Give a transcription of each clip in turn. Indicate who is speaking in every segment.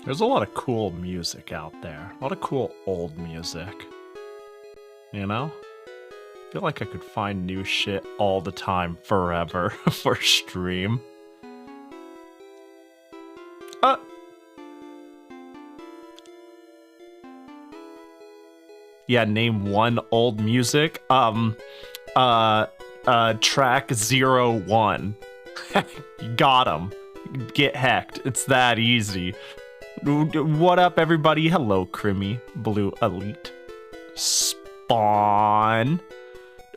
Speaker 1: There's a lot of cool music out there. A lot of cool old music. You know? I feel like I could find new shit all the time, forever, for stream. Yeah, name one old music. Track 01. You got him. Get hecked. It's that easy. What up, everybody? Hello, Crimmy. Blue Elite. Spawn.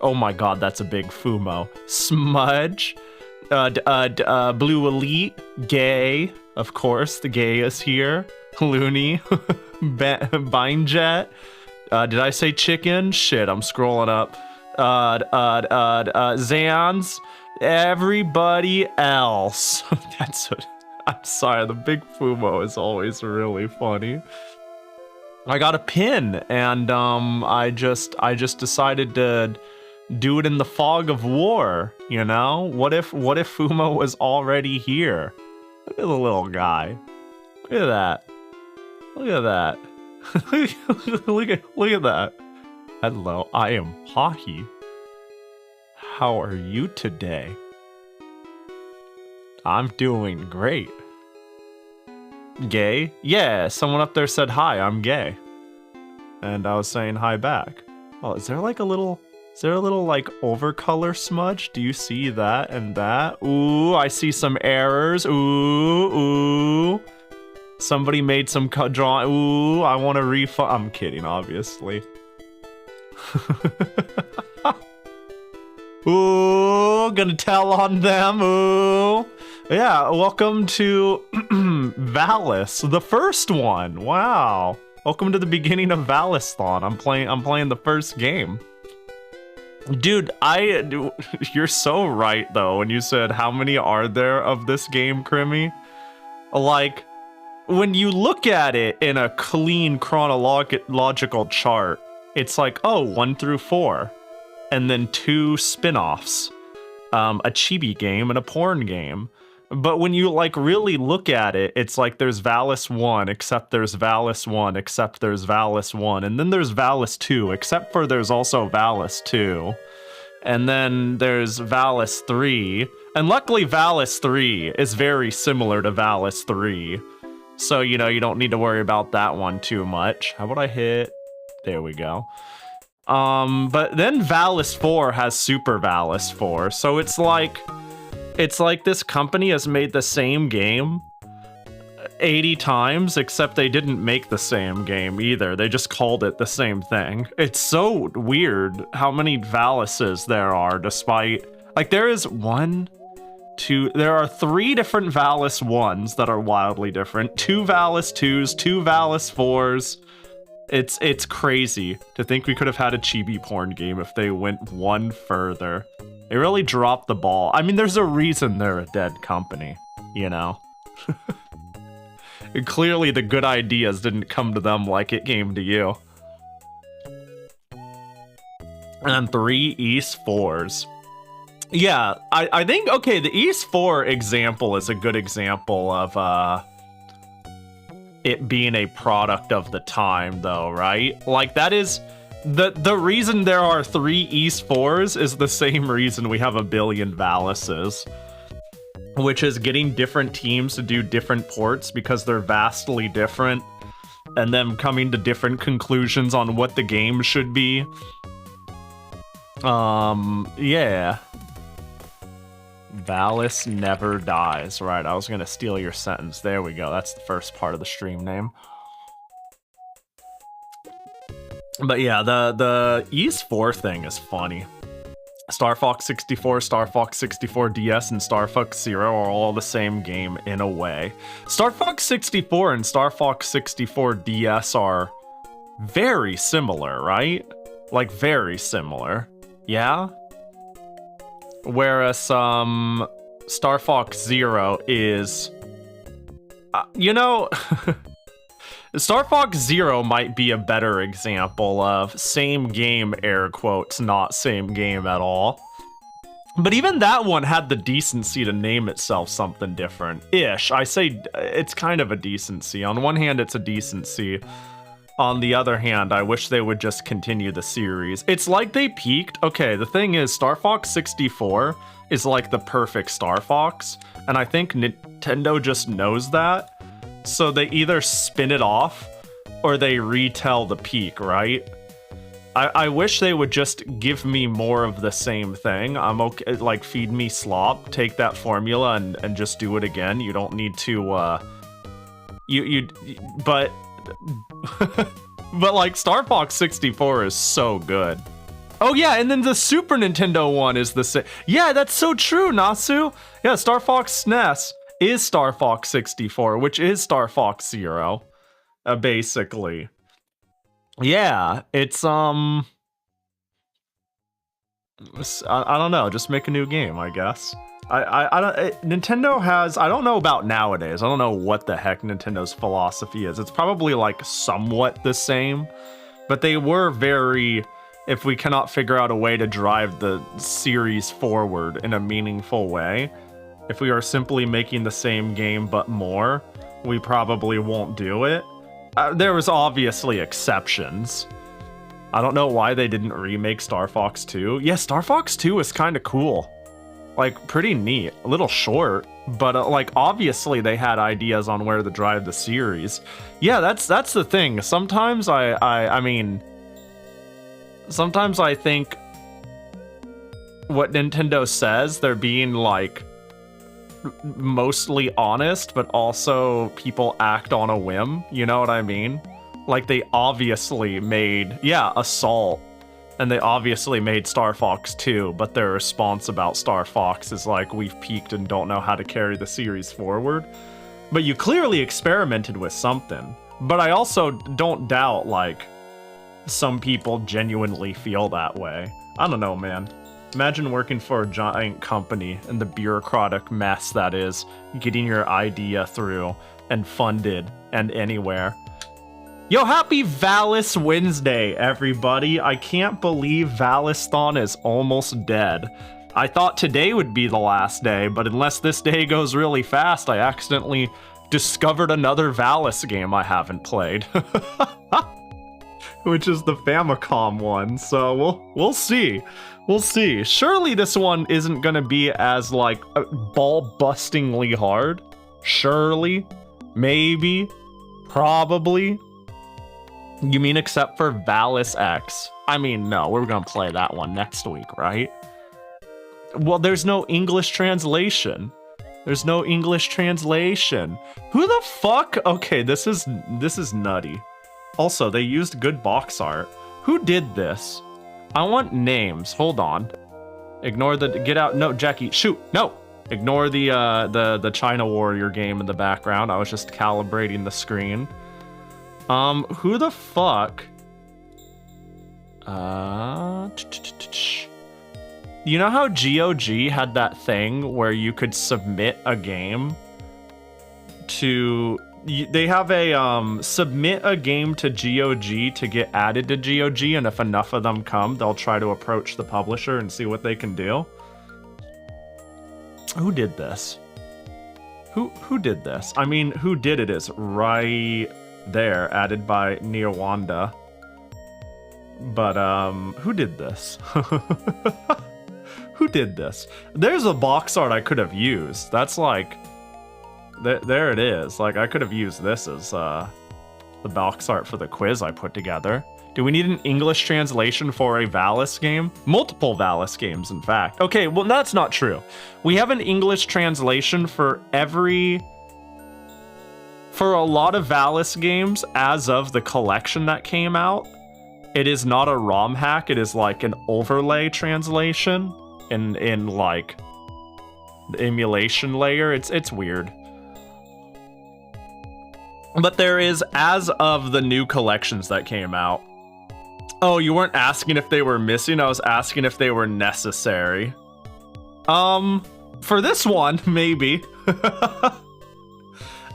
Speaker 1: Oh my god, that's a big Fumo. Smudge. Blue Elite. Gay. Of course, the gay is here. Looney. Binejet. Did I say chicken? Shit, I'm scrolling up. Zans. Everybody else. I'm sorry, the big Fumo is always really funny. I got a pin, and I just decided to do it in the fog of war, you know? What if Fumo was already here? Look at the little guy. Look at that. Look at that. look at that. Hello, I am Pahi. How are you today? I'm doing great. Gay? Yeah, someone up there said hi, I'm gay. And I was saying hi back. Oh, is there like a little like overcolor smudge? Do you see that and that? Ooh, I see some errors. Ooh. Somebody made some drawing. Ooh, I want to refund. I'm kidding, obviously. Ooh, gonna tell on them. Ooh. Yeah, welcome to Valis, the first one. Wow. Welcome to the beginning of Valis-thon. I'm playing the first game. Dude, you're so right though when you said how many are there of this game, Crimmy? Like, when you look at it in a clean chronological chart, it's like, oh, 1 through 4. And then 2 spin-offs. A chibi game and a porn game. But when you like really look at it, it's like there's Valis 1, except there's Valis 1, except there's Valis 1. And then there's Valis 2, except for there's also Valis 2. And then there's Valis 3. And luckily Valis 3 is very similar to Valis 3. So, you know, you don't need to worry about that one too much. How would I hit? There we go. But then Valis 4 has Super Valis 4. So it's like this company has made the same game 80 times, except they didn't make the same game either. They just called it the same thing. It's so weird how many Valises there are, despite... Like, there is 1, 2... There are 3 different Valis 1s that are wildly different. 2 Valis 2s, 2 Valis 4s. It's crazy to think we could have had a chibi porn game if they went one further. They really dropped the ball. I mean, there's a reason they're a dead company, you know? Clearly the good ideas didn't come to them like it came to you. And 3 East 4s. Yeah, I think, okay, the East 4 example is a good example of, it being a product of the time, though, right? Like, that is... The reason there are 3 East 4s is the same reason we have a billion Valises. Which is getting different teams to do different ports because they're vastly different. And then coming to different conclusions on what the game should be. Yeah. Valis never dies. Right, I was gonna steal your sentence. There we go. That's the first part of the stream name. But yeah, the East 4 thing is funny. Star Fox 64, Star Fox 64 DS, and Star Fox Zero are all the same game in a way. Star Fox 64 and Star Fox 64 DS are very similar, right? Like, very similar. Yeah? Whereas, Star Fox Zero is... you know... Star Fox Zero might be a better example of same game, air quotes, not same game at all. But even that one had the decency to name itself something different-ish. I say it's kind of a decency. On one hand, it's a decency. On the other hand, I wish they would just continue the series. It's like they peaked. Okay, the thing is, Star Fox 64 is like the perfect Star Fox, and I think Nintendo just knows that. So they either spin it off or they retell the peak, right? I wish they would just give me more of the same thing. I'm okay, like feed me slop, take that formula and just do it again. You don't need to but but like Star Fox 64 is so good. Oh yeah, and then the Super Nintendo one is the same. Yeah, that's so true, Nasu. Yeah, Star Fox SNES is Star Fox 64, which is Star Fox Zero, basically. Yeah, it's I don't know, just make a new game, I guess. I don't Nintendo has, I don't know about nowadays. I don't know what the heck Nintendo's philosophy is. It's probably like somewhat the same, but they were very, if we cannot figure out a way to drive the series forward in a meaningful way, if we are simply making the same game but more, we probably won't do it. There was obviously exceptions. I don't know why they didn't remake Star Fox 2. Yeah, Star Fox 2 is kind of cool. Like, pretty neat. A little short, but like, obviously they had ideas on where to drive the series. Yeah, that's the thing. Sometimes I mean, sometimes I think what Nintendo says, they're being like mostly honest, but also people act on a whim, you know what I mean? Like they obviously made, yeah, Assault, and they obviously made Star Fox 2, but their response about Star Fox is like, we've peaked and don't know how to carry the series forward. But you clearly experimented with something. But I also don't doubt, like, some people genuinely feel that way. I don't know, man. Imagine working for a giant company and the bureaucratic mess that is getting your idea through and funded and anywhere. Yo, happy Valis Wednesday, everybody. I can't believe Valisthon is almost dead. I thought today would be the last day, but unless this day goes really fast, I accidentally discovered another Valis game I haven't played. Which is the Famicom one, so we'll see. We'll see. Surely this one isn't gonna be as, like, ball-bustingly hard. Surely. Maybe. Probably. You mean except for Valis X? I mean, no, we're gonna play that one next week, right? Well, there's no English translation. There's no English translation. Who the fuck? Okay, this is nutty. Also, they used good box art. Who did this? I want names. Hold on. Ignore the get out. No, Jackie, shoot. No. Ignore the China Warrior game in the background. I was just calibrating the screen. Who the fuck? You know how GOG had that thing where you could submit a game to... They have a, submit a game to GOG to get added to GOG, and if enough of them come, they'll try to approach the publisher and see what they can do. Who did this? Who did this? I mean, who did it is right there, added by Neowanda. But, who did this? Who did this? There's a box art I could have used. That's like... There it is. Like, I could have used this as the box art for the quiz I put together. Do we need an English translation for a Valis game? Multiple Valis games, in fact. Okay, well, that's not true. We have an English translation for a lot of Valis games as of the collection that came out. It is not a ROM hack. It is like an overlay translation in like the emulation layer. It's weird. But there is, as of the new collections that came out. Oh, you weren't asking if they were missing, I was asking if they were necessary. For this one, maybe.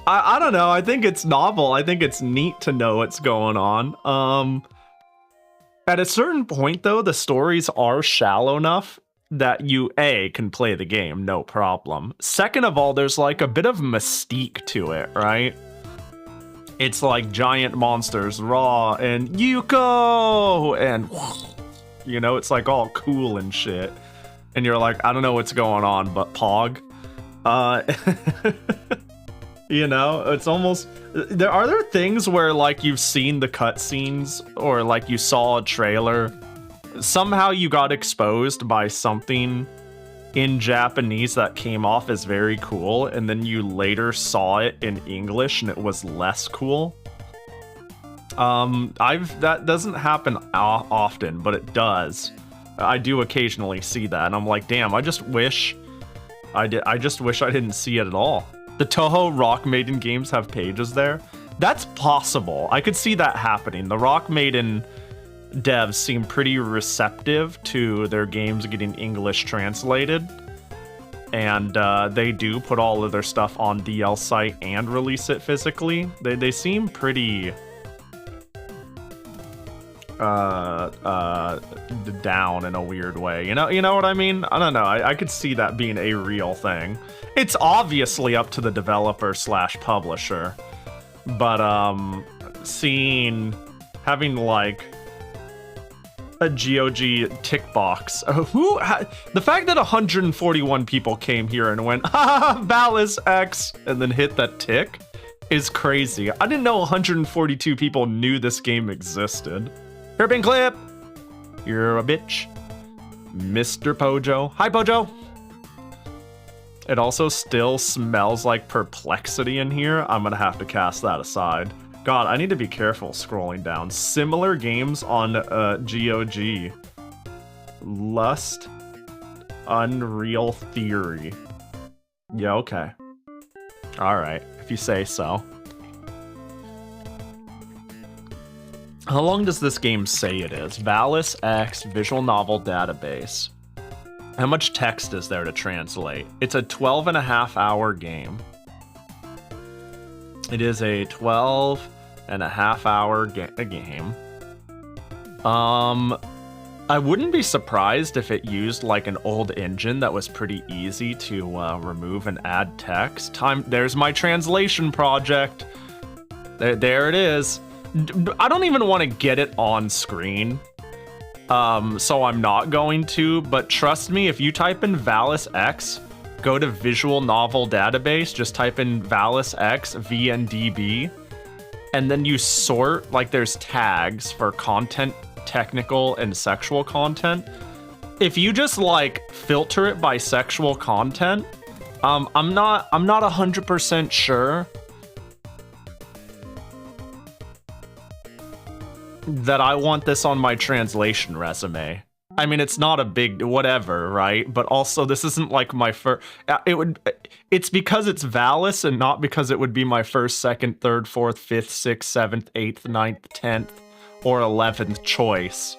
Speaker 1: I don't know, I think it's novel, I think it's neat to know what's going on. At a certain point, though, the stories are shallow enough that you can play the game, no problem. Second of all, there's like a bit of mystique to it, right? It's like giant monsters, Raw and Yuko, and you know, it's like all cool and shit. And you're like, I don't know what's going on, but Pog. You know, it's almost, are there things where like you've seen the cutscenes or like you saw a trailer, somehow you got exposed by something in Japanese that came off as very cool, and then you later saw it in English and it was less cool? That doesn't happen often, but it does. I do occasionally see that, and I'm like, damn, I just wish I didn't see it at all. The Toho Rock Maiden games have pages there. That's possible. I could see that happening. The Rock Maiden devs seem pretty receptive to their games getting English translated. And they do put all of their stuff on DL site and release it physically. They seem pretty down in a weird way. You know what I mean? I don't know. I could see that being a real thing. It's obviously up to the developer / publisher, but having like a GOG tick box. The fact that 141 people came here and went, ha, Valis X, and then hit that tick is crazy. I didn't know 142 people knew this game existed. Hairpin clip! You're a bitch. Mr. Pojo. Hi, Pojo! It also still smells like perplexity in here. I'm gonna have to cast that aside. God, I need to be careful scrolling down. Similar games on GOG. Lust. Unreal Theory. Yeah, okay. Alright, if you say so. How long does this game say it is? Valis X Visual Novel Database. How much text is there to translate? It's a 12.5-hour game. It is a 12.5-hour game. I wouldn't be surprised if it used like an old engine that was pretty easy to remove and add text. There's my translation project. There it is. I don't even want to get it on screen. So I'm not going to, but trust me, if you type in Valis X, go to Visual Novel Database, just type in Valis X VNDB, and then you sort, like there's tags for content, technical, and sexual content. If you just like filter it by sexual content, I'm not 100% sure that I want this on my translation resume. I mean, it's not a big whatever, right? But also, this isn't like my first. It's because it's Valis, and not because it would be my first, second, third, fourth, fifth, sixth, seventh, eighth, ninth, 10th, or 11th choice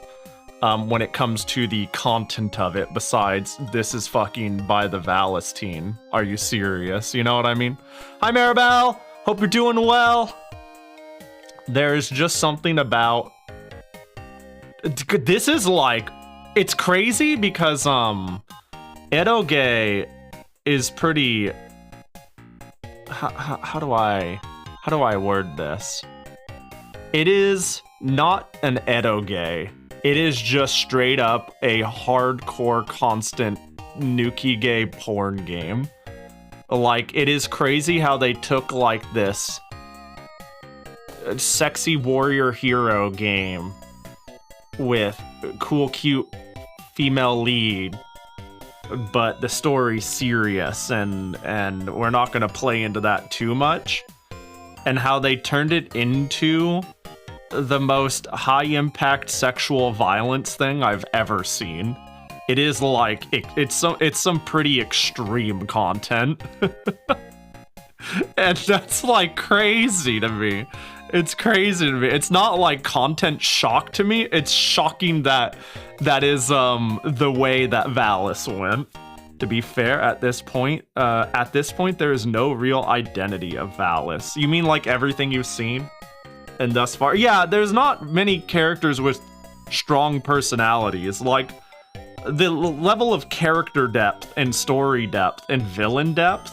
Speaker 1: when it comes to the content of it. Besides, this is fucking by the Valis team. Are you serious? You know what I mean? Hi, Maribel. Hope you're doing well. There's just something about this is like, it's crazy because eroge is pretty, how do I word this? It is not an eroge. It is just straight up a hardcore constant nuki gay porn game. Like, it is crazy how they took like this sexy warrior hero game with cool, cute female lead, but the story's serious, and we're not gonna play into that too much, and how they turned it into the most high-impact sexual violence thing I've ever seen. It is like, it's some pretty extreme content. And that's like crazy to me. It's crazy to me. It's not like content shock to me. It's shocking that is the way that Valis went. To be fair, at this point, there is no real identity of Valis. You mean like everything you've seen? And thus far, yeah, there's not many characters with strong personalities. Like, the level of character depth and story depth and villain depth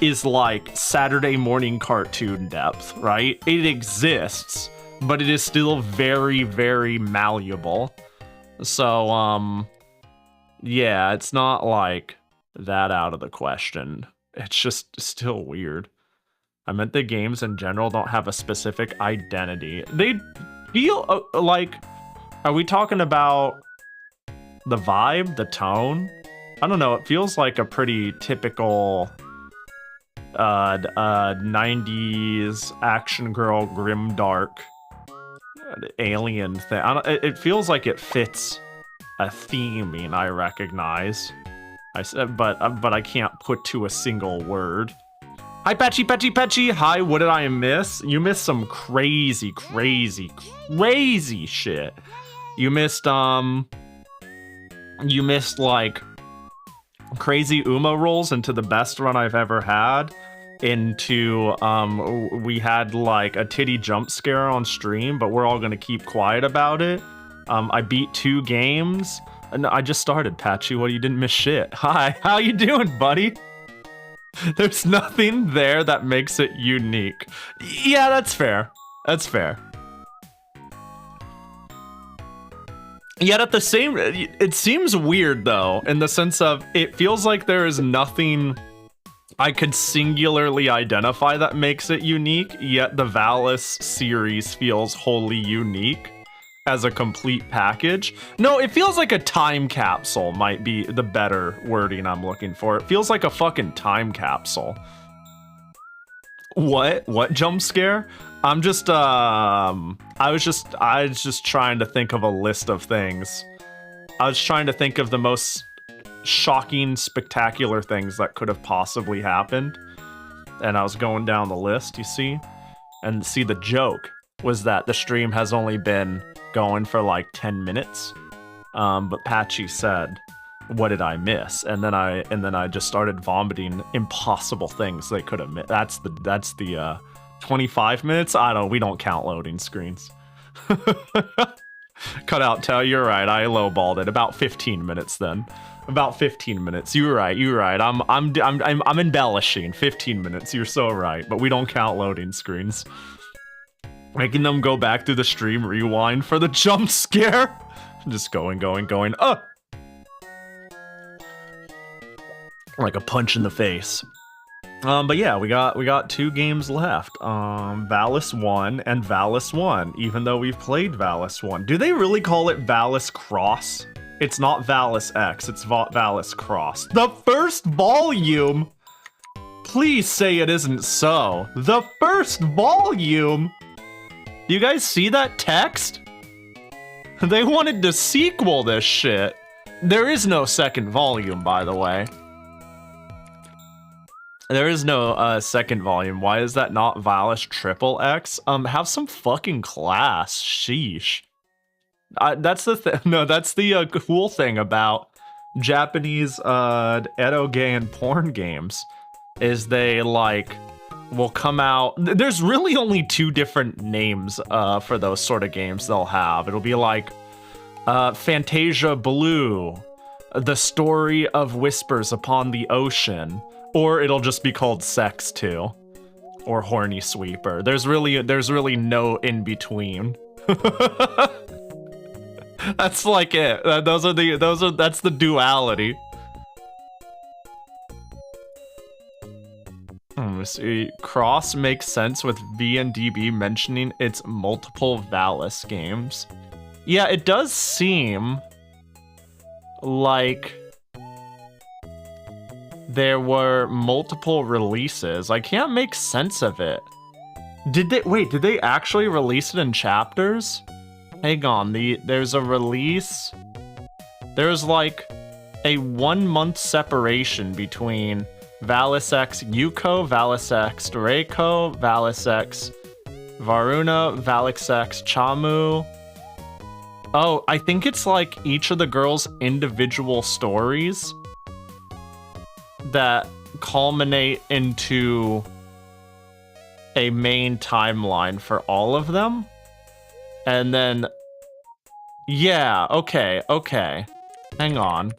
Speaker 1: is like Saturday morning cartoon depth, right? It exists, but it is still very, very malleable. So, yeah, it's not like that out of the question. It's just still weird. I meant the games in general don't have a specific identity. They feel like, are we talking about the vibe, the tone? I don't know, it feels like a pretty typical 90s action girl grimdark alien thing. It feels like it fits a theming I recognize. I said, but I can't put to a single word. Hi, Patchy, Patchy, Patchy. Hi, what did I miss? You missed some crazy, crazy, crazy shit. You missed like crazy Uma rolls into the best run I've ever had. Into we had like a titty jump scare on stream, but we're all gonna keep quiet about it. I beat 2 games. No, I just started, Patchy. What, you didn't miss shit. Hi, how you doing, buddy? There's nothing there that makes it unique. Yeah, that's fair. That's fair. Yet at the same, it seems weird though, in the sense of it feels like there is nothing I could singularly identify that makes it unique, yet the Valis series feels wholly unique as a complete package. No, it feels like a time capsule might be the better wording I'm looking for. It feels like a fucking time capsule. What jump scare? I'm just I was just trying to think of a list of things. I was trying to think of the most shocking, spectacular things that could have possibly happened. And I was going down the list, you see? And see, the joke was that the stream has only been going for like 10 minutes. But Patchy said, what did I miss? And then I just started vomiting impossible things they could have missed. That's the 25 minutes? We don't count loading screens. Cut out, Tell, you're right, I lowballed it. About 15 minutes then. About 15 minutes. You're right. I'm embellishing. 15 minutes. You're so right. But we don't count loading screens. Making them go back through the stream rewind for the jump scare. Just going. Like a punch in the face. But yeah, we got 2 games left. Valis 1 and Valis 1, even though we've played Valis 1. Do they really call it Valis Cross? It's not Valis X, it's Valis Cross. The first volume? Please say it isn't so. The first volume? Do you guys see that text? They wanted to sequel this shit. There is no second volume, by the way. There is no second volume. Why is that not Valis Triple X? Have some fucking class. Sheesh. That's the no, that's the cool thing about Japanese eroge and porn games, is they like will come out. There's really only 2 different names for those sort of games they'll have. It'll be like Fantasia Blue, The Story of Whispers Upon the Ocean, or it'll just be called Sex 2 or Horny Sweeper. There's really no in between. That's like it. That's the duality. See, Cross makes sense with VNDB mentioning its multiple Valis games. Yeah, it does seem like there were multiple releases. I can't make sense of it. Did they actually release it in chapters? Hang on, there's a release. There's like a 1-month separation between Valis X Yuko, Valis X Reiko, Valis X Varuna, Valis X Chamu. Oh, I think it's like each of the girls' individual stories that culminate into a main timeline for all of them. And then, yeah, okay. Hang on.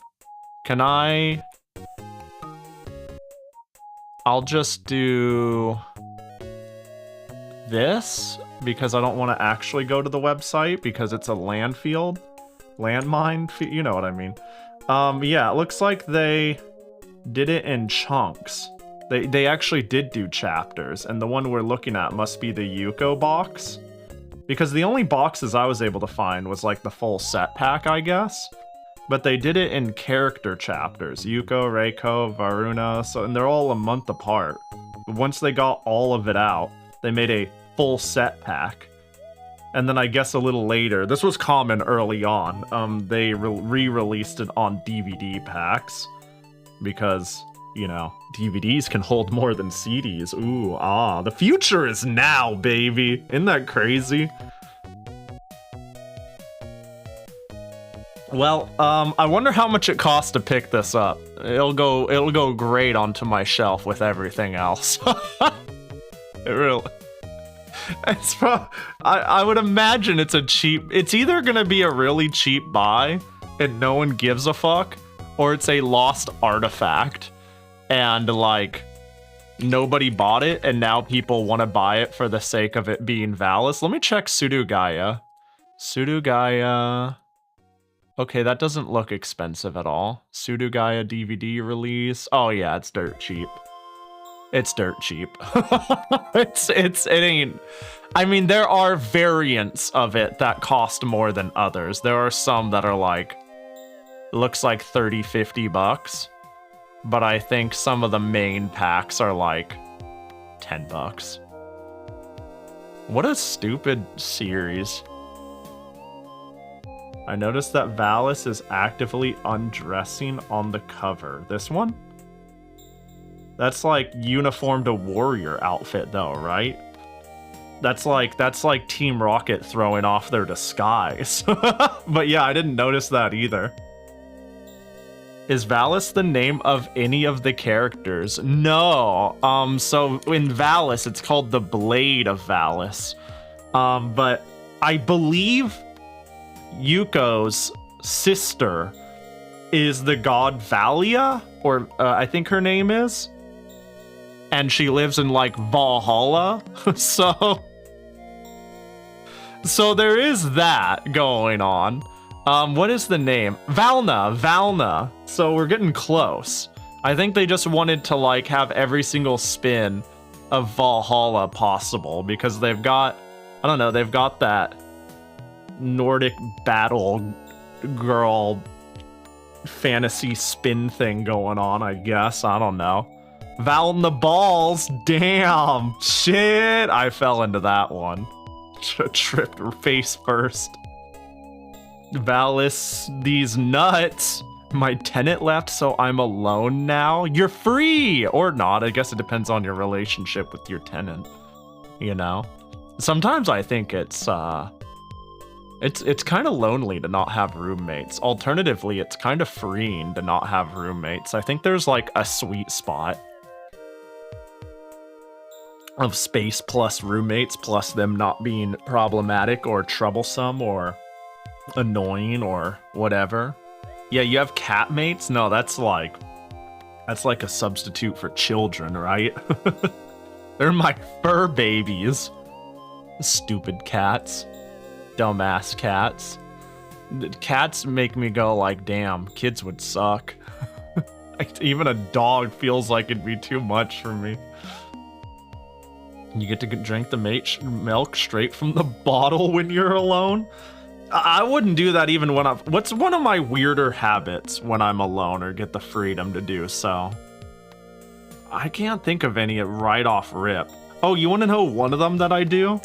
Speaker 1: Can I... I'll just do this because I don't want to actually go to the website because it's a landmine, you know what I mean. Yeah, it looks like they did it in chunks. They actually did do chapters, and the one we're looking at must be the Yuko box. Because the only boxes I was able to find was like the full set pack, I guess. But they did it in character chapters. Yuko, Reiko, Varuna, and they're all a month apart. Once they got all of it out, they made a full set pack. And then I guess a little later, this was common early on, they re-released it on DVD packs. Because, you know, DVDs can hold more than CDs. Ooh, the future is now, baby. Isn't that crazy? Well, I wonder how much it costs to pick this up. It'll go great onto my shelf with everything else. It really... It's I would imagine it's it's either gonna be a really cheap buy and no one gives a fuck, or it's a lost artifact and like nobody bought it and now people want to buy it for the sake of it being Valis. Let me check Surugaya. Okay, that doesn't look expensive at all. Surugaya DVD release. Oh yeah, it's dirt cheap. It's dirt cheap. it ain't... I mean, there are variants of it that cost more than others. There are some that are like... looks like 30, 50 bucks. But I think some of the main packs are like 10 bucks. What a stupid series. I noticed that Valis is actively undressing on the cover. This one? That's like uniformed a warrior outfit though, right? That's like Team Rocket throwing off their disguise. But yeah, I didn't notice that either. Is Valis the name of any of the characters? No. So in Valis, it's called the Blade of Valis. But I believe Yuko's sister is the god Valia, or I think her name is. And she lives in like Valhalla. So there is that going on. What is the name? Valna. So we're getting close. I think they just wanted to like have every single spin of Valhalla possible because they've got, I don't know, they've got that Nordic battle girl fantasy spin thing going on, I guess. I don't know. Valna balls. Damn. Shit. I fell into that one. Tripped face first. Valis, these nuts. My tenant left, so I'm alone now. You're free! Or not. I guess it depends on your relationship with your tenant. You know? Sometimes I think it's kind of lonely to not have roommates. Alternatively, it's kind of freeing to not have roommates. I think there's like a sweet spot of space plus roommates plus them not being problematic or troublesome or annoying or whatever. Yeah, you have cat mates? No, that's like a substitute for children, right? They're my fur babies. Stupid cats. Dumbass cats. Cats make me go like, damn, kids would suck. Even a dog feels like it'd be too much for me. You get to drink the milk straight from the bottle when you're alone? I wouldn't do that even when what's one of my weirder habits when I'm alone or get the freedom to do so? I can't think of any right off rip. Oh, you want to know one of them that I do?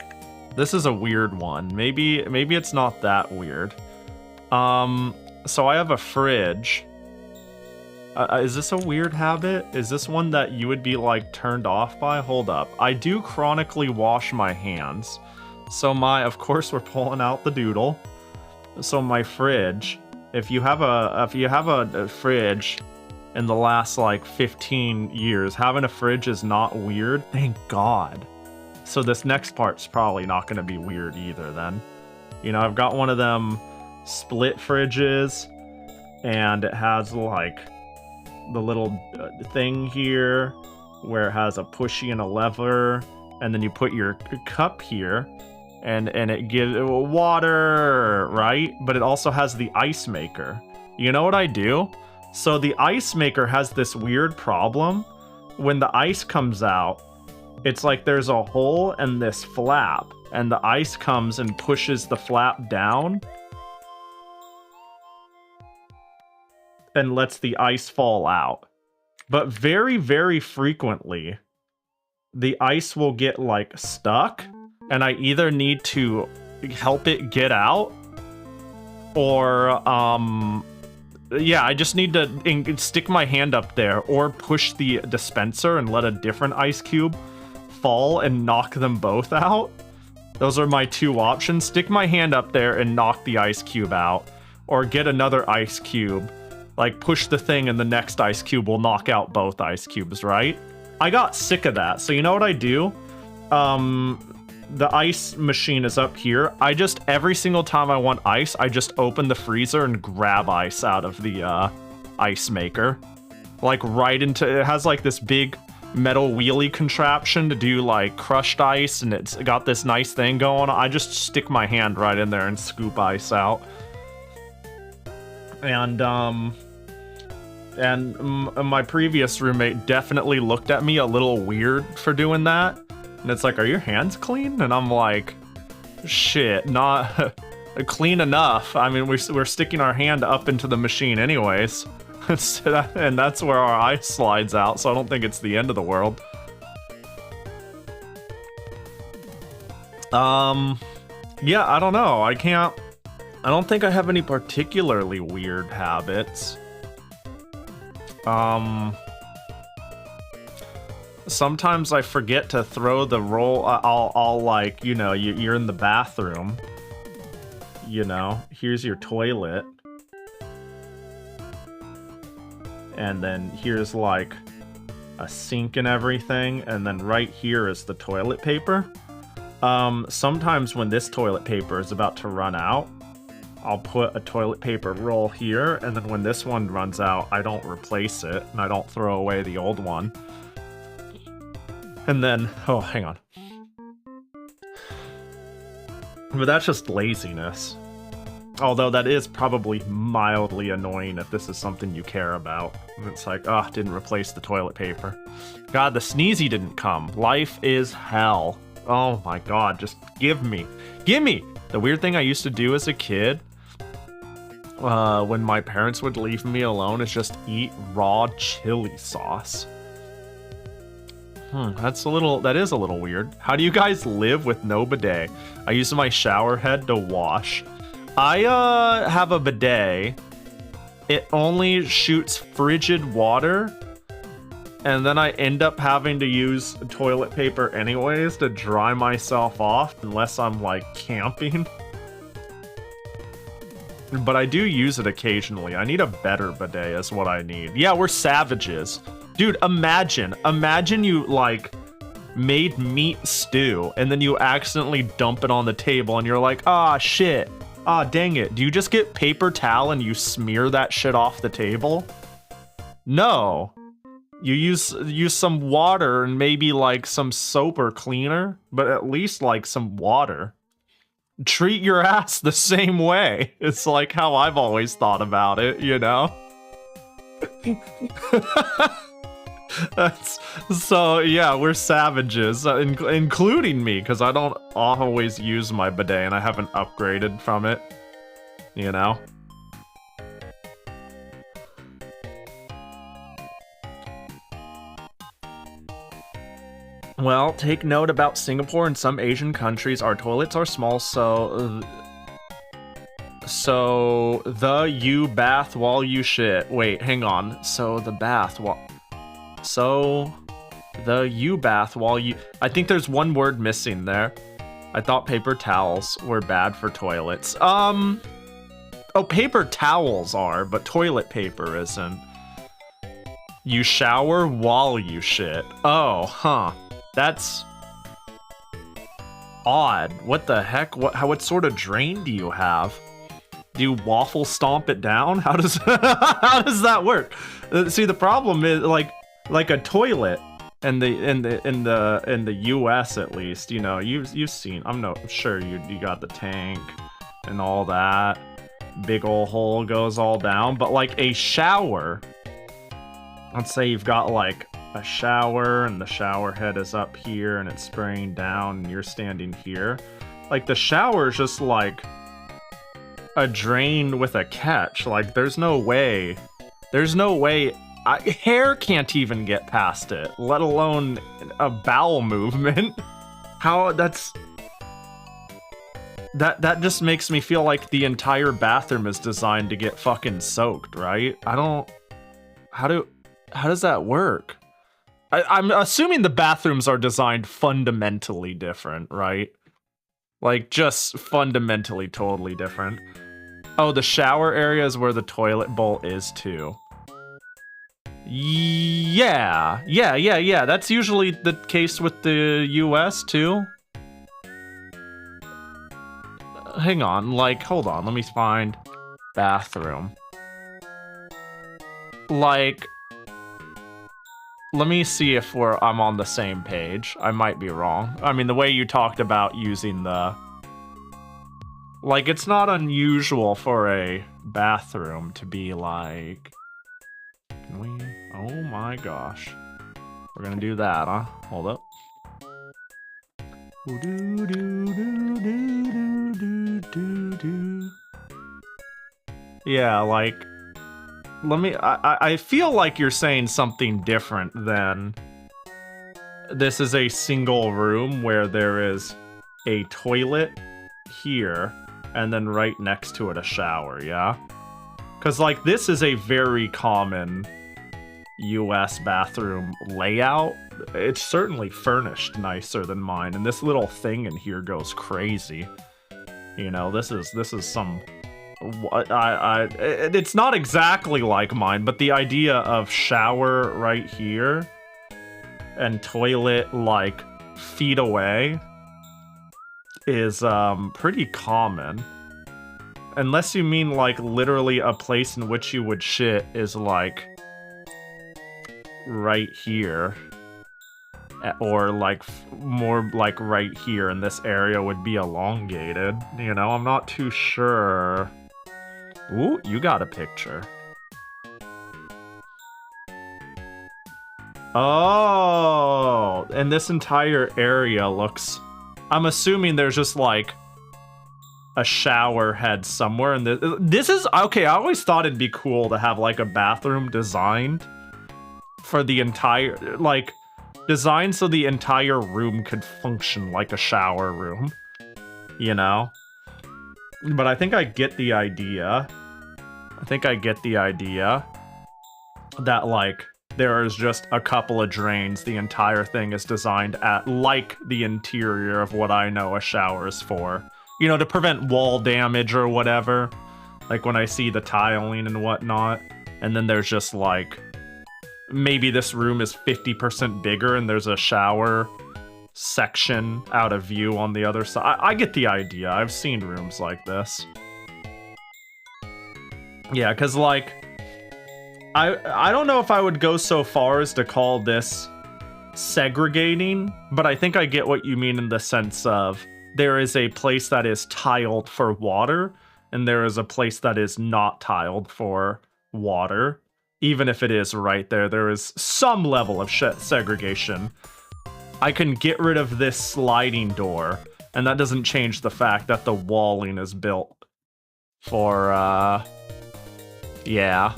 Speaker 1: This is a weird one. Maybe it's not that weird. So I have a fridge. Is this a weird habit? Is this one that you would be like turned off by? Hold up. I do chronically wash my hands. So of course we're pulling out the doodle. So my fridge, if you have a fridge in the last like 15 years, having a fridge is not weird. Thank God. So this next part's probably not going to be weird either then. You know, I've got one of them split fridges. and it has like the little thing here where it has a pushy and a lever, and then you put your cup here, and it gives water, right? But it also has the ice maker. You know what I do? So the ice maker has this weird problem. When the ice comes out, it's like there's a hole and this flap, and the ice comes and pushes the flap down and lets the ice fall out. But very, very frequently, the ice will get like stuck, and I either need to help it get out, or yeah, I just need to stick my hand up there or push the dispenser and let a different ice cube fall and knock them both out. Those are my two options. Stick my hand up there and knock the ice cube out, or get another ice cube. Like, push the thing and the next ice cube will knock out both ice cubes, right? I got sick of that, so you know what I do? The ice machine is up here. I just, every single time I want ice, I just open the freezer and grab ice out of the ice maker. Like, right into, it has like this big metal wheelie contraption to do like crushed ice, and it's got this nice thing going. I just stick my hand right in there and scoop ice out. And my previous roommate definitely looked at me a little weird for doing that. And it's like, are your hands clean? And I'm like, shit, not clean enough. I mean, we're sticking our hand up into the machine anyways. And that's where our ice slides out, so I don't think it's the end of the world. Yeah, I don't know. I don't think I have any particularly weird habits. Sometimes I forget to throw the roll. I'll like, you know, you're in the bathroom. You know, here's your toilet. And then here's like a sink and everything. And then right here is the toilet paper. Sometimes when this toilet paper is about to run out, I'll put a toilet paper roll here. And then when this one runs out, I don't replace it. And I don't throw away the old one. And then, oh, hang on. But that's just laziness. Although that is probably mildly annoying if this is something you care about. And it's like, oh, didn't replace the toilet paper. God, the sneezy didn't come. Life is hell. Oh my god, just give me. Gimme! The weird thing I used to do as a kid, when my parents would leave me alone, is just eat raw chili sauce. That is a little weird. How do you guys live with no bidet? I use my shower head to wash. I have a bidet. It only shoots frigid water, and then I end up having to use toilet paper anyways to dry myself off, unless I'm like camping. But I do use it occasionally. I need a better bidet is what I need. Yeah, we're savages. Dude, imagine you, like, made meat stew, and then you accidentally dump it on the table, and you're like, ah, shit. Ah, dang it. Do you just get paper towel and you smear that shit off the table? No. You use some water and maybe, like, some soap or cleaner, but at least, like, some water. Treat your ass the same way. It's like how I've always thought about it, you know? So yeah, we're savages, including me, because I don't always use my bidet and I haven't upgraded from it, you know? Well, take note about Singapore and some Asian countries. Our toilets are small, so you bath while you shit. Wait, hang on. You bath while you... I think there's one word missing there. I thought paper towels were bad for toilets. Oh, paper towels are, but toilet paper isn't. You shower while you shit. Oh, huh. That's odd. What the heck? What sort of drain do you have? Do you waffle stomp it down? How does how does that work? See, the problem is like a toilet in the US at least, you know, you've seen, I'm sure you got the tank and all that. Big ol' hole goes all down, but like a shower, let's say you've got like a shower and the shower head is up here and it's spraying down and you're standing here. Like the shower is just like a drain with a catch. Like there's no way hair can't even get past it, let alone a bowel movement. How that just makes me feel like the entire bathroom is designed to get fucking soaked, right? How does that work? I'm assuming the bathrooms are designed fundamentally different, right? Like just fundamentally totally different. Oh, the shower area is where the toilet bowl is too. Yeah. That's usually the case with the US too. Hang on, like, hold on, let me find bathroom. Like, let me see if I'm on the same page. I might be wrong. I mean, the way you talked about using the... Like, it's not unusual for a bathroom to be like... Can we... Oh my gosh. We're gonna do that, huh? Hold up. Yeah, like... Let me... I feel like you're saying something different than... This is a single room where there is a toilet here, and then right next to it a shower, yeah? Because, like, this is a very common US bathroom layout. It's certainly furnished nicer than mine, and this little thing in here goes crazy. You know, this is some... It's not exactly like mine, but the idea of shower right here and toilet, like, feet away is pretty common. Unless you mean, like, literally a place in which you would shit is, like, right here. Or, like, more like right here, and this area would be elongated. You know, I'm not too sure. Ooh, you got a picture. Oh, and this entire area looks... I'm assuming there's just, like, a shower head somewhere, and this is... Okay, I always thought it'd be cool to have, like, a bathroom designed for the entire... Like, designed so the entire room could function like a shower room. You know? But I think I get the idea. That, like, there is just a couple of drains. The entire thing is designed at, like, the interior of what I know a shower is for. You know, to prevent wall damage or whatever. Like, when I see the tiling and whatnot. And then there's just, like... Maybe this room is 50% bigger and there's a shower section out of view on the other side. I get the idea. I've seen rooms like this. Yeah, because, like, I don't know if I would go so far as to call this segregating, but I think I get what you mean in the sense of there is a place that is tiled for water, and there is a place that is not tiled for water. Even if it is right there, there is some level of segregation. I can get rid of this sliding door, and that doesn't change the fact that the walling is built for, yeah,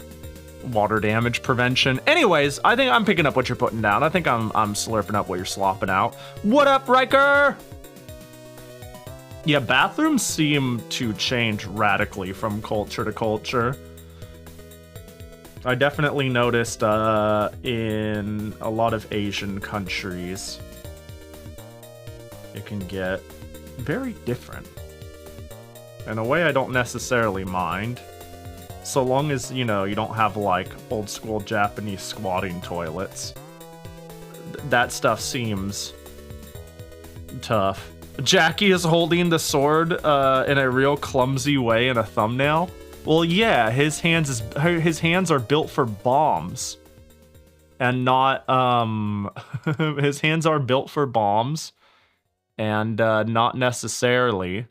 Speaker 1: water damage prevention. Anyways, I think I'm picking up what you're putting down. I think I'm slurping up what you're slopping out. What up, Riker? Yeah, bathrooms seem to change radically from culture to culture. I definitely noticed in a lot of Asian countries, it can get very different. In a way I don't necessarily mind. So long as, you know, you don't have, like, old school Japanese squatting toilets. That stuff seems tough. Jackie is holding the sword in a real clumsy way in a thumbnail. Well, yeah, his hands are built for bombs. And not his hands are built for bombs and not necessarily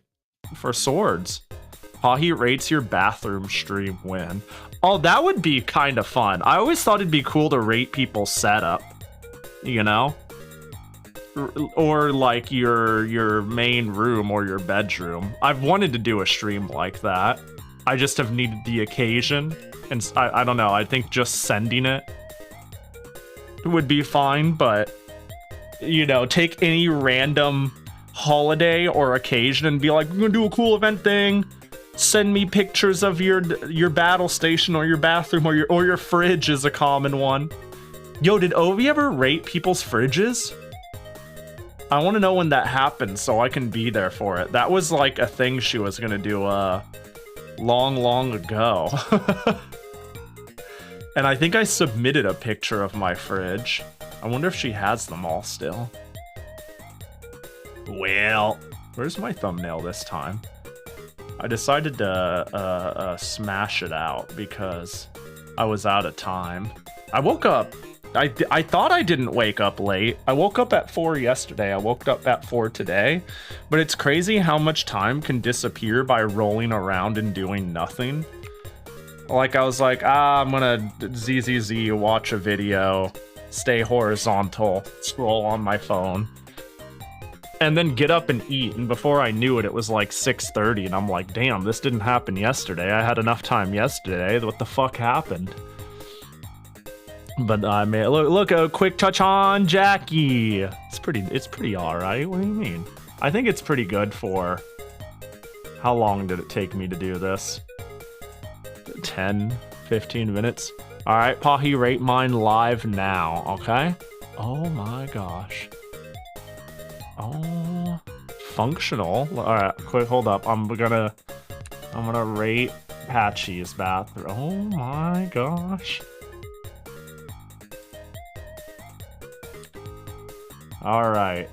Speaker 1: for swords. Pahi rates your bathroom stream win. Oh, that would be kind of fun. I always thought it'd be cool to rate people's setup, you know? Or like your main room or your bedroom. I've wanted to do a stream like that. I just have needed the occasion, and I don't know, I think just sending it would be fine, but you know, take any random holiday or occasion and be like, we're gonna do a cool event thing. Send me pictures of your battle station or your bathroom or your fridge is a common one. Yo, did Ovi ever rate people's fridges? I want to know when that happened so I can be there for it. That was like a thing she was gonna do long ago. And I think I submitted a picture of my fridge. I wonder if she has them all still. Well, where's my thumbnail this time? I decided to smash it out because I was out of time. I woke up. I thought I didn't wake up late. I woke up at 4 yesterday. I woke up at 4 today. But it's crazy how much time can disappear by rolling around and doing nothing. Like, I was like, I'm gonna ZZZ, watch a video, stay horizontal, scroll on my phone, and then get up and eat. And before I knew it, it was like 6:30, and I'm like, damn, this didn't happen yesterday. I had enough time yesterday. What the fuck happened? But I mean, look, a quick touch on Jackie. It's pretty all right. What do you mean? I think it's pretty good for. How long did it take me to do this? 10, 15 minutes. All right, Pahi, rate mine live now, okay? Oh my gosh. Oh, functional. All right, quick, hold up. I'm gonna rate Patchy's bathroom. Oh my gosh. All right.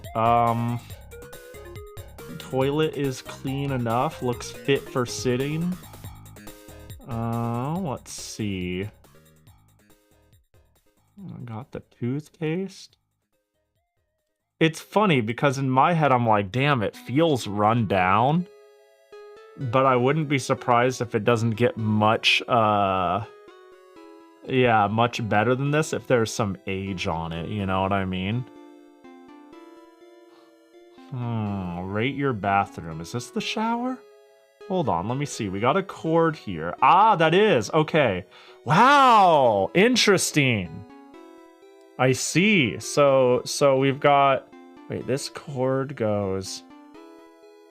Speaker 1: Toilet is clean enough. Looks fit for sitting. Let's see. I got the toothpaste. It's funny because in my head I'm like, damn, it feels run down. But I wouldn't be surprised if it doesn't get much, much better than this if there's some age on it, you know what I mean? Rate your bathroom. Is this the shower? Hold on, let me see. We got a cord here. Ah, that is. Okay. Wow, interesting. I see. So we've got... Wait, this cord goes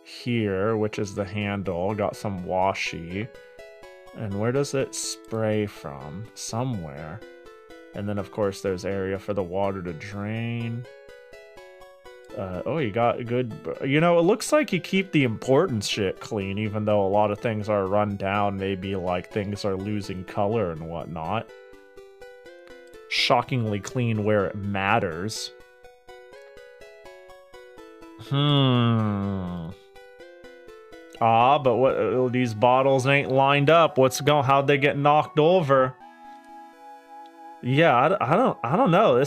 Speaker 1: here, which is the handle. Got some washi. And where does it spray from? Somewhere. And then, of course, there's area for the water to drain. Oh, you got a good... You know, it looks like you keep the important shit clean, even though a lot of things are run down. Maybe, like, things are losing color and whatnot. Shockingly clean where it matters. Ah, but what... these bottles ain't lined up. How'd they get knocked over? Yeah, I don't know.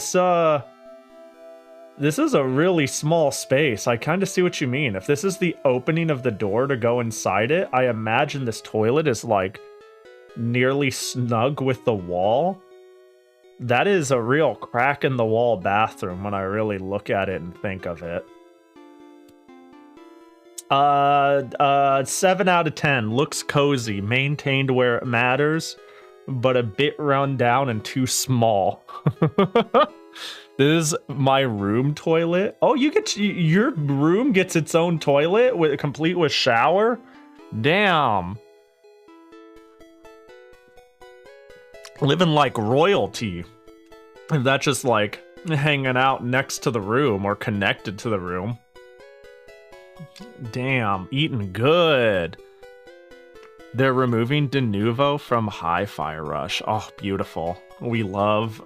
Speaker 1: This is a really small space. I kind of see what you mean. If this is the opening of the door to go inside it, I imagine this toilet is like nearly snug with the wall. That is a real crack in the wall bathroom when I really look at it and think of it. 7 out of 10. Looks cozy, maintained where it matters, but a bit run down and too small. This is my room toilet. Oh, your room gets its own toilet complete with shower? Damn. Living like royalty. And that's just like hanging out next to the room or connected to the room. Damn, eating good. They're removing De Novo from Hi-Fi Rush. Oh, beautiful. We love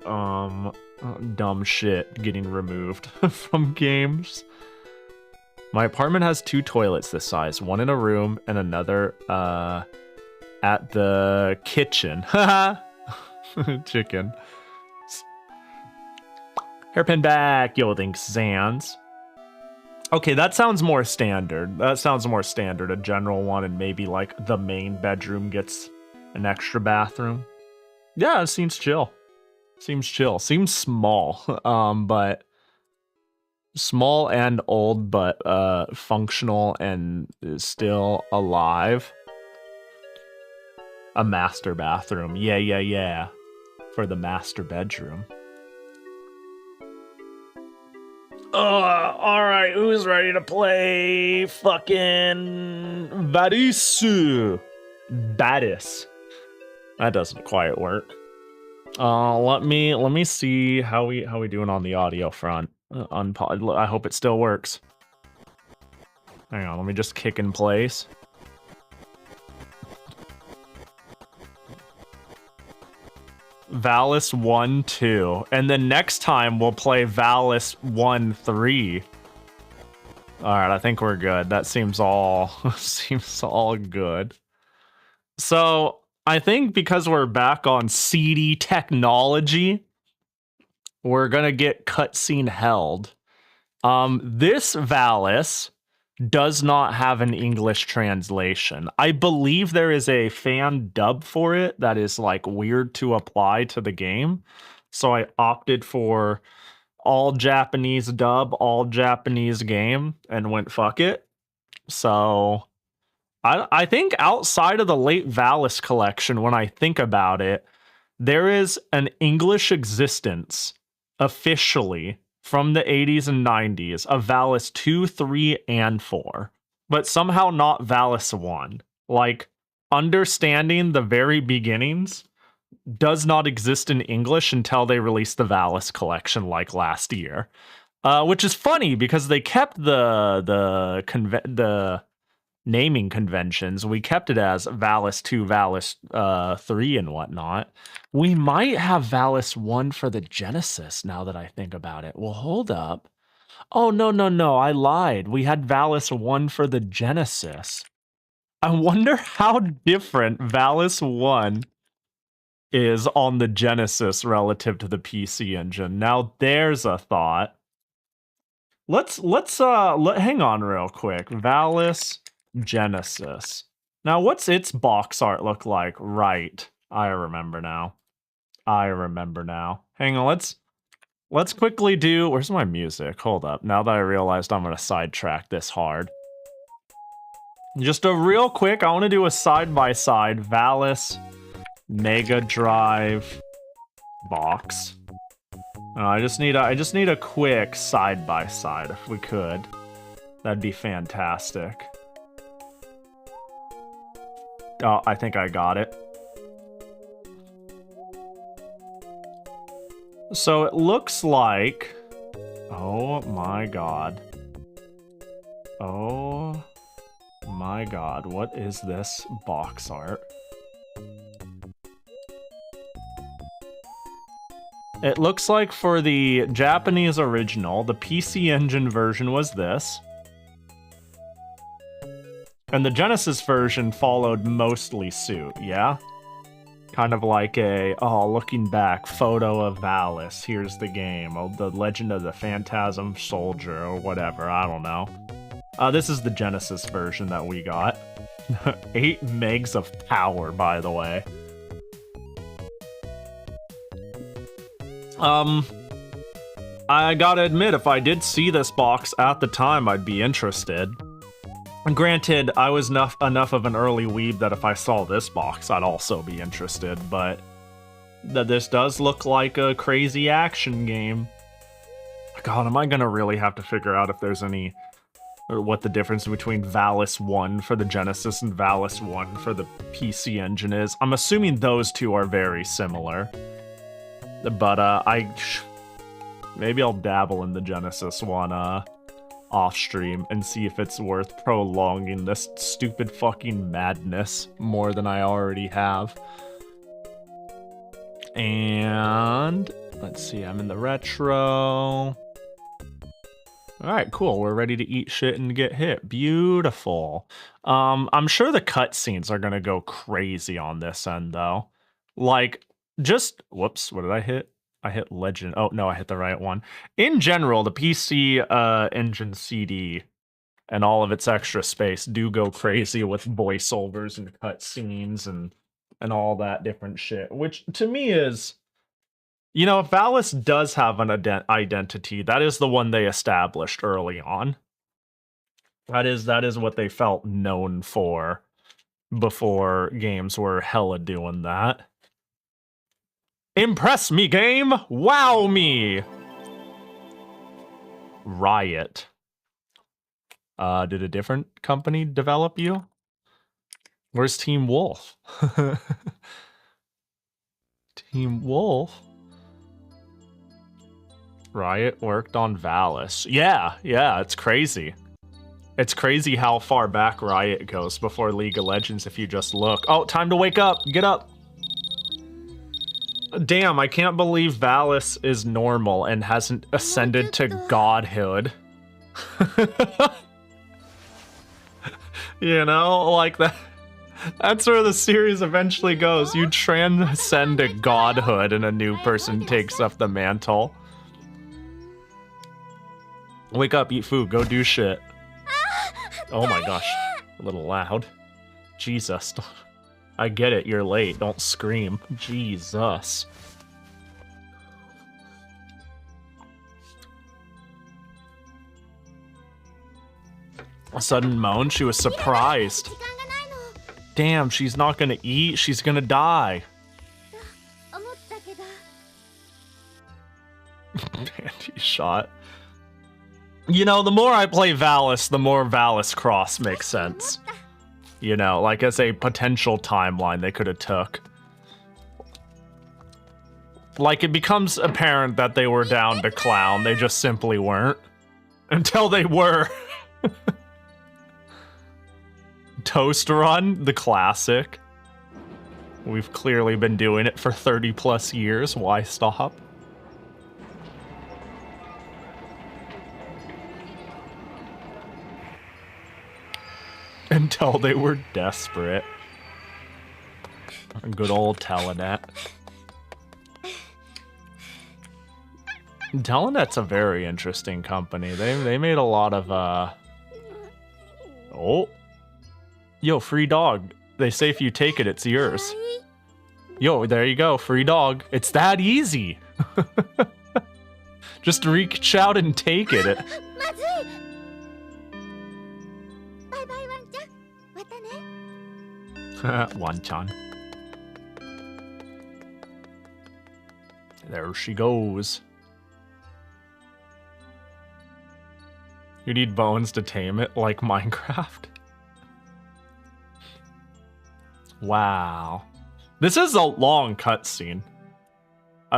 Speaker 1: dumb shit getting removed from games. My apartment has 2 toilets this size, one in a room and another at the kitchen. Haha. Chicken. Hairpin back, yo, thanks, Zans. Okay, that sounds more standard. That sounds more standard, a general one, and maybe like the main bedroom gets an extra bathroom. Yeah, it seems chill. Seems chill. Seems small, but small and old, but functional and still alive. A master bathroom. Yeah, yeah, yeah. For the master bedroom. Alright, who's ready to play fucking Valis? Valis. That doesn't quite work. Let me see how we doing on the audio front. I hope it still works. Hang on, let me just kick in place. Valis 1, 2. And then next time we'll play Valis 1, 3. Alright, I think we're good. That seems all good. So I think because we're back on CD technology, we're gonna get cutscene held. This Valis does not have an English translation. I believe there is a fan dub for it that is like weird to apply to the game. So I opted for all Japanese dub, all Japanese game, and went fuck it. So I think outside of the late Valis collection, when I think about it, there is an English existence officially from the 80s and 90s of Valis 2, 3, and 4, but somehow not Valis 1. Like, understanding the very beginnings does not exist in English until they released the Valis collection like last year. Which is funny because they kept the naming conventions. We kept it as Valis 2, Valis 3, and whatnot. We might have Valis 1 for the Genesis now that I think about it. Well, hold up. Oh, no, I lied. We had Valis 1 for the Genesis. I wonder how different Valis 1 is on the Genesis relative to the PC Engine. Now there's a thought. Let's hang on real quick. Valis Genesis. Now, what's its box art look like? Right. I remember now. Hang on, let's quickly do... Where's my music? Hold up. Now that I realized I'm going to sidetrack this hard. Just a real quick, I want to do a side-by-side Valis Mega Drive box. I just need a quick side-by-side if we could. That'd be fantastic. Oh, I think I got it. So it looks like... Oh my god. Oh my god, what is this box art? It looks like for the Japanese original, the PC Engine version was this. And the Genesis version followed mostly suit, yeah? Kind of like a, oh, looking back, photo of Valis, here's the game, oh, the Legend of the Phantasm Soldier, or whatever, I don't know. This is the Genesis version that we got. 8 megs of power, by the way. I gotta admit, if I did see this box at the time, I'd be interested. Granted, I was enough of an early weeb that if I saw this box, I'd also be interested, but this does look like a crazy action game. God, am I gonna really have to figure out if there's any... or what the difference between Valis 1 for the Genesis and Valis 1 for the PC Engine is? I'm assuming those two are very similar. But, maybe I'll dabble in the Genesis one, off-stream and see if it's worth prolonging this stupid fucking madness more than I already have. And let's see, I'm in the retro. All right, cool. We're ready to eat shit and get hit. Beautiful. I'm sure the cutscenes are gonna go crazy on this end though. Like, just whoops, what did I hit? I hit Legend. Oh no, I hit the right one. In general, the PC Engine CD and all of its extra space do go crazy with voiceovers and cutscenes and all that different shit, which to me is, you know, Valis does have an identity. That is the one they established early on. That is what they felt known for before games were hella doing that. Impress me, game! Wow me! Riot. Did a different company develop you? Where's Team Wolf? Team Wolf? Riot worked on Valis. Yeah, it's crazy. It's crazy how far back Riot goes before League of Legends if you just look. Oh, time to wake up! Get up! Damn, I can't believe Valis is normal and hasn't ascended to godhood. You know, like that. That's where the series eventually goes. You transcend to godhood and a new person takes up the mantle. Wake up, eat food, go do shit. Oh my gosh, a little loud. Jesus. I get it, you're late, don't scream. Jesus. A sudden moan, she was surprised. Damn, she's not gonna eat, she's gonna die. Anti-shot. You know, the more I play Valis, the more Valis Cross makes sense. You know, like as a potential timeline they could have took. Like, it becomes apparent that they were down to clown, they just simply weren't. Until they were. Toast Run, the classic. We've clearly been doing it for 30 plus years, why stop? Until they were desperate. Good old Telenet. Telenet's a very interesting company. They made a lot of Oh. Yo, free dog. They say if you take it, it's yours. Yo, there you go, free dog. It's that easy. Just reach out and take it. Wanchan. There she goes. You need bones to tame it, like Minecraft. Wow. This is a long cutscene.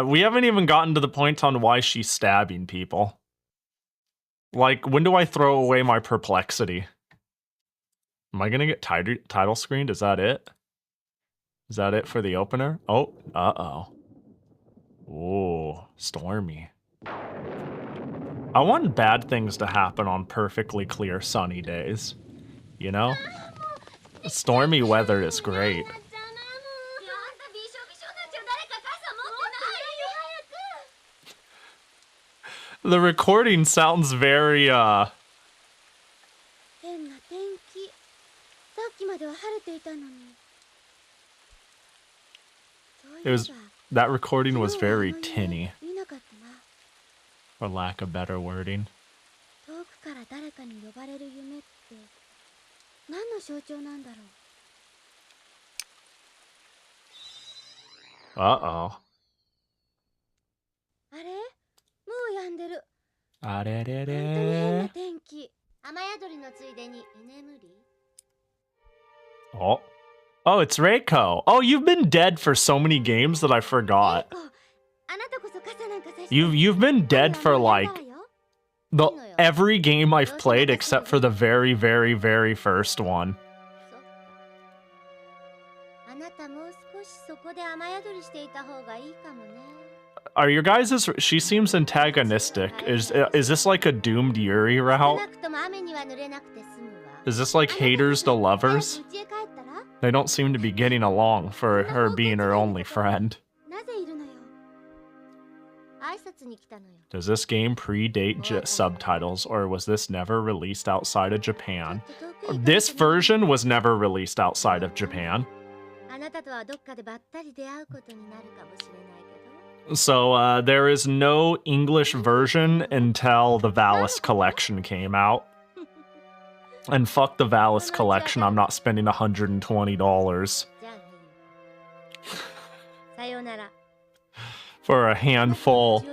Speaker 1: We haven't even gotten to the point on why she's stabbing people. Like, when do I throw away my perplexity? Am I gonna get title screened? Is that it? Is that it for the opener? Oh, uh-oh. Ooh, stormy. I want bad things to happen on perfectly clear sunny days. You know? Stormy weather is great. The recording sounds very, that recording was very tinny. For lack of better wording. Uh-oh. Oh. Oh, it's Reiko. Oh, you've been dead for so many games that I forgot. You've been dead for like every game I've played except for the very, very, very first one. Are your guys' she seems antagonistic. Is this like a doomed Yuri route? Is this like haters to lovers? They don't seem to be getting along for her being her only friend. Does this game predate subtitles, or was this never released outside of Japan? This version was never released outside of Japan. So there is no English version until the Valis collection came out. And fuck the Valis collection, I'm not spending $120 for a handful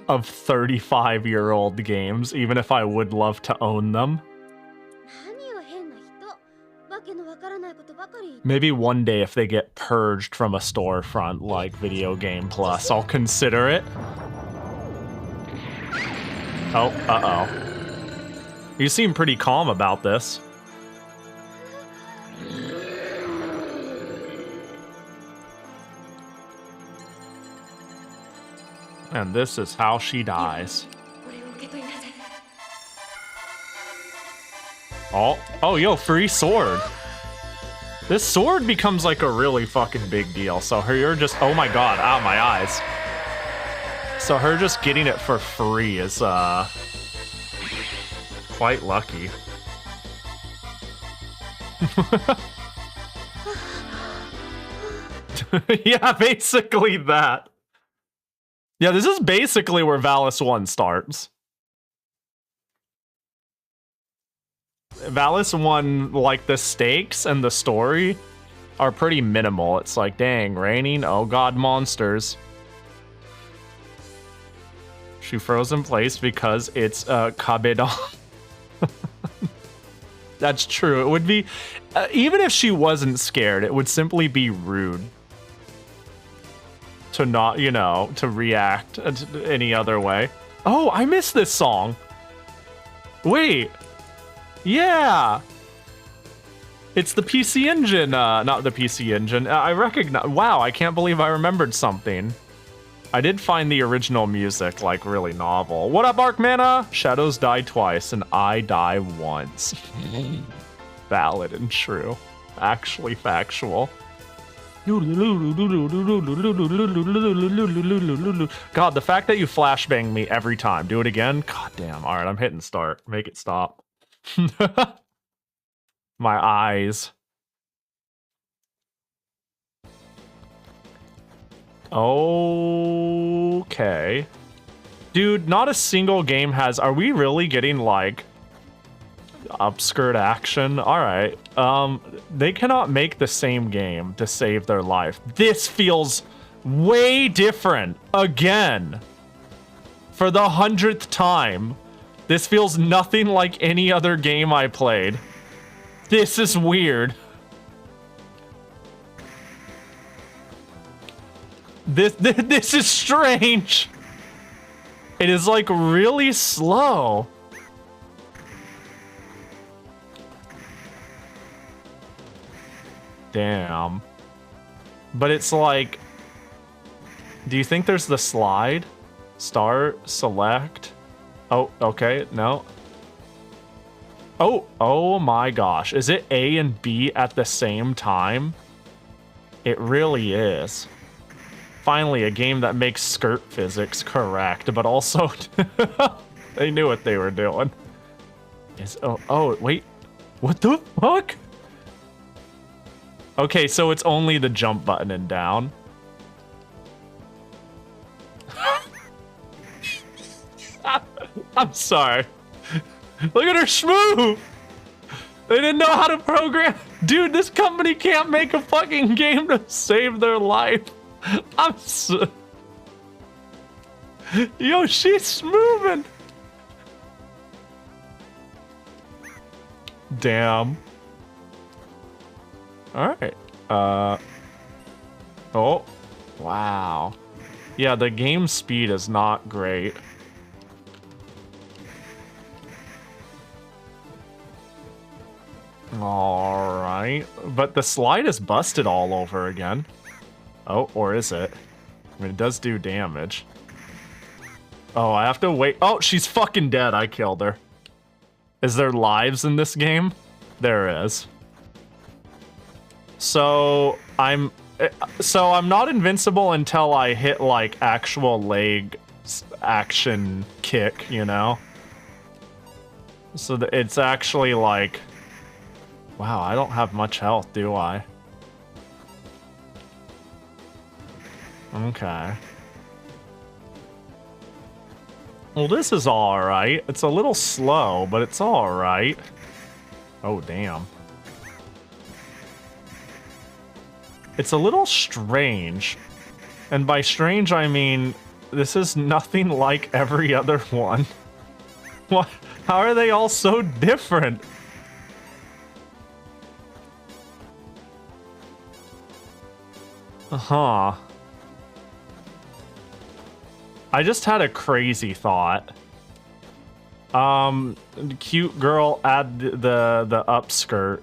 Speaker 1: of 35-year-old games, even if I would love to own them. Maybe one day if they get purged from a storefront like Video Game Plus, I'll consider it. Oh, uh-oh. You seem pretty calm about this. And this is how she dies. Oh, yo, free sword. This sword becomes like a really fucking big deal. So you're just, oh my god, ow, my eyes. So her just getting it for free is, quite lucky. Yeah, basically that. Yeah, this is basically where Valis 1 starts. Valis 1, like, the stakes and the story are pretty minimal. It's like, dang, raining, oh god, monsters. She froze in place because it's Kabedon. That's true. It would be, even if she wasn't scared, it would simply be rude to not, you know, to react any other way. Oh, I missed this song. Wait. Yeah. It's the PC Engine, not the PC Engine. I recognize, wow, I can't believe I remembered something. I did find the original music, like, really novel. What up, Arcmana? Shadows die twice, and I die once. Valid and true. Actually factual. God, the fact that you flashbang me every time. Do it again? God damn. Alright, I'm hitting start. Make it stop. My eyes. Okay. Dude, not a single game has... Are we really getting, like, upskirt action? Alright. They cannot make the same game to save their life. This feels way different. Again. For the 100th time. This feels nothing like any other game I played. This is weird. This is strange. It is like really slow. Damn. But it's like, do you think there's the slide? Start, select. Oh, okay, no. Oh my gosh. Is it A and B at the same time? It really is. Finally, a game that makes skirt physics correct, but also they knew what they were doing. Oh, wait. What the fuck? Okay, so it's only the jump button and down. I'm sorry. Look at her schmoo! They didn't know how to program. Dude, this company can't make a fucking game to save their life. I'm so... Yo, she's moving. Damn. Alright. Oh. Wow. Yeah, the game speed is not great. Alright. But the slide is busted all over again. Oh, or is it? I mean, it does do damage. Oh, I have to wait. Oh, she's fucking dead. I killed her. Is there lives in this game? There is. So I'm not invincible until I hit like actual leg action kick, you know? So it's actually like, wow, I don't have much health, do I? Okay. Well, this is alright. It's a little slow, but it's alright. Oh, damn. It's a little strange. And by strange, I mean, this is nothing like every other one. What? How are they all so different? Uh-huh. I just had a crazy thought. Cute girl add the upskirt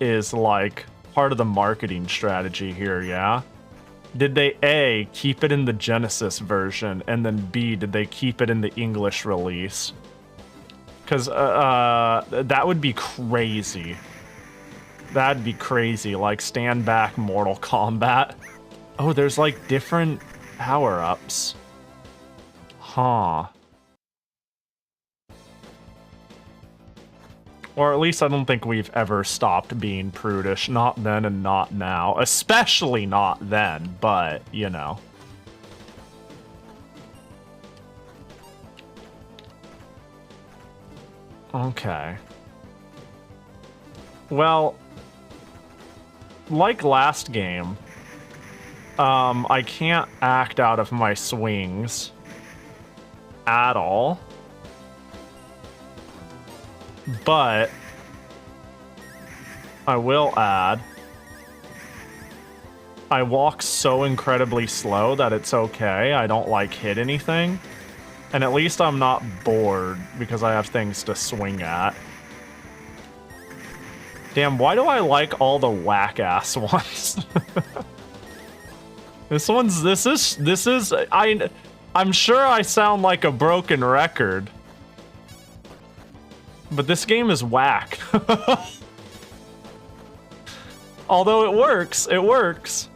Speaker 1: is like part of the marketing strategy here, yeah? Did they A, keep it in the Genesis version, and then B, did they keep it in the English release? Because that would be crazy. That'd be crazy, like stand back Mortal Kombat. Oh, there's like different power-ups. Huh. Or at least I don't think we've ever stopped being prudish. Not then and not now. Especially not then, but, you know. Okay. Well, like last game, I can't act out of my swings at all. But I will add, I walk so incredibly slow that it's okay. I don't like hit anything. And at least I'm not bored because I have things to swing at. Damn, why do I like all the whack-ass ones? I'm sure I sound like a broken record. But this game is whack. Although it works, it works.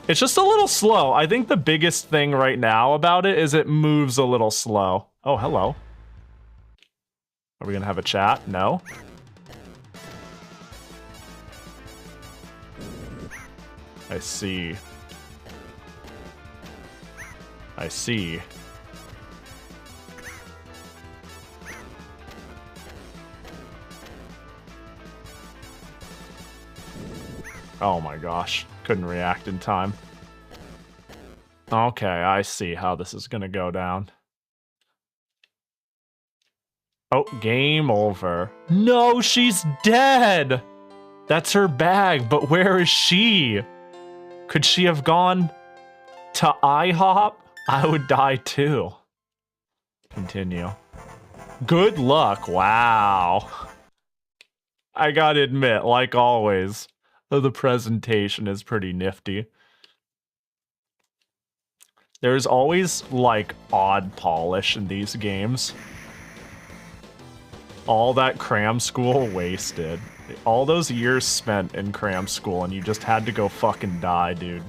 Speaker 1: It's just a little slow. I think the biggest thing right now about it is it moves a little slow. Oh, hello. Are we gonna have a chat? No? I see. I see. Oh my gosh. Couldn't react in time. Okay, I see how this is gonna go down. Oh, game over. No, she's dead! That's her bag, but where is she? Could she have gone to IHOP? I would die too. Continue. Good luck, wow. I gotta admit, like always, the presentation is pretty nifty. There's always, like, odd polish in these games. All that cram school wasted. All those years spent in cram school and you just had to go fucking die, dude.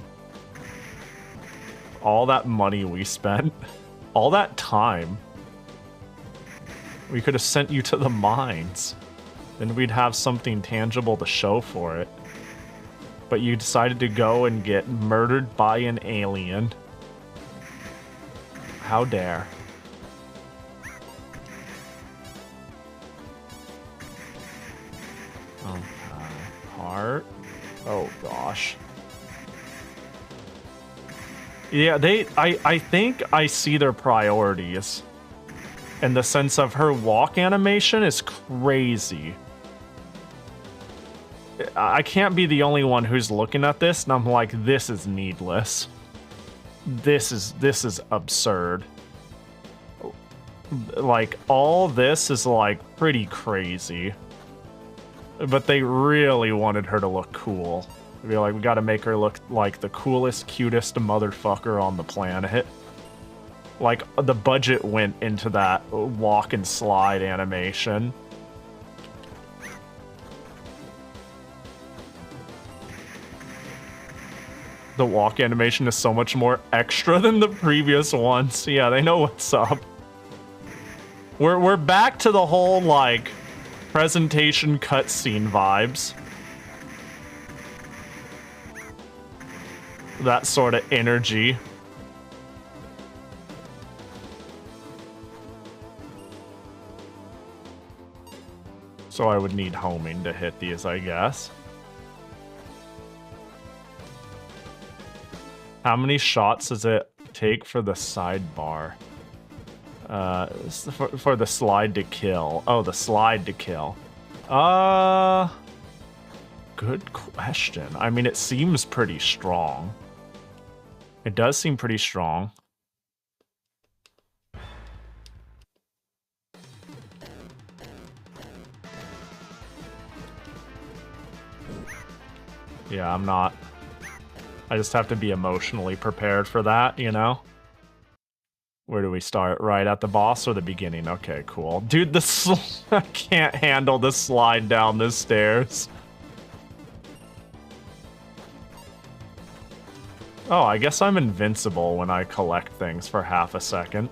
Speaker 1: All that money we spent. All that time. We could have sent you to the mines. Then we'd have something tangible to show for it. But you decided to go and get murdered by an alien. How dare. Okay. Heart. Oh gosh. Yeah, I think I see their priorities. In the sense of her walk animation is crazy. I can't be the only one who's looking at this and I'm like, this is needless. This is absurd. Like, all this is like pretty crazy. But they really wanted her to look cool. I feel like we gotta make her look like the coolest, cutest motherfucker on the planet. Like, the budget went into that walk and slide animation. The walk animation is so much more extra than the previous ones. Yeah, they know what's up. We're back to the whole, like, presentation cutscene vibes. That sort of energy. So I would need homing to hit these, I guess. How many shots does it take for the sidebar? For the slide to kill. Oh, the slide to kill. Good question. I mean, it seems pretty strong. It does seem pretty strong. Yeah, I'm not. I just have to be emotionally prepared for that, you know? Where do we start? Right at the boss or the beginning? Okay, cool. Dude, I can't handle the slide down the stairs. Oh, I guess I'm invincible when I collect things for half a second.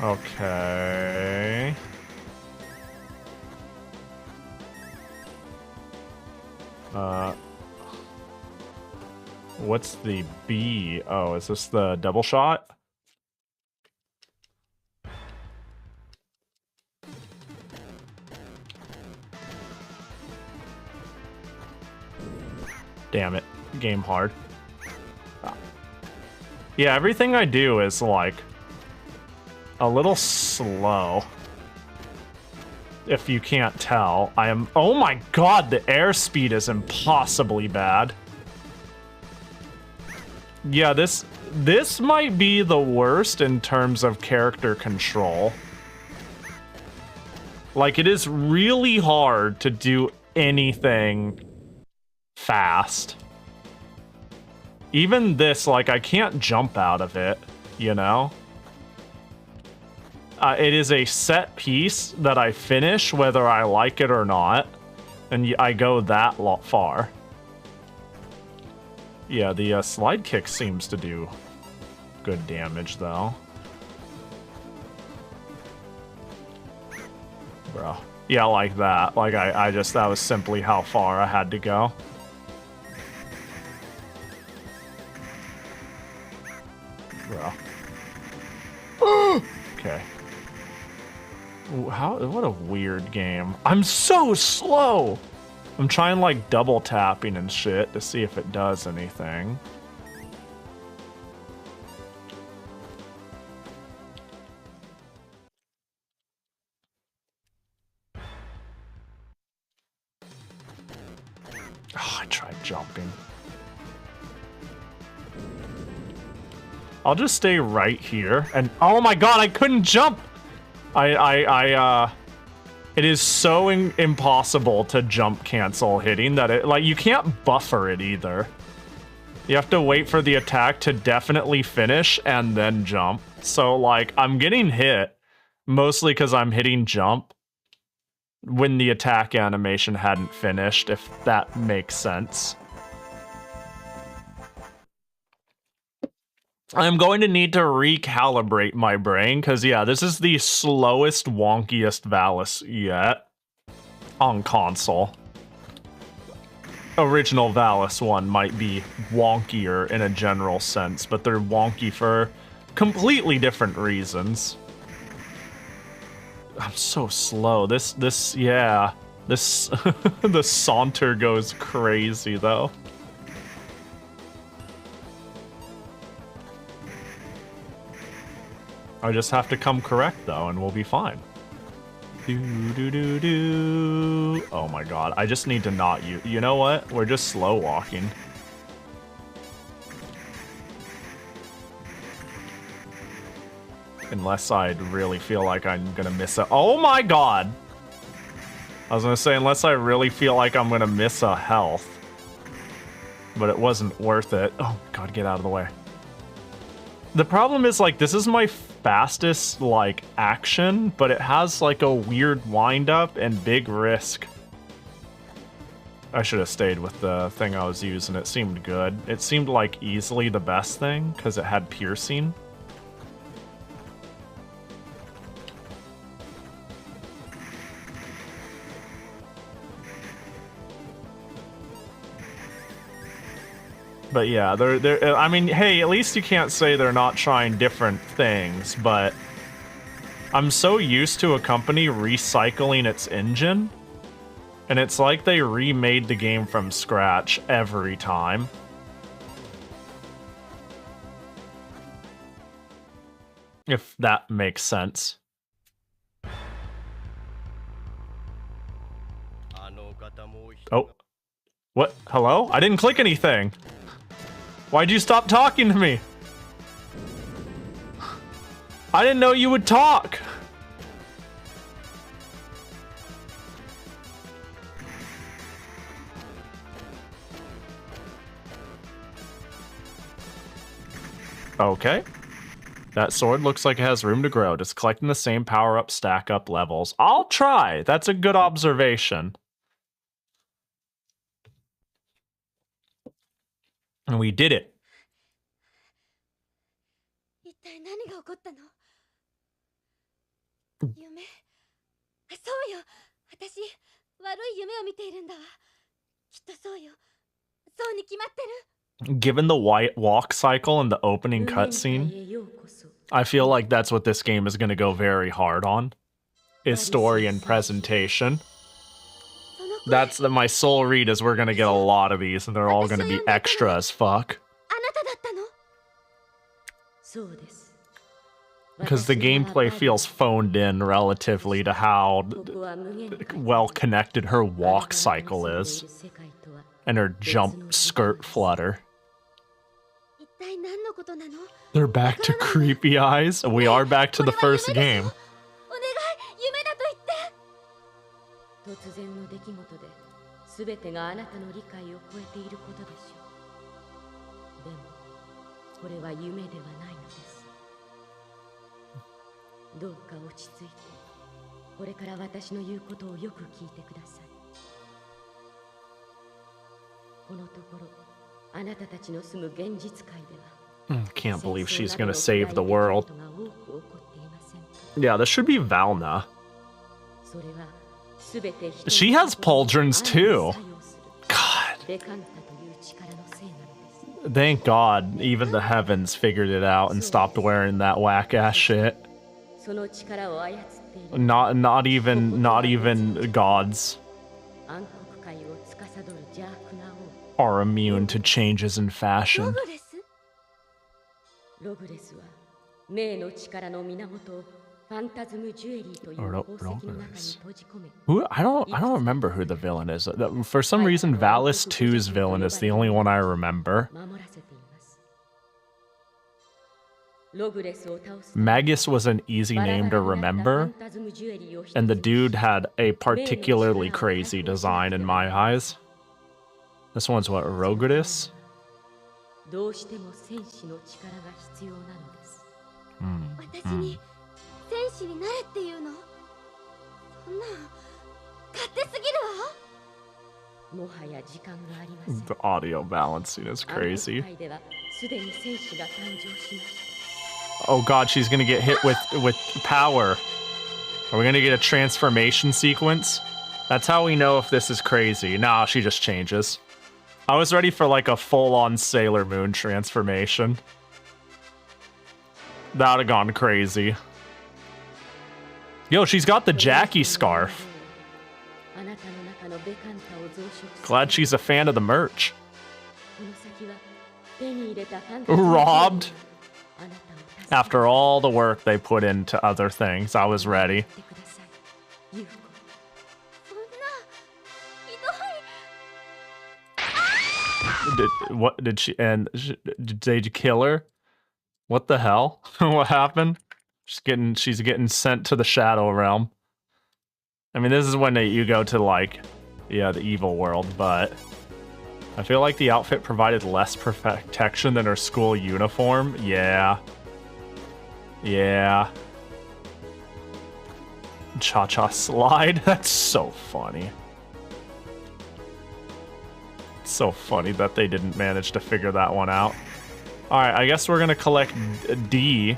Speaker 1: Okay. What's the B? Oh, is this the double shot? Damn it. Game hard. Yeah, everything I do is like a little slow. If you can't tell, I am. Oh my god, the airspeed is impossibly bad. Yeah, this might be the worst in terms of character control. Like, it is really hard to do anything fast. Even this, like, I can't jump out of it, you know? It is a set piece that I finish whether I like it or not, and I go that far. Yeah, the slide kick seems to do good damage, though. Bro. Yeah, like that. Like, I just, that was simply how far I had to go. Bro. Okay. What a weird game. I'm so slow! I'm trying, like, double tapping and shit to see if it does anything. Oh, I tried jumping. I'll just stay right here and... Oh my god, I couldn't jump! It is so impossible to jump cancel hitting that it, like, you can't buffer it either. You have to wait for the attack to definitely finish and then jump. So, like, I'm getting hit mostly because I'm hitting jump when the attack animation hadn't finished, if that makes sense. I'm going to need to recalibrate my brain, because, yeah, this is the slowest, wonkiest Valis yet on console. Original Valis 1 might be wonkier in a general sense, but they're wonky for completely different reasons. I'm so slow. Yeah. The saunter goes crazy, though. I just have to come correct, though, and we'll be fine. Oh my god, I just need to not use... You know what? We're just slow walking. Unless I really feel like I'm gonna miss a... Oh my god! I was gonna say, unless I really feel like I'm gonna miss a health. But it wasn't worth it. Oh god, get out of the way. The problem is, like, this is my fastest, like, action, but it has, like, a weird wind-up and big risk. I should have stayed with the thing I was using. It seemed good. It seemed, like, easily the best thing, because it had piercing. But yeah, they're I mean, hey, at least you can't say they're not trying different things, but I'm so used to a company recycling its engine, and it's like they remade the game from scratch every time. If that makes sense. Oh. What? Hello? I didn't click anything. Why'd you stop talking to me? I didn't know you would talk. Okay. That sword looks like it has room to grow. Just collecting the same power-up, stack-up levels. I'll try. That's a good observation. And we did it. Given the white walk cycle and the opening cutscene, I feel like that's what this game is going to go very hard on. Is story and presentation. That's my soul read is we're going to get a lot of these, and they're all going to be extra as fuck. Because the gameplay feels phoned in relatively to how well connected her walk cycle is. And her jump skirt flutter. They're back to creepy eyes. We are back to the first game. Can't believe she's gonna save the world. Yeah, this should be Valna. She has pauldrons too. God. Thank God even the heavens figured it out and stopped wearing that whack-ass shit. Not even gods are immune to changes in fashion. Who? I don't remember who the villain is. For some reason, Valis 2's villain is the only one I remember. Magus was an easy name to remember, and the dude had a particularly crazy design in my eyes. This one's what, Rogudis? The audio balancing is crazy. Oh god, she's gonna get hit with power. Are we gonna get a transformation sequence? That's how we know if this is crazy. Nah, she just changes. I was ready for like a full-on Sailor Moon transformation. That would have gone crazy. Yo, she's got the Jackie scarf. Glad she's a fan of the merch. Robbed? After all the work they put into other things, I was ready. Did they kill her? What the hell? What happened? She's getting sent to the Shadow Realm. I mean, this is when you go to, like, yeah, the evil world, but I feel like the outfit provided less protection than her school uniform. Yeah. Yeah. Cha-cha slide. That's so funny. It's so funny that they didn't manage to figure that one out. Alright, I guess we're gonna collect D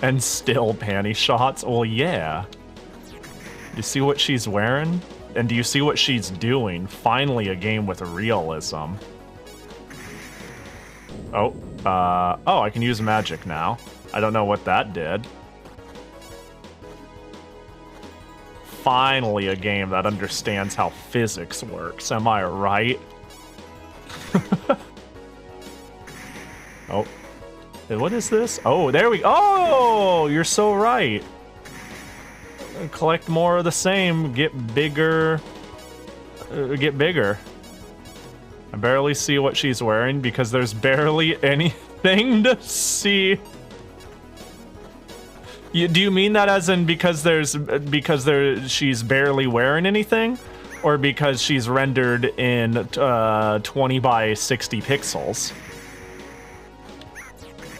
Speaker 1: and still panty shots. Well, yeah. You see what she's wearing? And do you see what she's doing? Finally, a game with realism. Oh, oh, I can use magic now. I don't know what that did. Finally, a game that understands how physics works. Am I right? Oh. What is this? Oh, there we go. Oh, you're so right. Collect more of the same, get bigger, get bigger. I barely see what she's wearing because there's barely anything to see. Do you mean that as in because she's barely wearing anything, or because she's rendered in 20 by 60 pixels?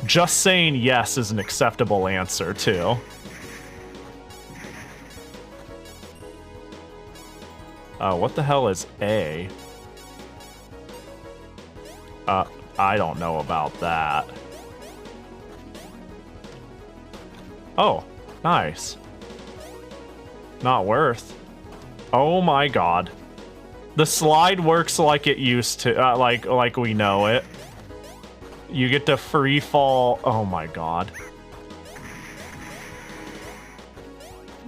Speaker 1: Just saying yes is an acceptable answer too. What the hell is A? I don't know about that. Oh, nice. Not worth. Oh my god. The slide works like it used to, like we know it. You get to free fall. Oh my god.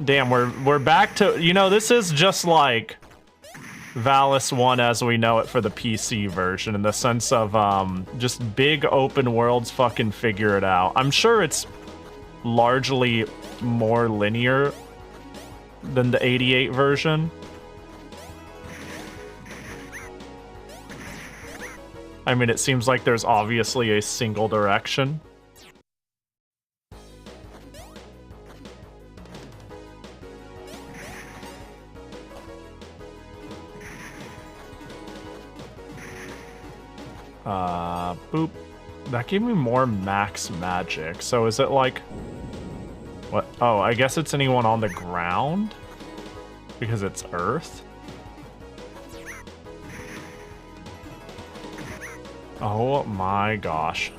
Speaker 1: Damn, we're back to, you know, this is just like Valis 1 as we know it for the PC version, in the sense of just big open worlds, fucking figure it out. I'm sure it's largely more linear than the 88 version. I mean, it seems like there's obviously a single direction. Boop. That gave me more max magic. So is it like... What? Oh, I guess it's anyone on the ground? Because it's earth? Oh my gosh.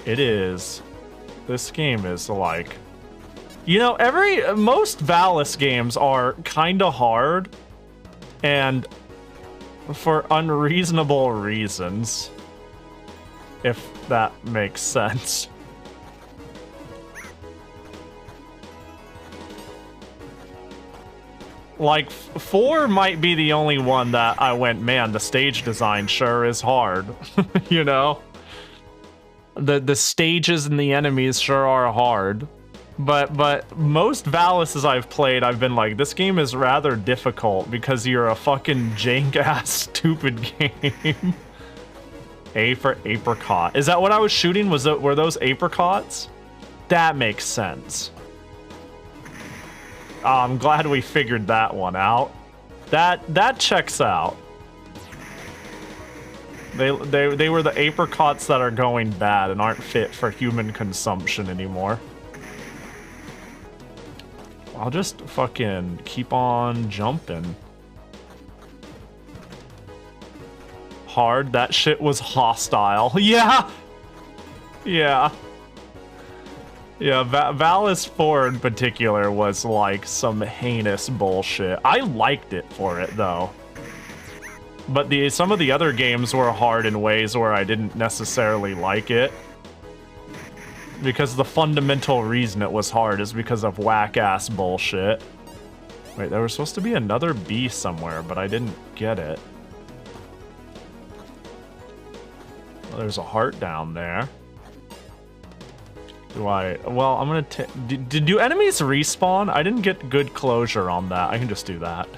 Speaker 1: It is. This game is like... You know, most Valis games are kinda hard. And... for unreasonable reasons, if that makes sense. Like, 4 might be the only one that I went, man, the stage design sure is hard. You know? The stages and the enemies sure are hard. But most Valises I've played, I've been like, this game is rather difficult because you're a fucking jank-ass stupid game. A for apricot. Is that what I was shooting? Were those apricots? That makes sense. I'm glad we figured that one out. That checks out. They were the apricots that are going bad and aren't fit for human consumption anymore. I'll just fucking keep on jumping. Hard, that shit was hostile. Yeah! Yeah. Yeah, Valis 4 in particular was like some heinous bullshit. I liked it for it, though. But some of the other games were hard in ways where I didn't necessarily like it. Because the fundamental reason it was hard is because of whack-ass bullshit. Wait, there was supposed to be another B somewhere, but I didn't get it. Well, there's a heart down there. Well, I'm gonna do enemies respawn? I didn't get good closure on that. I can just do that.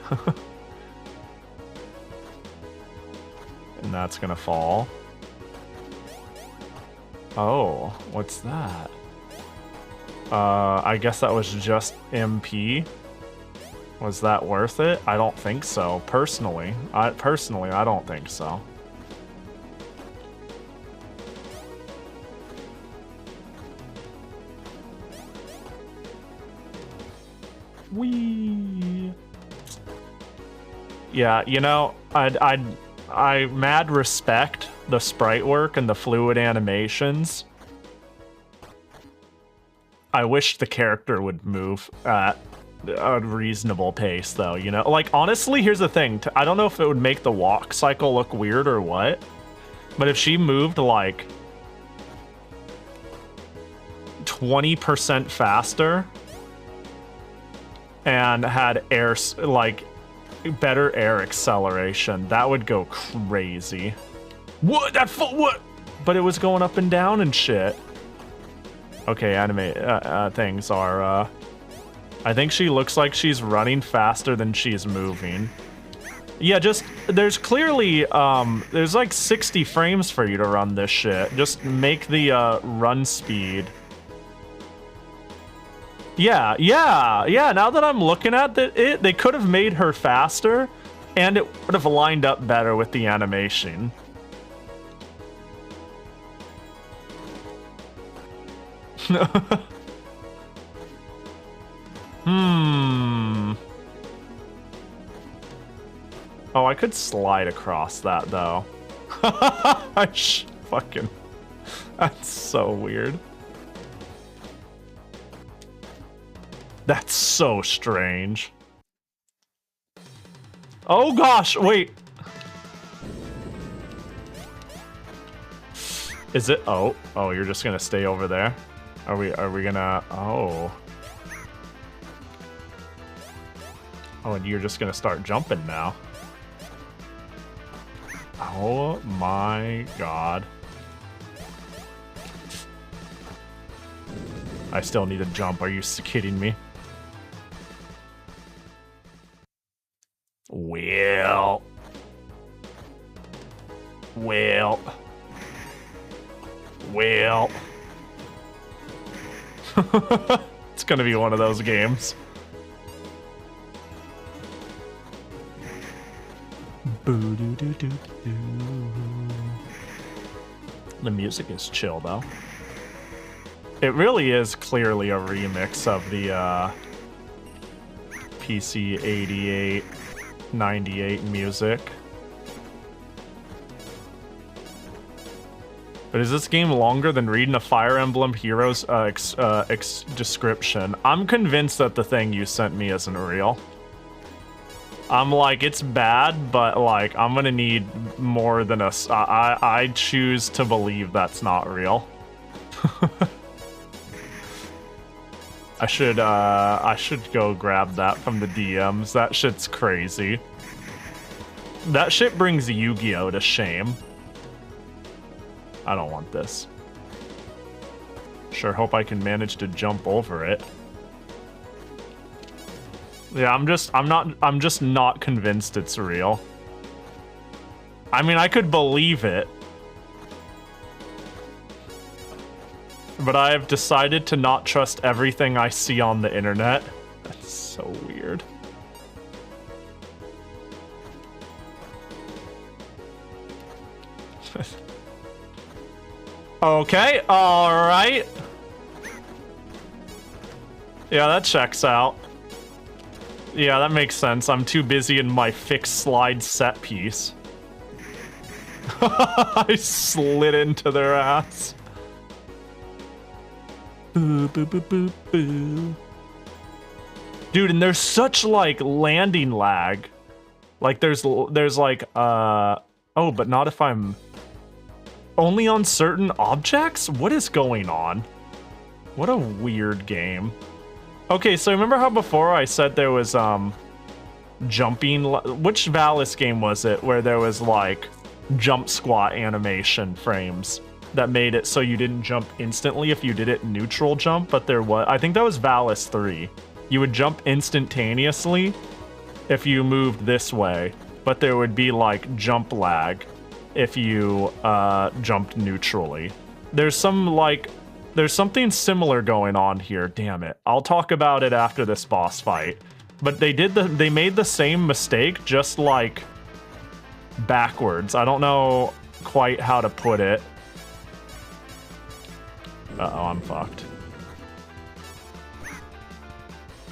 Speaker 1: And that's gonna fall. Oh, what's that? I guess that was just MP. Was that worth it? I don't think so. Personally, I don't think so. Whee! Yeah, you know, I mad respect the sprite work and the fluid animations. I wish the character would move at a reasonable pace, though, you know? Like, honestly, here's the thing. I don't know if it would make the walk cycle look weird or what, but if she moved, like, 20% faster and had air, like, better air acceleration, that would go crazy. What? What? But it was going up and down and shit. Okay, anime things are, I think she looks like she's running faster than she's moving. Yeah, just, there's clearly, there's like 60 frames for you to run this shit. Just make the, run speed. Yeah, now that I'm looking at it, they could have made her faster, and it would have lined up better with the animation. Oh, I could slide across that, though. Fucking... That's so weird. That's so strange. Oh gosh, wait. Is it? Oh, you're just gonna stay over there? Are we gonna... Oh. Oh, and you're just gonna start jumping now. Oh my god. I still need to jump. Are you kidding me? Well. It's gonna be one of those games. The music is chill, though. It really is clearly a remix of the PC 88, 98 music. But is this game longer than reading a Fire Emblem Heroes description? I'm convinced that the thing you sent me isn't real. I'm like, it's bad, but like, I'm gonna need more than a... I choose to believe that's not real. I should go grab that from the DMs. That shit's crazy. That shit brings Yu-Gi-Oh! To shame. I don't want this. Sure hope I can manage to jump over it. Yeah, I'm just not convinced it's real. I mean, I could believe it. But I have decided to not trust everything I see on the internet. That's so weird. Okay, alright. Yeah, that checks out. Yeah, that makes sense. I'm too busy in my fixed slide set piece. I slid into their ass. Boo, boo, boo, boo, boo. Dude, and there's such, like, landing lag. Like, there's like, oh, but not if I'm... Only on certain objects? What is going on? What a weird game. Okay, so remember how before I said there was, jumping... Which Valis game was it where there was, like, jump squat animation frames that made it so you didn't jump instantly if you did it neutral jump, but there was... I think that was Valis 3. You would jump instantaneously if you moved this way, but there would be, like, jump lag if you, jumped neutrally. There's something similar going on here. Damn it. I'll talk about it after this boss fight. But they made the same mistake, just like backwards. I don't know quite how to put it. Uh-oh, I'm fucked.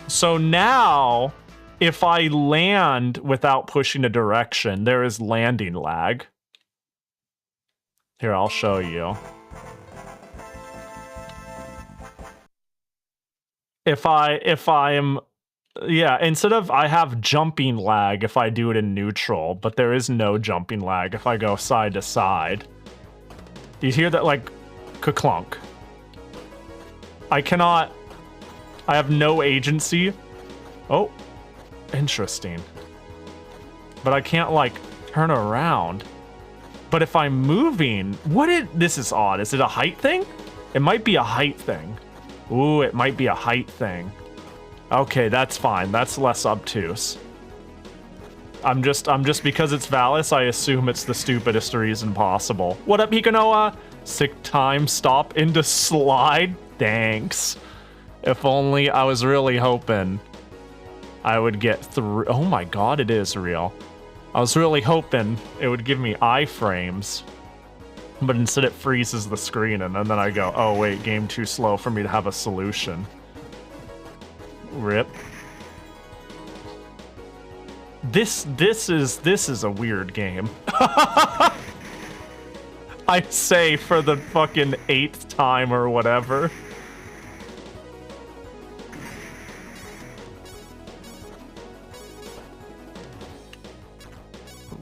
Speaker 1: So now, if I land without pushing a direction, there is landing lag. Here, I'll show you. If I'm, yeah, instead of, I have jumping lag if I do it in neutral, but there is no jumping lag if I go side to side. Do you hear that, like, ka-clunk? I have no agency. Oh, interesting. But I can't, like, turn around. But if I'm moving, this is odd. Is it a height thing? It might be a height thing. Ooh, it might be a height thing. Okay, that's fine. That's less obtuse. I'm just because it's Valis, I assume it's the stupidest reason possible. What up, Hikanoa? Sick time stop into slide? Thanks. If only I was really hoping I would get through. Oh my god, it is real. I was really hoping it would give me iframes, but instead it freezes the screen, and then I go, oh wait, game too slow for me to have a solution. Rip. This is a weird game. I say for the fucking 8th time or whatever.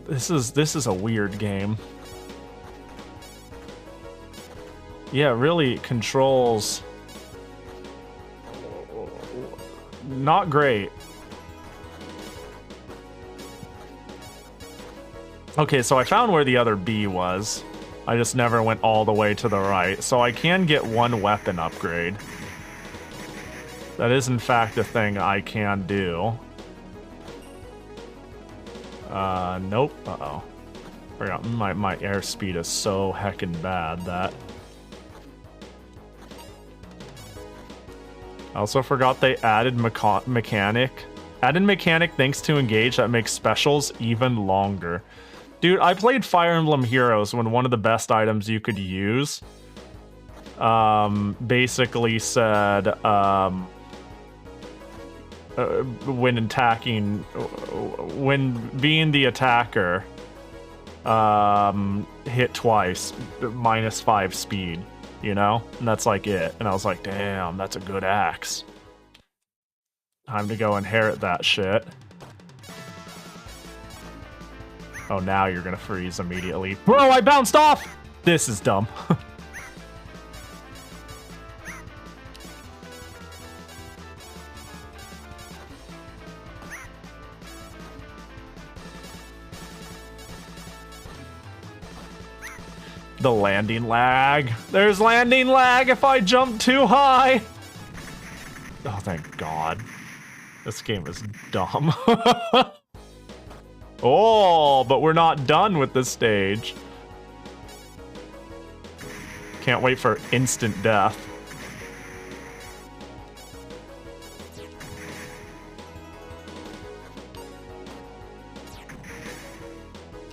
Speaker 1: This is a weird game. Yeah, it really controls not great. Okay, so I found where the other B was. I just never went all the way to the right. So I can get one weapon upgrade. That is in fact a thing I can do. Nope. Uh-oh. Forgot my airspeed is so heckin' bad that... I also forgot they added mechanic. Added mechanic thanks to engage that makes specials even longer. Dude, I played Fire Emblem Heroes when one of the best items you could use basically said when attacking, when being the attacker, hit twice, -5 speed, you know? And that's like it. And I was like, damn, that's a good axe. Time to go inherit that shit. Oh, now you're gonna freeze immediately. Bro, I bounced off! This is dumb. The landing lag. There's landing lag if I jump too high. Oh, thank God. This game is dumb. Oh, but we're not done with this stage. Can't wait for instant death.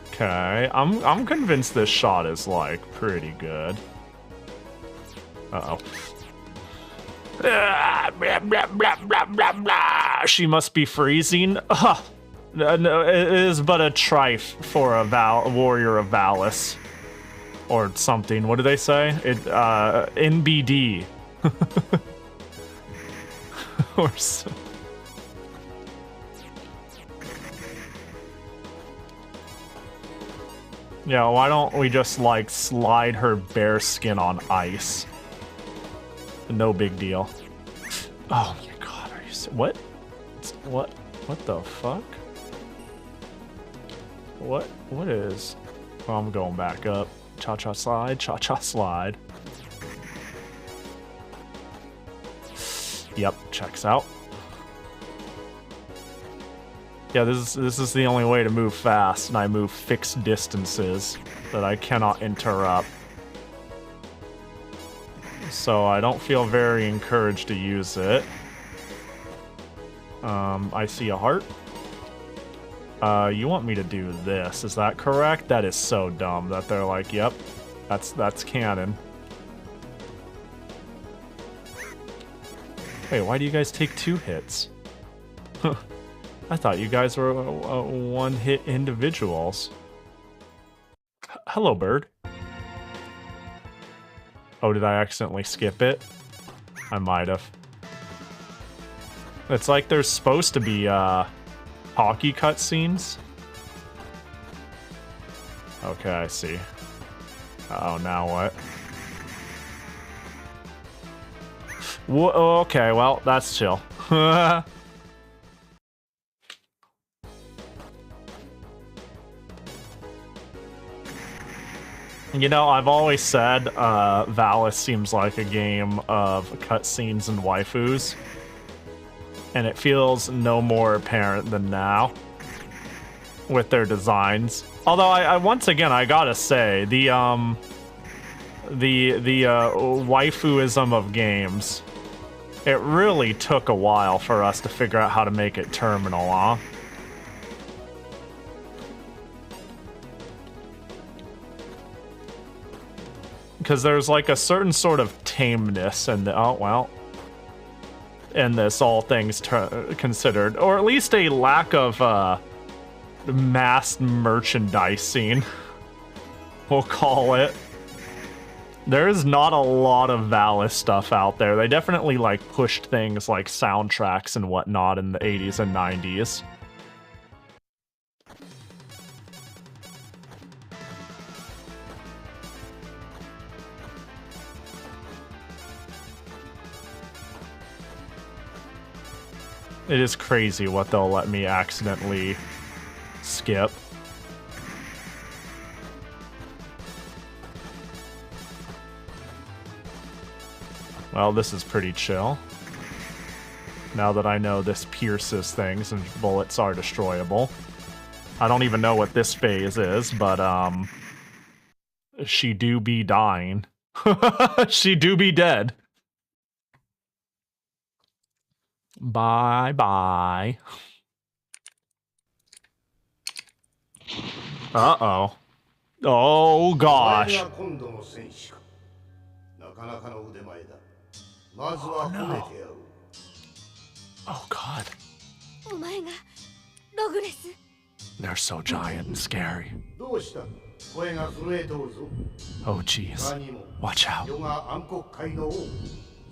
Speaker 1: Okay, I'm convinced this shot is like pretty good. Uh-oh. She must be freezing. No, it is but a trife for a warrior of Valis. Or something. What do they say? It NBD. Or so. Yeah, why don't we just like slide her bare skin on ice? No big deal. Oh my God, are you what? What the fuck? What is? Oh, I'm going back up. Cha-cha slide, cha-cha slide. Yep, checks out. Yeah, this is the only way to move fast, and I move fixed distances that I cannot interrupt. so I don't feel very encouraged to use it. I see a heart. You want me to do this, is that correct? That is so dumb that they're like, yep, that's canon. Wait, why do you guys take 2 hits? I thought you guys were one-hit individuals. Hello, bird. Oh, did I accidentally skip it? I might have. It's like there's supposed to be, hockey cutscenes. Okay, I see. Oh, now what? Okay, well, that's chill. You know, I've always said Valis seems like a game of cutscenes and waifus. And it feels no more apparent than now with their designs. Although I once again I gotta say the waifuism of games, it really took a while for us to figure out how to make it terminal, huh? Because there's like a certain sort of tameness and oh well. In this, all things considered, or at least a lack of mass merchandising, we'll call it. There's not a lot of Valis stuff out there. They definitely like pushed things like soundtracks and whatnot in the 80s and 90s. It is crazy what they'll let me accidentally skip. Well, this is pretty chill. Now that I know this pierces things and bullets are destroyable. I don't even know what this phase is, but she do be dying. She do be dead. Bye-bye. Uh-oh. Oh, gosh. Oh, no. Oh, God. They're so giant and scary. Oh, jeez. Watch out.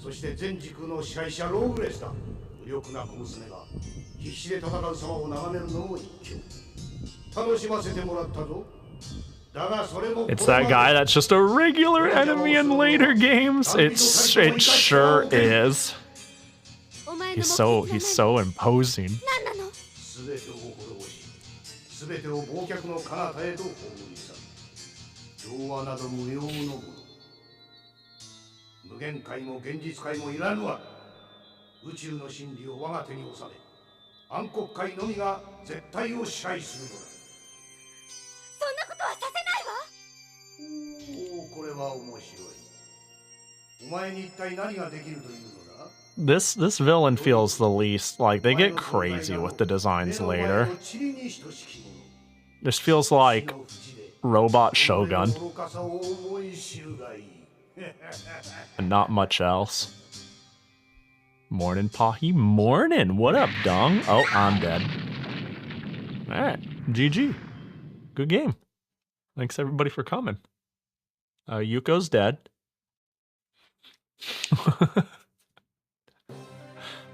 Speaker 1: そして全軸の支配者ローグレスだ。無力な小娘が必死で戦う様を眺めるのも一興。楽しませてもらったぞ。It's that guy that's just a regular enemy in later games. It sure is. He's so imposing. 全てを忘却の彼方へと葬り去る。情和など無用のもの。無限界も現実界もいらぬわ。宇宙の真理を我が手に収め、暗黒界のみが絶対を支配するのだ。そんなことはさせないわ。おお、これは面白い。お前に一体何ができるというのだ? This villain feels the least like they get crazy with the designs later. This feels like Robot Shogun. And not much else. Morning, Pahi. Morning. What up, Dong? Oh, I'm dead. Alright. GG. Good game. Thanks everybody for coming. Yuko's dead.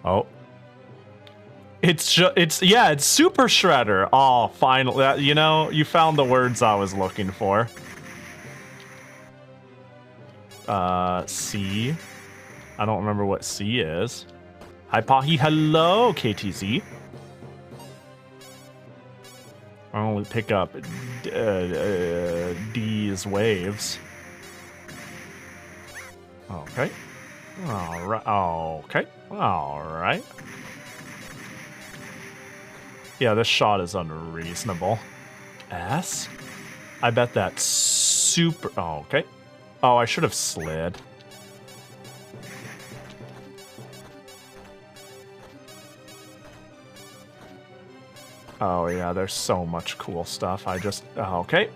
Speaker 1: Oh. It's Super Shredder. Oh, finally. You know, you found the words I was looking for. C. I don't remember what C is. Hi, Pahi. Hello, KTZ. I only pick up D's waves. Okay. Alright. Okay. Alright. Yeah, this shot is unreasonable. S? I bet that's super... Oh, okay. Oh, I should have slid. Oh yeah, there's so much cool stuff. I just... Oh, okay.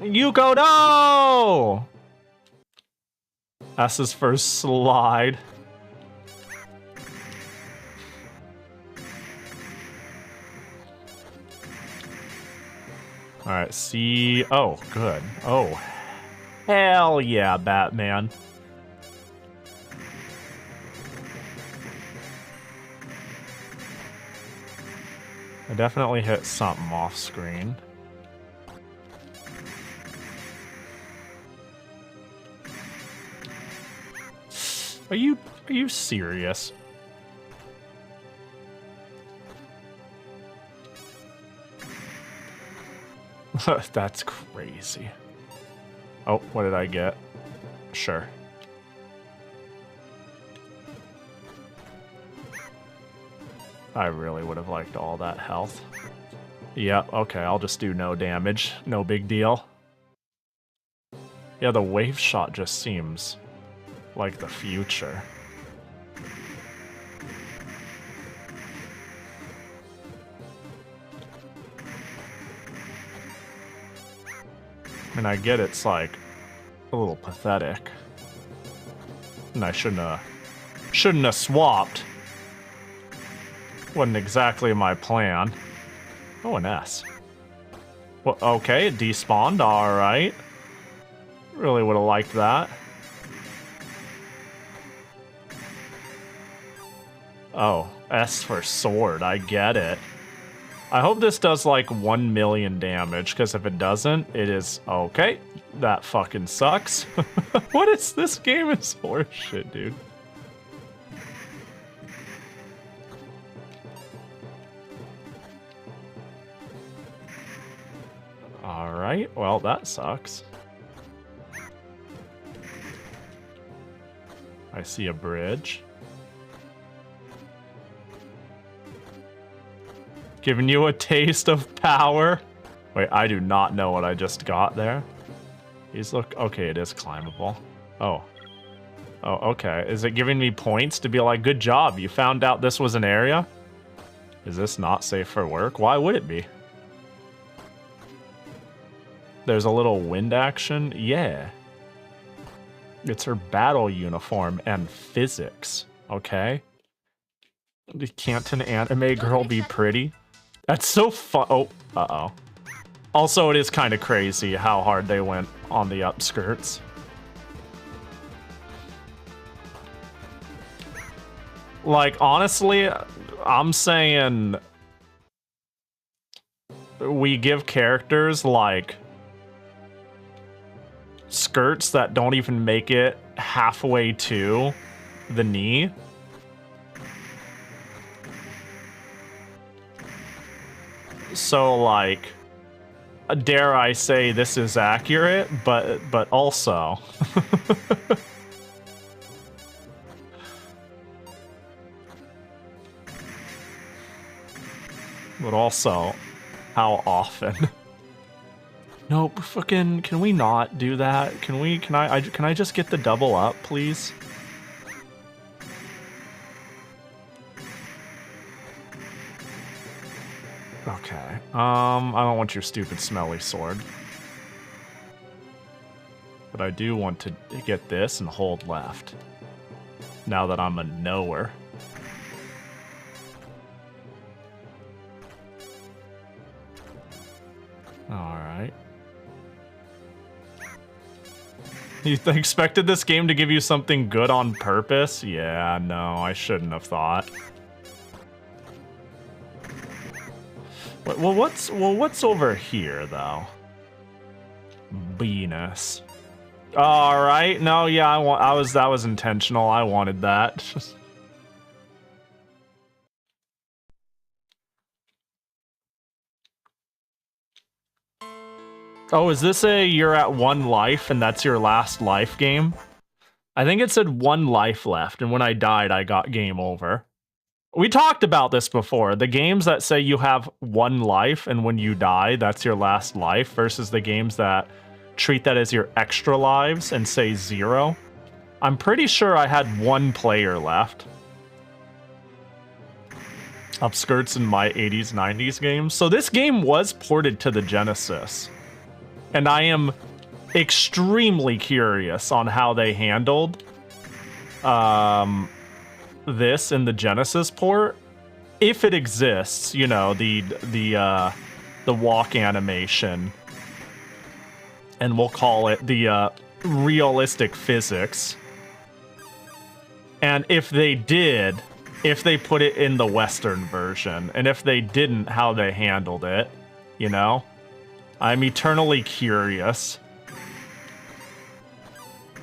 Speaker 1: Yuko, no! S's first slide. Alright, see... Oh, good. Oh, hell yeah, Batman. I definitely hit something off screen. Are you serious? That's crazy. Oh, what did I get? Sure. I really would have liked all that health. Yep, okay, I'll just do no damage. No big deal. Yeah, the wave shot just seems like the future. And I get it's like a little pathetic. And I shouldn't have swapped. Wasn't exactly my plan. Oh, an S. Well, okay, it despawned, alright. Really would have liked that. Oh, S for sword, I get it. I hope this does like 1 million damage, because if it doesn't, it is... Okay, that fucking sucks. What is this game? Is horseshit, dude. Alright, well, that sucks. I see a bridge. Giving you a taste of power. Wait, I do not know what I just got there. These look... Okay, it is climbable. Oh. Oh, okay. Is it giving me points to be like, good job, you found out this was an area? Is this not safe for work? Why would it be? There's a little wind action? Yeah. It's her battle uniform and physics. Okay. Can't an anime girl be pretty? That's so fun. Oh, uh-oh. Also, it is kind of crazy how hard they went on the upskirts. Like, honestly, I'm saying we give characters, like, skirts that don't even make it halfway to the knee. So, like, dare I say this is accurate, but also... but also, how often? Nope, fucking, can we not do that? Can I just get the double up, please? Okay, I don't want your stupid smelly sword. But I do want to get this and hold left. Now that I'm a knower. Alright. You expected this game to give you something good on purpose? Yeah, no, I shouldn't have thought. Well, what's over here, though? Venus. All right. No, yeah, that was intentional. I wanted that. Oh, is this a you're at 1 life and that's your last life game? I think it said 1 life left, and when I died, I got game over. We talked about this before. The games that say you have 1 life and when you die, that's your last life, versus the games that treat that as your extra lives and say 0. I'm pretty sure I had 1 player left. upskirts in my 80s, 90s games. So this game was ported to the Genesis. And I am extremely curious on how they handled this in the Genesis port. If it exists, you know, the walk animation. And we'll call it the realistic physics. And if they did, if they put it in the Western version, and if they didn't, how they handled it, you know? I'm eternally curious.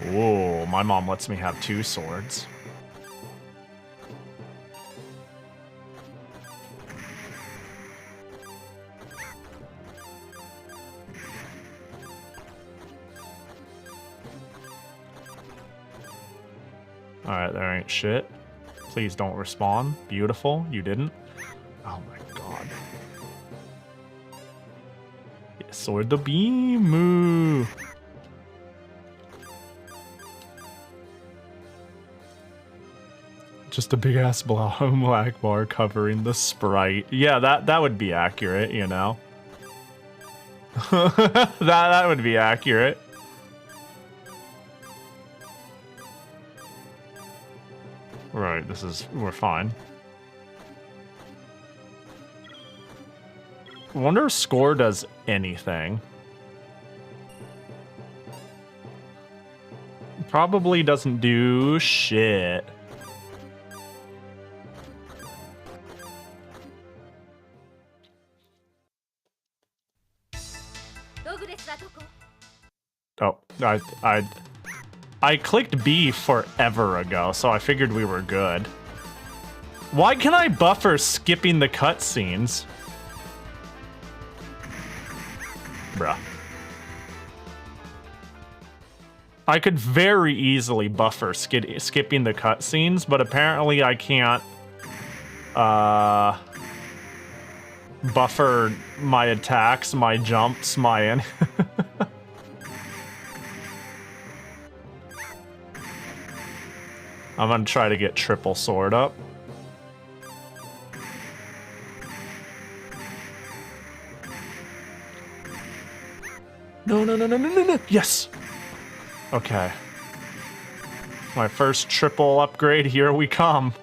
Speaker 1: Whoa, my mom lets me have 2 swords. Alright, there ain't shit. Please don't respawn. Beautiful, you didn't. Oh my god. Yeah, sword the beam. Just a big ass black bar covering the sprite. Yeah, that would be accurate, you know. that would be accurate. Right, we're fine. I wonder if score does anything. Probably doesn't do shit. Oh, I clicked B forever ago, so I figured we were good. Why can I buffer skipping the cutscenes? Bruh. I could very easily buffer skipping the cutscenes, but apparently I can't buffer my attacks, my jumps, my... I'm gonna try to get triple sword up. No. Yes! Okay. My first triple upgrade, here we come.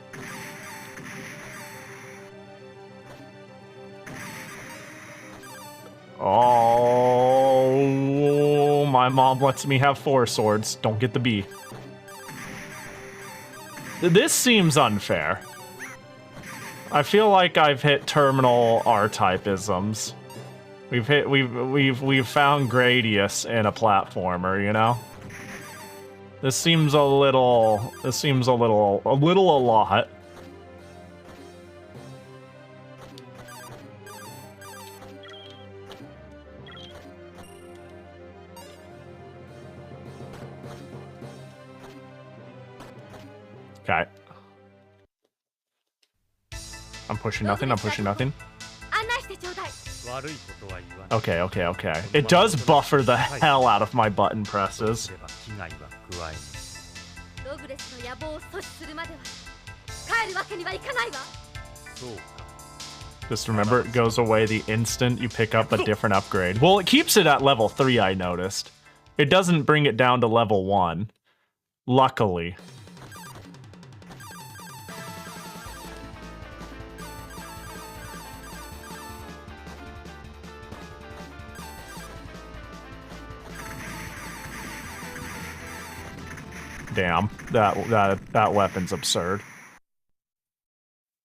Speaker 1: Oh, my mom lets me have 4 swords. Don't get the B. This seems unfair. I feel like I've hit terminal R-type-isms. We've found Gradius in a platformer, you know? This seems a lot. Okay. I'm pushing nothing. Okay. It does buffer the hell out of my button presses. Just remember, it goes away the instant you pick up a different upgrade. Well, it keeps it at level 3, I noticed. It doesn't bring it down to level 1. Luckily. Damn, that weapon's absurd.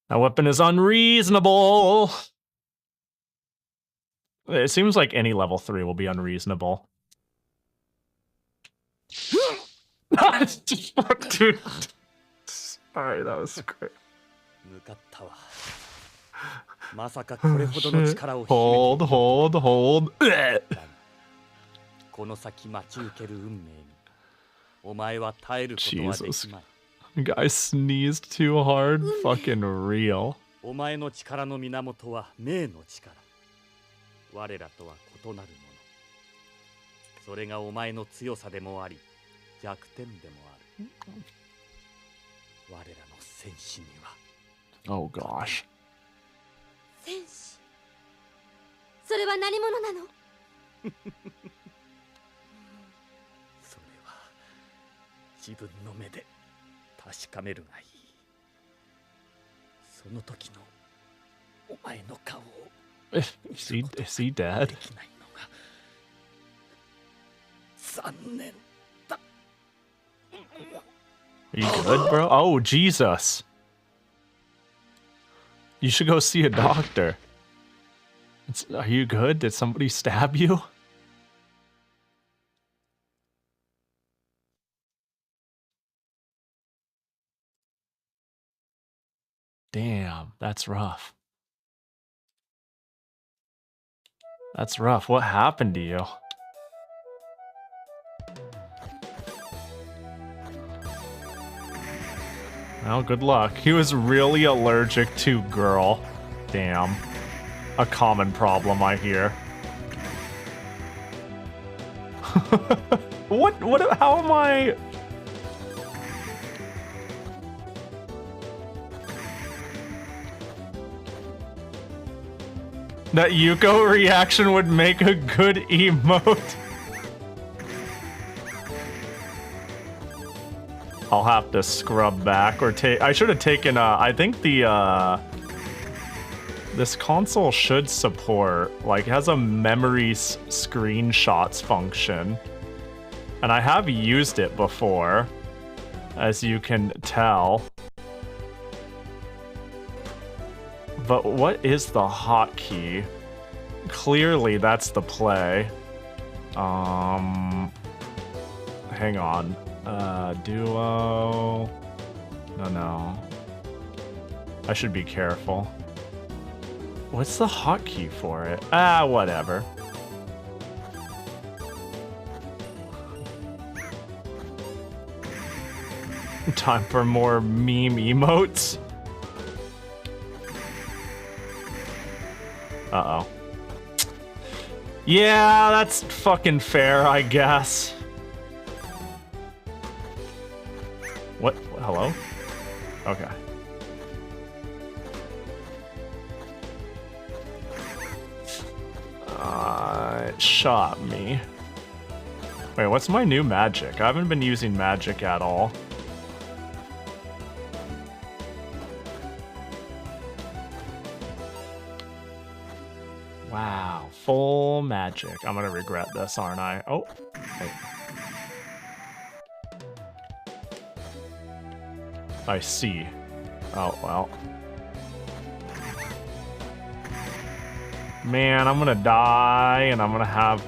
Speaker 1: That weapon is unreasonable. It seems like any level 3 will be unreasonable. Dude. Sorry, that was great. Hold. Jesus. Guy sneezed too hard. Fucking real. Oh gosh.
Speaker 2: 戦士。それは何者なの？
Speaker 3: それは自分の目で確かめるがいい。その時のお前の顔を
Speaker 1: Is he dead?
Speaker 3: できないのが残念だ。
Speaker 1: Are you good, bro? Oh, Jesus. You should go see a doctor. Are you good? Did somebody stab you? Damn, that's rough. That's rough. What happened to you? Well, good luck. He was really allergic to girl. Damn. A common problem, I hear. How am I... That Yuko reaction would make a good emote. I'll have to scrub back or take... I should have taken I think the this console should support, like, it has a memory screenshots function. And I have used it before, as you can tell. But what is the hotkey? Clearly that's the play. Hang on. Duo. No. I should be careful. What's the hotkey for it? Ah, whatever. Time for more meme emotes. Uh-oh. Yeah, that's fucking fair, I guess. What? Hello? Okay. It shot me. Wait, what's my new magic? I haven't been using magic at all. Wow, full magic. I'm gonna regret this, aren't I? Oh, hey. I see. Oh, well. Man, I'm gonna die, and I'm gonna have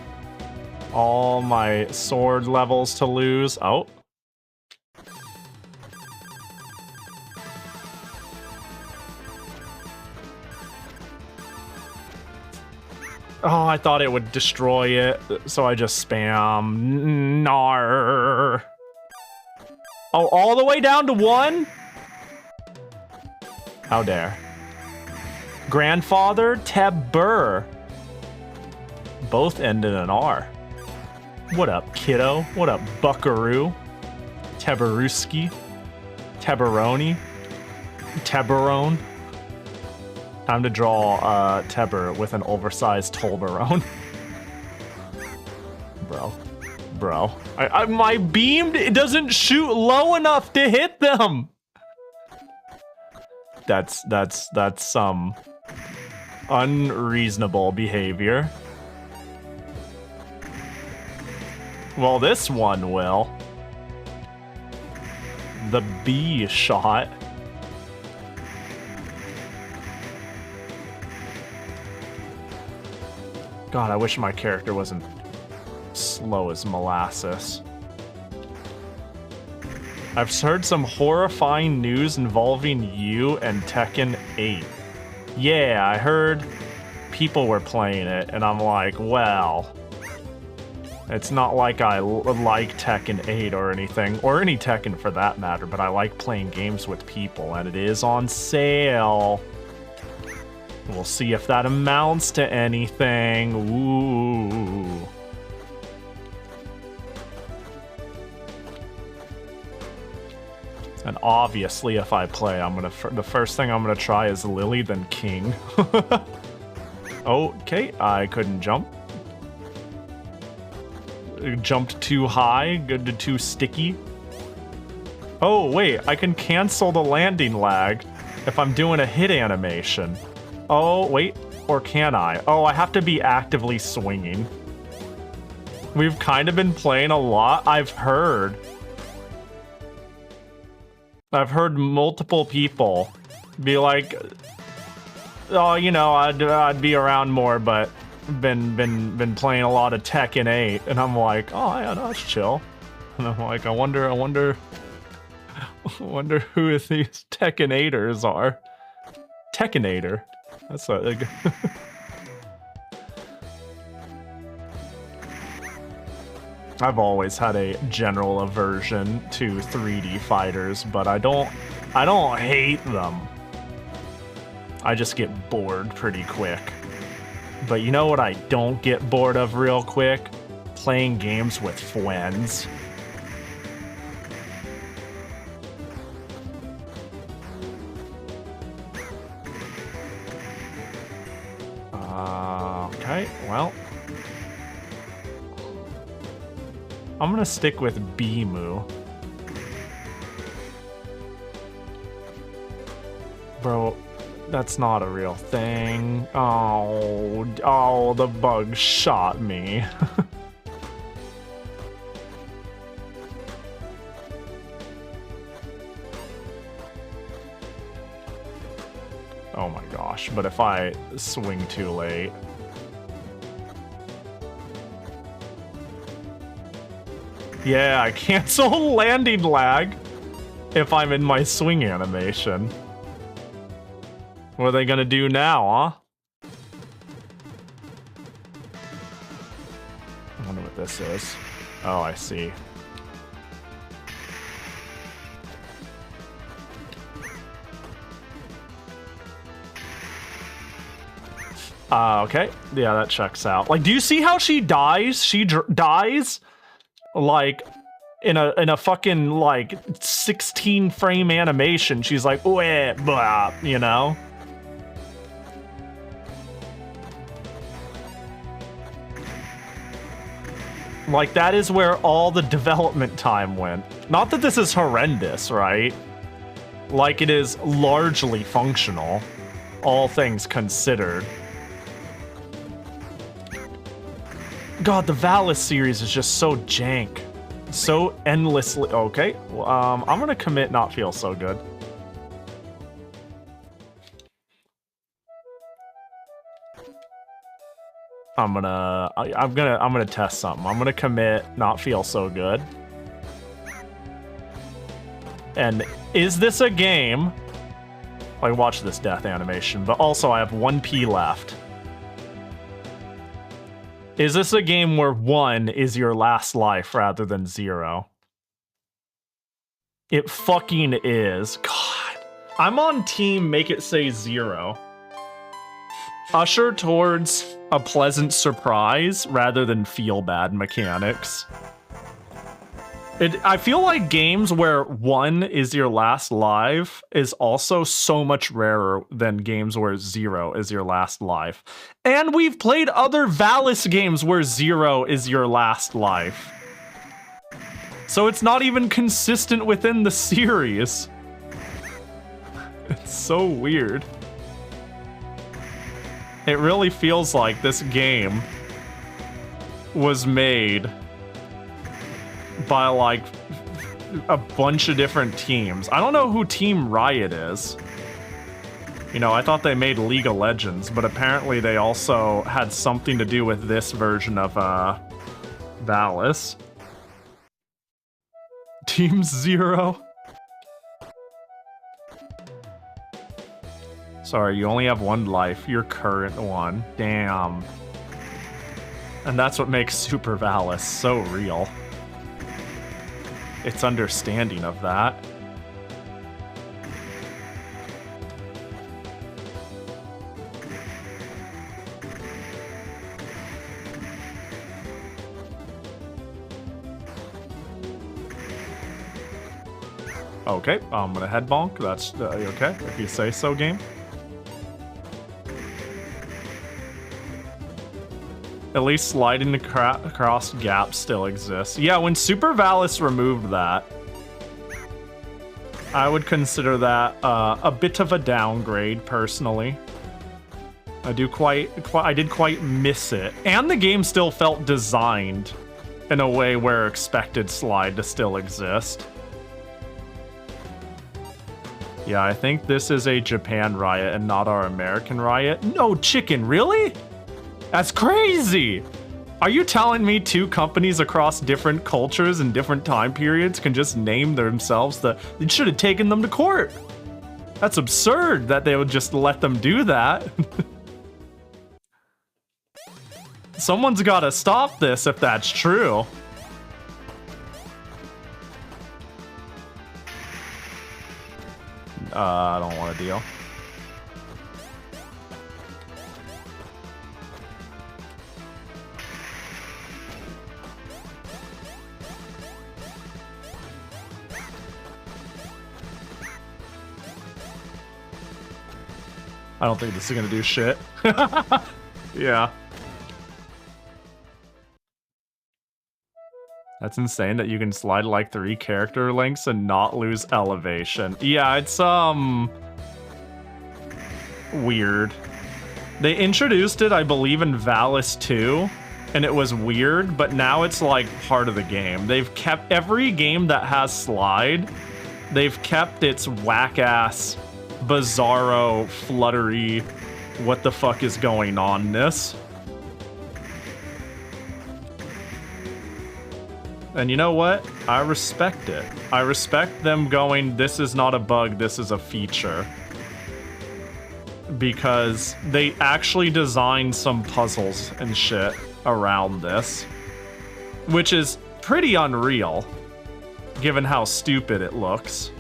Speaker 1: all my sword levels to lose. Oh. Oh, I thought it would destroy it, so I just spam. Nar. Oh, all the way down to 1? How dare. Grandfather, Tebur. Both end in an R. What up, kiddo? What up, buckaroo? Teberuski? Teberoni? Teberone? Time to draw Teber with an oversized Tolbarone. Bro. My beam, it doesn't shoot low enough to hit them. That's some unreasonable behavior. Well, this one will. The B shot. God, I wish my character wasn't slow as molasses. I've heard some horrifying news involving you and Tekken 8. Yeah, I heard people were playing it, and I'm like, well, it's not like I like Tekken 8 or anything, or any Tekken for that matter, but I like playing games with people, and it is on sale. We'll see if that amounts to anything. Ooh. And obviously, if I play, the first thing I'm gonna try is Lily, then King. Okay, I couldn't jump. Jumped too high, good, too sticky. Oh wait, I can cancel the landing lag if I'm doing a hit animation. Oh wait, or can I? Oh, I have to be actively swinging. We've kind of been playing a lot. I've heard multiple people be like, oh, you know, I'd be around more, but been playing a lot of Tekken 8, and I'm like, oh yeah, no, that's chill. And I'm like, I wonder who these Tekkenators are. Tekkenator. That's what. I've always had a general aversion to 3D fighters, but I don't hate them. I just get bored pretty quick. But you know what I don't get bored of real quick? Playing games with friends. Okay, well. I'm gonna stick with Bimu. Bro, that's not a real thing. Oh, the bug shot me. Oh my gosh, but if I swing too late. Yeah, I cancel landing lag if I'm in my swing animation. What are they gonna do now, huh? I wonder what this is. Oh, I see. Okay. Yeah, that checks out. Like, do you see how she dies? She dies like in a fucking like 16 frame animation. She's like, wah, blah, you know? Like, that is where all the development time went. Not that this is horrendous, right? Like, it is largely functional, all things considered. God, the Valis series is just so jank. So endlessly... Okay, well, I'm gonna commit not feel so good. I'm gonna test something. I'm gonna commit not feel so good. And is this a game... Like, watch this death animation, but also I have 1p left. Is this a game where 1 is your last life rather than 0? It fucking is. God. I'm on team make it say 0. Usher towards a pleasant surprise rather than feel bad mechanics. I feel like games where 1 is your last life is also so much rarer than games where 0 is your last life. And we've played other Valis games where 0 is your last life. So it's not even consistent within the series. It's so weird. It really feels like this game was made by like a bunch of different teams. I don't know who Team Riot is. You know, I thought they made League of Legends, but apparently they also had something to do with this version of Valis. Team 0. Sorry, you only have 1 life. Your current one. Damn. And that's what makes Super Valis so real. Its understanding of that. Okay, I'm gonna head bonk. That's okay, if you say so, game. At least sliding across gaps still exists. Yeah, when Super Valis removed that, I would consider that a bit of a downgrade, personally. I did quite miss it. And the game still felt designed in a way where expected slide to still exist. Yeah, I think this is a Japan riot and not our American riot. No, chicken, really? That's crazy! Are you telling me two companies across different cultures and different time periods can just name themselves the... They should have taken them to court! That's absurd that they would just let them do that. Someone's gotta stop this if that's true. I don't want to deal. I don't think this is gonna do shit. Yeah. That's insane that you can slide like 3 character lengths and not lose elevation. Yeah, it's weird. They introduced it, I believe, in Valis 2, and it was weird, but now it's like part of the game. They've kept every game that has slide, they've kept its whack-ass, bizarro, fluttery, what the fuck is going on-ness. And you know what? I respect it. I respect them going, this is not a bug, this is a feature. Because they actually designed some puzzles and shit around this. Which is pretty unreal, given how stupid it looks.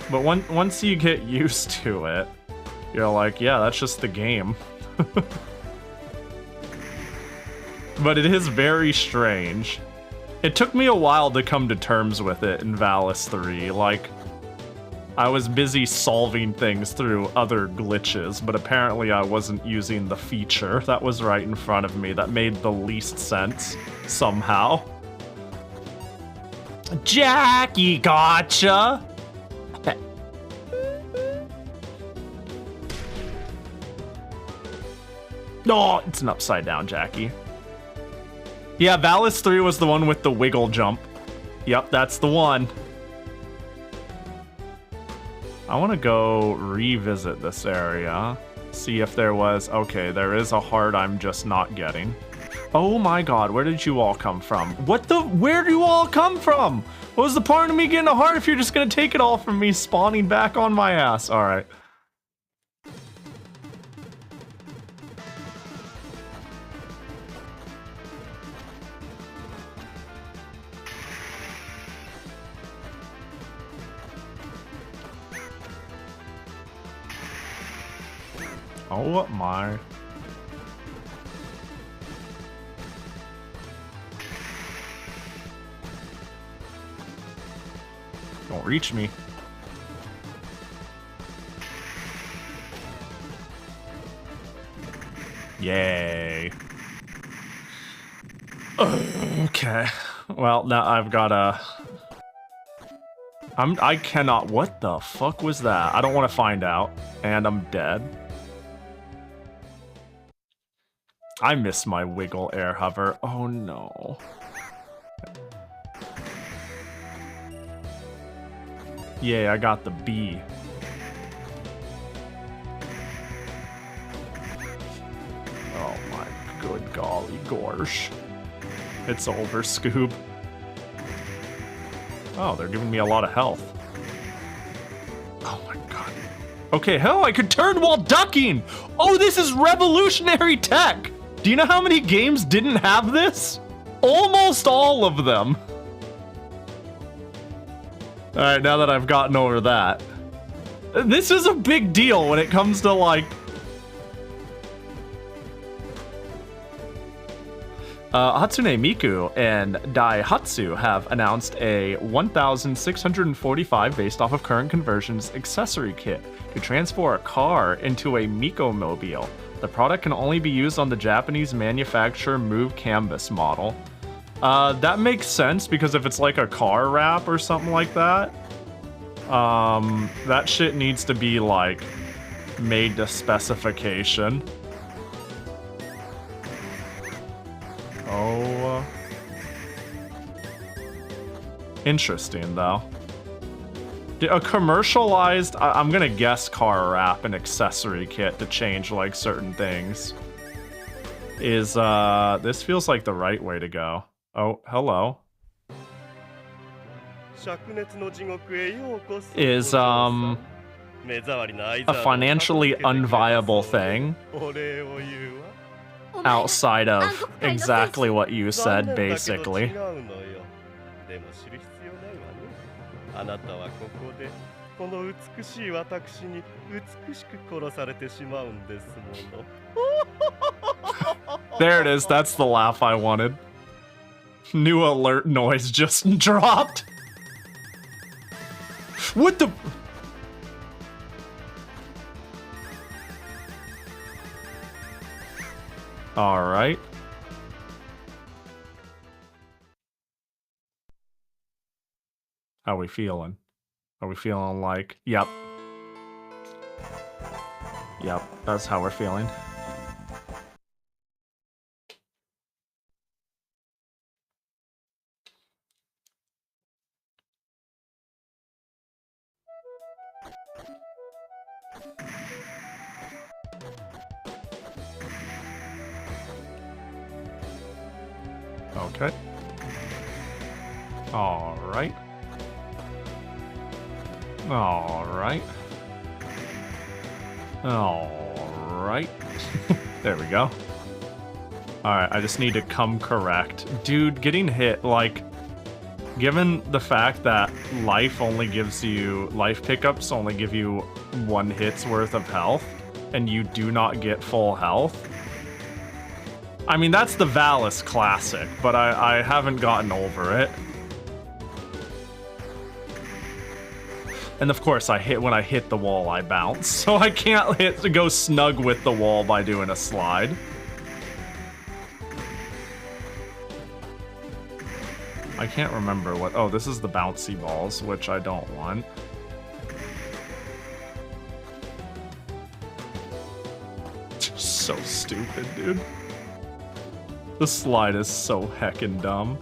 Speaker 1: But once you get used to it, you're like, yeah, that's just the game. But it is very strange. It took me a while to come to terms with it in Valis 3. Like, I was busy solving things through other glitches, but apparently I wasn't using the feature that was right in front of me that made the least sense, somehow. Jackie, gotcha! Oh, it's an upside down Jackie. Yeah, Valis 3 was the one with the wiggle jump. Yep, that's the one. I want to go revisit this area. See if there was... Okay, there is a heart I'm just not getting. Oh my god, where did you all come from? What the... Where do you all come from? What was the point of me getting a heart if you're just going to take it all from me spawning back on my ass? Alright. Oh my. Don't reach me. Yay. Okay. Well, now I've got a... I cannot... What the fuck was that? I don't want to find out. And I'm dead. I miss my wiggle air hover. Oh no. Yay, I got the B. Oh my good golly gorsh. It's over, Scoob. Oh, they're giving me a lot of health. Oh my god. Okay, hell, I could turn while ducking! Oh, this is revolutionary tech! Do you know how many games didn't have this? Almost all of them. Alright, now that I've gotten over that. This is a big deal when it comes to, like... Hatsune Miku and Daihatsu have announced a 1,645 based off of current conversions accessory kit to transform a car into a Miko-mobile. The product can only be used on the Japanese manufacturer Move Canvas model. That makes sense because if it's like a car wrap or something like that, that shit needs to be like made to specification. Oh. Interesting, though. A commercialized, I'm gonna guess car wrap and accessory kit to change, like, certain things. Is, this feels like the right way to go. Oh, hello. Is, a financially unviable thing. Outside of exactly what you said, basically. There it is, that's the laugh I wanted. New alert noise just dropped. What the... All right. How we feeling? Are we feeling like, yep. Yep, that's how we're feeling. Okay. All right. All right. All right. There we go. All right, I just need to come correct. Dude, getting hit, like, given the fact that life pickups only give you 1 hit's worth of health, and you do not get full health. I mean, that's the Valis classic, but I haven't gotten over it. And of course, when I hit the wall, I bounce. So I can't go snug with the wall by doing a slide. I can't remember what... Oh, this is the bouncy balls, which I don't want. So stupid, dude. The slide is so heckin' dumb.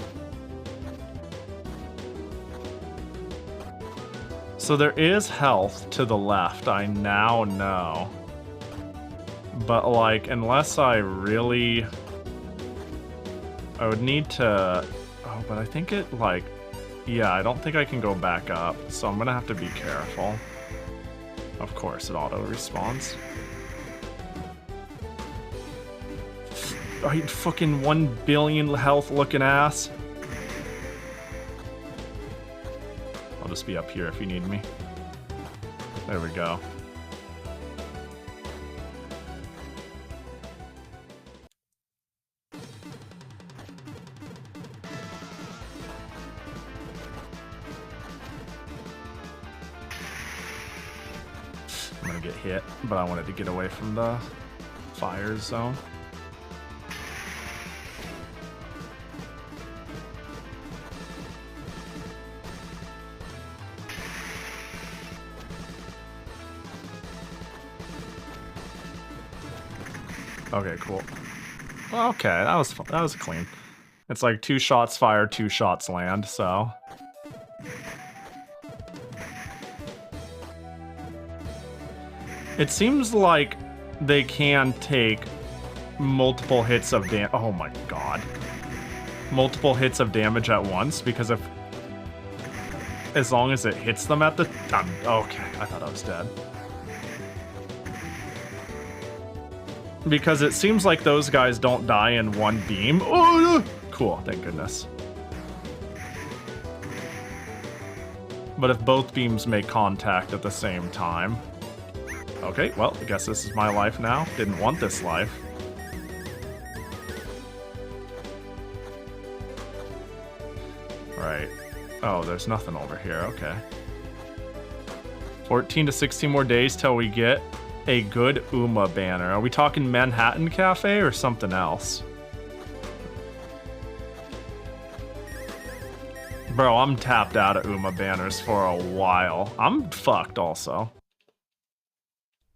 Speaker 1: So there is health to the left, I now know. But, like, unless I really... I would need to... Oh, but I think it, like... Yeah, I don't think I can go back up, so I'm gonna have to be careful. Of course, it auto-respawns. Right, fucking 1 billion health looking ass. I'll just be up here if you need me. There we go. I'm gonna get hit, but I wanted to get away from the fire zone. Okay, cool. Okay, that was clean. It's like 2 shots fire, 2 shots land, so. It seems like they can take multiple hits of damage. Oh my god. Multiple hits of damage at once, because as long as it hits them at the... okay, I thought I was dead. Because it seems like those guys don't die in 1 beam. Oh, cool, thank goodness. But if both beams make contact at the same time... Okay, well, I guess this is my life now. Didn't want this life. Alright. Oh, there's nothing over here. Okay. 14 to 16 more days till we get a good Uma banner. Are we talking Manhattan Cafe or something else? Bro, I'm tapped out of Uma banners for a while. I'm fucked also.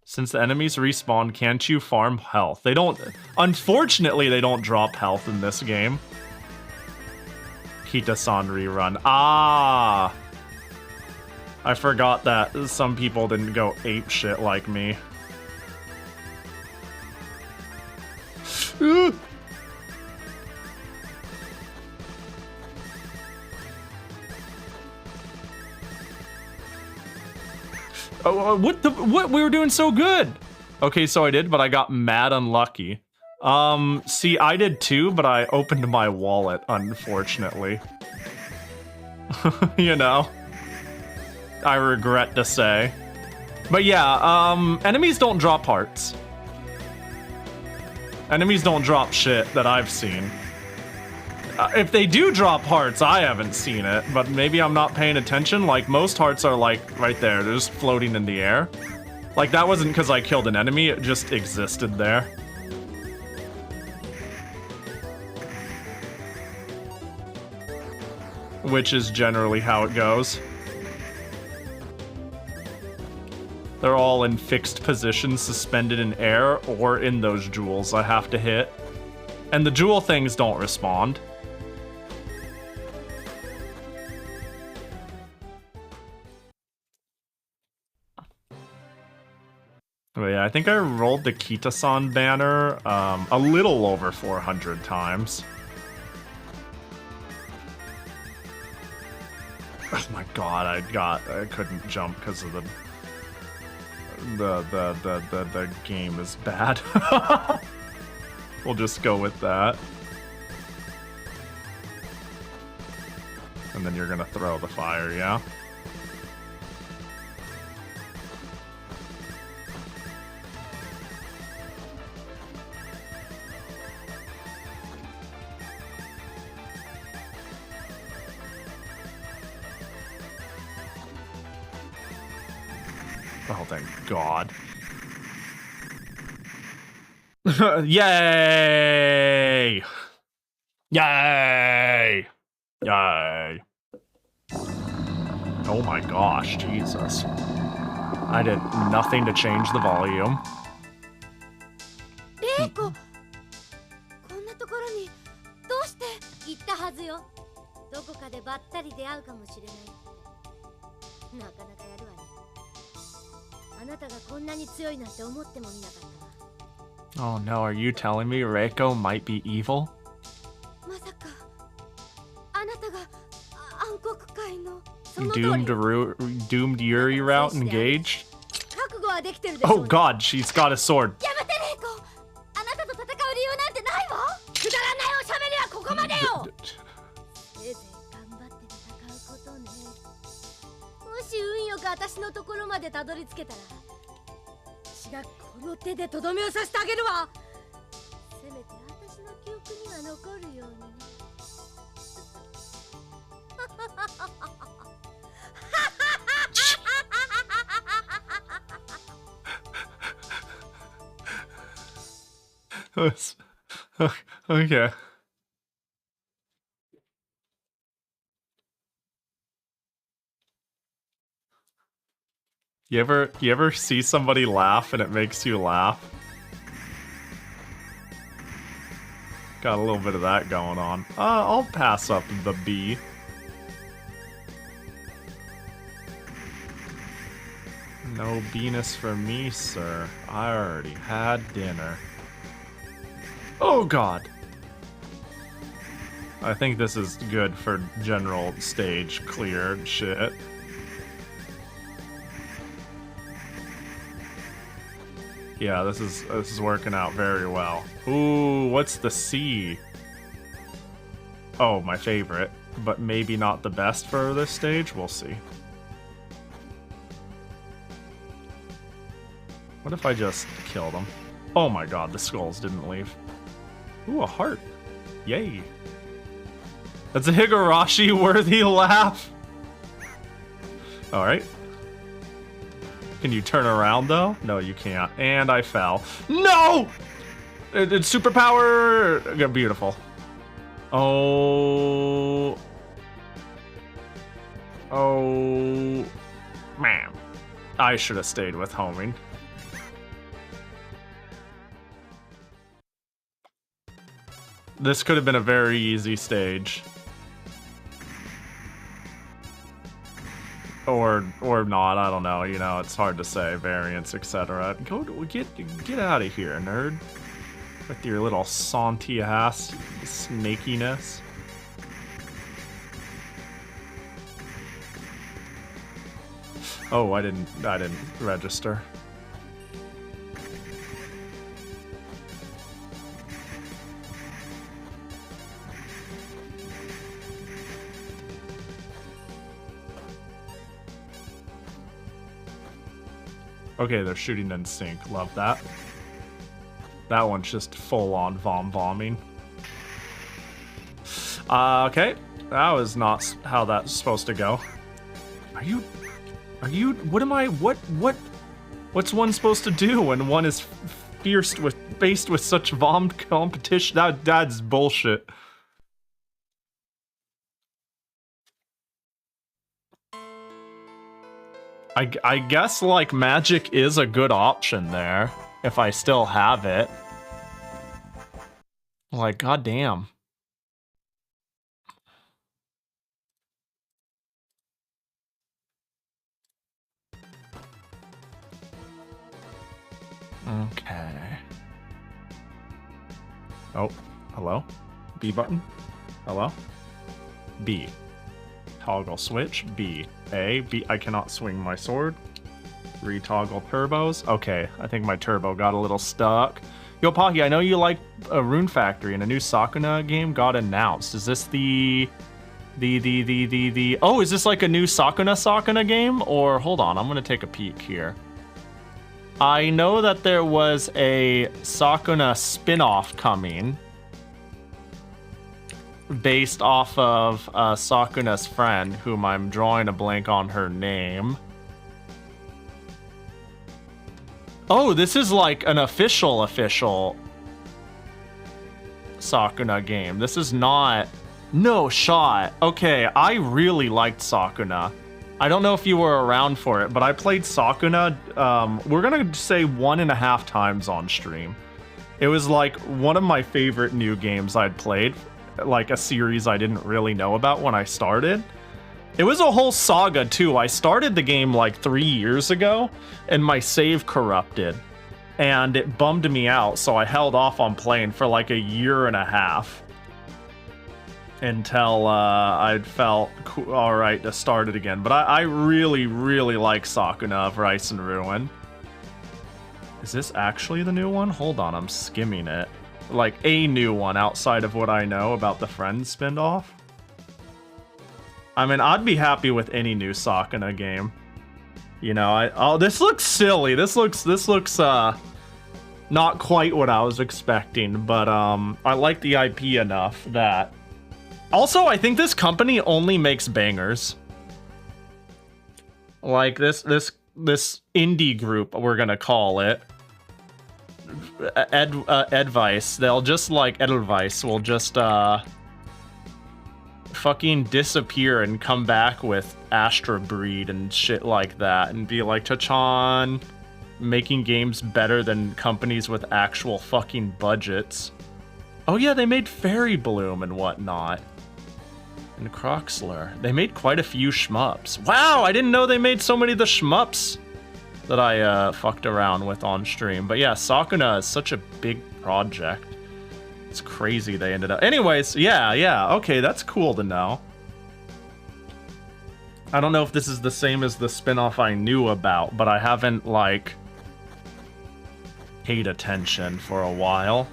Speaker 1: Since the enemies respawn, can't you farm health? They don't... Unfortunately, they don't drop health in this game. Kita-san rerun. Ah! I forgot that some people didn't go ape shit like me. Oh, what? We were doing so good. Okay, so I did, but I got mad unlucky. See, I did too, but I opened my wallet, unfortunately. You know? I regret to say. But yeah, enemies don't drop hearts. Enemies don't drop shit that I've seen. If they do drop hearts, I haven't seen it, but maybe I'm not paying attention. Like, most hearts are, like, right there. They're just floating in the air. Like, that wasn't because I killed an enemy, it just existed there. Which is generally how it goes. They're all in fixed positions, suspended in air, or in those jewels I have to hit. And the jewel things don't respond. But yeah, I think I rolled the Kita-san banner a little over 400 times. Oh my god, I couldn't jump because of the game is bad. We'll just go with that. And then you're gonna throw the fire, yeah? Oh, thank God. Yay! Yay! Yay! Oh my gosh, Jesus. I did nothing to change the volume.
Speaker 2: レイコ、こんなところにどうして行ったはずよ。どこかでばったり出会うかもしれない。なかなかやるわね。あなたがこんなに強いなんて思ってもみなかったわ。
Speaker 1: Oh no, are you telling me Reiko might be evil?
Speaker 2: まさかあなたが暗黒界のその通り
Speaker 1: Doomed Yuri route engaged?
Speaker 2: 覚悟はできてるでしょうね。
Speaker 1: Oh god, she's got a sword.
Speaker 2: やめてレイコ、あなたと戦う理由なんてないわ。くだらないおしゃべりはここまでよ。せいぜい頑張って戦うことね。もし運よく私のところまでたどり着けたら、私がこの手でとどめを刺してあげるわ。せめて私の記憶には残るようにね。
Speaker 1: Okay. You ever see somebody laugh and it makes you laugh? Got a little bit of that going on. I'll pass up the B. No Venus for me, sir. I already had dinner. Oh god! I think this is good for general stage clear shit. Yeah, this is working out very well. Ooh, what's the C? Oh, my favorite, but maybe not the best for this stage. We'll see. What if I just kill them? Oh my god, the skulls didn't leave. Ooh, a heart. Yay. That's a Higurashi-worthy laugh. All right. Can you turn around, though? No, you can't. And I fell. No! It's superpower! Yeah, beautiful. Oh... Oh... Man. I should have stayed with homing. This could have been a very easy stage. Or not, I don't know, you know, it's hard to say, variants, etc. Get out of here, nerd. With your little Santi ass snakiness. Oh, I didn't register. Okay, they're shooting in sync. Love that. That one's just full-on bombing. Okay. That was not how that's supposed to go. Are you... What's one supposed to do when one is faced with such vom competition? That's bullshit. I guess, like, magic is a good option there, if I still have it. Like, goddamn. Okay. Oh, hello? B button? Hello? B. Toggle switch, B. A, B, I cannot swing my sword. Retoggle turbos. Okay, I think my turbo got a little stuck. Yo, Pahi, I know you like a Rune Factory, and a new Sakuna game got announced. Is this oh, is this like a new Sakuna game? Or, hold on, I'm gonna take a peek here. I know that there was a Sakuna spin-off coming. Based off of Sakuna's friend, whom I'm drawing a blank on her name. Oh, this is like an official Sakuna game. This is not... No shot. Okay, I really liked Sakuna. I don't know if you were around for it, but I played Sakuna, we're gonna say 1.5 times on stream. It was like one of my favorite new games I'd played. Like a series I didn't really know about when I started. It was a whole saga too. I started the game like 3 years ago and my save corrupted and it bummed me out, so I held off on playing for like 1.5 years until I'd felt alright to start it again. But I really like Sakuna of Rice and Ruin. Is this actually the new one? Hold on, I'm skimming it. Like a new one outside of what I know about the Friends spin-off. I mean, I'd be happy with any new Sakuna game. You know, oh, this looks silly. This looks not quite what I was expecting, but I like the IP enough that. Also, I think this company only makes bangers. Like this indie group, we're gonna call it. Advice. They'll just like Edelweiss will just fucking disappear and come back with Astra Breed and shit like that and be like, Tachan, making games better than companies with actual fucking budgets. Oh yeah, they made Fairy Bloom and whatnot. And Croxler. They made quite a few shmups. Wow, I didn't know they made so many of the shmups that I fucked around with on stream. But yeah, Sakuna is such a big project. It's crazy they ended up... Anyways, yeah, okay, that's cool to know. I don't know if this is the same as the spin-off I knew about, but I haven't, like, paid attention for a while.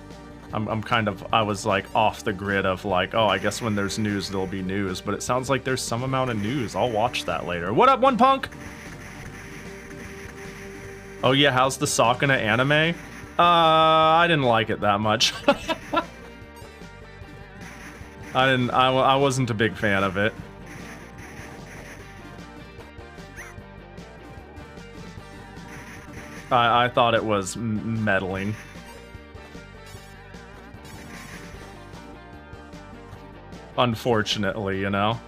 Speaker 1: I'm kind of... I was, like, off the grid of, like, oh, I guess when there's news, there'll be news. But it sounds like there's some amount of news. I'll watch that later. What up, One Punk? Oh yeah, how's the Sakuna anime? I didn't like it that much. I wasn't a big fan of it. I thought it was meddling. Unfortunately, you know.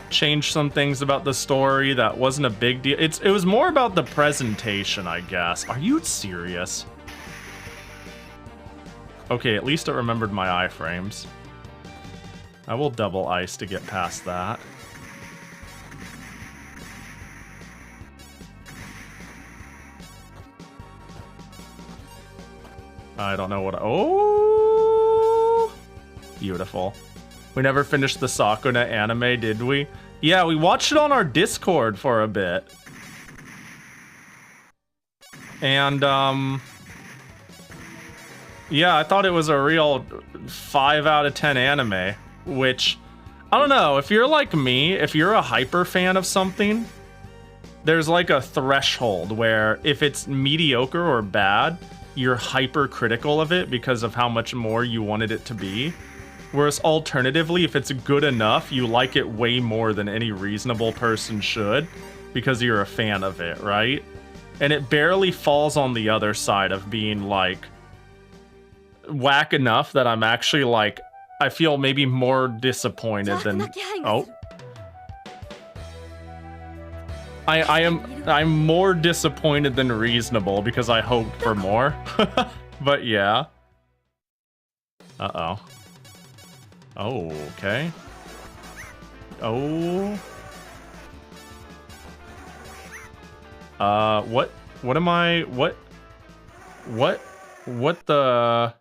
Speaker 1: Changed some things about the story that wasn't a big deal. It was more about the presentation, I guess. Are you serious? Okay, at least it remembered my iframes. I will double ice to get past that. I don't know what... Oh! Beautiful. We never finished the Sakuna anime, did we? Yeah, we watched it on our Discord for a bit. And, yeah, I thought it was a real 5 out of 10 anime, which, I don't know, if you're like me, if you're a hyper fan of something, there's like a threshold where if it's mediocre or bad, you're hyper critical of it because of how much more you wanted it to be. Whereas alternatively, if it's good enough, you like it way more than any reasonable person should because you're a fan of it, right? And it barely falls on the other side of being like whack enough that I'm actually like, I feel maybe more disappointed than... Oh. I'm more disappointed than reasonable because I hoped for more. But yeah. Uh-oh. Oh, okay. Oh. What am I, what the,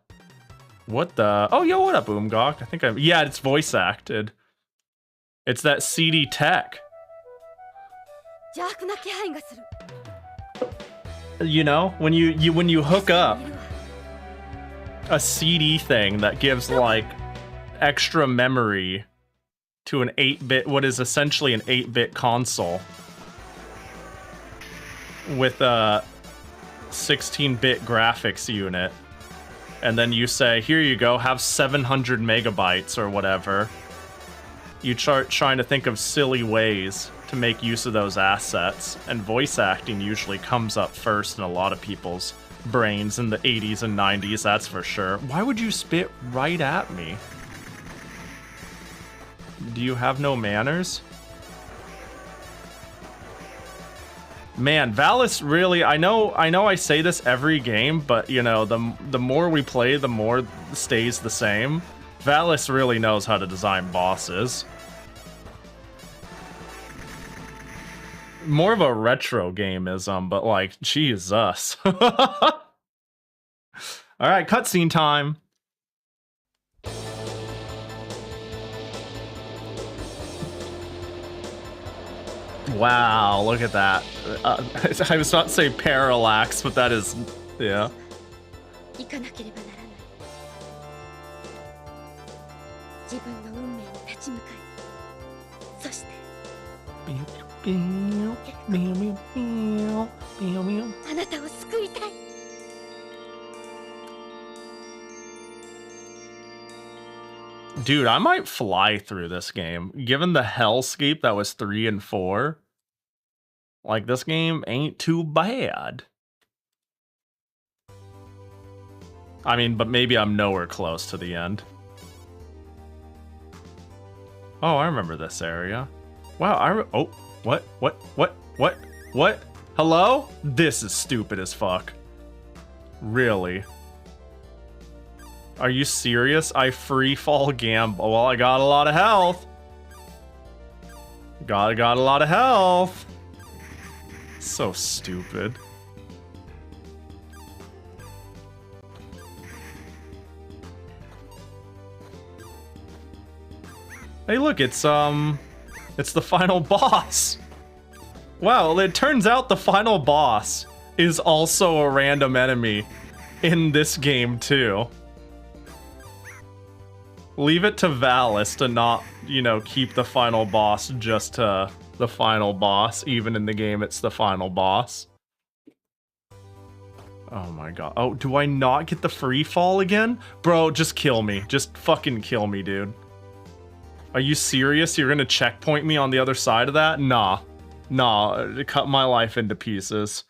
Speaker 1: oh, yo, what up, Boomgawk? I think yeah, it's voice acted. It's that CD tech. You know, when you hook up a CD thing that gives like extra memory to an 8-bit, what is essentially an 8-bit console with a 16-bit graphics unit, and then you say, here you go, have 700 megabytes or whatever. You start trying to think of silly ways to make use of those assets, and voice acting usually comes up first in a lot of people's brains in the 80s and 90s, that's for sure. Why would you spit right at me? Do you have no manners? Man, Valis really, I know I say this every game, but you know, the more we play, the more it stays the same. Valis really knows how to design bosses. More of a retro gameism, but like, Jesus. Alright, cutscene time. Wow, look at that. I was about to say parallax, but that is, yeah. Dude, I might fly through this game. Given the hellscape that was 3 and 4, like, this game ain't too bad. I mean, but maybe I'm nowhere close to the end. Oh, I remember this area. Wow, oh, what? Hello? This is stupid as fuck. Really? Are you serious? I free fall gamble. Well, I got a lot of health. Got a lot of health. So stupid. Hey, look, it's the final boss. Wow, it turns out the final boss is also a random enemy in this game too. Leave it to Valis to not, you know, keep the final boss just to the final boss. Even in the game, it's the final boss. Oh my god. Oh, do I not get the free fall again? Bro, just kill me. Just fucking kill me, dude. Are you serious? You're gonna checkpoint me on the other side of that? Nah. Nah, cut my life into pieces.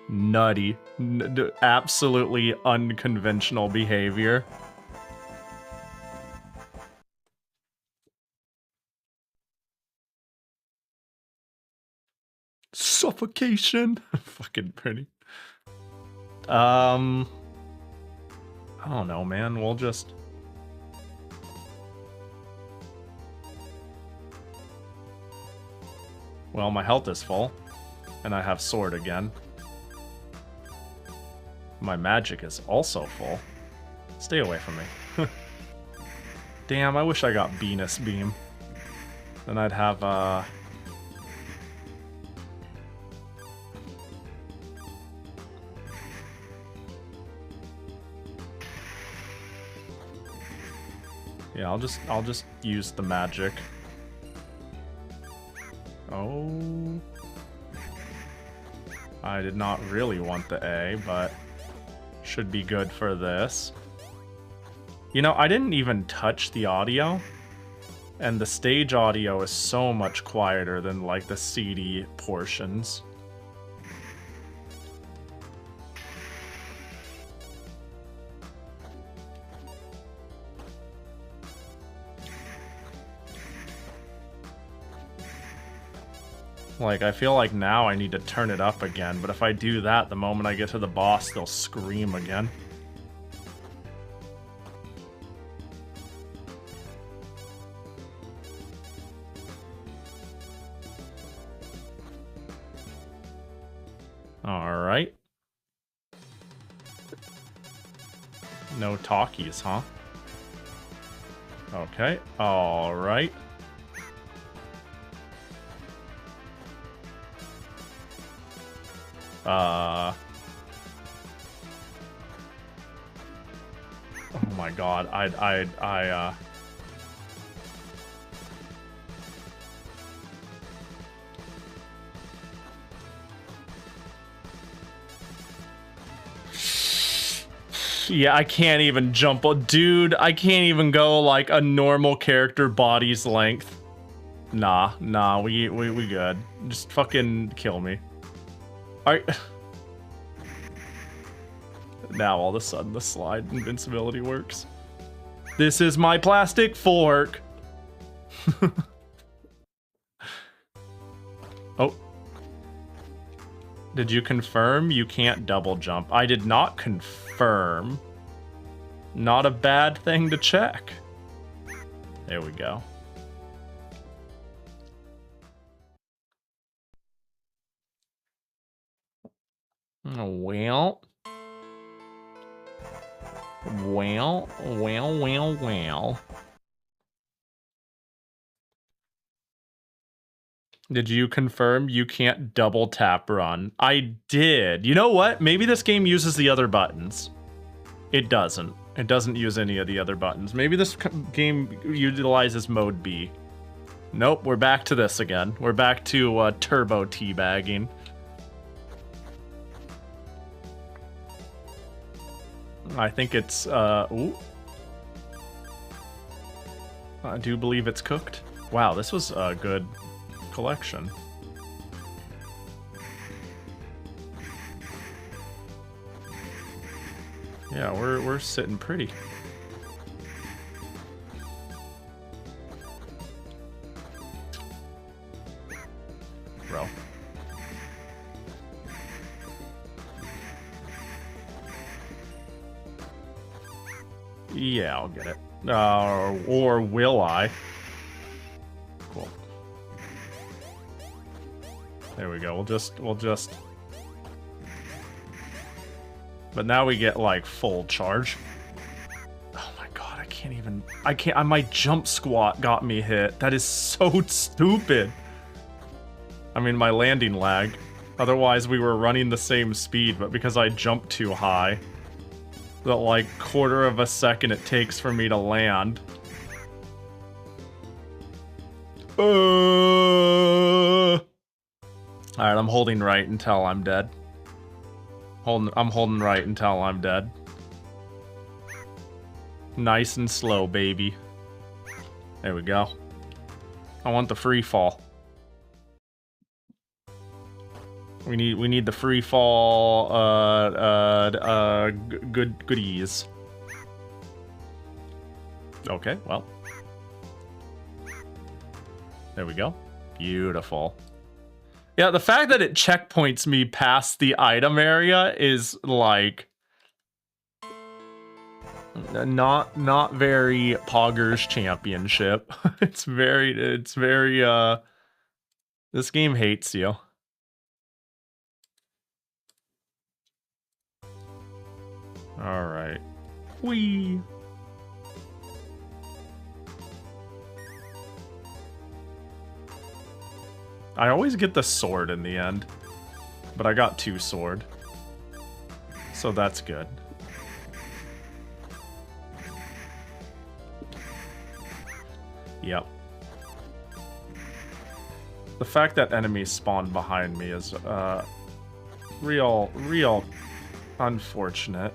Speaker 1: Nutty. Absolutely unconventional behavior. Suffocation. Fucking pretty. I don't know, man. We'll just... Well, my health is full. And I have sword again. My magic is also full. Stay away from me. Damn, I wish I got Venus Beam. Then I'd have, Yeah, I'll just use the magic. Oh. I did not really want the A, but should be good for this. You know, I didn't even touch the audio, and the stage audio is so much quieter than, like, the CD portions. Like, I feel like now I need to turn it up again, but if I do that, the moment I get to the boss, they'll scream again. Alright. No talkies, huh? Okay, alright. Oh my god, Yeah, I can't even jump. Dude, I can't even go like a normal character body's length. Nah, we good. Just fucking kill me. Now all of a sudden the slide invincibility works. This is my plastic fork. Oh. Did you confirm you can't double jump? I did not confirm. Not a bad thing to check. There we go. Well. Did you confirm you can't double tap run? I did. You know what? Maybe this game uses the other buttons. It doesn't. It doesn't use any of the other buttons. Maybe this game utilizes mode B. Nope, we're back to this again. We're back to turbo teabagging. I think it's, ooh. I do believe it's cooked. Wow, this was a good collection. Yeah, we're sitting pretty. Bro. Yeah, I'll get it. Or will I? Cool. There we go. We'll just. But now we get like full charge. Oh my god, I can't. My jump squat got me hit. That is so stupid. I mean, my landing lag. Otherwise, we were running the same speed, but because I jumped too high, the like quarter of a second it takes for me to land. Alright, I'm holding right until I'm dead. I'm holding right until I'm dead. Nice and slow, baby. There we go. I want the free fall. We need the free fall goodies. Okay, well. There we go. Beautiful. Yeah, the fact that it checkpoints me past the item area is like not very Poggers Championship. It's very this game hates you. All right. Whee. I always get the sword in the end, but I got 2 sword, so that's good. Yep. The fact that enemies spawn behind me is real unfortunate.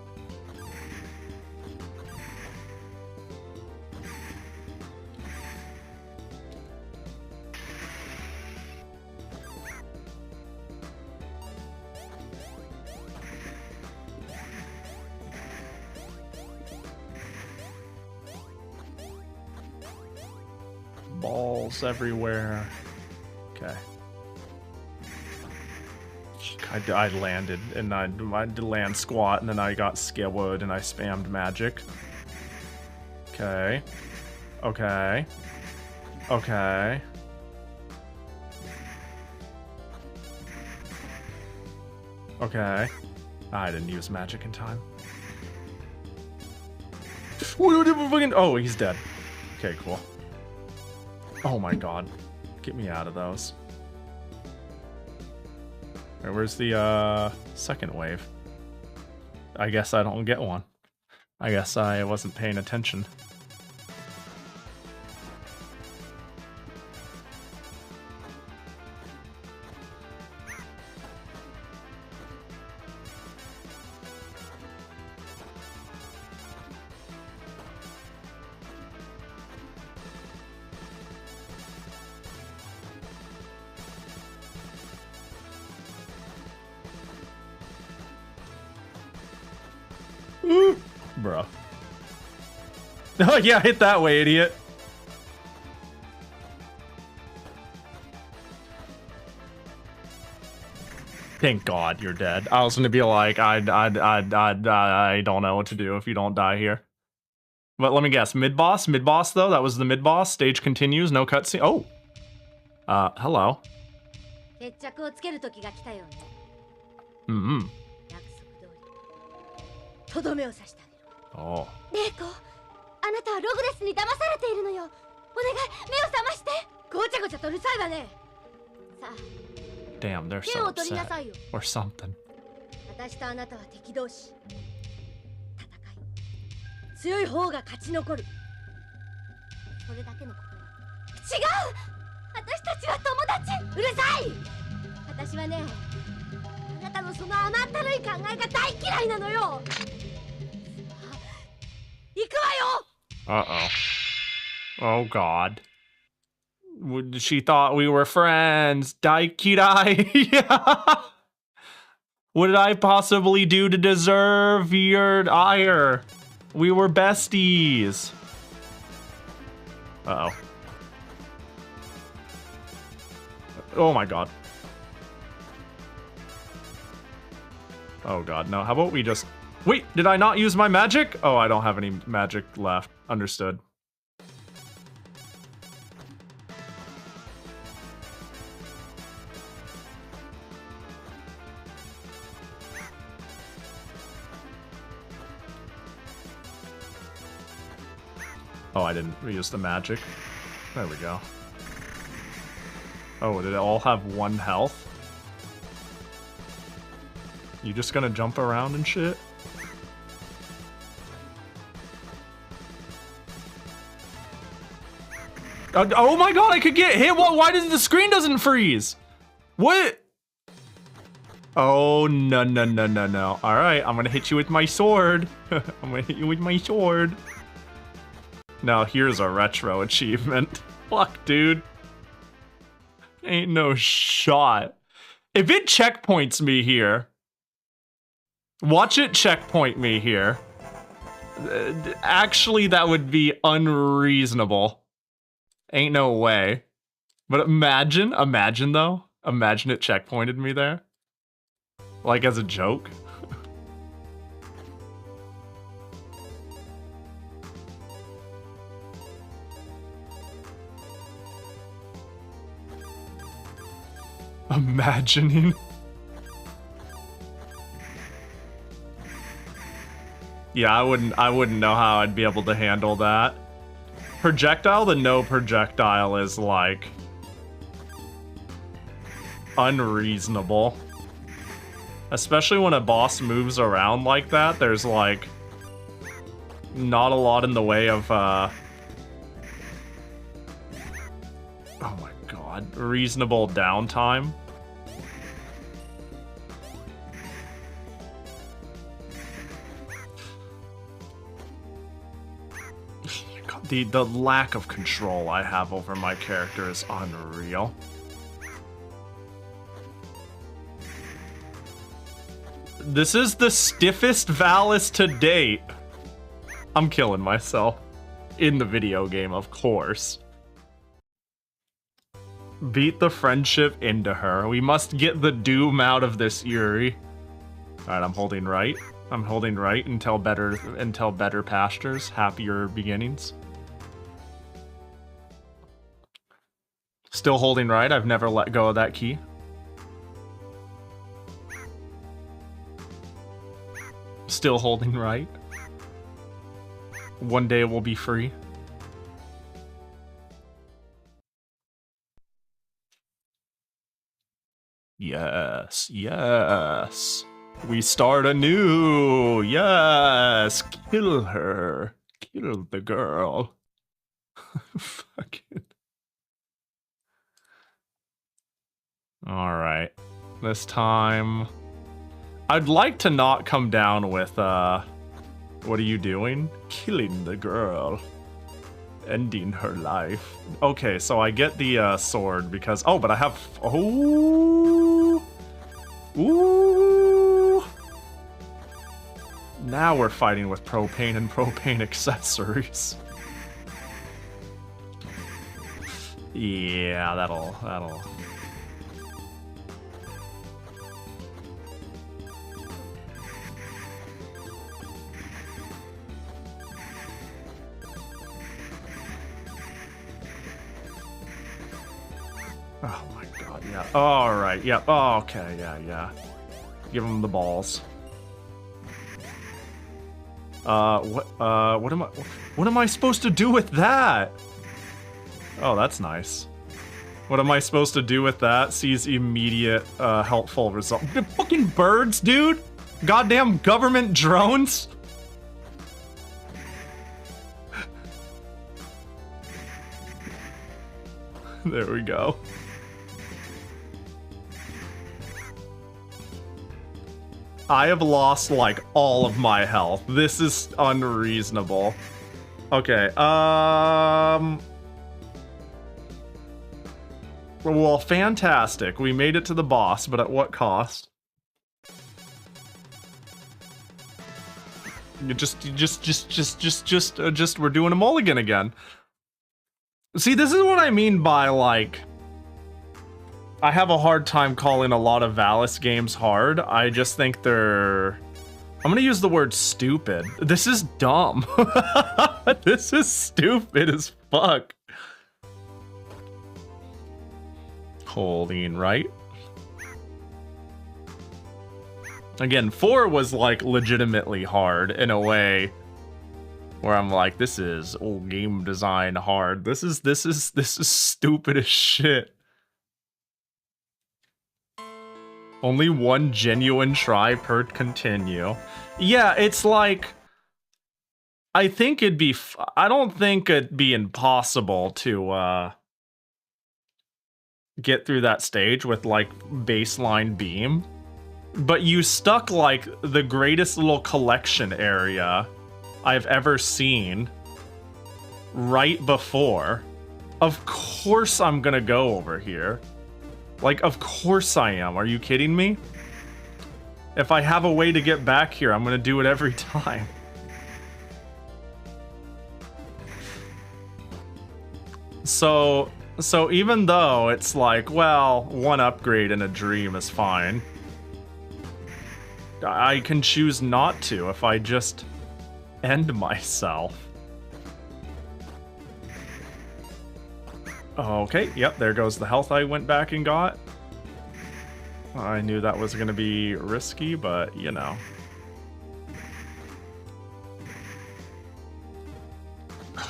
Speaker 1: Balls everywhere. Okay. I landed, and I did land squat, and then I got skillwood, and I spammed magic. Okay. Okay. Okay. Okay. I didn't use magic in time. Oh, he's dead. Okay, cool. Oh my god. Get me out of those. Where's the second wave? I guess I don't get one. I guess I wasn't paying attention. Bro. Oh yeah, hit that way, idiot. Thank God you're dead. I was gonna be like, I don't know what to do if you don't die here. But let me guess, mid-boss? Mid-boss though? That was the mid-boss? Stage continues, no cutscene. Oh! Hello. Mm-hmm. Oh.
Speaker 2: レイコ、あなたはログレスに騙されているのよ。お願い、目を覚まして。ごちゃごちゃとうるさいわね。さあ。
Speaker 1: Damn, they're so upset. Or something.
Speaker 2: 私とあなたは敵同士。戦い。強い方が勝ち残る。それだけのことよ。違う。私たちは友達。うるさい。私はね、あなたのその甘ったるい考えが大嫌いなのよ。
Speaker 1: Uh-oh. Oh, God. She thought we were friends. Daikirai. Yeah. What did I possibly do to deserve your ire? We were besties. Uh-oh. Oh, my God. Oh, God. No, how about we just... Wait, did I not use my magic? Oh, I don't have any magic left. Understood. Oh, I didn't use the magic. There we go. Oh, did it all have 1 health? You just gonna jump around and shit? Oh my god, I could get hit! Why does the screen doesn't freeze? What? Oh, no, no, no, no, no. All right, I'm gonna hit you with my sword. I'm gonna hit you with my sword. Now, here's a retro achievement. Fuck, dude. Ain't no shot. If it checkpoints me here, watch it checkpoint me here. Actually, that would be unreasonable. Ain't no way. But imagine though. Imagine it checkpointed me there. Like as a joke. Imagining. Yeah, I wouldn't know how I'd be able to handle that. Projectile to no projectile is like unreasonable. Especially when a boss moves around like that, there's like not a lot in the way of oh my god, reasonable downtime. The lack of control I have over my character is unreal. This is the stiffest Valis to date. I'm killing myself. In the video game, of course. Beat the friendship into her. We must get the doom out of this Yuri. Alright, I'm holding right. I'm holding right until better pastures, happier beginnings. Still holding right. I've never let go of that key. Still holding right. One day we'll be free. Yes, yes. We start anew. Yes. Kill her. Kill the girl. Fucking. Alright. This time... I'd like to not come down with, what are you doing? Killing the girl. Ending her life. Okay, so I get the, sword because... Oh, but I have... Oh! Ooh! Now we're fighting with propane and propane accessories. Yeah, that'll... Oh my god, yeah. Alright, yeah. Oh, okay, yeah. Give him the balls. What am I supposed to do with that? Oh, that's nice. What am I supposed to do with that? Sees immediate, helpful result. The fucking birds, dude! Goddamn government drones! There we go. I have lost, like, all of my health. This is unreasonable. Okay, well, fantastic. We made it to the boss, but at what cost? We're doing a mulligan again. See, this is what I mean by, like... I have a hard time calling a lot of Valis games hard. I just think they're... I'm gonna use the word stupid. This is dumb. This is stupid as fuck. Holding right. Again, 4 was, like, legitimately hard in a way where I'm like, this is game design hard. This is stupid as shit. Only one genuine try per continue. Yeah, it's like... I think it'd be... I don't think it'd be impossible to, get through that stage with, like, baseline beam. But you stuck like the greatest little collection area I've ever seen right before. Of course I'm gonna go over here. Like, of course I am. Are you kidding me? If I have a way to get back here, I'm gonna do it every time. So even though it's like, well, one upgrade in a dream is fine, I can choose not to if I just end myself. Okay, yep, there goes the health I went back and got. I knew that was going to be risky, but, you know.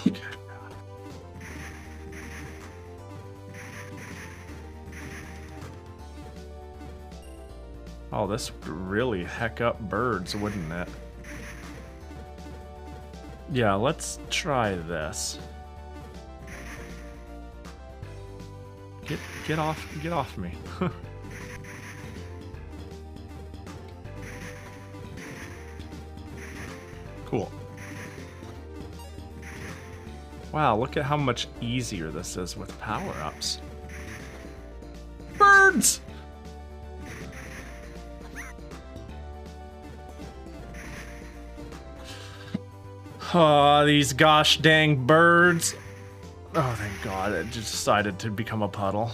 Speaker 1: Okay. Oh, this would really heck up birds, wouldn't it? Yeah, let's try this. Get off me. Cool. Wow, look at how much easier this is with power-ups. Birds! Oh, these gosh dang birds. Oh, thank God, it just decided to become a puddle.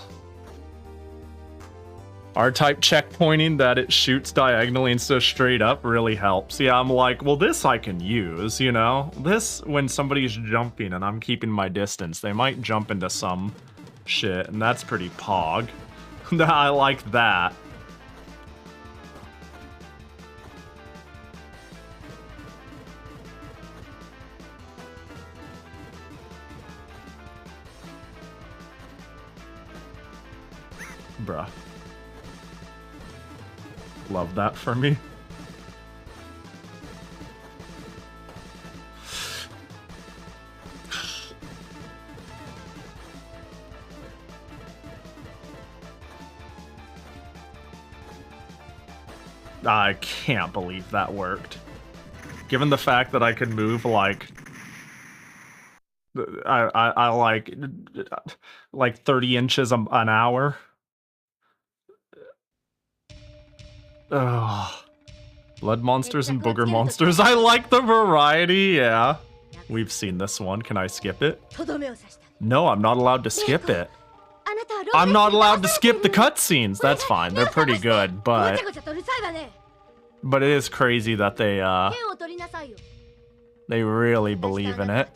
Speaker 1: R-type checkpointing that it shoots diagonally instead of straight up really helps. Yeah, I'm like, well, this I can use, you know? This, when somebody's jumping and I'm keeping my distance, they might jump into some shit, and that's pretty pog. I like that. Bruh. Love that for me. I can't believe that worked. Given the fact that I could move like I like 30 inches an hour. Ugh. Blood monsters and booger monsters. I like the variety, yeah. We've seen this one. Can I skip it? No, I'm not allowed to skip it. I'm not allowed to skip the cutscenes. That's fine. They're pretty good, but it is crazy that they really believe in it.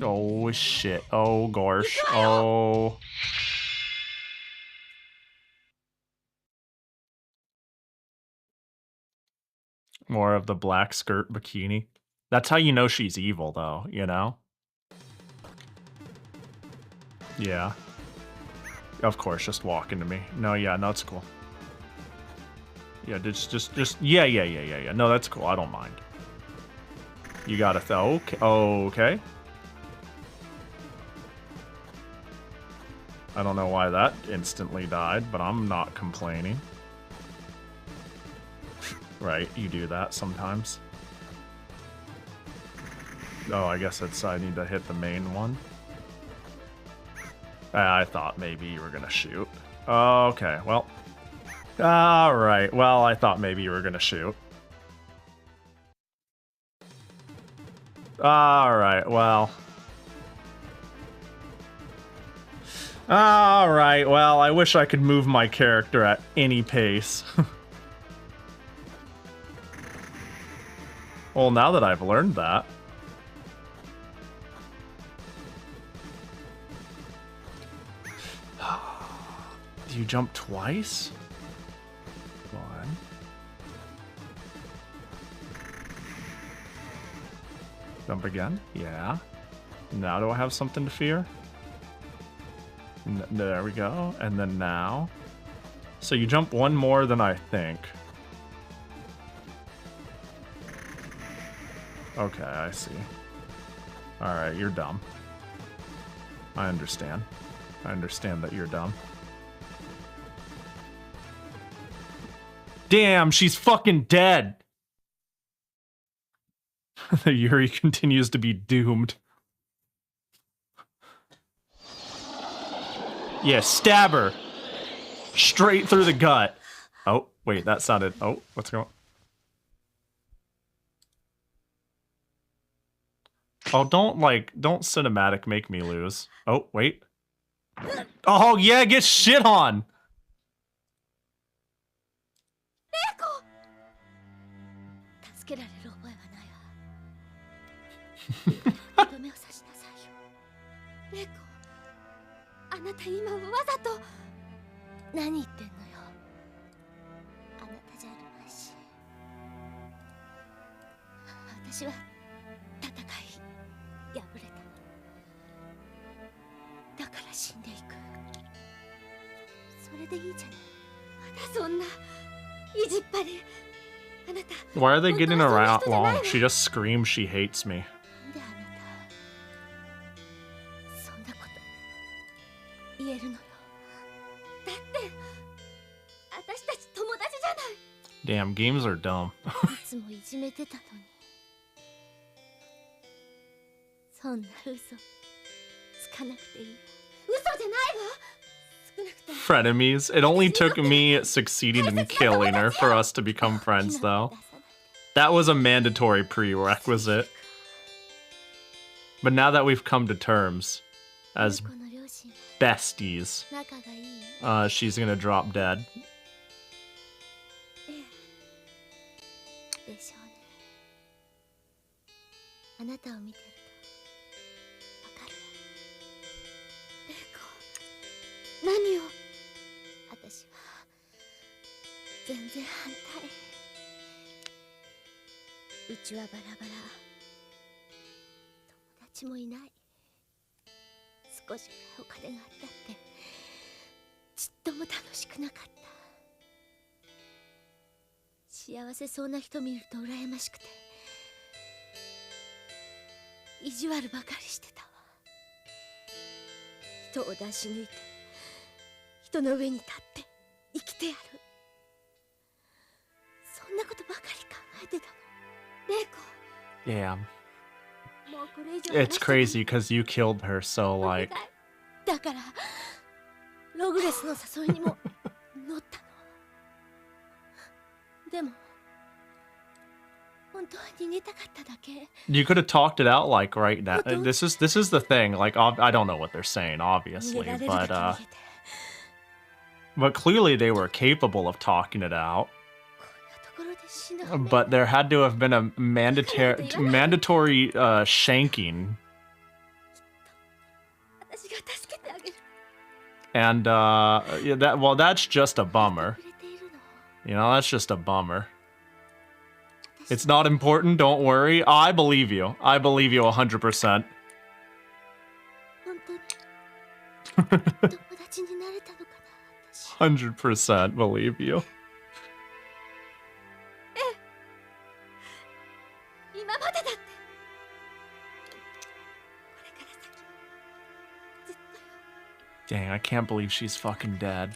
Speaker 1: Oh shit. Oh gosh. Oh. More of the black skirt bikini. That's how you know she's evil, though, you know? Yeah. Of course, just walk into me. No, yeah, no, it's cool. Yeah, yeah. No, that's cool. I don't mind. You got it, though. Okay. Okay. I don't know why that instantly died, but I'm not complaining. Right, you do that sometimes. Oh, I guess I need to hit the main one. I thought maybe you were gonna shoot. Okay, well. Alright, well, I thought maybe you were gonna shoot. Alright, well. Alright, well, I wish I could move my character at any pace. Well, now that I've learned that. Do you jump twice? One. Jump again? Yeah. Now do I have something to fear? There we go. And then now. So you jump one more than I think. Okay, I see. Alright, you're dumb. I understand. I understand that you're dumb. Damn, she's fucking dead! The Yuri continues to be doomed. Yeah, stab her! Straight through the gut. Oh, wait, that sounded... Oh, what's going on? Oh, don't cinematic make me lose. Oh, wait. Oh, yeah, get shit on!
Speaker 2: 助けられる覚えはないわ。とどめを刺しなさいよ。レイコ、あなた今わざと何言ってんのよ。あなたじゃあるまいし。私は戦い敗れた。だから死んでいく。それでいいじゃない。まだそんな意地っ張り。
Speaker 1: Why are they getting around long? She just screams she hates me. Damn, games are dumb. Frenemies. It only took me succeeding in killing her for us to become friends, though. That was a mandatory prerequisite. But now that we've come to terms as besties, she's gonna drop dead. Damn. It's crazy because you killed her, so like... You could have talked it out like right now. This is the thing. Like I don't know what they're saying, obviously, but clearly they were capable of talking it out. But there had to have been a mandatory shanking. And yeah, that's just a bummer. You know, that's just a bummer. It's not important, don't worry. I believe you. I believe you 100%. 100% believe you. Dang, I can't believe she's fucking dead.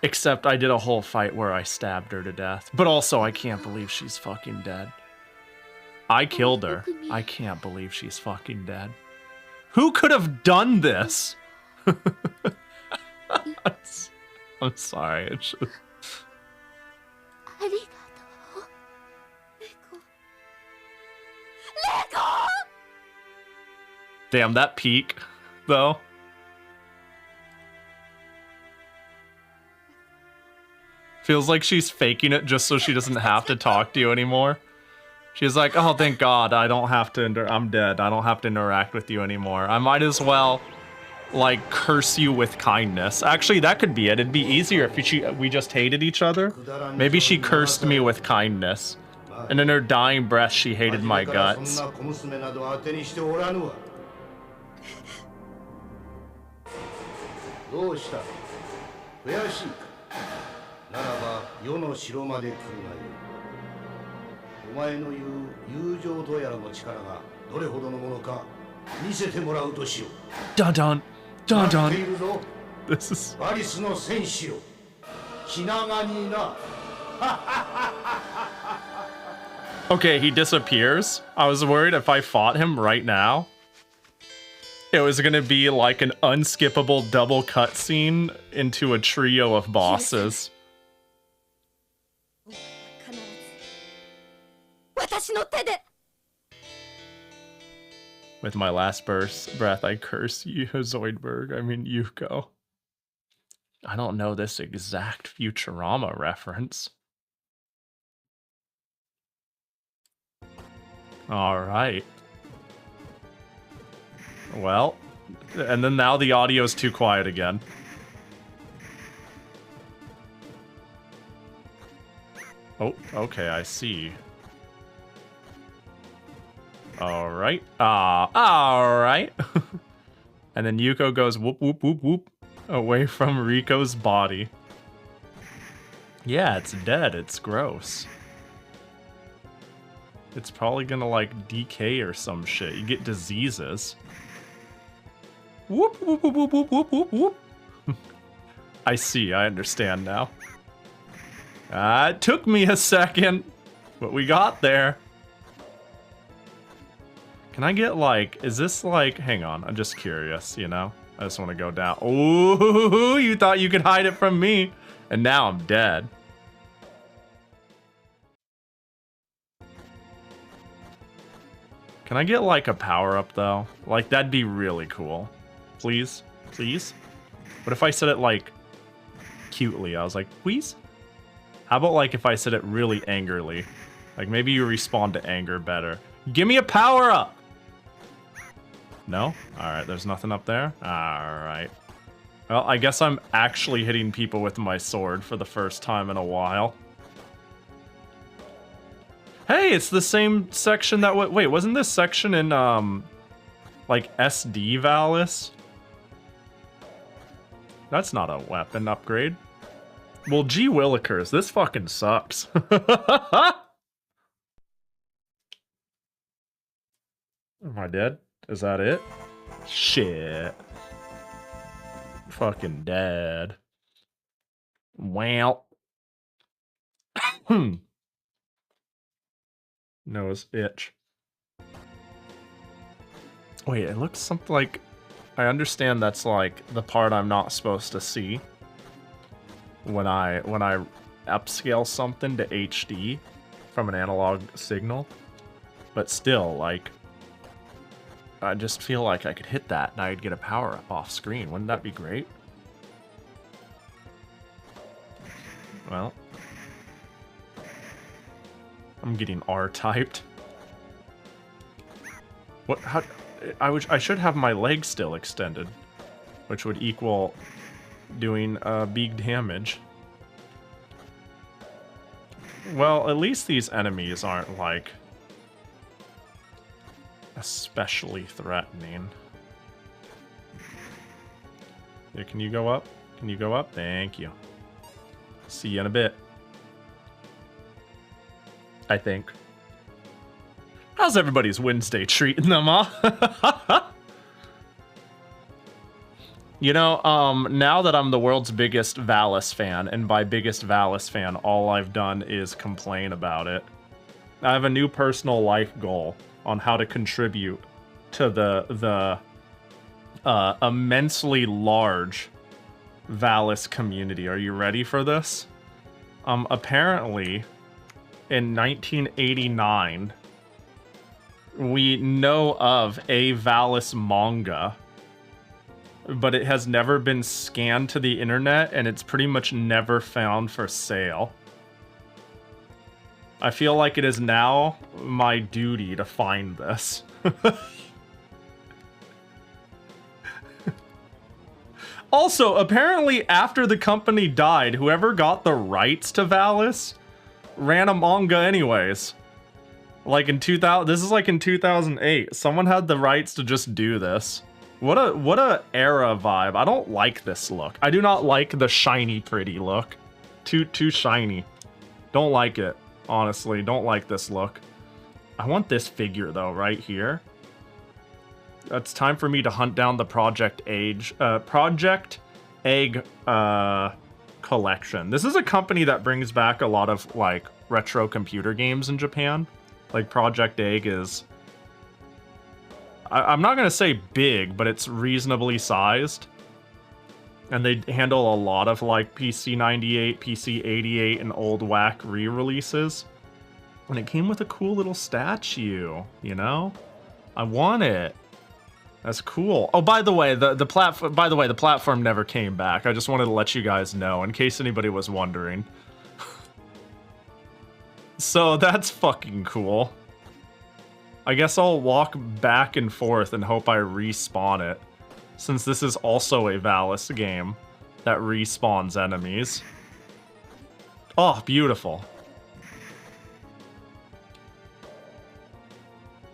Speaker 1: Except I did a whole fight where I stabbed her to death. But also, I can't believe she's fucking dead. I killed her. I can't believe she's fucking dead. Who could have done this? I'm sorry. It's just... Damn, that peak, though. Feels like she's faking it just so she doesn't have to talk to you anymore. She's like, oh, thank God, I don't have to, I'm dead. I don't have to interact with you anymore. I might as well, like, curse you with kindness. Actually, that could be it. It'd be easier if we just hated each other. Maybe she cursed me with kindness. And in her dying breath, she hated my guts.
Speaker 4: 世の城まで来るがよい。お前の言う友情とやらの力がどれほどのものか見せてもらうとしよう。
Speaker 1: Dun dun. Dun
Speaker 4: 待ってい
Speaker 1: dun.
Speaker 4: るぞ。
Speaker 1: This is...
Speaker 4: バリスの戦士よ。気長にな。
Speaker 1: Okay, he disappears. I was worried if I fought him right now, it was gonna be like an unskippable double cutscene into a trio of bosses.
Speaker 2: 必ず私の手で
Speaker 1: With my last breath, I curse you, Zoidberg. I mean, Yuko. I don't know this exact Futurama reference. All right. Well, and then now the audio's too quiet again. Oh, okay, I see. All right. All right. And then Yuko goes whoop, whoop, whoop, whoop away from Riko's body. Yeah, it's dead. It's gross. It's probably gonna like decay or some shit. You get diseases. Whoop, whoop, whoop, whoop, whoop, whoop, whoop, whoop. I see. I understand now. It took me a second, but we got there. Can I get like, is this like, hang on, I'm just curious, you know? I just want to go down. Ooh, you thought you could hide it from me. And now I'm dead. Can I get like a power up though? Like that'd be really cool. Please, please. What if I said it like cutely? I was like, please? How about like if I said it really angrily? Like maybe you respond to anger better. Give me a power up! No? Alright, there's nothing up there? Alright. Well, I guess I'm actually hitting people with my sword for the first time in a while. Hey, it's the same section that... Wait, wasn't this section in, like, SD Valis? That's not a weapon upgrade. Well, gee willikers, this fucking sucks. Am I dead? Is that it? Shit. Fucking dead. Wow. Nose itch. Wait, it looks something like... I understand that's like the part I'm not supposed to see when I upscale something to HD from an analog signal. But still, like... I just feel like I could hit that and I'd get a power up off screen. Wouldn't that be great? Well, I'm getting R-typed. What? How? I should have my leg still extended, which would equal doing big damage. Well, at least these enemies aren't like especially threatening. Yeah, can you go up? Can you go up? Thank you. See you in a bit. I think. How's everybody's Wednesday treating them, huh? You know, now that I'm the world's biggest Valis fan, and by biggest Valis fan, all I've done is complain about it. I have a new personal life goal on how to contribute to the immensely large Valis community. Are you ready for this? Apparently, in 1989, we know of a Valis manga, but it has never been scanned to the internet, and it's pretty much never found for sale. I feel like it is now my duty to find this. Also, apparently after the company died, whoever got the rights to Valis ran a manga anyways. Like in 2000, this is like in 2008. Someone had the rights to just do this. What a era vibe. I don't like this look. I do not like the shiny pretty look. Too shiny. Don't like it. Honestly, don't like this look. I want this figure, though, right here. It's time for me to hunt down the Project Egg collection. This is a company that brings back a lot of, like, retro computer games in Japan. Like, Project Egg is... I'm not going to say big, but it's reasonably sized. And they handle a lot of, like, PC 98, PC 88, and old whack re-releases. And it came with a cool little statue, you know? I want it. That's cool. Oh, by the way, the platform never came back. I just wanted to let you guys know, in case anybody was wondering. So that's fucking cool. I guess I'll walk back and forth and hope I respawn it, since this is also a Valis game that respawns enemies. Oh, beautiful.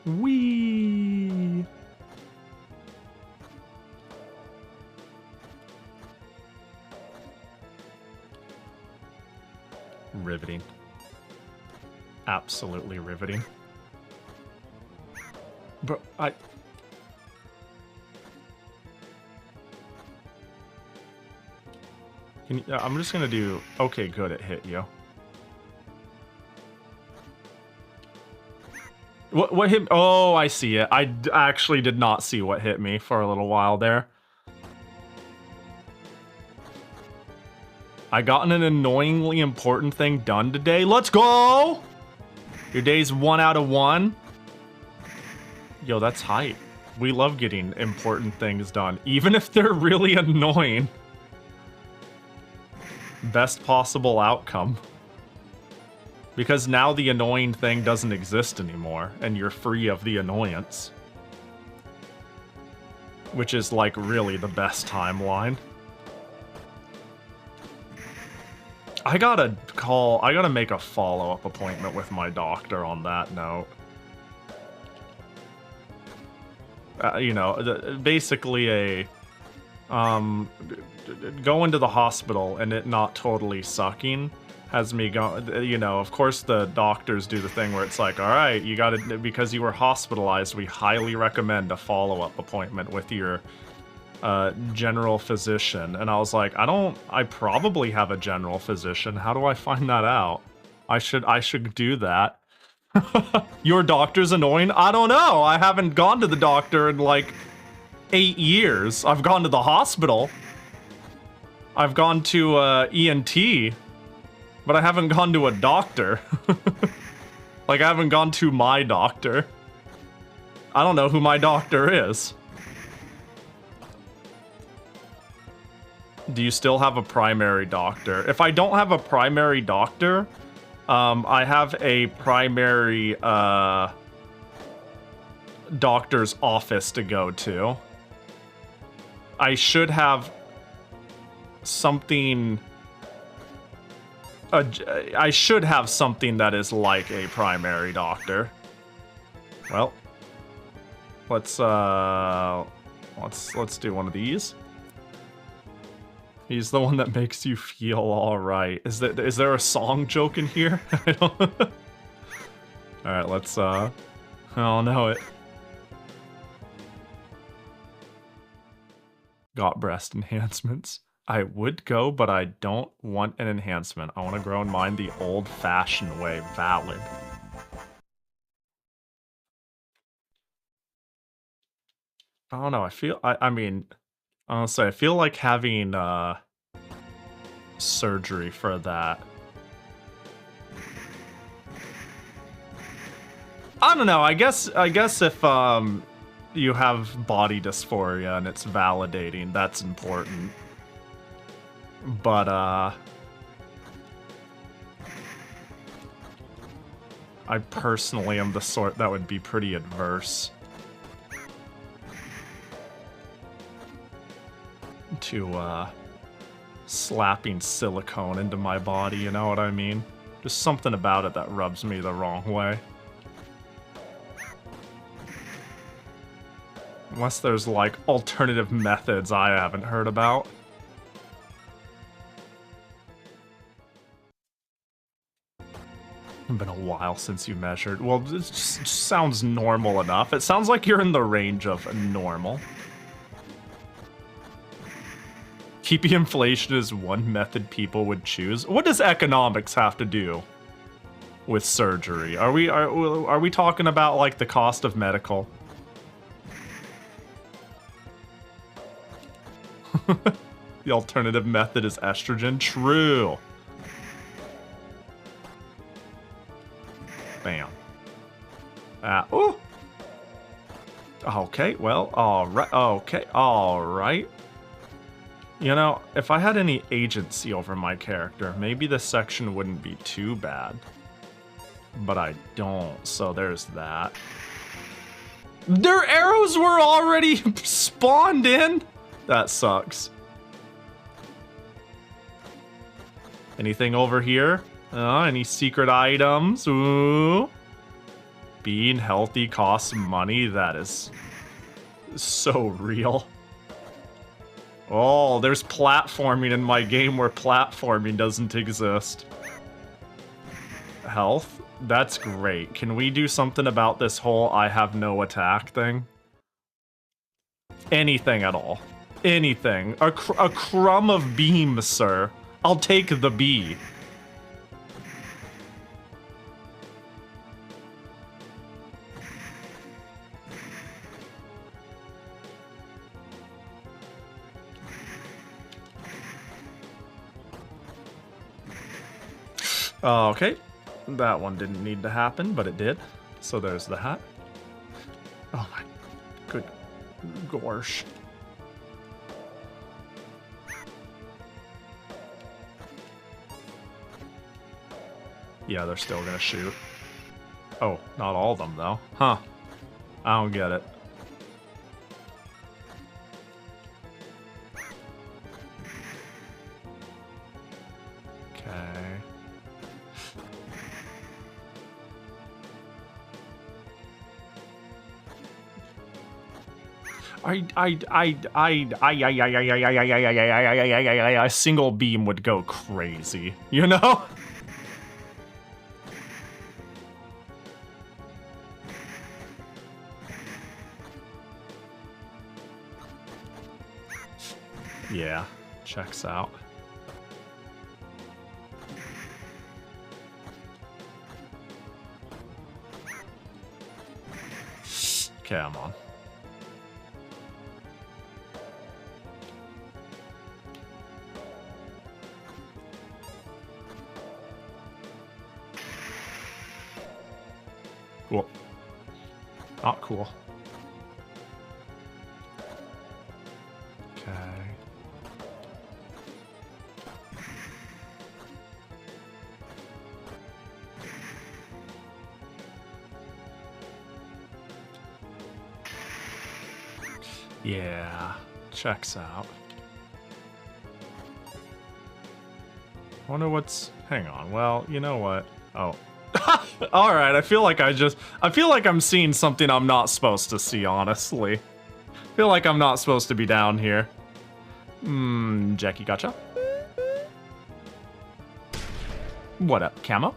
Speaker 1: Whee! Riveting. Absolutely riveting. Bro, I'm just gonna do... Okay, good, it hit you. What hit... Oh, I see it. I actually did not see what hit me for a little while there. I got an annoyingly important thing done today. Let's go! Your day's 1 out of 1. Yo, that's hype. We love getting important things done, even if they're really annoying. Best possible outcome. Because now the annoying thing doesn't exist anymore, and you're free of the annoyance. Which is, like, really the best timeline. I gotta make a follow-up appointment with my doctor on that note. You know, basically a... going to the hospital and it not totally sucking has me go, you know, of course the doctors do the thing where it's like, all right, you gotta, because you were hospitalized, we highly recommend a follow-up appointment with your general physician. And I was like, I probably have a general physician. How do I find that out? I should do that. Your doctor's annoying? I don't know. I haven't gone to the doctor in like 8 years. I've gone to the hospital. I've gone to ENT, but I haven't gone to a doctor. Like, I haven't gone to my doctor. I don't know who my doctor is. Do you still have a primary doctor? If I don't have a primary doctor, I have a primary doctor's office to go to. I should have something... I should have something that is like a primary doctor. Well, let's do one of these. He's the one that makes you feel alright. Is there a song joke in here? I don't... Alright, let's I don't know it. Got breast enhancements. I would go, but I don't want an enhancement. I want to grow in mine the old-fashioned way. Valid. I don't know, I mean, honestly, I feel like having surgery for that. I don't know, I guess if you have body dysphoria and it's validating, that's important. But I personally am the sort that would be pretty adverse to slapping silicone into my body, you know what I mean? Just something about it that rubs me the wrong way. Unless there's, like, alternative methods I haven't heard about. It's been a while since you measured. Well, it just sounds normal enough. It sounds like you're in the range of normal. Keeping inflation is one method people would choose. What does economics have to do with surgery? Are we talking about like the cost of medical? The alternative method is estrogen. True. Bam. Ooh. Okay, well, alright. Okay, alright. You know, if I had any agency over my character, maybe this section wouldn't be too bad. But I don't, so there's that. Their arrows were already spawned in? That sucks. Anything over here? Any secret items? Ooh. Being healthy costs money. That is so real. Oh, there's platforming in my game where platforming doesn't exist. Health? That's great. Can we do something about this whole I have no attack thing? Anything at all. Anything. A crumb of beam, sir. I'll take the bee. Okay, that one didn't need to happen, but it did. So there's the hat. Oh my good gosh. Yeah, they're still gonna shoot. Oh, not all of them though. Huh. I don't get it. A single beam would go crazy, you know? Yeah, checks out. Okay, I'm on. Cool. Not cool. Okay. Yeah, checks out. Wonder what's... Hang on, well, you know what? Oh. Alright, I feel like I'm seeing something I'm not supposed to see, honestly. I feel like I'm not supposed to be down here. Jackie, gotcha. What up, camo?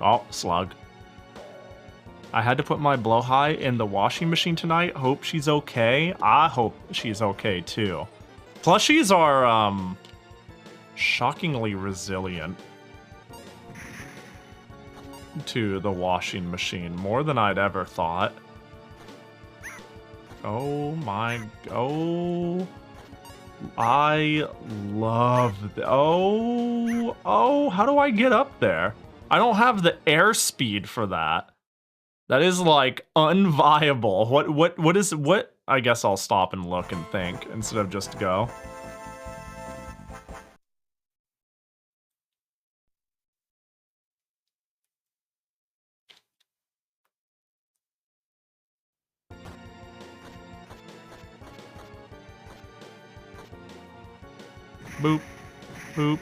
Speaker 1: Oh, slug. I had to put my blowhigh in the washing machine tonight. Hope she's okay. I hope she's okay, too. Plushies are, shockingly resilient to the washing machine. More than I'd ever thought. Oh my... Oh... I love... Oh, how do I get up there? I don't have the airspeed for that. That is, like, unviable. What? I guess I'll stop and look and think instead of just go. Boop. Boop.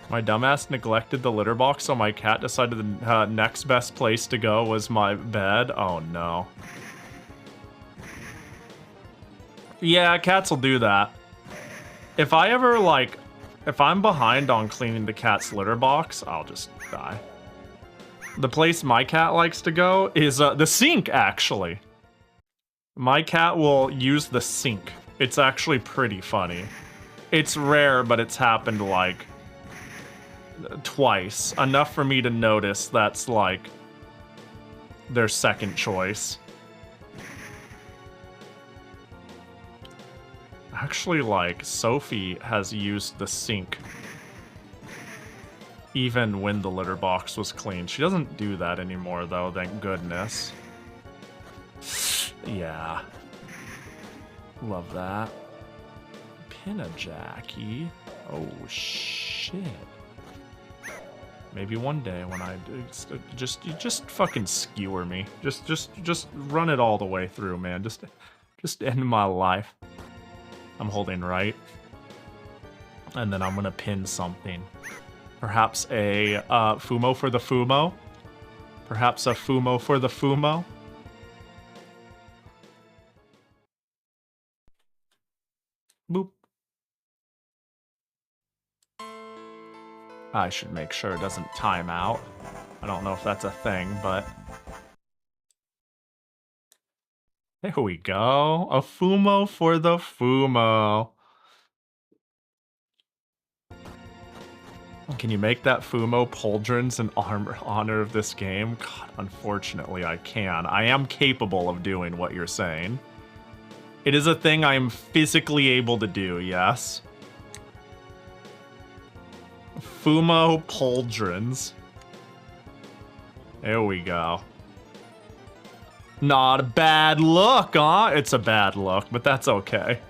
Speaker 1: My dumbass neglected the litter box, so my cat decided the next best place to go was my bed. Oh no. Yeah, cats will do that. If I ever, like, if I'm behind on cleaning the cat's litter box, I'll just die. The place my cat likes to go is the sink, actually. My cat will use the sink. It's actually pretty funny. It's rare, but it's happened, like, twice. Enough for me to notice that's, like, their second choice. Actually, like, Sophie has used the sink even when the litter box was clean. She doesn't do that anymore, though, thank goodness. Yeah. Love that. Pin-a-Jackie. Oh, shit. Maybe one day when I just fucking skewer me. Just run it all the way through, man. Just end my life. I'm holding right. And then I'm gonna pin something. Perhaps a Fumo for the Fumo. Perhaps a Fumo for the Fumo. Boop. I should make sure it doesn't time out. I don't know if that's a thing, but... There we go. A Fumo for the Fumo. Can you make that Fumo pauldrons in honor of this game? God, unfortunately I can. I am capable of doing what you're saying. It is a thing I am physically able to do, yes. Fumo pauldrons. There we go. Not a bad look, huh? It's a bad look, but that's okay.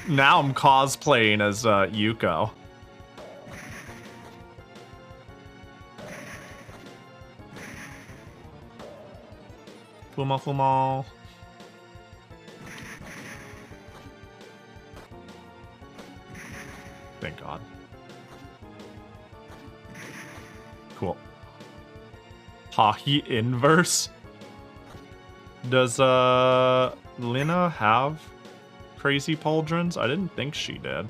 Speaker 1: Now I'm cosplaying as Yuko. Fumo, Fumo. Thank God. Cool. Pahi inverse? Does Lina have crazy pauldrons? I didn't think she did.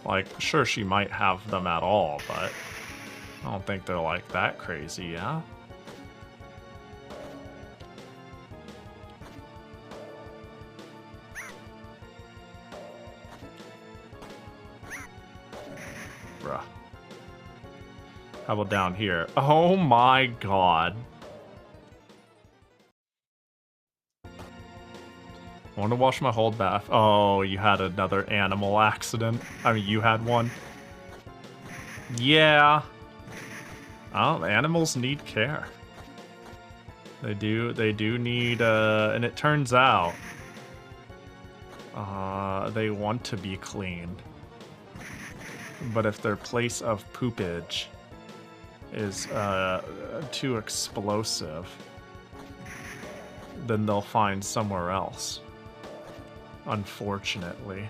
Speaker 1: Like, sure, she might have them at all, but I don't think they're like that crazy, yeah? Bruh. How about down here? Oh my God. I want to wash my whole bath. Oh, you had another animal accident. I mean, you had one. Yeah. Oh, animals need care. They do need, and it turns out, they want to be cleaned. But if their place of poopage is, too explosive, then they'll find somewhere else. Unfortunately.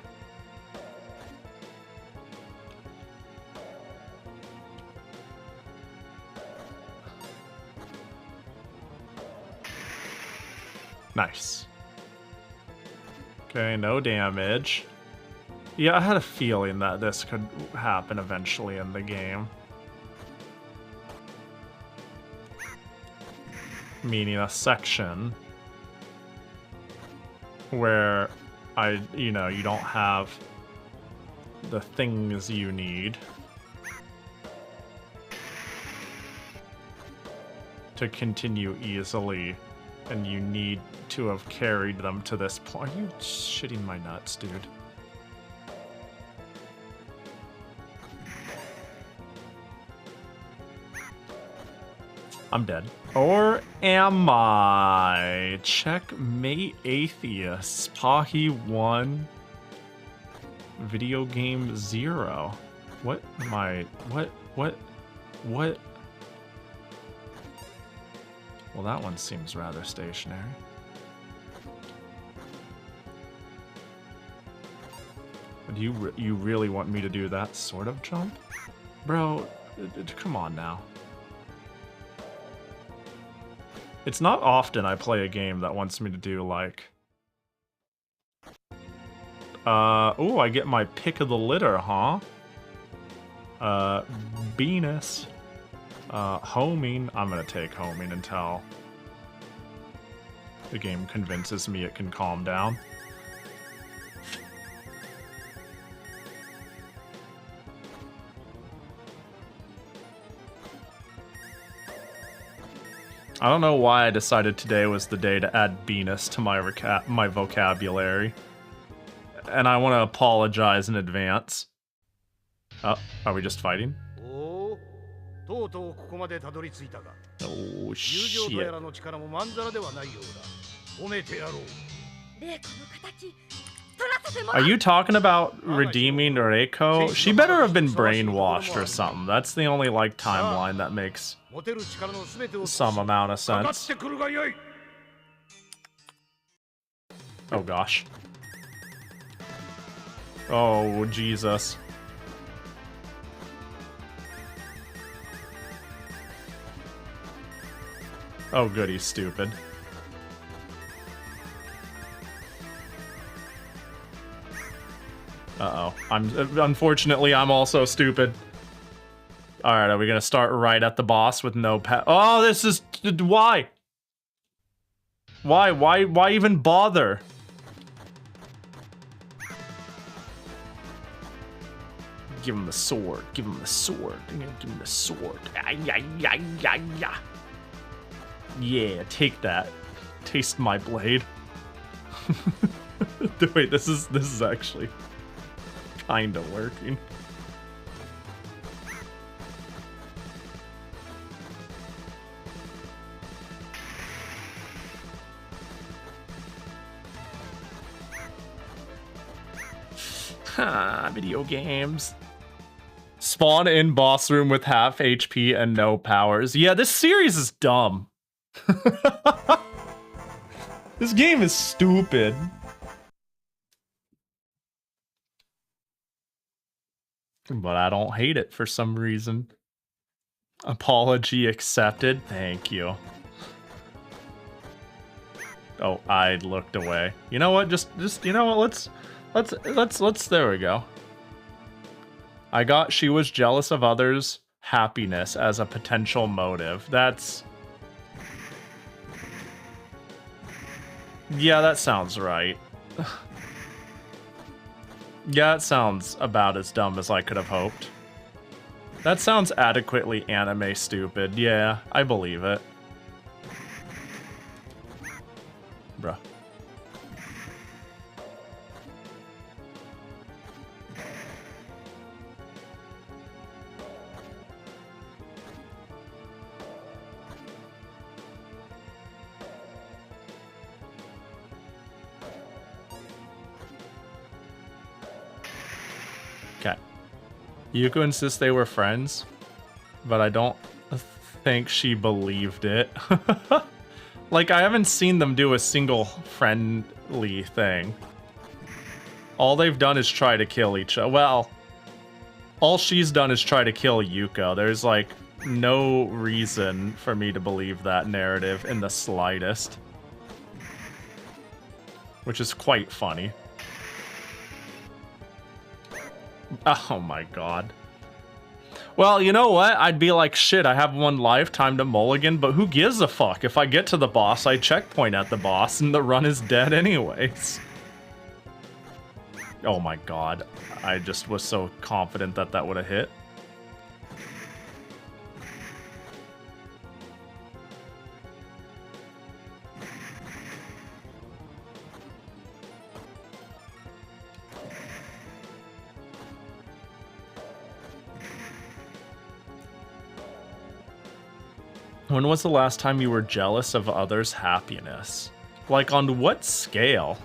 Speaker 1: Nice. Okay, no damage. Yeah, I had a feeling that this could happen eventually in the game. Meaning a section where you know, you don't have the things you need to continue easily, and you need to have carried them to this point. Are you shitting my nuts, dude? I'm dead. Or am I? Checkmate Atheists. Pahi 1. Video game 0. What am I? What? Well, that one seems rather stationary. Do you really want me to do that sort of jump? Bro, come on now. It's not often I play a game that wants me to do, like... ooh, I get my pick of the litter, huh? Venus. Homing. I'm gonna take homing until the game convinces me it can calm down. I don't know why I decided today was the day to add Venus to my vocabulary. And I want to apologize in advance. Oh, are we just fighting? Oh, shit. Are you talking about redeeming Reiko? She better have been brainwashed or something. That's the only, like, timeline that makes some amount of sense. Oh, gosh. Oh, Jesus. Oh, good, he's stupid. Uh-oh. Unfortunately, I'm also stupid. Alright, are we gonna start right at the boss with no Oh, this is... Why? Why even bother? Give him the sword. Give him the sword. Give him the sword. Yeah, take that. Taste my blade. Wait, this is actually kinda working. Video games. Spawn in boss room with half HP and no powers. Yeah, this series is dumb. This game is stupid. But I don't hate it for some reason. Apology accepted. Thank you. Oh, I looked away. You know what? Just you know what? Let's there we go. I got she was jealous of others' happiness as a potential motive. That's... Yeah, that sounds right. Yeah, it sounds about as dumb as I could have hoped. That sounds adequately anime stupid. Yeah, I believe it. Bruh. Okay. Yuko insists they were friends, but I don't think she believed it. Like, I haven't seen them do a single friendly thing. All they've done is try to kill each other. Well, all she's done is try to kill Yuko. There's, like, no reason for me to believe that narrative in the slightest. Which is quite funny. Oh my god. Well, you know what? I'd be like, shit, I have one life, time to mulligan, but who gives a fuck? If I get to the boss, I checkpoint at the boss, and the run is dead anyways. Oh my god. I just was so confident that that would have hit. When was the last time you were jealous of others' happiness? Like, on what scale?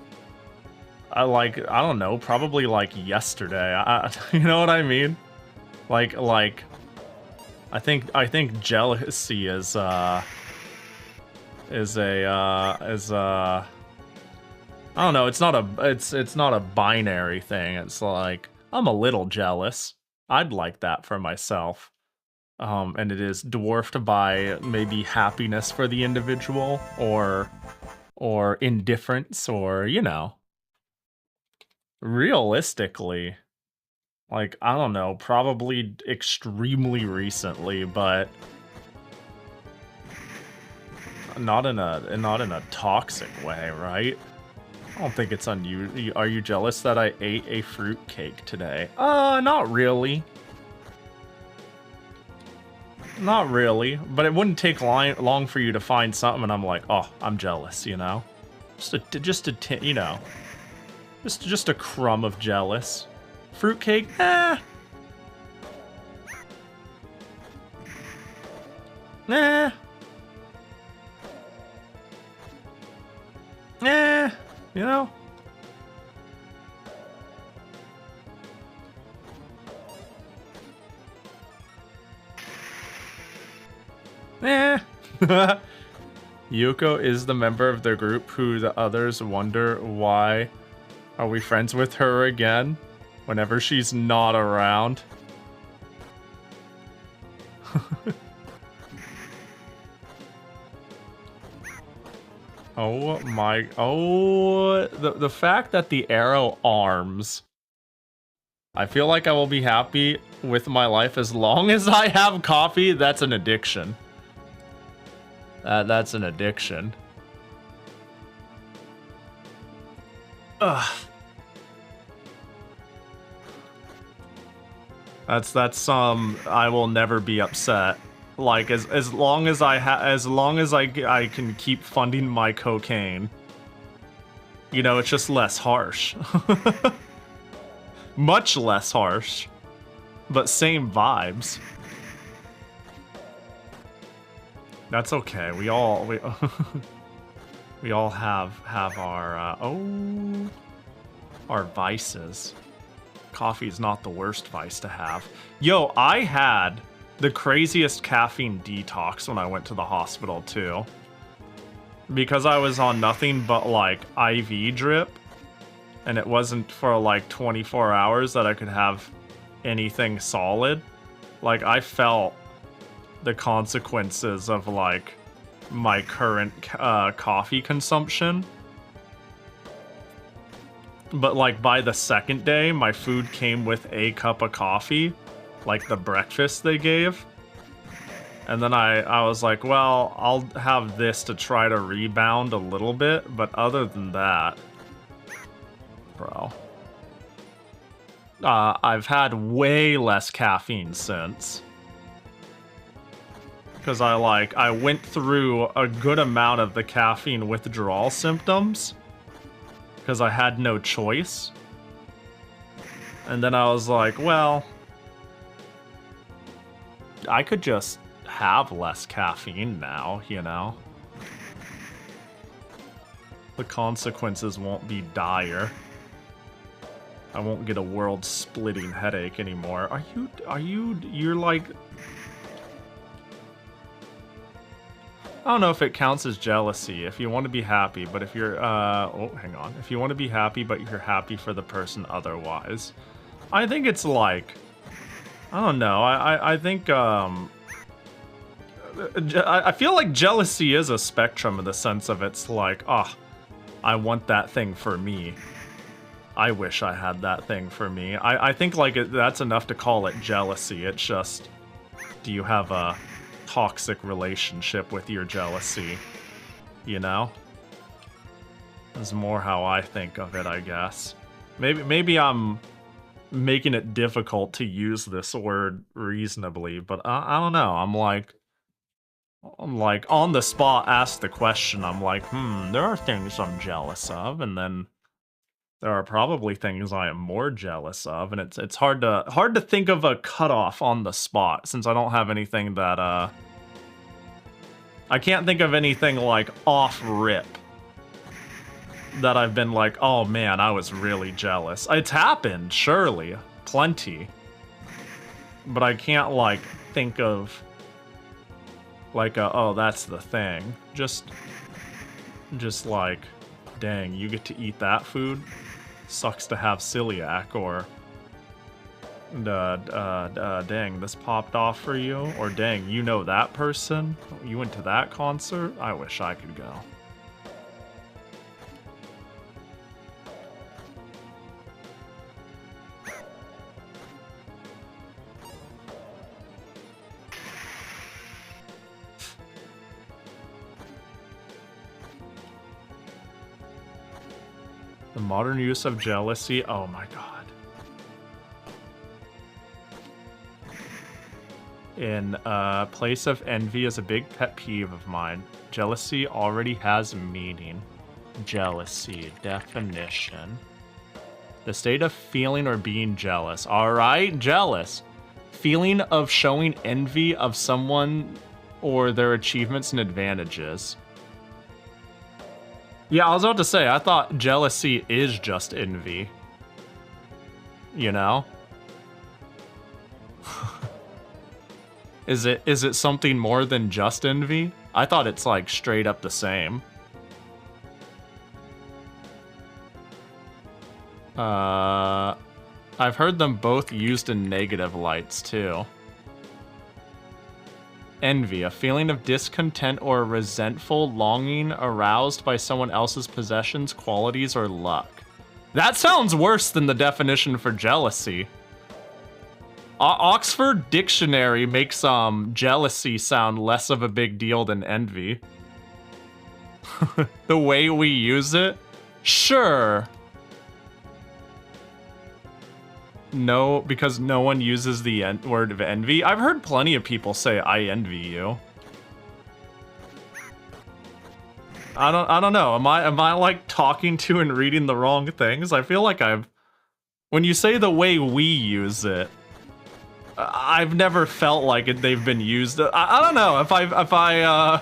Speaker 1: I don't know, probably like yesterday. You know what I mean? Like, I think jealousy is I don't know, it's not a binary thing. It's like, I'm a little jealous. I'd like that for myself. And it is dwarfed by maybe happiness for the individual, or indifference, or, you know, realistically, like, I don't know, probably extremely recently, but not in a toxic way, right? I don't think it's unusual. Are you jealous that I ate a fruit cake today? Not really. Not really, but it wouldn't take long for you to find something and I'm like, oh, I'm jealous, you know? You know, just a crumb of jealous. Fruitcake, Nah, you know? Yuko is the member of the group who the others wonder why are we friends with her again whenever she's not around. Oh my, the fact that the arrow arms. I feel like I will be happy with my life as long as I have coffee. That's an addiction. That's an addiction. Ugh. That's I will never be upset. Like as long as I can keep funding my cocaine. You know, it's just less harsh. Much less harsh, but same vibes. That's okay. We all have our our vices. Coffee is not the worst vice to have. Yo, I had the craziest caffeine detox when I went to the hospital too. Because I was on nothing but like IV drip, and it wasn't for like 24 hours that I could have anything solid. Like, I felt the consequences of like my current coffee consumption. But like by the second day, my food came with a cup of coffee, like the breakfast they gave. And then I was like, well, I'll have this to try to rebound a little bit, but other than that, bro, I've had way less caffeine since. Because I went through a good amount of the caffeine withdrawal symptoms. Because I had no choice. And then I was like, well, I could just have less caffeine now, you know? The consequences won't be dire. I won't get a world-splitting headache anymore. You're like... I don't know if it counts as jealousy, if you want to be happy, but if you're, oh, hang on. If you want to be happy, but you're happy for the person otherwise. I think it's like... I don't know, I think, I feel like jealousy is a spectrum in the sense of it's like, oh, I want that thing for me. I wish I had that thing for me. I think like that's enough to call it jealousy. It's just, do you have a toxic relationship with your jealousy? You know? Is more how I think of it, I guess. Maybe I'm making it difficult to use this word reasonably, but I don't know. I'm like on the spot asked the question. I'm like, there are things I'm jealous of, and then there are probably things I am more jealous of, and it's hard to think of a cutoff on the spot since I don't have anything that I can't think of anything like off rip that I've been like, oh man, I was really jealous. It's happened, surely, plenty, but I can't like think of like oh, that's the thing. Just like, dang, you get to eat that food? Sucks to have celiac, or Dang, this popped off for you? Or dang, you know that person? You went to that concert? I wish I could go. The modern use of jealousy. Oh my god. In place of envy is a big pet peeve of mine. Jealousy already has meaning. Jealousy. Definition. The state of feeling or being jealous. Alright, jealous. Feeling of showing envy of someone or their achievements and advantages. Yeah, I was about to say, I thought jealousy is just envy. You know? Is it something more than just envy? I thought it's like straight up the same. I've heard them both used in negative lights too. Envy, a feeling of discontent or resentful longing aroused by someone else's possessions, qualities, or luck. That sounds worse than the definition for jealousy. Oxford Dictionary makes jealousy sound less of a big deal than envy. The way we use it? Sure. No, because no one uses the word of envy. I've heard plenty of people say, I envy you. I don't know. Am I like talking to and reading the wrong things? I feel like when you say the way we use it, I've never felt like they've been used. I don't know if I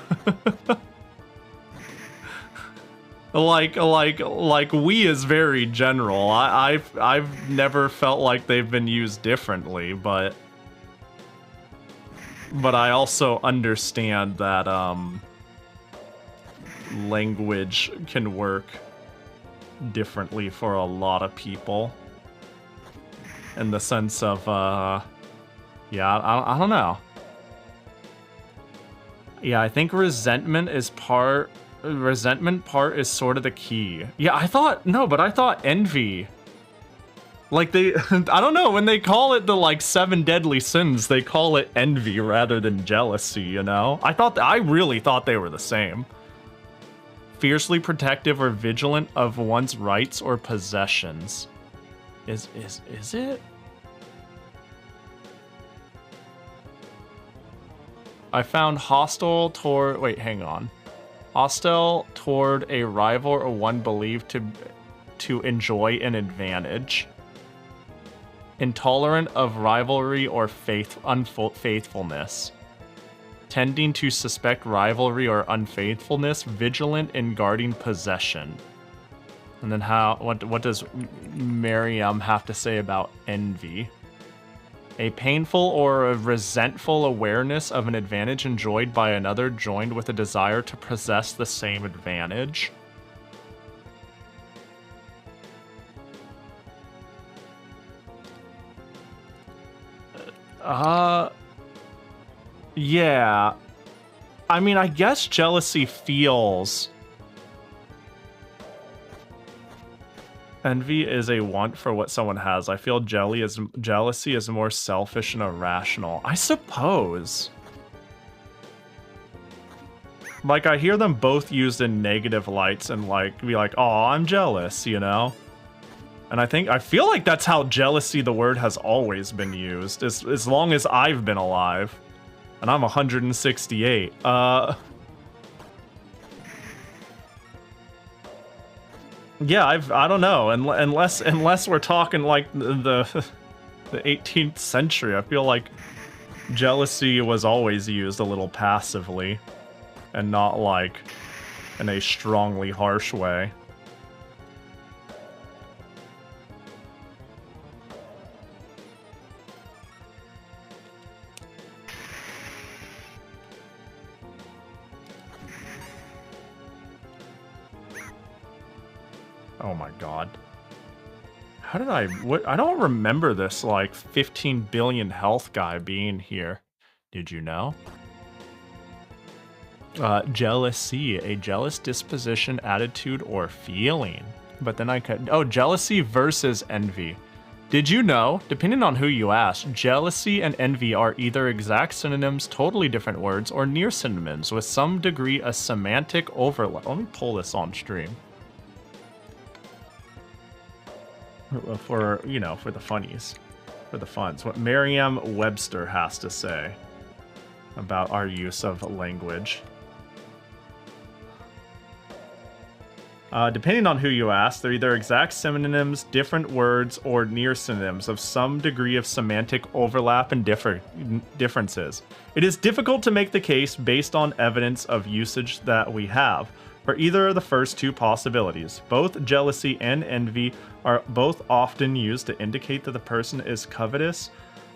Speaker 1: like we is very general. I've never felt like they've been used differently, but I also understand that language can work differently for a lot of people. In the sense of yeah, I don't know. Yeah, I think resentment part is sort of the key. Yeah, I thought envy. Like I don't know, when they call it the like 7 deadly sins, they call it envy rather than jealousy, you know? I really thought they were the same. Fiercely protective or vigilant of one's rights or possessions. Is it? I found hostile toward... Wait, hang on. Hostile toward a rival or one believed to enjoy an advantage. Intolerant of rivalry or unfaithfulness. Tending to suspect rivalry or unfaithfulness. Vigilant in guarding possession. And then what does Miriam have to say about envy? A painful or a resentful awareness of an advantage enjoyed by another joined with a desire to possess the same advantage. Yeah. I mean, I guess jealousy feels... Envy is a want for what someone has. I feel jealousy is more selfish and irrational. I suppose. Like, I hear them both used in negative lights and like be like, oh, I'm jealous, you know? And I feel like that's how jealousy, the word, has always been used, as long as I've been alive. And I'm 168. Yeah, I don't know. Unless we're talking like the 18th century, I feel like jealousy was always used a little passively and not like in a strongly harsh way. Oh my god. How did I don't remember this, like, 15 billion health guy being here. Did you know? Jealousy, a jealous disposition, attitude, or feeling. But then I could, oh, jealousy versus envy. Did you know, depending on who you ask, jealousy and envy are either exact synonyms, totally different words, or near synonyms with some degree of semantic overlap. Let me pull this on stream. For, you know, for the funnies, for the funs. What Merriam-Webster has to say about our use of language. Depending on who you ask, they're either exact synonyms, different words, or near synonyms of some degree of semantic overlap and differences. It is difficult to make the case based on evidence of usage that we have for either of the first two possibilities. Both jealousy and envy are both often used to indicate that the person is covetous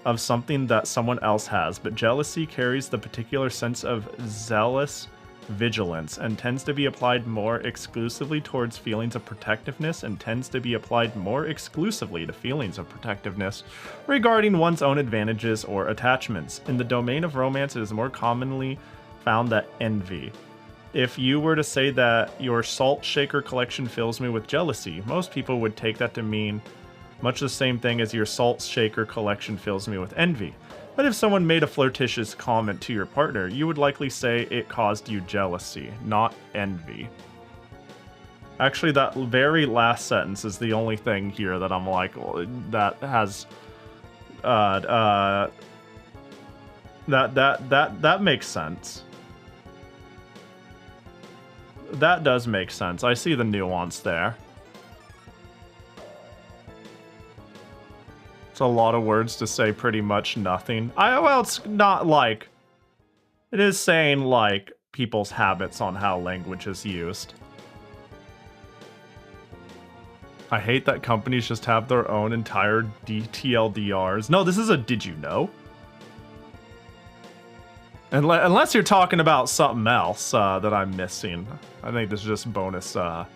Speaker 1: of something that someone else has, but jealousy carries the particular sense of zealous vigilance and tends to be applied more exclusively towards feelings of protectiveness and tends to be applied more exclusively to feelings of protectiveness regarding one's own advantages or attachments. In the domain of romance, it is more commonly found that envy. If you were to say that your salt shaker collection fills me with jealousy, most people would take that to mean much the same thing as your salt shaker collection fills me with envy. But if someone made a flirtatious comment to your partner, you would likely say it caused you jealousy, not envy. Actually, that very last sentence is the only thing here that I'm like, that has, that makes sense. That does make sense. I see the nuance there. It's a lot of words to say pretty much nothing. Well, it's not like... It is saying, like, people's habits on how language is used. I hate that companies just have their own entire TLDRs. No, this is a did you know? Unless you're talking about something else that I'm missing. I think this is just bonus fun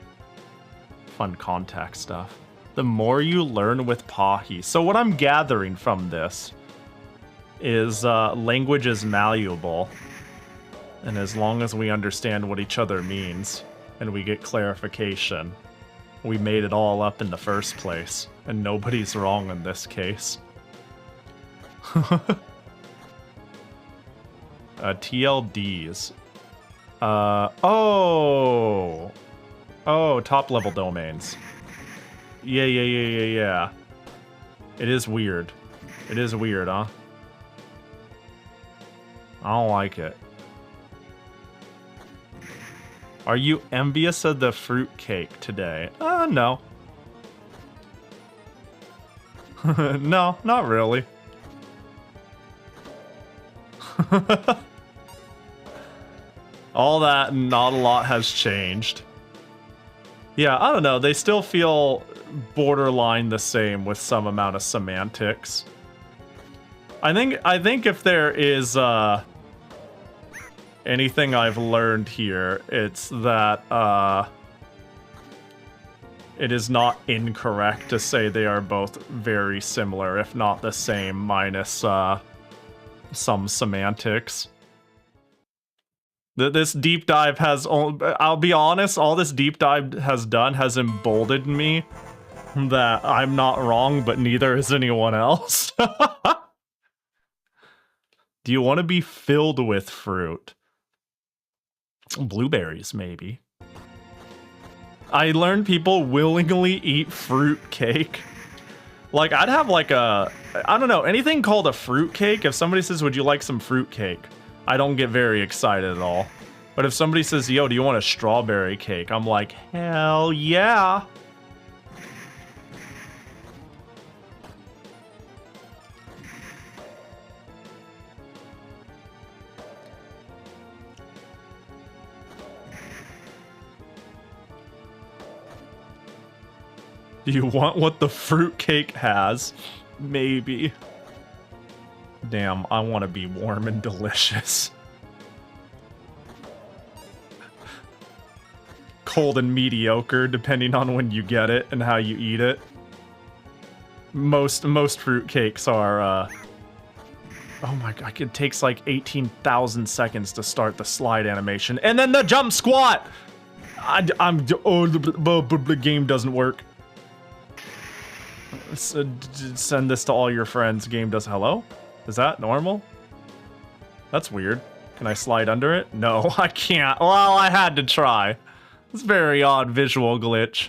Speaker 1: contact stuff. The more you learn with Pahi. So what I'm gathering from this is language is malleable. And as long as we understand what each other means and we get clarification, we made it all up in the first place. And nobody's wrong in this case. TLDs. Oh, top level domains. Yeah. It is weird. It is weird, huh? I don't like it. Are you envious of the fruit cake today? No. No, not really. All that and not a lot has changed. Yeah, I don't know. They still feel borderline the same with some amount of semantics. I think if there is anything I've learned here, it's that it is not incorrect to say they are both very similar, if not the same, minus some semantics. This deep dive has, I'll be honest, all this deep dive has done has emboldened me that I'm not wrong, but neither is anyone else. Do you want to be filled with fruit? Blueberries, maybe. I learned people willingly eat fruit cake. Like, I'd have like a, I don't know, anything called a fruit cake. If somebody says, would you like some fruit cake? I don't get very excited at all. But if somebody says, yo, do you want a strawberry cake? I'm like, hell yeah. Do you want what the fruit cake has? Maybe. Damn, I want to be warm and delicious. Cold and mediocre, depending on when you get it and how you eat it. Most fruitcakes are, oh my god, it takes like 18,000 seconds to start the slide animation. And then the jump squat! The game doesn't work. Send this to all your friends. Game does, hello? Is that normal? That's weird. Can I slide under it? No, I can't. Well, I had to try. It's a very odd visual glitch.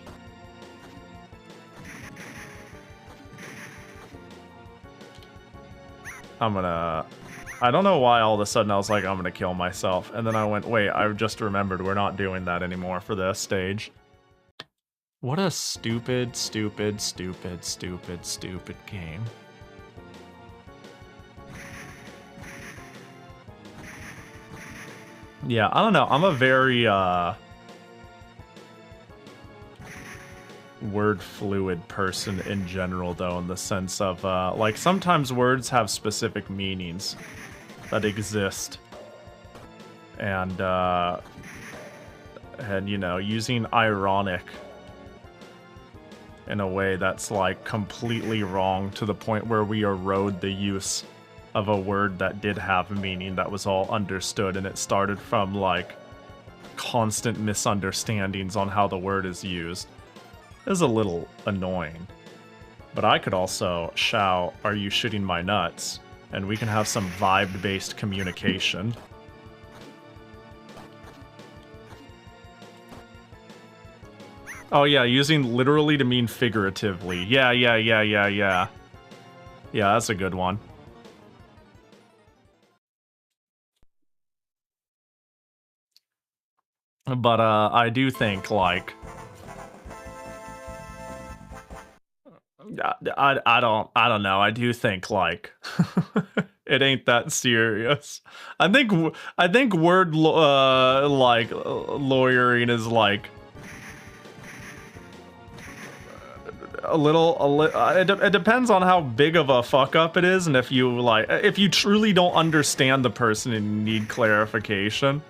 Speaker 1: I don't know why all of a sudden I was like, I'm gonna kill myself. And then I went, wait, I just remembered we're not doing that anymore for this stage. What a stupid, stupid, stupid, stupid, stupid game. Yeah, I don't know. I'm a very, word fluid person in general, though, in the sense of, like, sometimes words have specific meanings that exist. And, you know, using ironic in a way that's, like, completely wrong to the point where we erode the use of a word that did have meaning that was all understood, and it started from, like, constant misunderstandings on how the word is used. Is a little annoying. But I could also shout, "Are you shitting my nuts?" And we can have some vibe-based communication. Oh yeah, using literally to mean figuratively. Yeah. Yeah, that's a good one. But I do think, like, I don't know. I do think, like, it ain't that serious. I think word like lawyering is like it depends on how big of a fuck up it is, and if you truly don't understand the person and need clarification.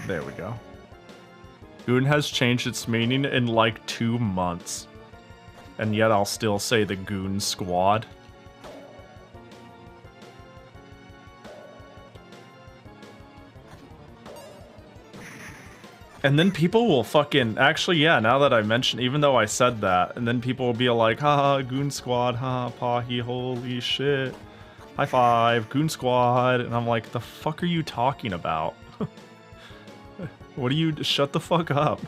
Speaker 1: There we go. Goon has changed its meaning in like 2 months. And yet I'll still say the Goon Squad. And then people will fucking... Actually, yeah, now that I mentioned... Even though I said that, and then people will be like, haha, Goon Squad, haha, Pahi, holy shit. High five, Goon Squad. And I'm like, the fuck are you talking about? What do you... Shut the fuck up.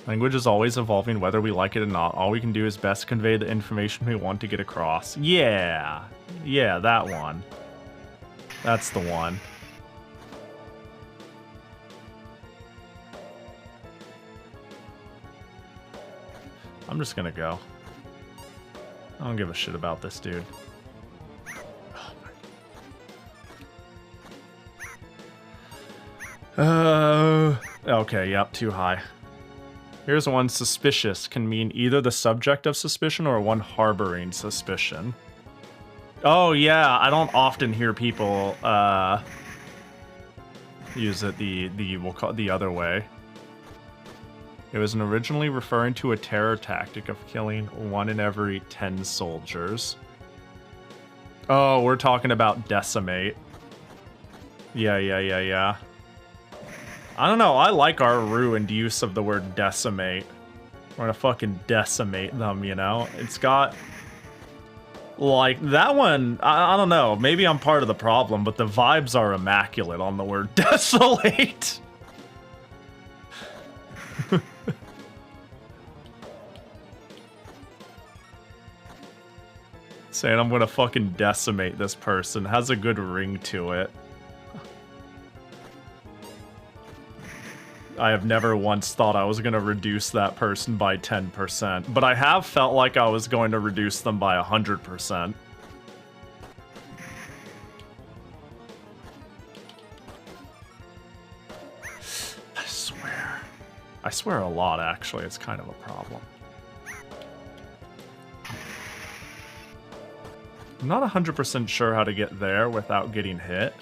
Speaker 1: Language is always evolving whether we like it or not. All we can do is best convey the information we want to get across. Yeah. Yeah, that one. That's the one. I'm just gonna go. I don't give a shit about this dude. Okay, yep, too high. Here's one. Suspicious can mean either the subject of suspicion or one harboring suspicion. Oh yeah, I don't often hear people use it we'll call it the other way. It was originally referring to a terror tactic of killing 1 in every 10 soldiers. Oh, we're talking about decimate. Yeah. I don't know, I like our ruined use of the word decimate. We're gonna fucking decimate them, you know? It's got... Like, that one, I don't know, maybe I'm part of the problem, but the vibes are immaculate on the word desolate. Saying I'm gonna fucking decimate this person has a good ring to it. I have never once thought I was going to reduce that person by 10%, but I have felt like I was going to reduce them by 100%. I swear a lot, actually. It's kind of a problem. I'm not 100% sure how to get there without getting hit.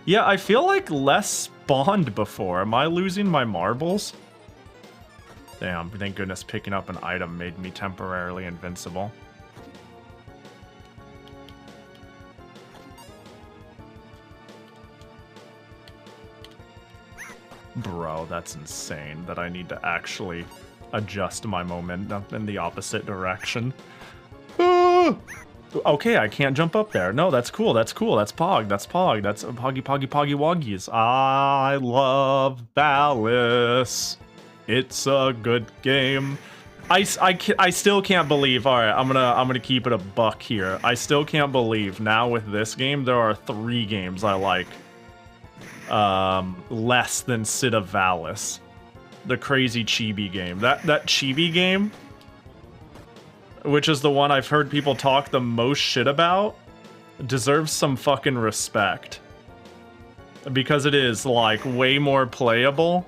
Speaker 1: Yeah, I feel like less spawned before. Am I losing my marbles? Damn, thank goodness picking up an item made me temporarily invincible. Bro, that's insane that I need to actually adjust my momentum in the opposite direction. Ah! Okay, I can't jump up there. No, that's cool. That's cool. That's Pog. That's Pog. That's Poggy Poggy Poggy Woggies. I love Valis. It's a good game. I still can't believe. All right, I'm gonna keep it a buck here. I still can't believe now with this game there are 3 games I like less than Cid of Valis, the crazy chibi game. That chibi game, which is the one I've heard people talk the most shit about, deserves some fucking respect. Because it is, like, way more playable.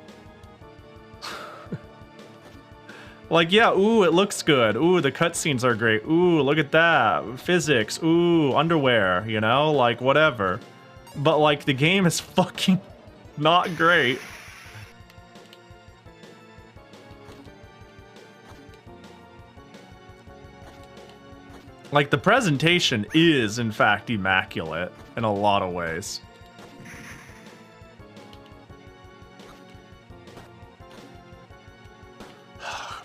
Speaker 1: Like, yeah, ooh, it looks good. Ooh, the cutscenes are great. Ooh, look at that. Physics. Ooh, underwear, you know? Like, whatever. But, like, the game is fucking not great. Like, the presentation is, in fact, immaculate in a lot of ways.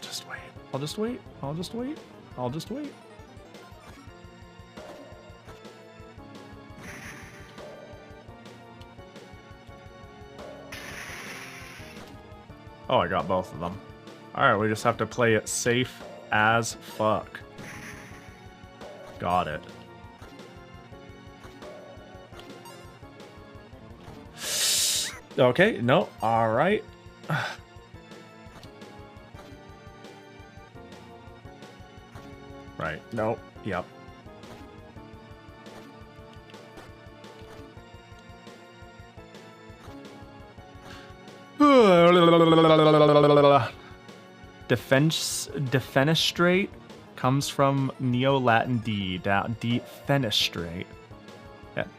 Speaker 1: Just wait. I'll just wait. I'll just wait. I'll just wait. Oh, I got both of them. Alright, we just have to play it safe as fuck. Got it. Okay, no, alright. Right, no, yep. Defenestrate comes from Neo-Latin defenestrate.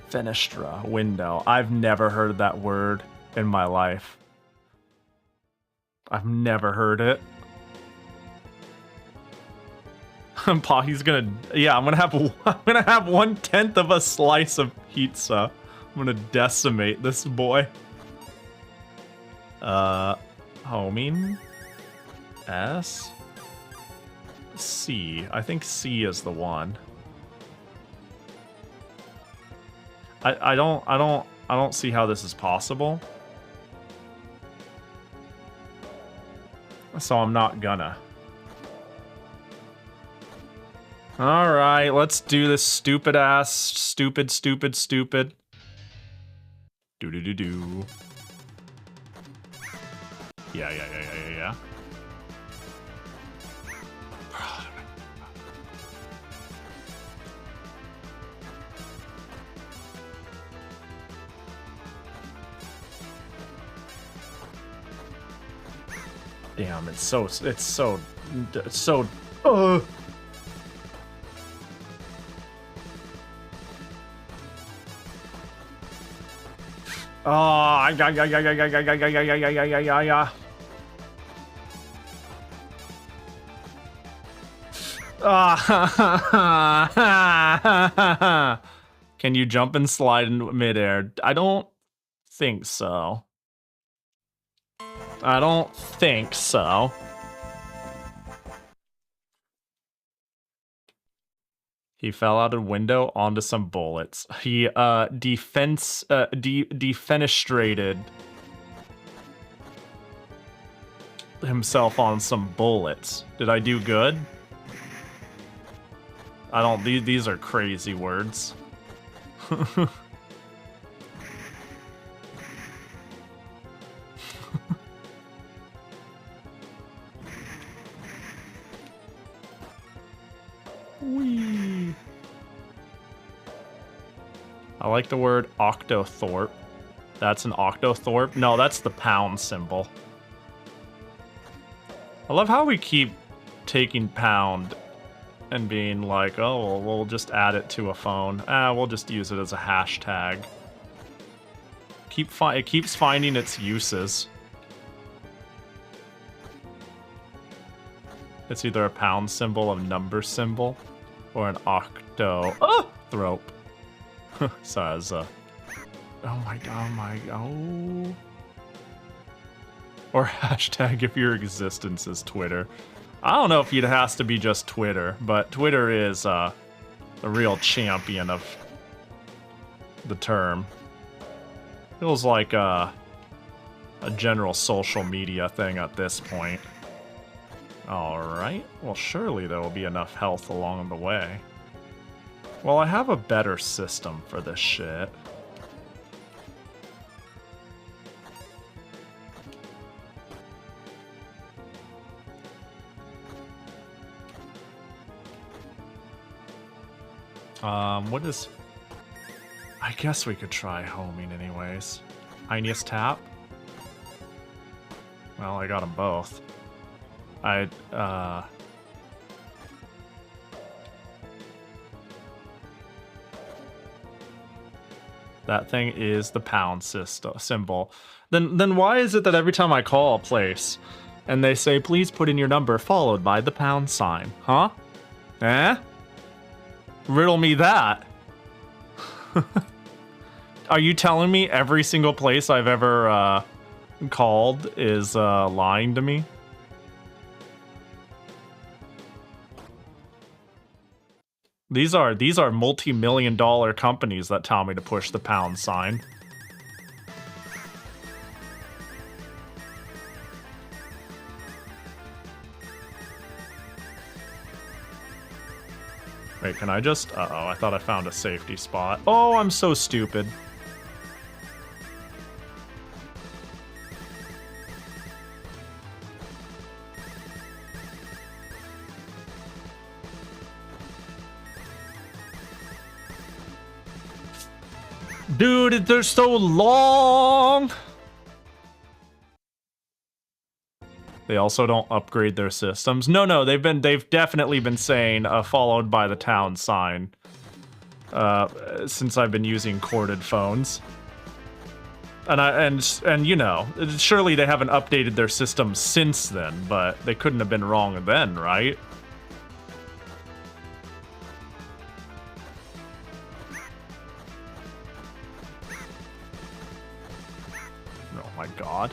Speaker 1: Fenestra, window. I've never heard that word in my life. I've never heard it. Pahi's gonna, yeah, I'm gonna have 1/10 of a slice of pizza. I'm gonna decimate this boy. Homing. S. C. I think C is the one. I don't see how this is possible. So I'm not gonna. All right, let's do this stupid do. Yeah. Damn, it's so Can you jump and slide in midair? I don't think so. I don't think so. He fell out a window onto some bullets. He defenestrated himself on some bullets. Did I do good? I don't. These are crazy words. Whee. I like the word octothorpe. That's an octothorpe? No, that's the pound symbol. I love how we keep taking pound and being like, oh, well, we'll just add it to a phone. We'll just use it as a hashtag. It keeps finding its uses. It's either a pound symbol, a number symbol, or an octo. Oh! Thrope. Sorry, oh my, oh. Or hashtag if your existence is Twitter. I don't know if it has to be just Twitter, but Twitter is a real champion of the term. Feels like a general social media thing at this point. Alright, well surely there will be enough health along the way. Well, I have a better system for this shit. What is... I guess we could try homing anyways. Tiniest tap? Well, I got them both. That thing is the pound symbol. Then why is it that every time I call a place and they say, please put in your number followed by the pound sign? Huh? Eh? Riddle me that. Are you telling me every single place I've ever called is lying to me? These are multi-million-dollar companies that tell me to push the pound sign. Wait, can I just... Uh-oh, I thought I found a safety spot. Oh, I'm so stupid. Dude, they're so long! They also don't upgrade their systems. No, they've definitely been saying followed by the town sign since I've been using corded phones. And you know, surely they haven't updated their system since then, but they couldn't have been wrong then, right? Oh my god.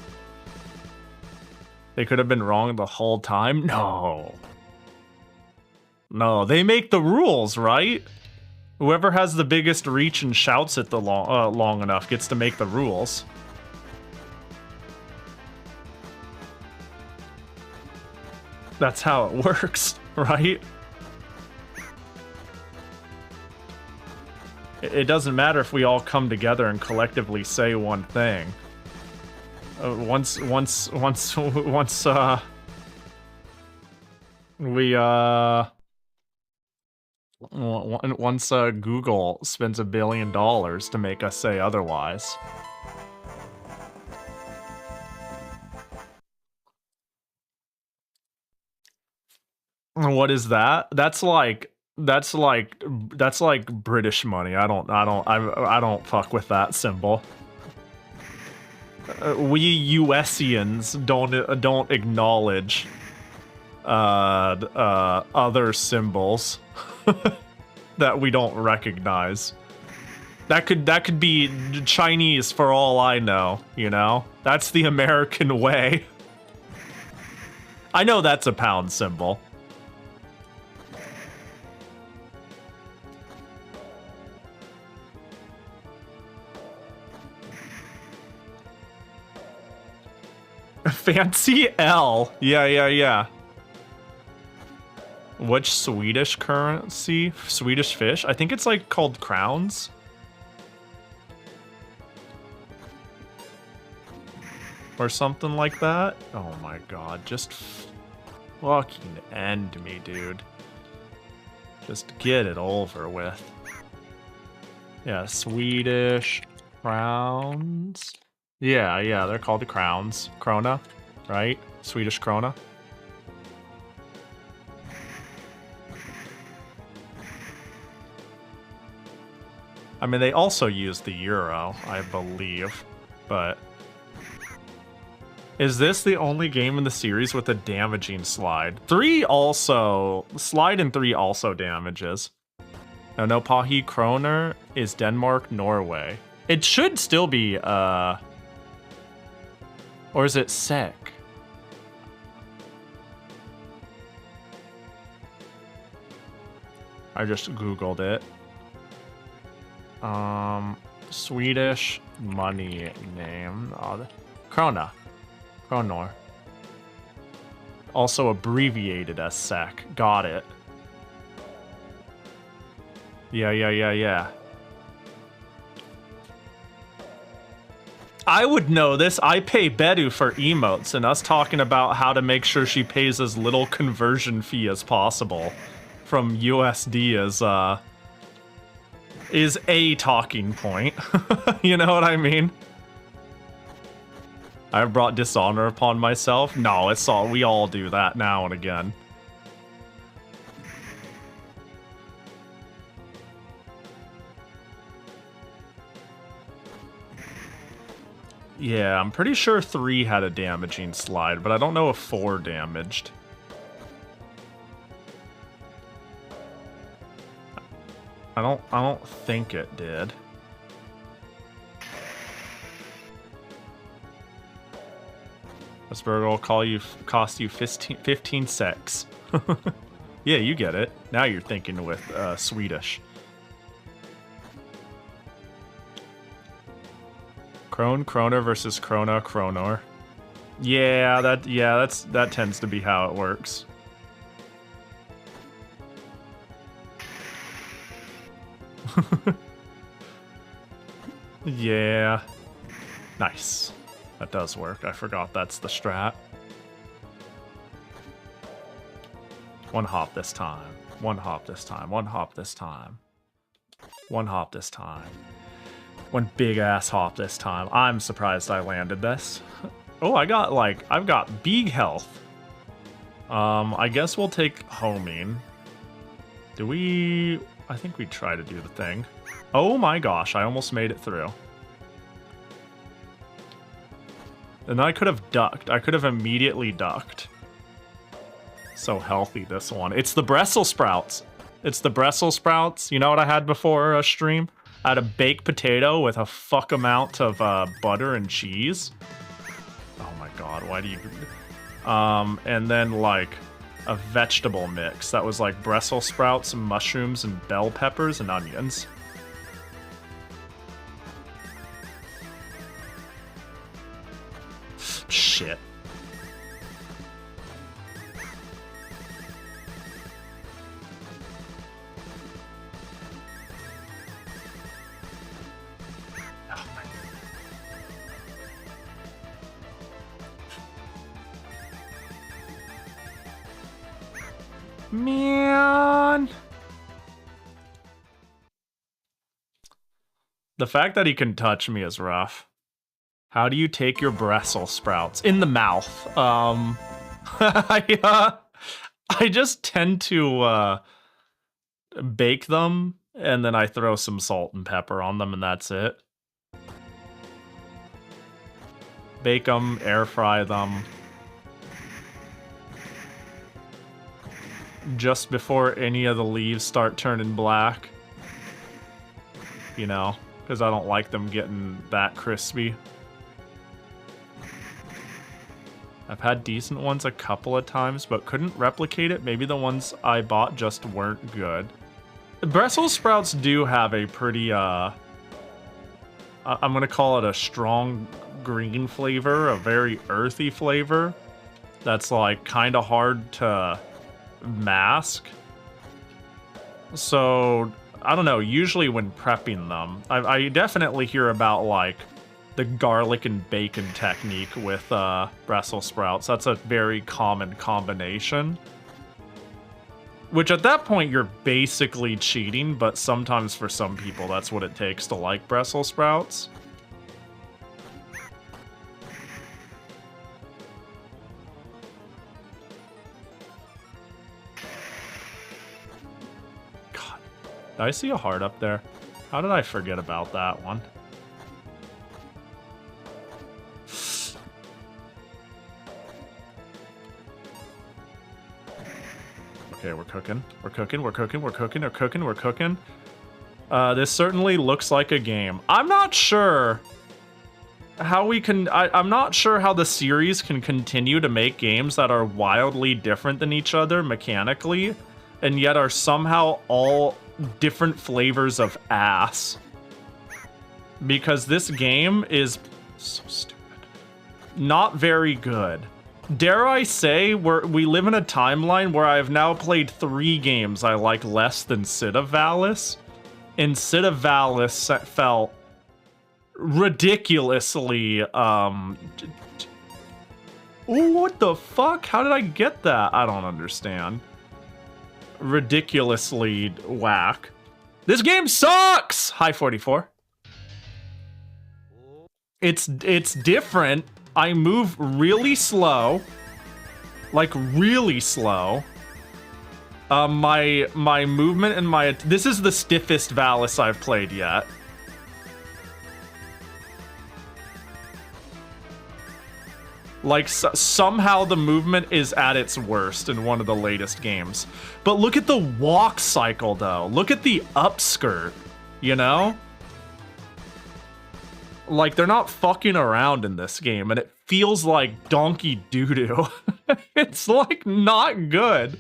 Speaker 1: They could have been wrong the whole time? No. No, they make the rules, right? Whoever has the biggest reach and shouts it the long enough gets to make the rules. That's how it works, right? It doesn't matter if we all come together and collectively say one thing. Once Google spends $1 billion to make us say otherwise. What is that? That's like British money. I don't fuck with that symbol. We USians don't acknowledge other symbols that we don't recognize. That could be Chinese for all I know, you know? That's the American way. I know that's a pound symbol. Fancy L. Yeah. Which Swedish currency? Swedish fish? I think it's like called crowns. Or something like that. Oh my god, just fucking end me, dude. Just get it over with. Yeah, Swedish crowns. Yeah, they're called the crowns. Krona, right? Swedish krona. I mean, they also use the euro, I believe, but... Is this the only game in the series with a damaging slide? 3 also... Slide in 3 also damages. No, Pahi Kroner is Denmark, Norway. It should still be, or is it SEK? I just Googled it. Swedish money name. Krona. Kronor. Also abbreviated as SEK. Got it. Yeah. I would know this. I pay Bedu for emotes, and us talking about how to make sure she pays as little conversion fee as possible from USD is a talking point. You know what I mean? I've brought dishonor upon myself. No, it's all, we all do that now and again. Yeah, I'm pretty sure 3 had a damaging slide, but I don't know if 4 damaged. I don't think it did. This burger will cost you 15 secs. Yeah, you get it. Now you're thinking with Swedish. Kroner versus Krona, Kronor. Yeah, that tends to be how it works. Yeah. Nice. That does work. I forgot that's the strat. One hop this time. One hop this time. One hop this time. One hop this time. One big ass hop this time. I'm surprised I landed this. Oh, I've got big health. I guess we'll take homing. I think we try to do the thing. Oh my gosh, I almost made it through. And I could have ducked. I could have immediately ducked. So healthy, this one. It's the Brussels sprouts. It's the Brussels sprouts. You know what I had before a stream? I had a baked potato with a fuck amount of butter and cheese. Oh my god, why do you... and then like a vegetable mix that was like Brussels sprouts and mushrooms and bell peppers and onions. Shit. Man. The fact that he can touch me is rough. How do you take your Brussels sprouts? In the mouth. I just tend to bake them, and then I throw some salt and pepper on them, and that's it. Bake them, air fry them. Just before any of the leaves start turning black. You know, because I don't like them getting that crispy. I've had decent ones a couple of times, but couldn't replicate it. Maybe the ones I bought just weren't good. Brussels sprouts do have a pretty, I'm gonna call it a strong green flavor, a very earthy flavor. That's like kind of hard to mask. So, I don't know, usually when prepping them, I definitely hear about like the garlic and bacon technique with Brussels sprouts. That's a very common combination. Which at that point you're basically cheating, but sometimes for some people that's what it takes to like Brussels sprouts. God. Did I see a heart up there? How did I forget about that one? Okay, we're cooking. We're cooking, we're cooking, we're cooking, we're cooking, we're cooking. This certainly looks like a game. I'm not sure how we can... I'm not sure how the series can continue to make games that are wildly different than each other mechanically, and yet are somehow all different flavors of ass. Because this game is so stupid. Not very good. Dare I say, we live in a timeline where I have now played 3 games I like less than tr益ಠ Valis. And tr益ಠ Valis felt ridiculously, oh, what the fuck? How did I get that? I don't understand. Ridiculously whack. This game sucks! Hi, 44. It's different. I move really slow. Like, really slow. My movement and my... This is the stiffest Valis I've played yet. Like, somehow the movement is at its worst in one of the latest games. But look at the walk cycle, though. Look at the upskirt, you know? Like, they're not fucking around in this game, and it feels like donkey doo-doo. It's, like, not good.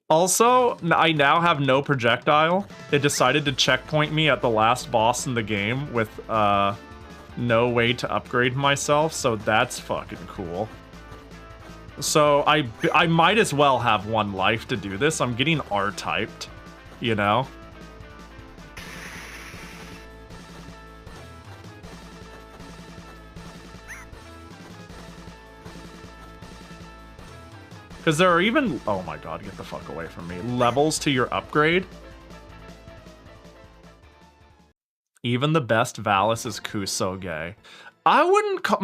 Speaker 1: Also, I now have no projectile. It decided to checkpoint me at the last boss in the game with, no way to upgrade myself, so that's fucking cool. So I might as well have 1 life to do this. I'm getting R-typed, you know? Because there are even... Oh my god, get the fuck away from me. Levels to your upgrade. Even the best Valis is Kusoge. I wouldn't call...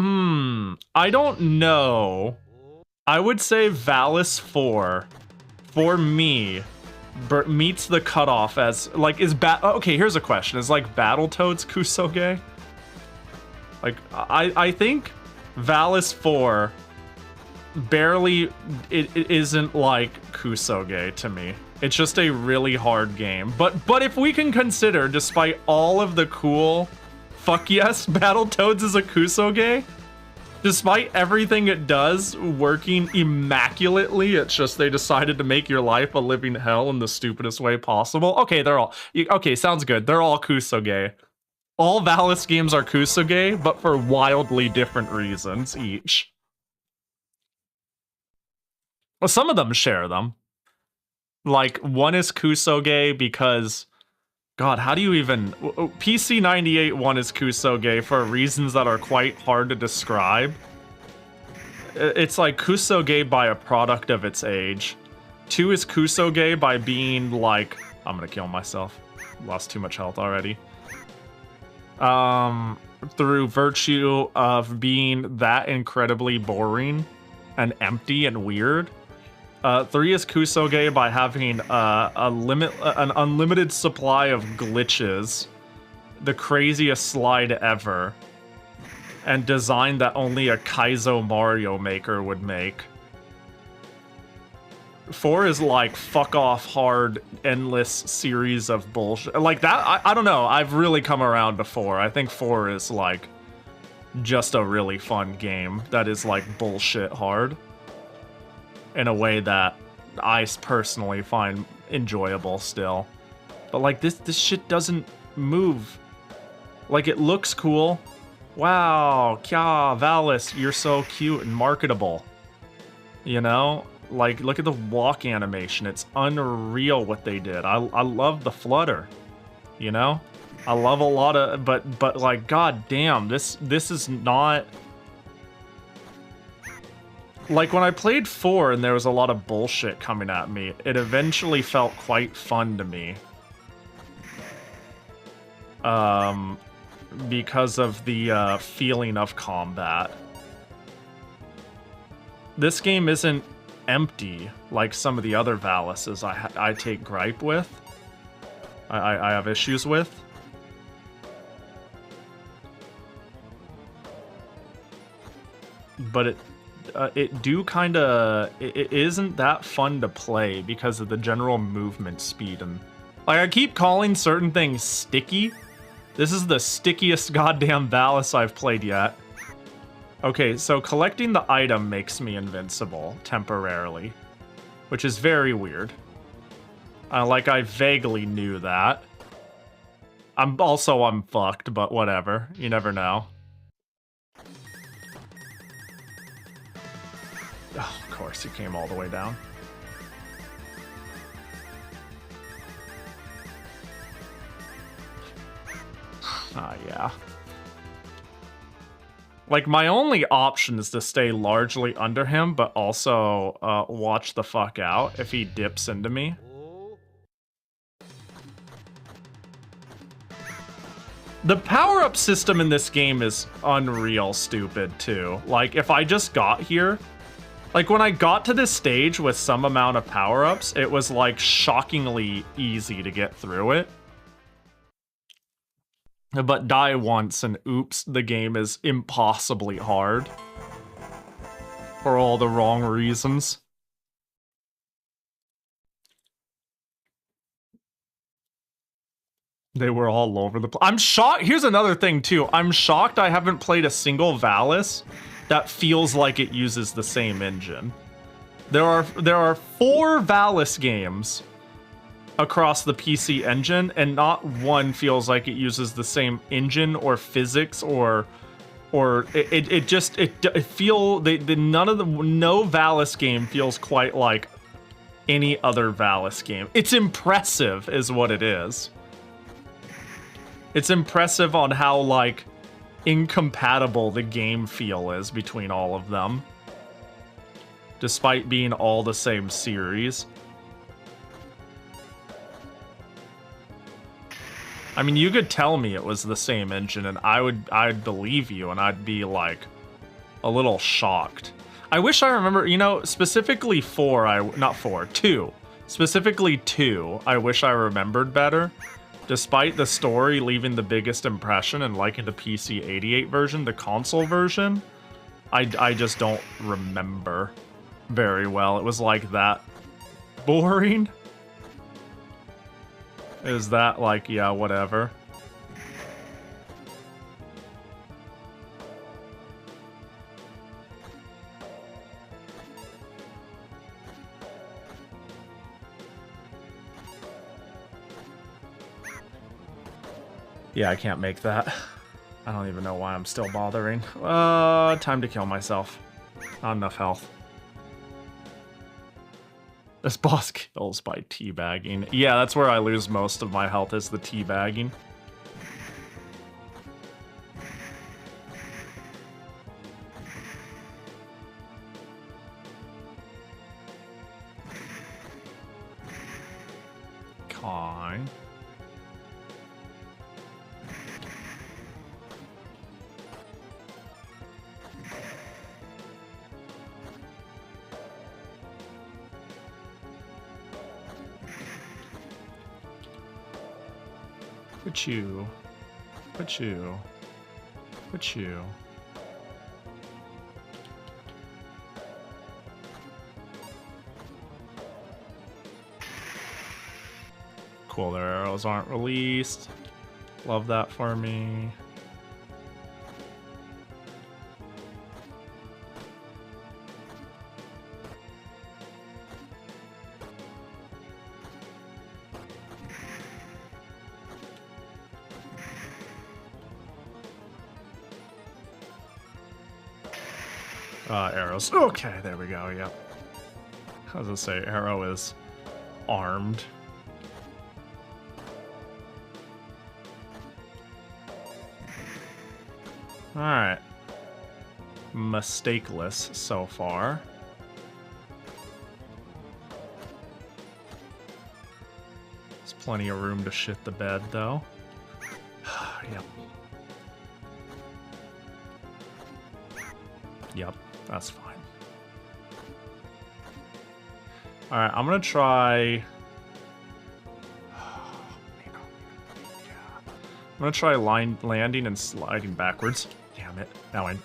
Speaker 1: I don't know. I would say Valis 4, for me, meets the cutoff as... Like, is... Okay, here's a question. Is, like, Battletoads Kusoge? Like, I think Valis 4... barely... It isn't like Kusoge to me. It's just a really hard game. But if we can consider, despite all of the cool... Fuck yes, Battletoads is a Kusoge. Despite everything it does working immaculately, it's just they decided to make your life a living hell in the stupidest way possible. Okay, they're all... Okay, sounds good. They're all Kusoge. All Valis games are Kusoge, but for wildly different reasons each. Well, some of them share them. Like, one is Kusoge because... God, how do you even... PC 98 one is Kusoge for reasons that are quite hard to describe. It's like Kusoge by a product of its age. 2 is Kusoge by being like... I'm gonna kill myself. Lost too much health already. Through virtue of being that incredibly boring and empty and weird. 3 is Kusoge by having an unlimited supply of glitches, the craziest slide ever, and design that only a Kaizo Mario Maker would make. 4 is like fuck off hard, endless series of bullshit. Like that, I don't know, I've really come around to 4. I think 4 is like just a really fun game that is like bullshit hard. In a way that I personally find enjoyable still. But like this shit doesn't move. Like it looks cool. Wow, kya, Valis, you're so cute and marketable. You know? Like look at the walk animation. It's unreal what they did. I love the flutter. You know? I love a lot of but like god damn, this is not... Like, when I played 4 and there was a lot of bullshit coming at me, it eventually felt quite fun to me. Because of the feeling of combat. This game isn't empty like some of the other Valises I take gripe with. I have issues with. But it do kind of... It isn't that fun to play because of the general movement speed. And like, I keep calling certain things sticky. This is the stickiest goddamn Valis I've played yet. Okay, so collecting the item makes me invincible temporarily, which is very weird. Like, I vaguely knew that. I'm fucked, but whatever. You never know. Oh, of course, he came all the way down. Ah, yeah. Like, my only option is to stay largely under him, but also watch the fuck out if he dips into me. The power-up system in this game is unreal stupid, too. Like, if I just got here... Like, when I got to this stage with some amount of power-ups, it was, like, shockingly easy to get through it. But die once and oops, the game is impossibly hard. For all the wrong reasons. They were all over the place. I'm shocked. Here's another thing, too. I'm shocked I haven't played a single Valis that feels like it uses the same engine. There are 4 Valis games across the PC engine, and not one feels like it uses the same engine or physics or no Valis game feels quite like any other Valis game. It's impressive, is what it is. It's impressive on how, like, incompatible the game feel is between all of them, despite being all the same series. I mean, you could tell me it was the same engine and I'd believe you, and I'd be like a little shocked. I wish I remember, you know, specifically 2. Specifically 2, I wish I remembered better. Despite the story leaving the biggest impression and liking the PC 88 version, the console version, I just don't remember very well. It was like that boring. Is that like, yeah, whatever. Yeah, I can't make that. I don't even know why I'm still bothering. Time to kill myself. Not enough health. This boss kills by teabagging. Yeah, that's where I lose most of my health, is the teabagging. Okay. Put you. Put you. Put you. Cool, their arrows aren't released. Love that for me. Arrows. Okay, there we go, yep. I was gonna say, Arrow is armed. Alright. Mistakeless so far. There's plenty of room to shit the bed, though. Yep. Yep, that's fine. Alright, I'm gonna try... I'm gonna try landing and sliding backwards. Damn it. Now I...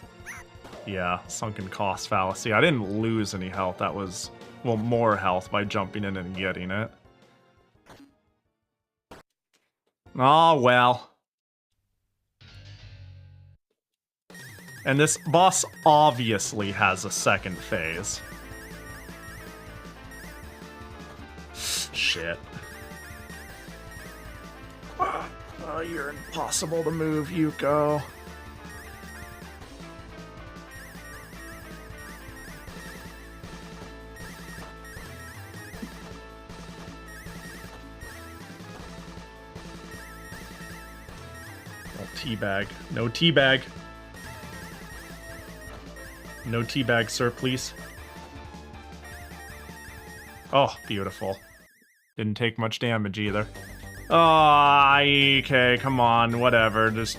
Speaker 1: Yeah, sunken cost fallacy. I didn't lose any health. That was, well, more health by jumping in and getting it. Oh, well. And this boss obviously has a second phase. Shit. Oh, you're impossible to move, Yuko. Teabag. No teabag. No teabag, sir, please. Oh, beautiful. Didn't take much damage either. Oh, okay, come on, whatever, just...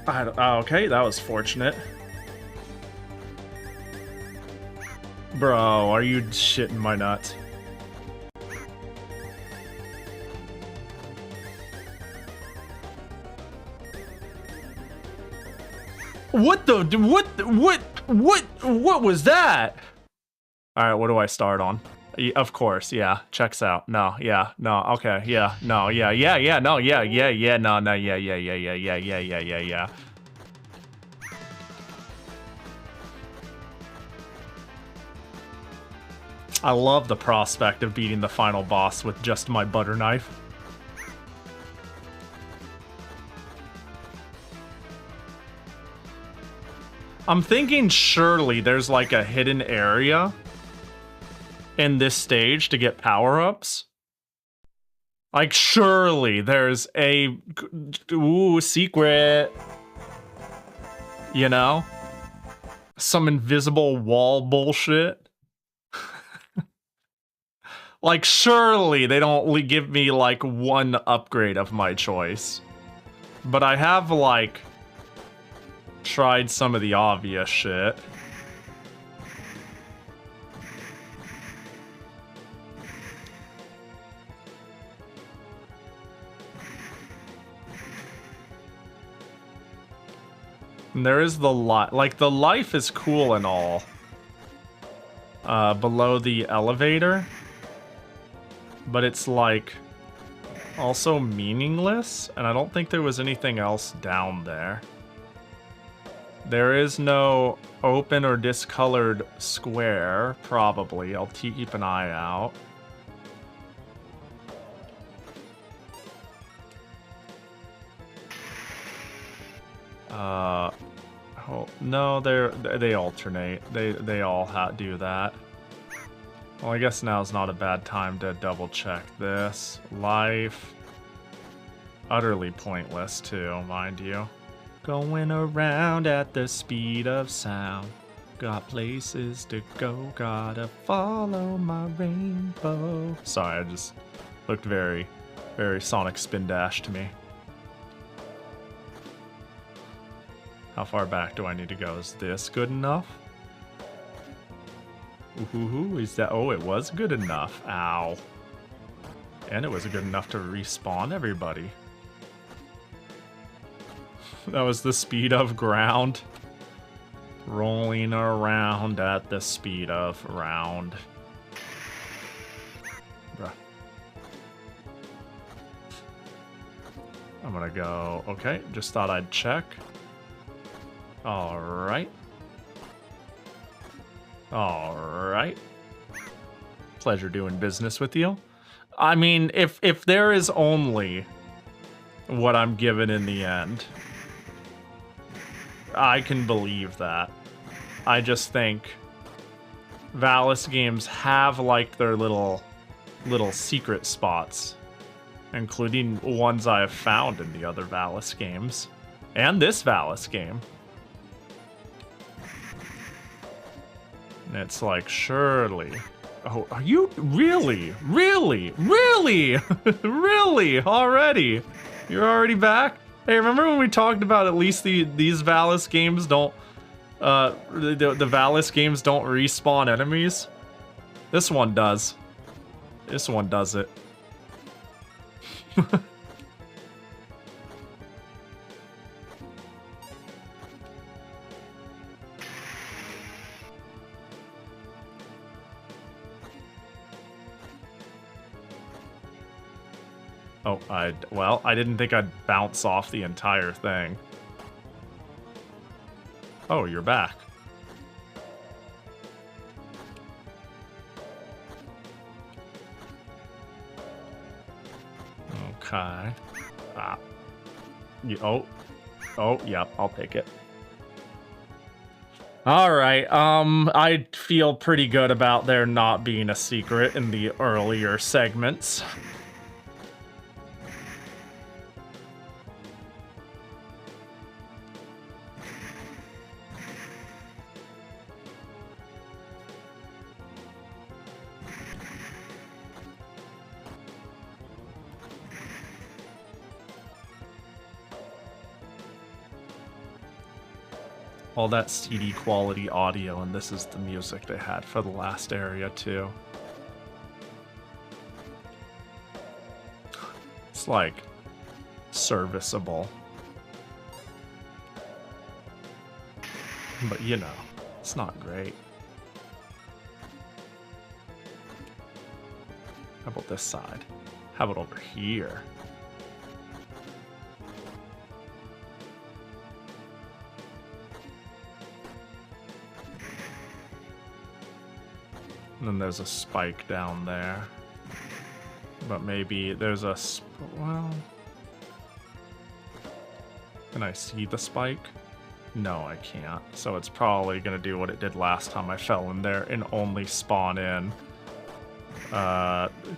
Speaker 1: okay, that was fortunate. Bro, are you shitting my nuts? What the? What was that? All right, what do I start on? Of course, yeah. Checks out. No, yeah, no. Okay, yeah, no, yeah, no, yeah, no, yeah, yeah. I love the prospect of beating the final boss with just my butter knife. I'm thinking surely there's like a hidden area in this stage to get power-ups. Like surely there's a secret, you know? Some invisible wall bullshit. Like surely they don't give me like one upgrade of my choice. But I have like tried some of the obvious shit. And there is the like the life is cool and all. Below the elevator. But it's like also meaningless, and I don't think there was anything else down there. There is no open or discolored square, probably. I'll keep an eye out. Oh, no, they alternate. They all do that. Well, I guess now's not a bad time to double check this. Life. Utterly pointless too, mind you. Going around at the speed of sound. Got places to go, gotta follow my rainbow. Sorry, I just looked very, very Sonic Spin Dash to me. How far back do I need to go? Is this good enough? Ooh, is that? Oh, it was good enough. Ow. And it was good enough to respawn everybody. That was the speed of ground. Rolling around at the speed of round. Bruh. I'm gonna go... Okay, just thought I'd check. Alright. Alright. Pleasure doing business with you. I mean, if there is only what I'm given in the end, I can believe that. I just think Valis games have like their little secret spots, including ones I have found in the other Valis games and this Valis game. And it's like, surely. Oh, are you really? Really? Really? Really? Already? You're already back? Hey, remember when we talked about at least these Valis games don't, the Valis games don't respawn enemies? This one does. This one does it. Oh, well, I didn't think I'd bounce off the entire thing. Oh, you're back. Okay. Ah. Oh, yep, I'll take it. All right, I feel pretty good about there not being a secret in the earlier segments. All that CD quality audio, and this is the music they had for the last area too. It's like serviceable. But you know, it's not great. How about this side? How about over here? And then there's a spike down there. But maybe there's a... well... Can I see the spike? No, I can't. So it's probably going to do what it did last time I fell in there and only spawn in.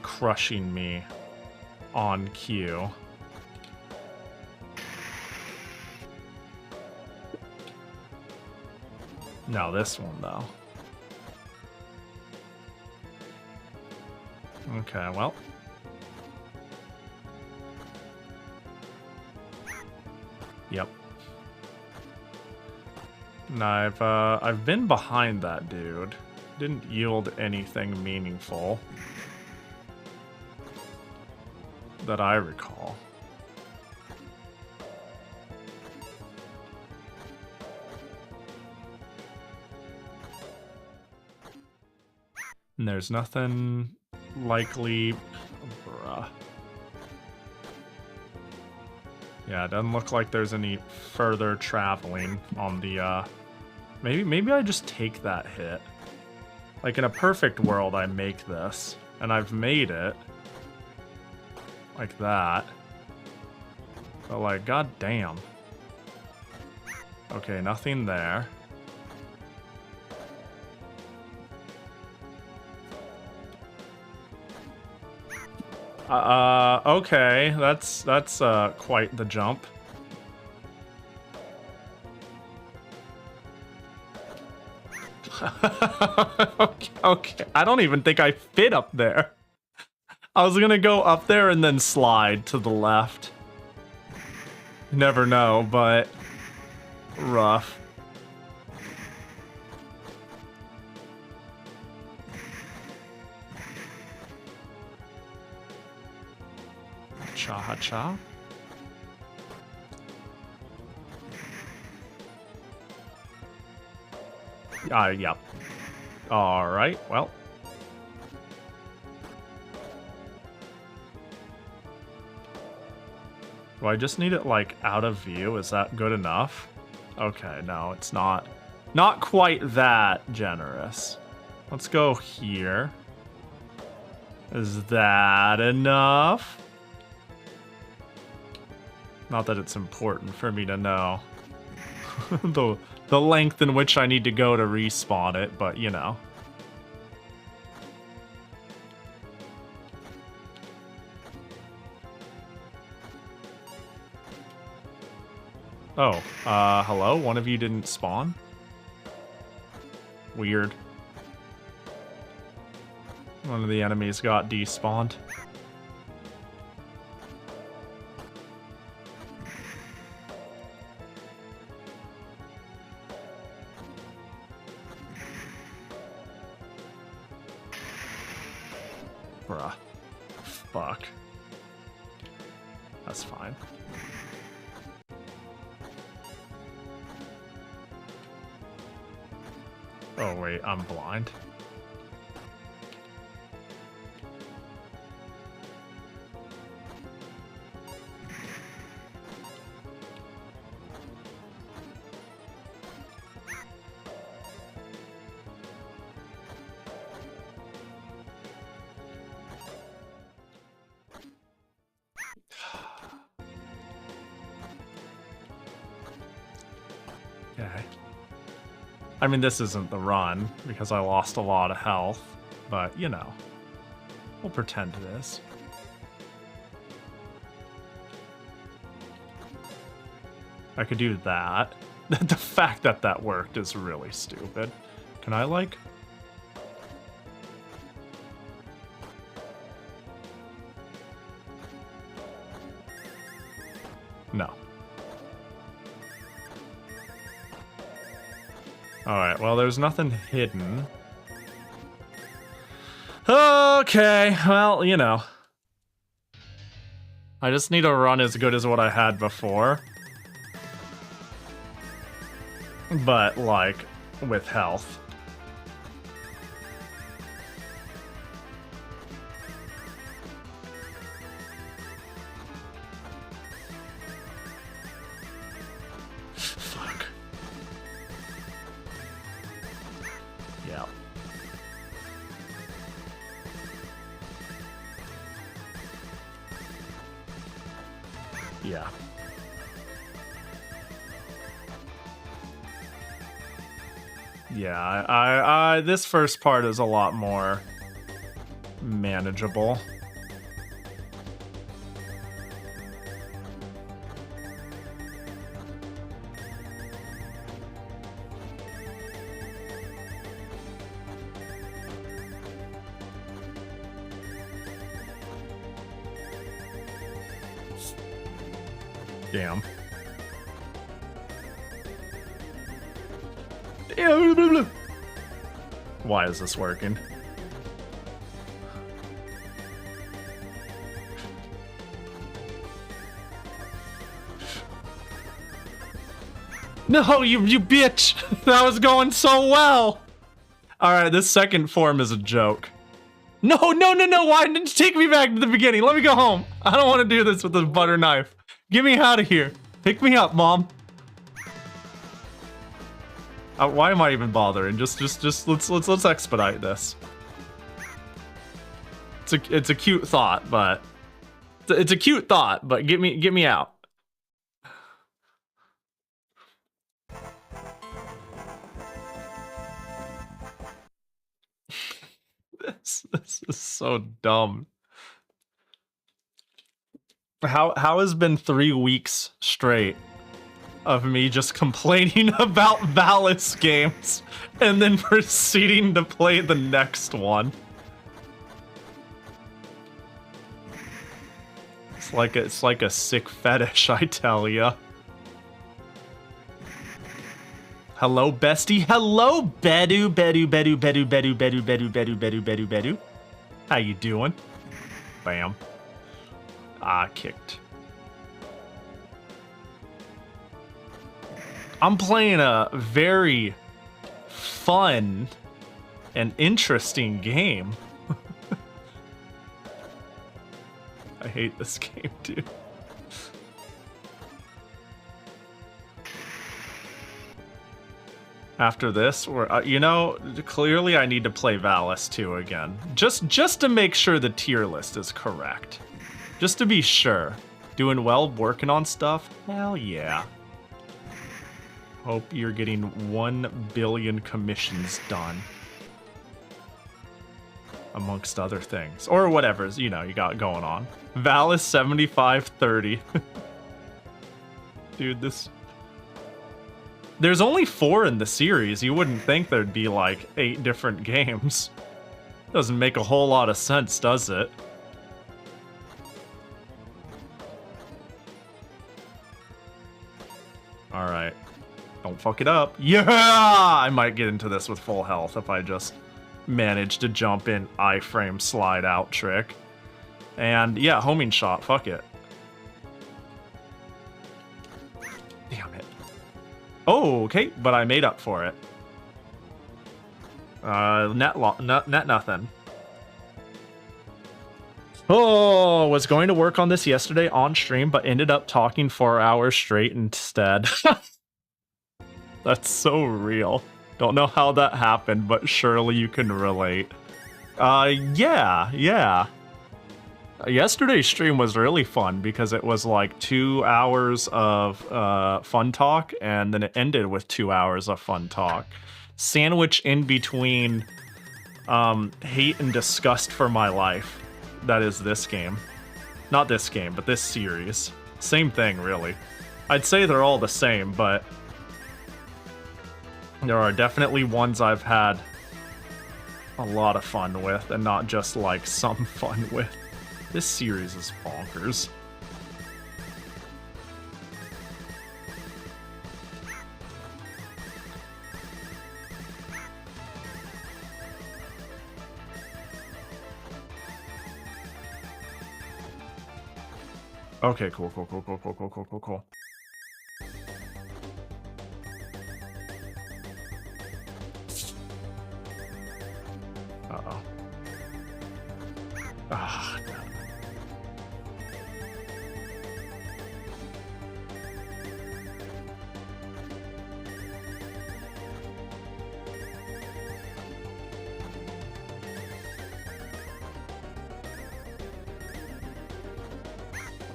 Speaker 1: Crushing me on cue. No, this one, though. Okay, well. Yep. And I've been behind that dude. Didn't yield anything meaningful that I recall. And there's nothing likely... bruh. Yeah, it doesn't look like there's any further traveling on the, Maybe I just take that hit. Like, in a perfect world, I make this. And I've made it. Like that. But, like, goddamn. Okay, nothing there. Okay, that's quite the jump. Okay, I don't even think I fit up there. I was gonna go up there and then slide to the left. Never know, but rough. Cha-ha-cha. Yep. Alright, well. Do I just need it, like, out of view? Is that good enough? Okay, no, it's not. Not quite that generous. Let's go here. Is that enough? Not that it's important for me to know the length in which I need to go to respawn it, but you know. Oh, hello? One of you didn't spawn? Weird. One of the enemies got despawned. Bruh. Fuck. That's fine. Oh wait, I'm blind. Okay. I mean, this isn't the run, because I lost a lot of health, but, you know, we'll pretend it is. I could do that. The fact that that worked is really stupid. Can I, like... No. Alright, well, there's nothing hidden. Okay, well, you know. I just need a run as good as what I had before. But, like, with health. Fuck. Yeah. Yeah. Yeah, I this first part is a lot more manageable. Damn. Why is this working? No, you bitch! That was going so well! Alright, this second form is a joke. No, why didn't you take me back to the beginning? Let me go home. I don't want to do this with a butter knife. Get me out of here. Pick me up, Mom. Why am I even bothering? Just let's expedite this. It's a cute thought, but it's a cute thought, but get me out. This is so dumb. How has been 3 weeks straight of me just complaining about Valis games and then proceeding to play the next one? It's like a sick fetish, I tell ya. Hello, bestie. Hello, Bedu. How you doing? Bam. Ah, kicked. I'm playing a very fun and interesting game. I hate this game, dude. After this, you know, clearly I need to play Valis 2 again. Just to make sure the tier list is correct. Just to be sure. Doing well, working on stuff? Hell yeah. Hope you're getting 1 billion commissions done. Amongst other things. Or whatever, you know, you got going on. Valis 7530. Dude, this... There's only 4 in the series. You wouldn't think there'd be like 8 different games. Doesn't make a whole lot of sense, does it? Alright. Don't fuck it up. Yeah! I might get into this with full health if I just managed to jump in iframe slide out trick. And yeah, homing shot, fuck it. Damn it. Oh, okay, but I made up for it. Net nothing. Oh, was going to work on this yesterday on stream, but ended up talking 4 hours straight instead. That's so real. Don't know how that happened, but surely you can relate. Yeah. Yesterday's stream was really fun because it was like 2 hours of fun talk, and then it ended with 2 hours of fun talk. Sandwiched in between hate and disgust for my life. That is this game. Not this game, but this series. Same thing, really. I'd say they're all the same, but there are definitely ones I've had a lot of fun with, and not just like some fun with. This series is bonkers. Okay, cool. Uh-oh. Ah, damn.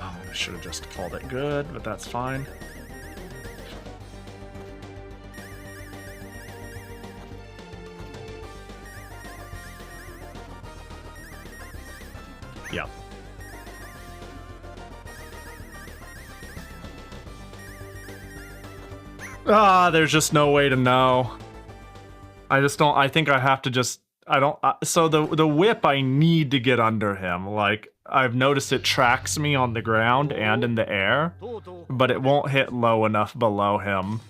Speaker 1: I should have just called it good, but that's fine. Yep. There's just no way to know. I just don't, I think I have to just, so the whip, I need to get under him. Like, I've noticed it tracks me on the ground and in the air, but it won't hit low enough below him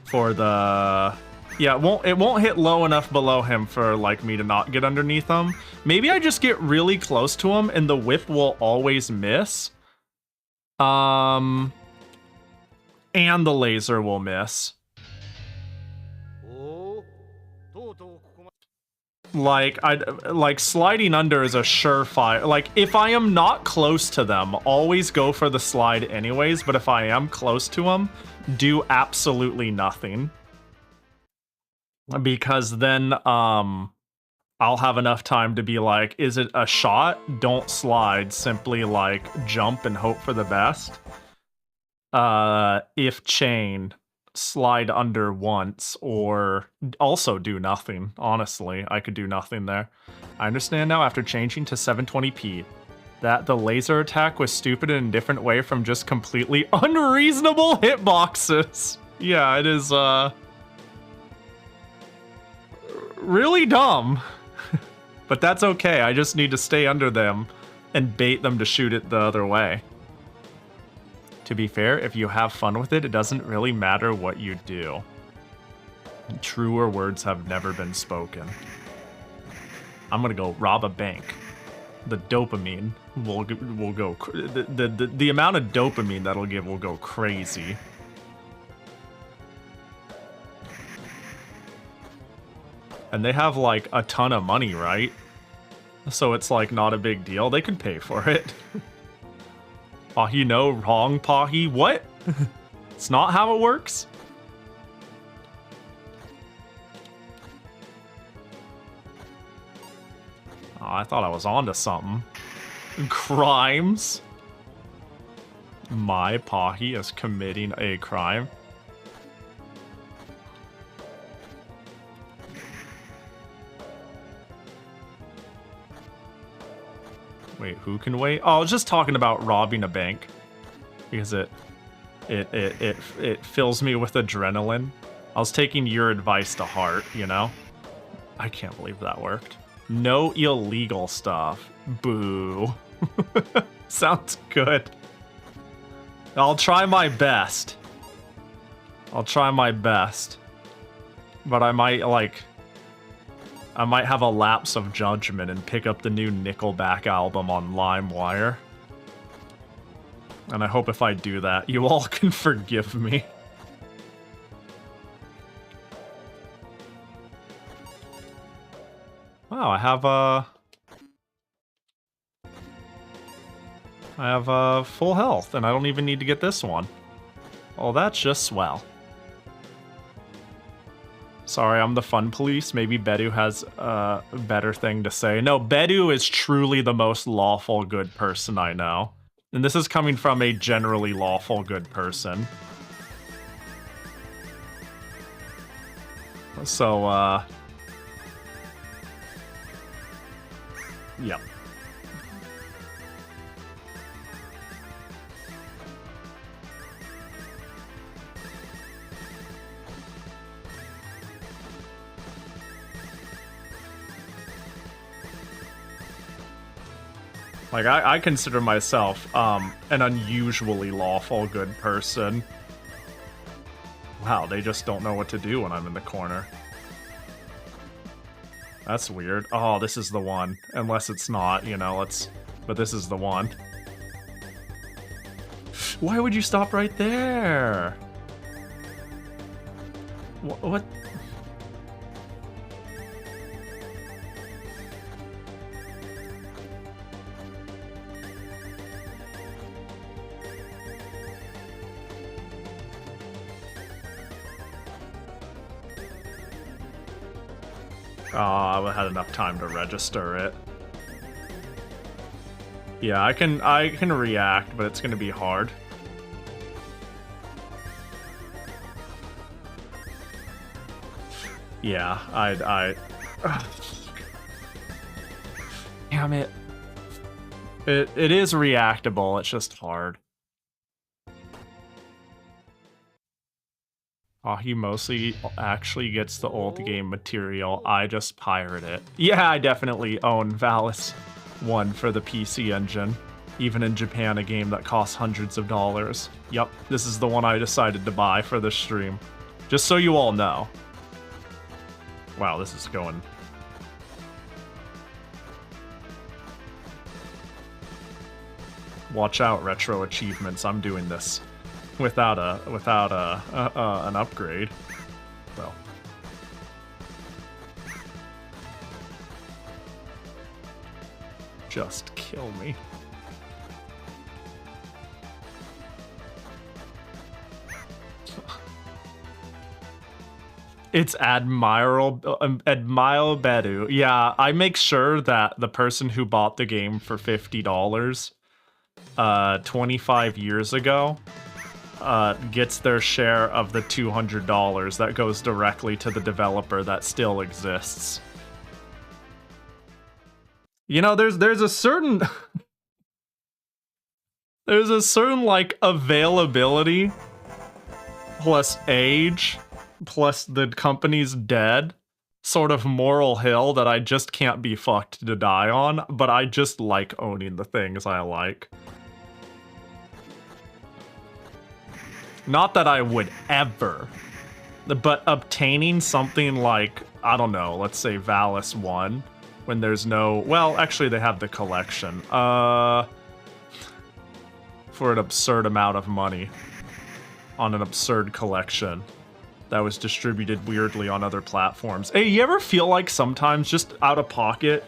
Speaker 1: for the... Yeah, it won't hit low enough below him for, like, me to not get underneath him. Maybe I just get really close to him and the whip will always miss. And the laser will miss. Like sliding under is a surefire. Like, if I am not close to them, always go for the slide anyways, but if I am close to them, do absolutely nothing. Because then, I'll have enough time to be like, is it a shot? Don't slide, simply, like, jump and hope for the best. If chain, slide under once, or also do nothing. Honestly, I could do nothing there. I understand now after changing to 720p that the laser attack was stupid in a different way from just completely unreasonable hitboxes. Yeah, it is really dumb. But that's okay, I just need to stay under them and bait them to shoot it the other way. To be fair, if you have fun with it, it doesn't really matter what you do. Truer words have never been spoken. I'm gonna go rob a bank. The dopamine will go... The amount of dopamine that'll give will go crazy. And they have, like, a ton of money, right? So it's, like, not a big deal. They could pay for it. Pahi no, wrong Pahi. What? It's not how it works? Oh, I thought I was onto something. Crimes? My Pahi is committing a crime? Wait, who can wait? Oh, I was just talking about robbing a bank. Because it fills me with adrenaline. I was taking your advice to heart, you know? I can't believe that worked. No illegal stuff. Boo. Sounds good. I'll try my best. I'll try my best. But I might, like... I might have a lapse of judgment and pick up the new Nickelback album on LimeWire. And I hope if I do that, you all can forgive me. Wow, I have full health, and I don't even need to get this one. Oh, that's just swell. Sorry, I'm the fun police. Maybe Bedu has a better thing to say. No, Bedu is truly the most lawful good person I know. And this is coming from a generally lawful good person. So, yep. Like, I consider myself, an unusually lawful good person. Wow, they just don't know what to do when I'm in the corner. That's weird. Oh, this is the one. Unless it's not, you know, but this is the one. Why would you stop right there? What? Oh, I had enough time to register it. Yeah, I can react, but it's gonna be hard. Yeah, damn it. It is reactable, it's just hard. Oh, he mostly actually gets the old game material. I just pirate it. Yeah, I definitely own Valis 1 for the PC Engine. Even in Japan, a game that costs hundreds of dollars. Yep, this is the one I decided to buy for this stream. Just so you all know. Wow, this is going... Watch out, retro achievements. I'm doing this. Without an upgrade. Well. Just kill me. It's admirable Bedu. Yeah, I make sure that the person who bought the game for $50 25 years ago gets their share of the $200 that goes directly to the developer that still exists. You know, there's a certain there's a certain like availability plus age plus the company's dead sort of moral hill that I just can't be fucked to die on, but I just like owning the things I like. Not that I would ever, but obtaining something like, I don't know, let's say Valis 1, when there's no, well, actually they have the collection, for an absurd amount of money on an absurd collection that was distributed weirdly on other platforms. Hey, you ever feel like sometimes just out of pocket,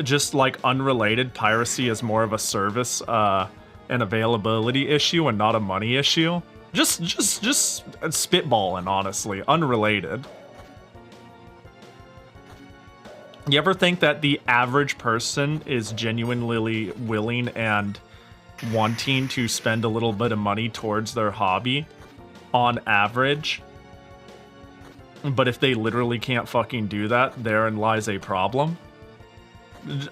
Speaker 1: just like unrelated, piracy is more of a service, and availability issue and not a money issue? Just spitballing, honestly, unrelated. You ever think that the average person is genuinely willing and wanting to spend a little bit of money towards their hobby on average? But if they literally can't fucking do that, therein lies a problem.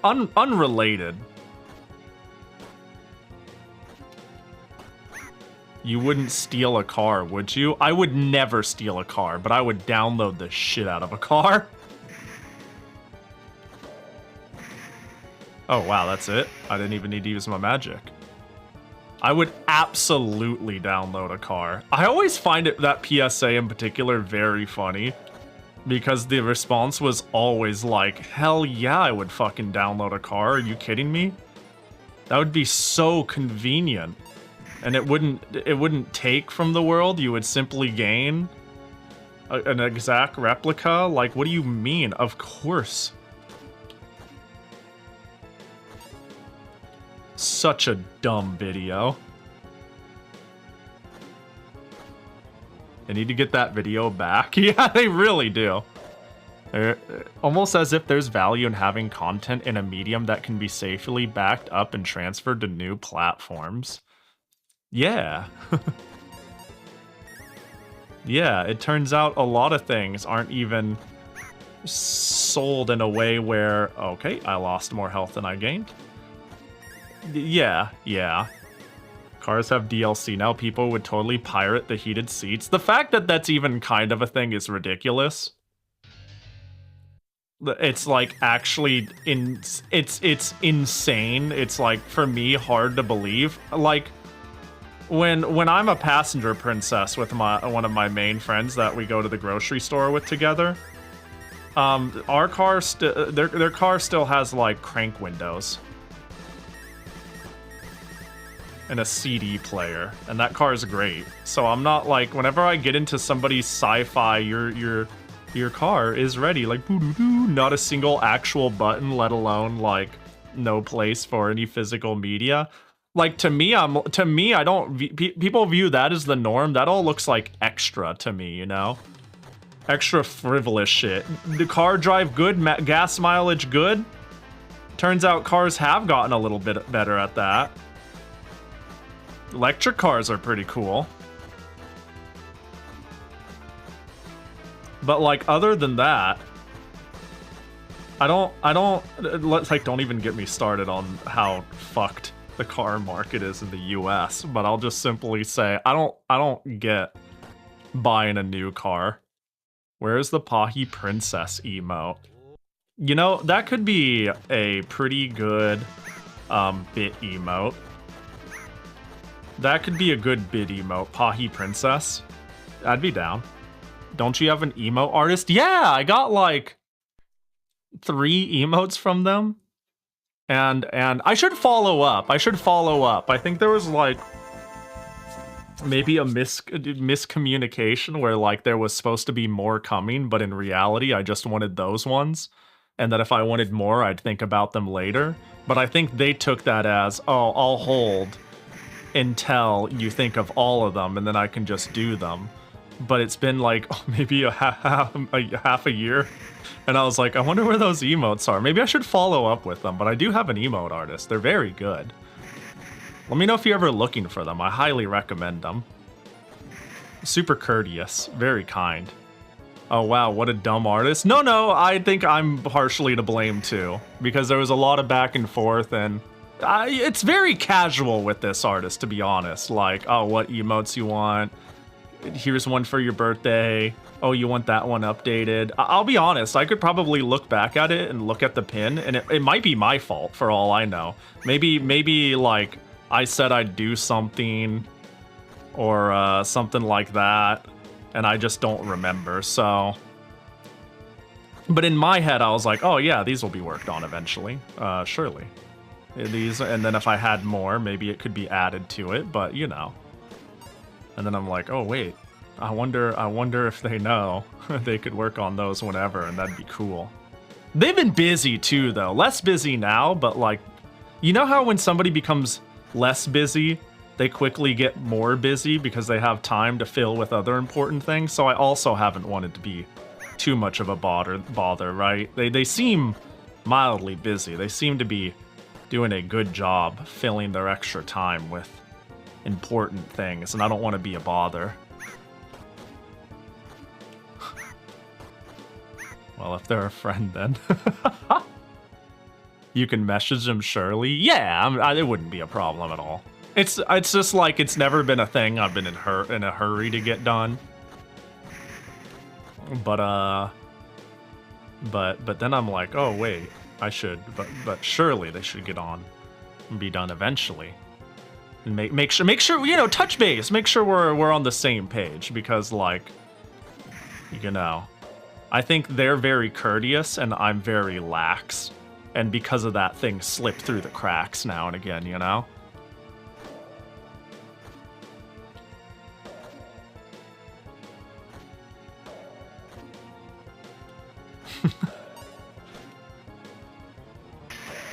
Speaker 1: Unrelated. You wouldn't steal a car, would you? I would never steal a car, but I would download the shit out of a car. Oh, wow, that's it? I didn't even need to use my magic. I would absolutely download a car. I always find that PSA in particular very funny. Because the response was always like, hell yeah, I would fucking download a car. Are you kidding me? That would be so convenient. And it wouldn't take from the world. You would simply gain an exact replica. Like, what do you mean? Of course. Such a dumb video. They need to get that video back. Yeah, they really do. They're almost as if there's value in having content in a medium that can be safely backed up and transferred to new platforms. Yeah. Yeah, it turns out a lot of things aren't even sold in a way where, okay, I lost more health than I gained. Yeah. Cars have DLC now. People would totally pirate the heated seats. The fact that that's even kind of a thing is ridiculous. It's like actually it's insane. It's like, for me, hard to believe. Like, when I'm a passenger princess with one of my main friends that we go to the grocery store with together, our car their car still has like crank windows and a CD player, and that car is great. So I'm not like, whenever I get into somebody's sci-fi, your car is ready, like boo-doo-doo, not a single actual button, let alone like no place for any physical media. Like, to me, I don't, people view that as the norm. That all looks like extra to me, you know? Extra frivolous shit. The car drive good, gas mileage good. Turns out cars have gotten a little bit better at that. Electric cars are pretty cool. But like, other than that, don't even get me started on how fucked the car market is in the US, but I'll just simply say I don't get buying a new car. Where's the Pahi Princess emote? You know, that could be a pretty good bit emote. That could be a good bit emote, Pahi Princess. I'd be down. Don't you have an emote artist? Yeah, I got like 3 emotes from them. And I should follow up. I think there was like maybe a miscommunication where like there was supposed to be more coming, but in reality I just wanted those ones. And that if I wanted more, I'd think about them later. But I think they took that as, oh, I'll hold until you think of all of them and then I can just do them. But it's been like maybe a half a year. And I was like, I wonder where those emotes are. Maybe I should follow up with them, but I do have an emote artist. They're very good. Let me know if you're ever looking for them. I highly recommend them. Super courteous, very kind. Oh wow, what a dumb artist. No, I think I'm partially to blame too, because there was a lot of back and forth, and it's very casual with this artist, to be honest. Like, oh, what emotes you want? Here's one for your birthday. Oh, you want that one updated? I'll be honest, I could probably look back at it and look at the pin, and it might be my fault for all I know. Maybe like, I said I'd do something, or something like that, and I just don't remember, so... But in my head, I was like, oh yeah, these will be worked on eventually, surely. These, and then if I had more, maybe it could be added to it, but you know. And then I'm like, oh wait, I wonder if they know they could work on those whenever, and that'd be cool. They've been busy too, though. Less busy now, but like, you know how when somebody becomes less busy, they quickly get more busy because they have time to fill with other important things? So I also haven't wanted to be too much of a bother, right? They seem mildly busy. They seem to be doing a good job filling their extra time with important things, and I don't want to be a bother. Well, if they're a friend, then. You can message them, surely. Yeah, it wouldn't be a problem at all. It's just like, it's never been a thing I've been in a hurry to get done. But then I'm like, oh wait, I should, but surely they should get on and be done eventually. And make sure, you know, touch base, make sure we're on the same page, because like, you know, I think they're very courteous and I'm very lax. And because of that, things slip through the cracks now and again, you know?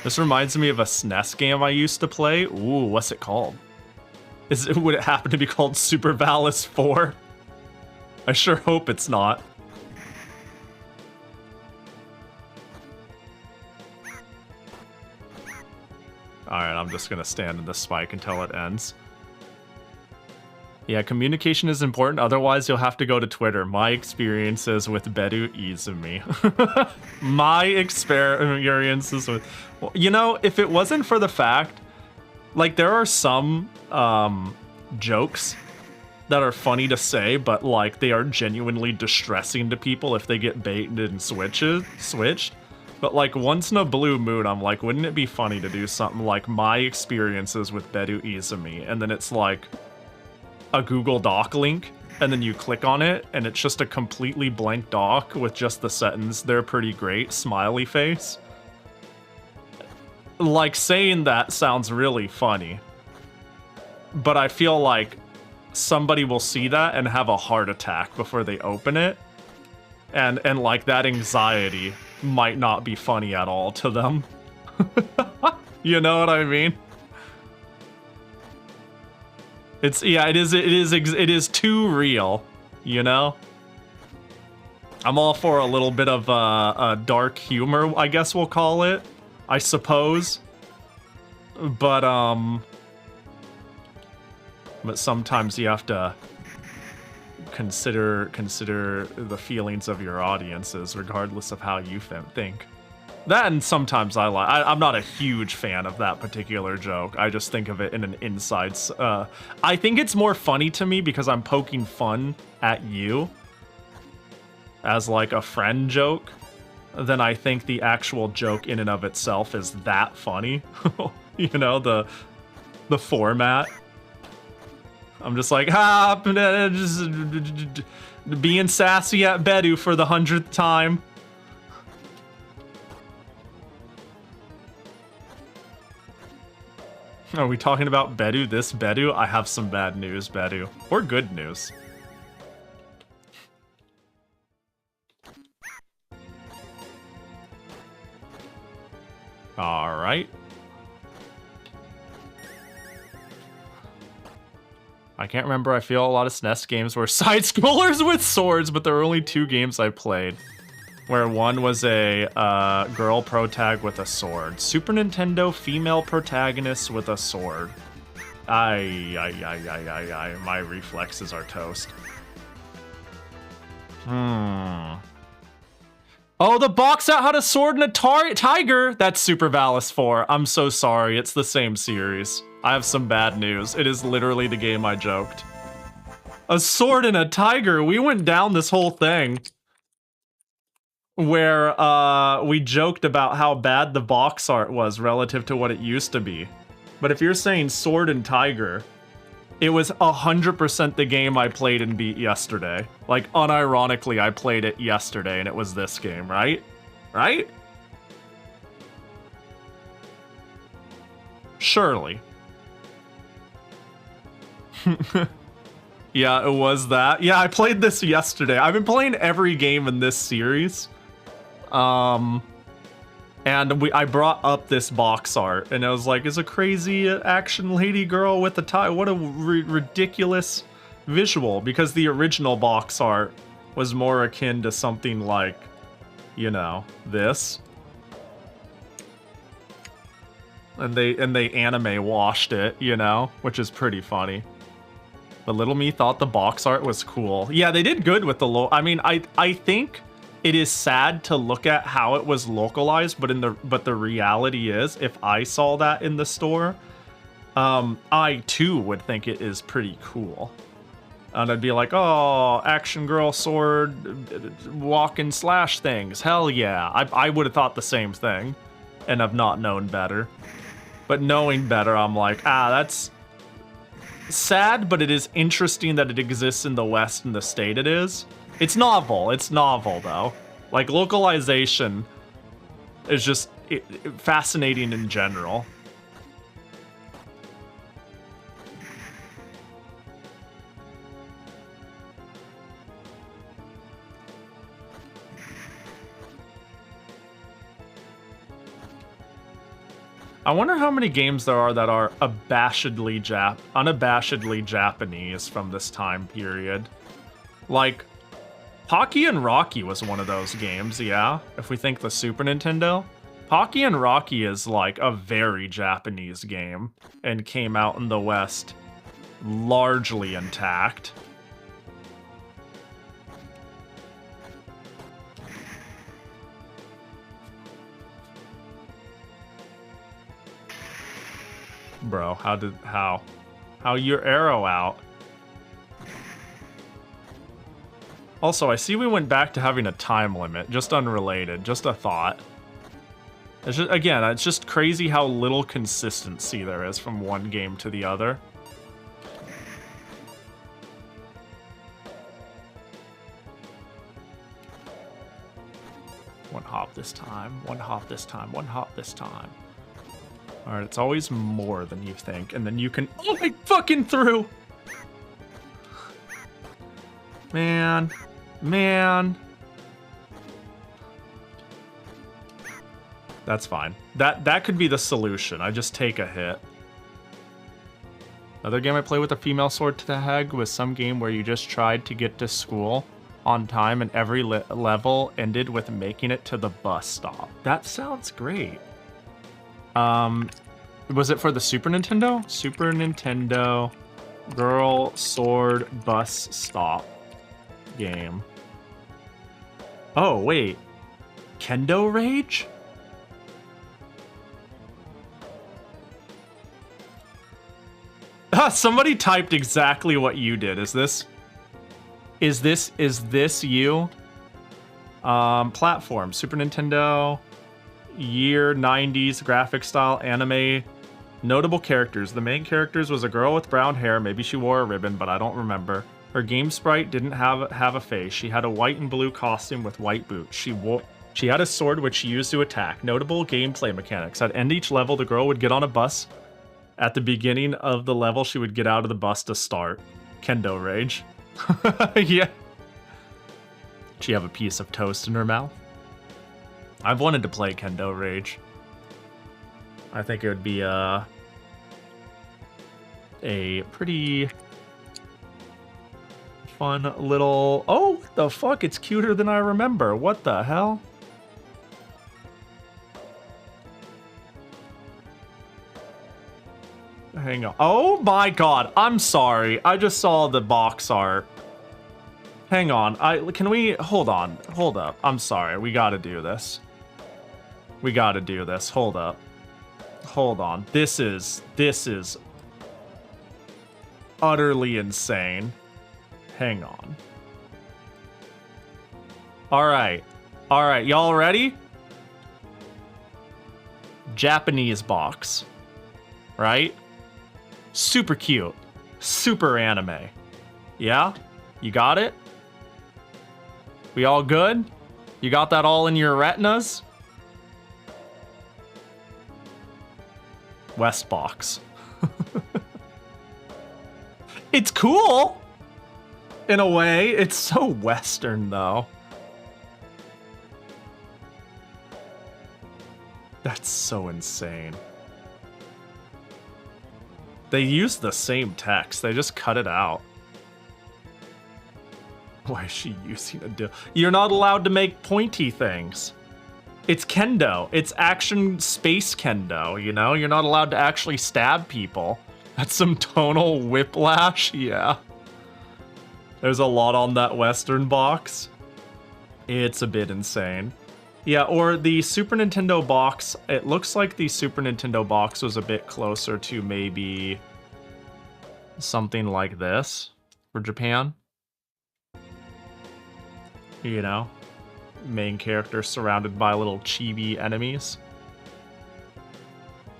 Speaker 1: This reminds me of a SNES game I used to play. Ooh, what's it called? Would it happen to be called Super Valis 4? I sure hope it's not. Alright, I'm just gonna stand in this spike until it ends. Yeah, communication is important, otherwise you'll have to go to Twitter. My experiences with Beru Izumi. My experiences with... You know, if it wasn't for the fact... Like, there are some jokes that are funny to say, but, like, they are genuinely distressing to people if they get baited and switched. But, like, once in a blue moon, I'm like, wouldn't it be funny to do something like my experiences with Beru Izumi? And then it's like a Google Doc link, and then you click on it, and it's just a completely blank doc with just the sentence, "They're pretty great," smiley face. Like, saying that sounds really funny. But I feel like somebody will see that and have a heart attack before they open it. And like, that anxiety might not be funny at all to them. You know what I mean? It's, yeah, it is too real, you know? I'm all for a little bit of dark humor, I guess we'll call it, I suppose. But sometimes you have to consider the feelings of your audiences, regardless of how you think. That, and sometimes I'm not a huge fan of that particular joke. I just think of it in an inside... I think it's more funny to me because I'm poking fun at you as, like, a friend joke than I think the actual joke in and of itself is that funny. You know, the format. I'm just like, just being sassy at Beru for the 100th time. Are we talking about Beru? This Beru? I have some bad news, Beru. Or good news. Alright. I can't remember, I feel a lot of SNES games were side-scrollers with swords, but there were only 2 games I played. Where one was a girl protag with a sword. Super Nintendo female protagonist with a sword. My reflexes are toast. Oh, the box out had a sword and a tiger! That's Super Valis 4. I'm so sorry, it's the same series. I have some bad news. It is literally the game I joked. A sword and a tiger! We went down this whole thing where we joked about how bad the box art was relative to what it used to be. But if you're saying sword and tiger, it was 100% the game I played and beat yesterday. Like, unironically, I played it yesterday and it was this game, right? Right? Surely. Yeah, it was that. Yeah, I played this yesterday. I've been playing every game in this series. And I brought up this box art, and I was like, "Is a crazy action lady girl with a tie? What a ridiculous visual!" Because the original box art was more akin to something like, you know, this. And they anime washed it, you know, which is pretty funny. But little me thought the box art was cool. Yeah, they did good with the I mean, I think it is sad to look at how it was localized, but the reality is, if I saw that in the store, I too would think it is pretty cool. And I'd be like, "Oh, action girl sword, walk and slash things. Hell yeah." I would have thought the same thing and have not known better. But knowing better, I'm like, that's sad, but it is interesting that it exists in the West and the state it is. It's novel, though. Like, localization is just fascinating in general. I wonder how many games there are that are unabashedly Japanese from this time period. Like, Pocky and Rocky was one of those games, yeah? If we think the Super Nintendo. Pocky and Rocky is like a very Japanese game and came out in the West largely intact. Bro, how your arrow out? Also, I see we went back to having a time limit, just unrelated, just a thought. It's just, again, it's just crazy how little consistency there is from one game to the other. One hop this time, one hop this time, one hop this time. Alright, it's always more than you think, and then you can— oh, I fucking threw! Man. That's fine. That could be the solution. I just take a hit. Another game I play with a female sword to the head was some game where you just tried to get to school on time and every level ended with making it to the bus stop. That sounds great. Was it for the Super Nintendo? Super Nintendo Girl Sword Bus Stop game. Oh, wait. Kendo Rage? Somebody typed exactly what you did. Is this you? Platform, Super Nintendo, year 90s, graphic style, anime. Notable characters. The main characters was a girl with brown hair. Maybe she wore a ribbon, but I don't remember. Her game sprite didn't have a face. She had a white and blue costume with white boots. She had a sword which she used to attack. Notable gameplay mechanics. At end each level, the girl would get on a bus. At the beginning of the level, she would get out of the bus to start. Kendo Rage. Yeah. She have a piece of toast in her mouth. I've wanted to play Kendo Rage. I think it would be a pretty fun little— oh, what the fuck? It's cuter than I remember. What the hell? Hang on. Oh my god. I'm sorry. I just saw the box art. Hang on. Can we— hold on. Hold up. I'm sorry. We gotta do this. We gotta do this. Hold up. Hold on. This is utterly insane. Hang on. All right. Y'all ready? Japanese box. Right? Super cute. Super anime. Yeah? You got it? We all good? You got that all in your retinas? West box. It's cool! In a way. It's so Western, though. That's so insane. They use the same text. They just cut it out. Why is she using a dildo? You're not allowed to make pointy things. It's kendo. It's action space kendo, you know? You're not allowed to actually stab people. That's some tonal whiplash, yeah. There's a lot on that Western box. It's a bit insane. Yeah, or the Super Nintendo box, it looks like the Super Nintendo box was a bit closer to maybe something like this for Japan. You know? Main character surrounded by little chibi enemies.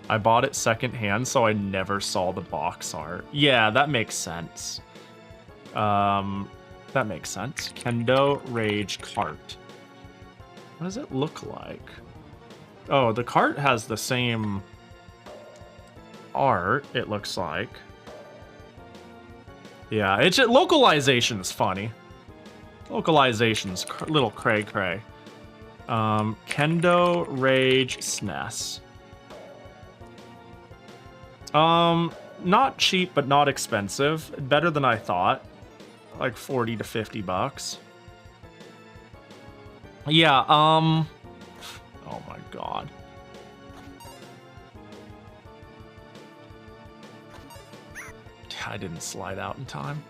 Speaker 1: I bought it secondhand, so I never saw the box art. Yeah, that makes sense. That makes sense. Kendo Rage Cart. What does it look like? Oh, the cart has the same art, it looks like. Yeah, it's localization's funny. Localization's little cray-cray. Kendo Rage SNES. Not cheap, but not expensive. Better than I thought. Like 40 to 50 bucks. Yeah, oh my god. I didn't slide out in time.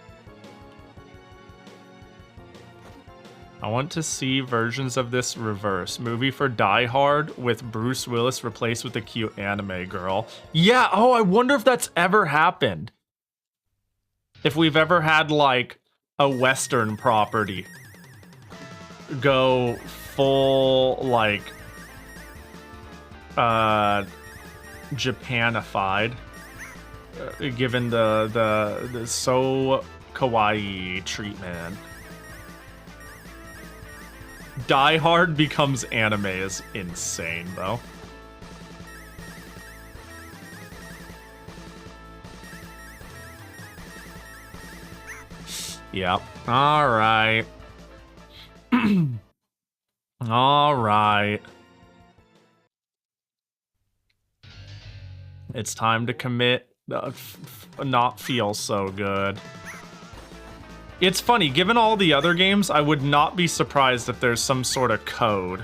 Speaker 1: I want to see versions of this reverse. Movie for Die Hard with Bruce Willis replaced with a cute anime girl. Yeah, oh, I wonder if that's ever happened. If we've ever had, like, a Western property go full, like, Japanified, given the so kawaii treatment. Die Hard becomes anime is insane, though. Yep. All right. All right. It's time to commit. Not feel so good. It's funny, given all the other games, I would not be surprised if there's some sort of code.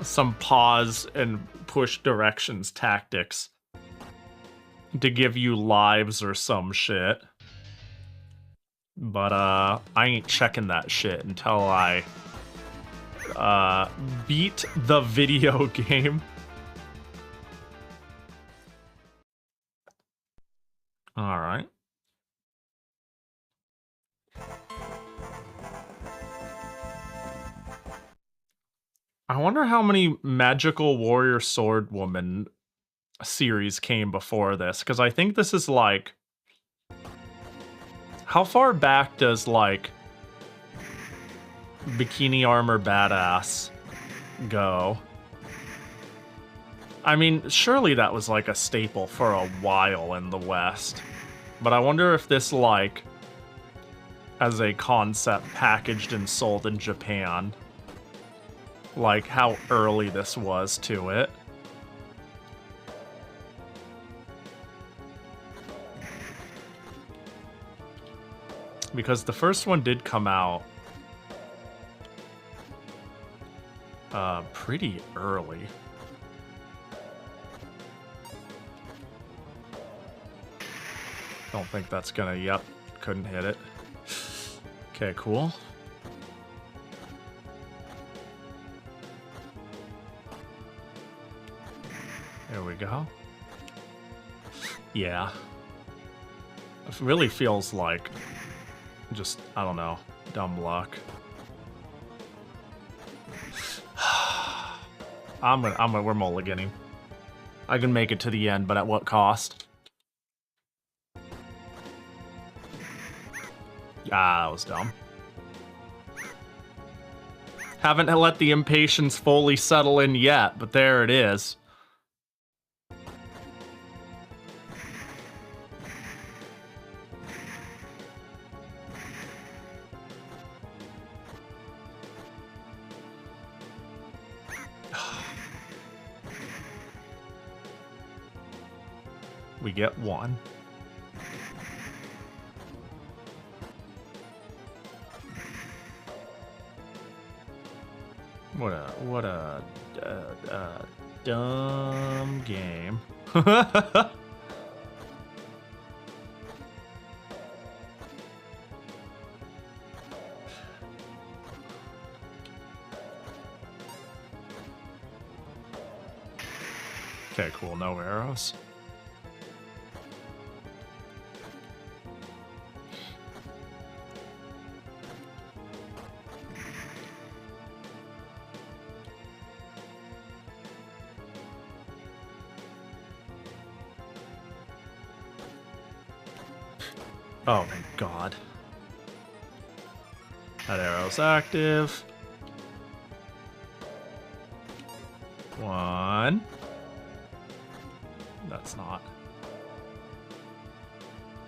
Speaker 1: Some pause and push directions tactics to give you lives or some shit. But, I ain't checking that shit until I, beat the video game. Alright. I wonder how many Magical Warrior Sword Woman series came before this, because I think this is like... How far back does, like, Bikini Armor Badass go? I mean, surely that was like a staple for a while in the West. But I wonder if this, like, as a concept packaged and sold in Japan, like how early this was to it. Because the first one did come out pretty early. Don't think that's gonna, yep, couldn't hit it. Okay, cool. There we go. Yeah. It really feels like just, I don't know, dumb luck. we're mulliganing. I can make it to the end, but at what cost? Ah, that was dumb. Haven't let the impatience fully settle in yet, but there it is. We get one. What a dumb game. Okay, cool, no arrows. Oh my god. That arrow's active. 1. That's not.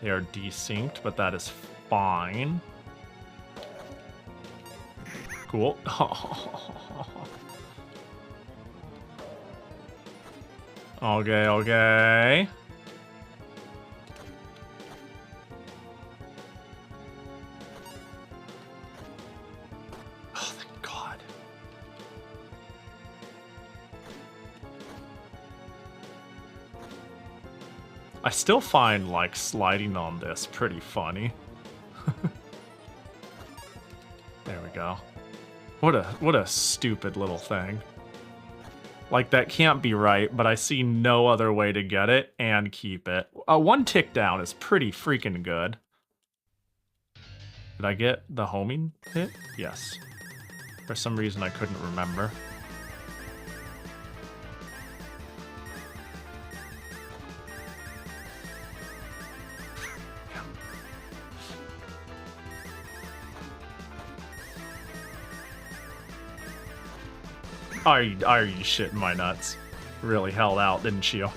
Speaker 1: They are desynced, but that is fine. Cool. Okay, okay. Oh, thank God. I still find, like, sliding on this pretty funny. There we go. What a stupid little thing. Like, that can't be right, but I see no other way to get it and keep it. 1 tick down is pretty freaking good. Did I get the homing hit? Yes. For some reason, I couldn't remember. Are you shitting my nuts? Really held out, didn't you?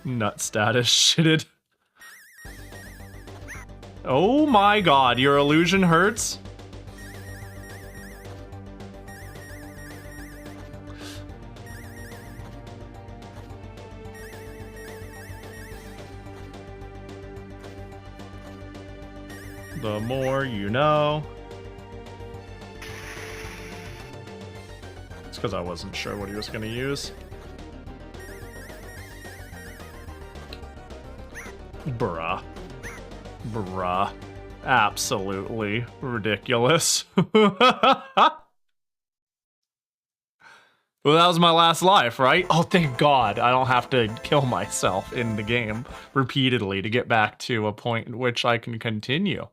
Speaker 1: Nut status shitted. Oh my God, your illusion hurts? The more you know. It's because I wasn't sure what he was going to use. Bruh. Bruh. Absolutely ridiculous. Well, that was my last life, right? Oh, thank God. I don't have to kill myself in the game repeatedly to get back to a point in which I can continue.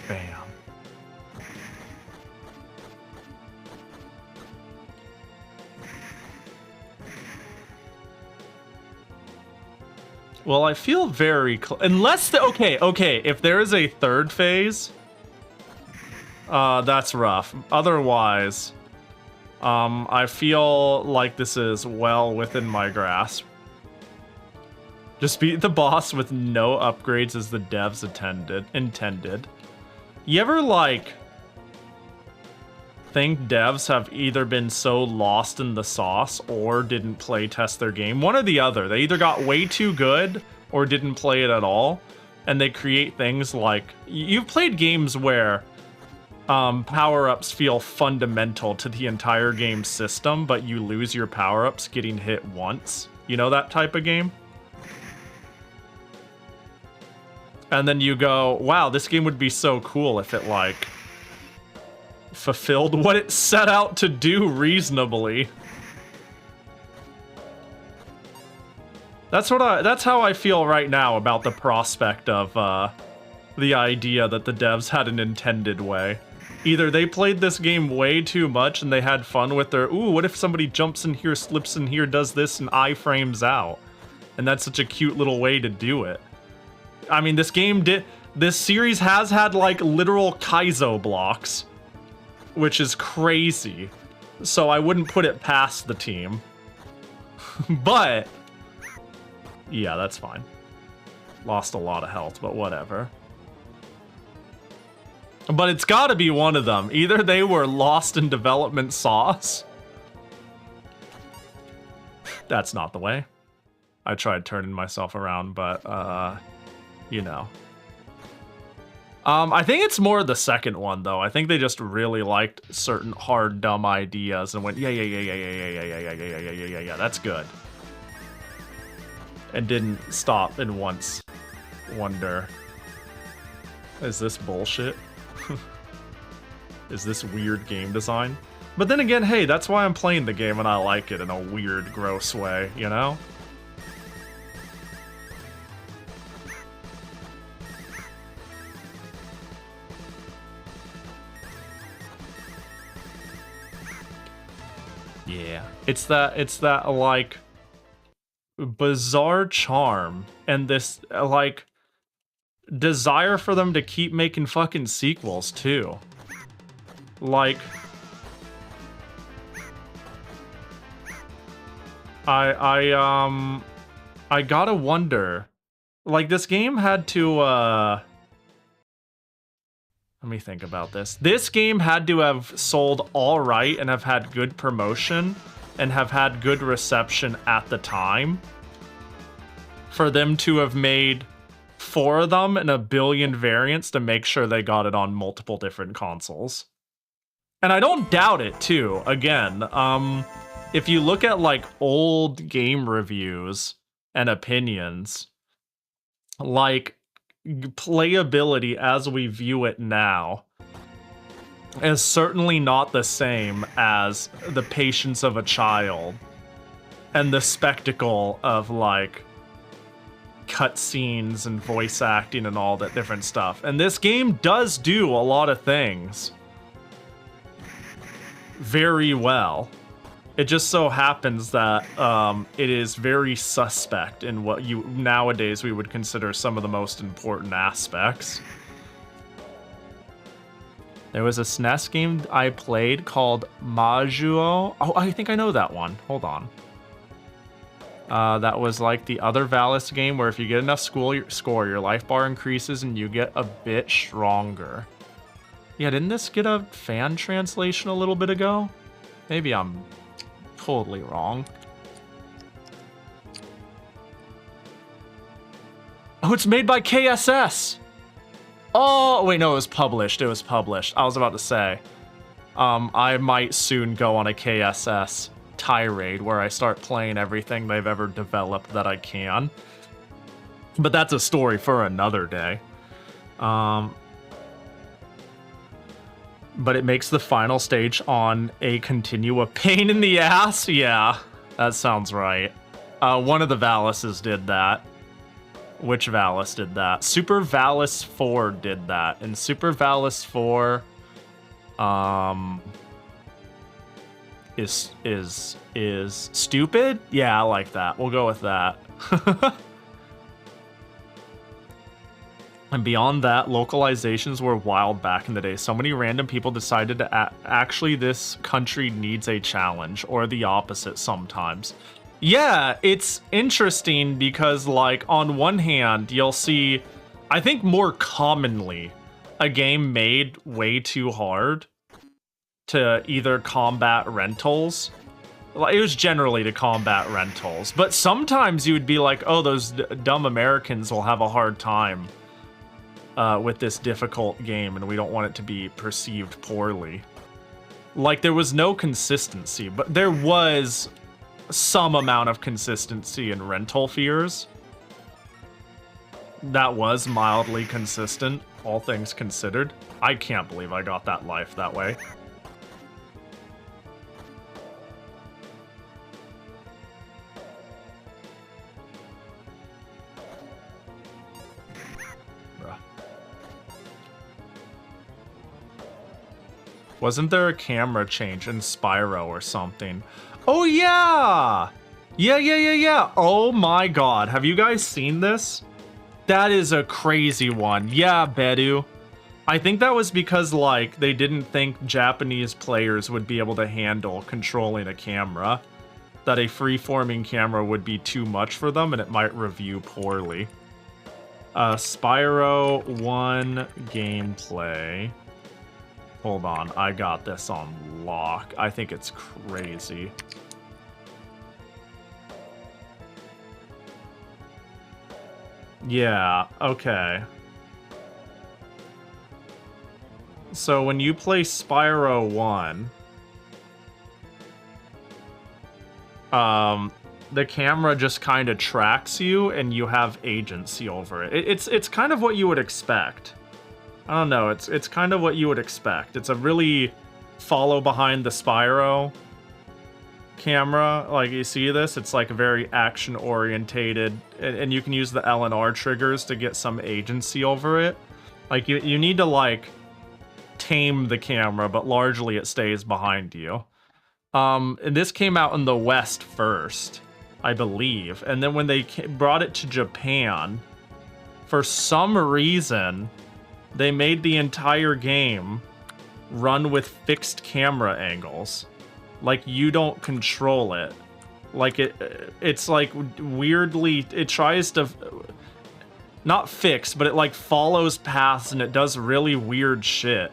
Speaker 1: Bam. Well, I feel very unless okay, if there is a third phase, that's rough. Otherwise, I feel like this is well within my grasp. Just beat the boss with no upgrades as the devs intended. You ever, like, think devs have either been so lost in the sauce or didn't play test their game? One or the other. They either got way too good or didn't play it at all. And they create things like... You've played games where power-ups feel fundamental to the entire game system, but you lose your power-ups getting hit once. You know that type of game? And then you go, wow, this game would be so cool if it, like, fulfilled what it set out to do reasonably. That's how I feel right now about the prospect of the idea that the devs had an intended way. Either they played this game way too much and they had fun with their, ooh, what if somebody jumps in here, slips in here, does this, and iframes out? And that's such a cute little way to do it. I mean, this series has had, like, literal Kaizo blocks, which is crazy. So I wouldn't put it past the team. But, yeah, that's fine. Lost a lot of health, but whatever. But it's gotta be one of them. Either they were lost in development sauce. That's not the way. I tried turning myself around, but, you know. I think it's more the second one, though. I think they just really liked certain hard, dumb ideas and went, yeah, that's good. And didn't stop and once wonder, is this bullshit? Is this weird game design? But then again, hey, that's why I'm playing the game and I like it in a weird, gross way, you know? Yeah. It's that like bizarre charm and this like desire for them to keep making fucking sequels too. Like I gotta wonder, like this game had to let me think about this. This game had to have sold all right and have had good promotion and have had good reception at the time for them to have made 4 of them and 1 billion variants to make sure they got it on multiple different consoles. And I don't doubt it too. Again, if you look at like old game reviews and opinions, like playability as we view it now is certainly not the same as the patience of a child and the spectacle of like cutscenes and voice acting and all that different stuff. And this game does do a lot of things very well. It just so happens that it is very suspect in what you nowadays we would consider some of the most important aspects. There was a SNES game I played called Majuo. Oh, I think I know that one. Hold on. That was like the other Valis game where if you get enough score, your life bar increases and you get a bit stronger. Yeah, didn't this get a fan translation a little bit ago? Maybe I'm totally wrong. Oh, it's made by KSS. Oh, wait, no, it was published. It was published. I was about to say, I might soon go on a KSS tirade where I start playing everything they've ever developed that I can. But that's a story for another day. But it makes the final stage on a continua pain in the ass. Yeah, that sounds right. One of the Valises did that. Which Valis did that? Super Valis 4 did that. And Super Valis 4 is stupid? Yeah, I like that. We'll go with that. And beyond that, localizations were wild back in the day. So many random people decided to actually this country needs a challenge, or the opposite sometimes. Yeah, it's interesting because, like, on one hand, you'll see, I think more commonly, a game made way too hard to either combat rentals. It was generally to combat rentals, but sometimes you would be like, oh, those dumb Americans will have a hard time with this difficult game, and we don't want it to be perceived poorly. Like, there was no consistency, but there was some amount of consistency in rental fears. That was mildly consistent, all things considered. I can't believe I got that life that way. Wasn't there a camera change in Spyro or something? Oh, yeah! Yeah. Oh my god. Have you guys seen this? That is a crazy one. Yeah, Bedu. I think that was because, like, they didn't think Japanese players would be able to handle controlling a camera. That a free-forming camera would be too much for them and it might review poorly. Spyro 1 gameplay. Hold on, I got this on lock. I think it's crazy. Yeah, okay. So when you play Spyro 1, the camera just kind of tracks you and you have agency over it. It's kind of what you would expect. I don't know, it's kind of what you would expect. It's a really follow behind the Spyro camera. Like, you see this? It's like very action orientated, and you can use the L and R triggers to get some agency over it. Like, you need to like tame the camera, but largely it stays behind you. And this came out in the West first, I believe, and then when they brought it to Japan, for some reason they made the entire game run with fixed camera angles. Like, you don't control it. Like, it's like weirdly, it tries to not fix, but it like follows paths and it does really weird shit.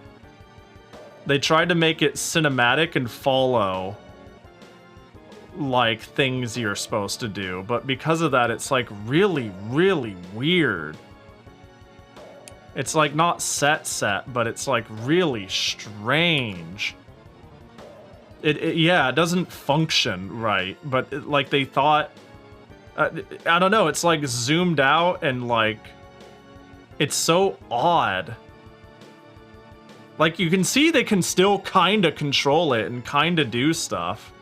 Speaker 1: They tried to make it cinematic and follow like things you're supposed to do, but because of that, it's like really, really weird. It's like not set, but it's like really strange. Yeah, it doesn't function right, but like they thought, I don't know, it's like zoomed out and like, it's so odd. Like, you can see they can still kind of control it and kind of do stuff.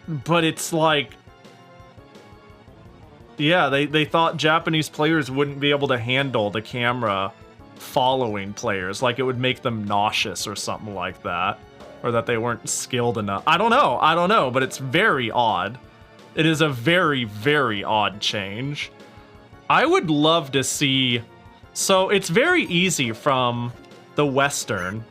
Speaker 1: But it's like, yeah, they thought Japanese players wouldn't be able to handle the camera following players. Like, it would make them nauseous or something like that. Or that they weren't skilled enough. I don't know, but it's very odd. It is a very, very odd change. I would love to see... So, it's very easy from the Western...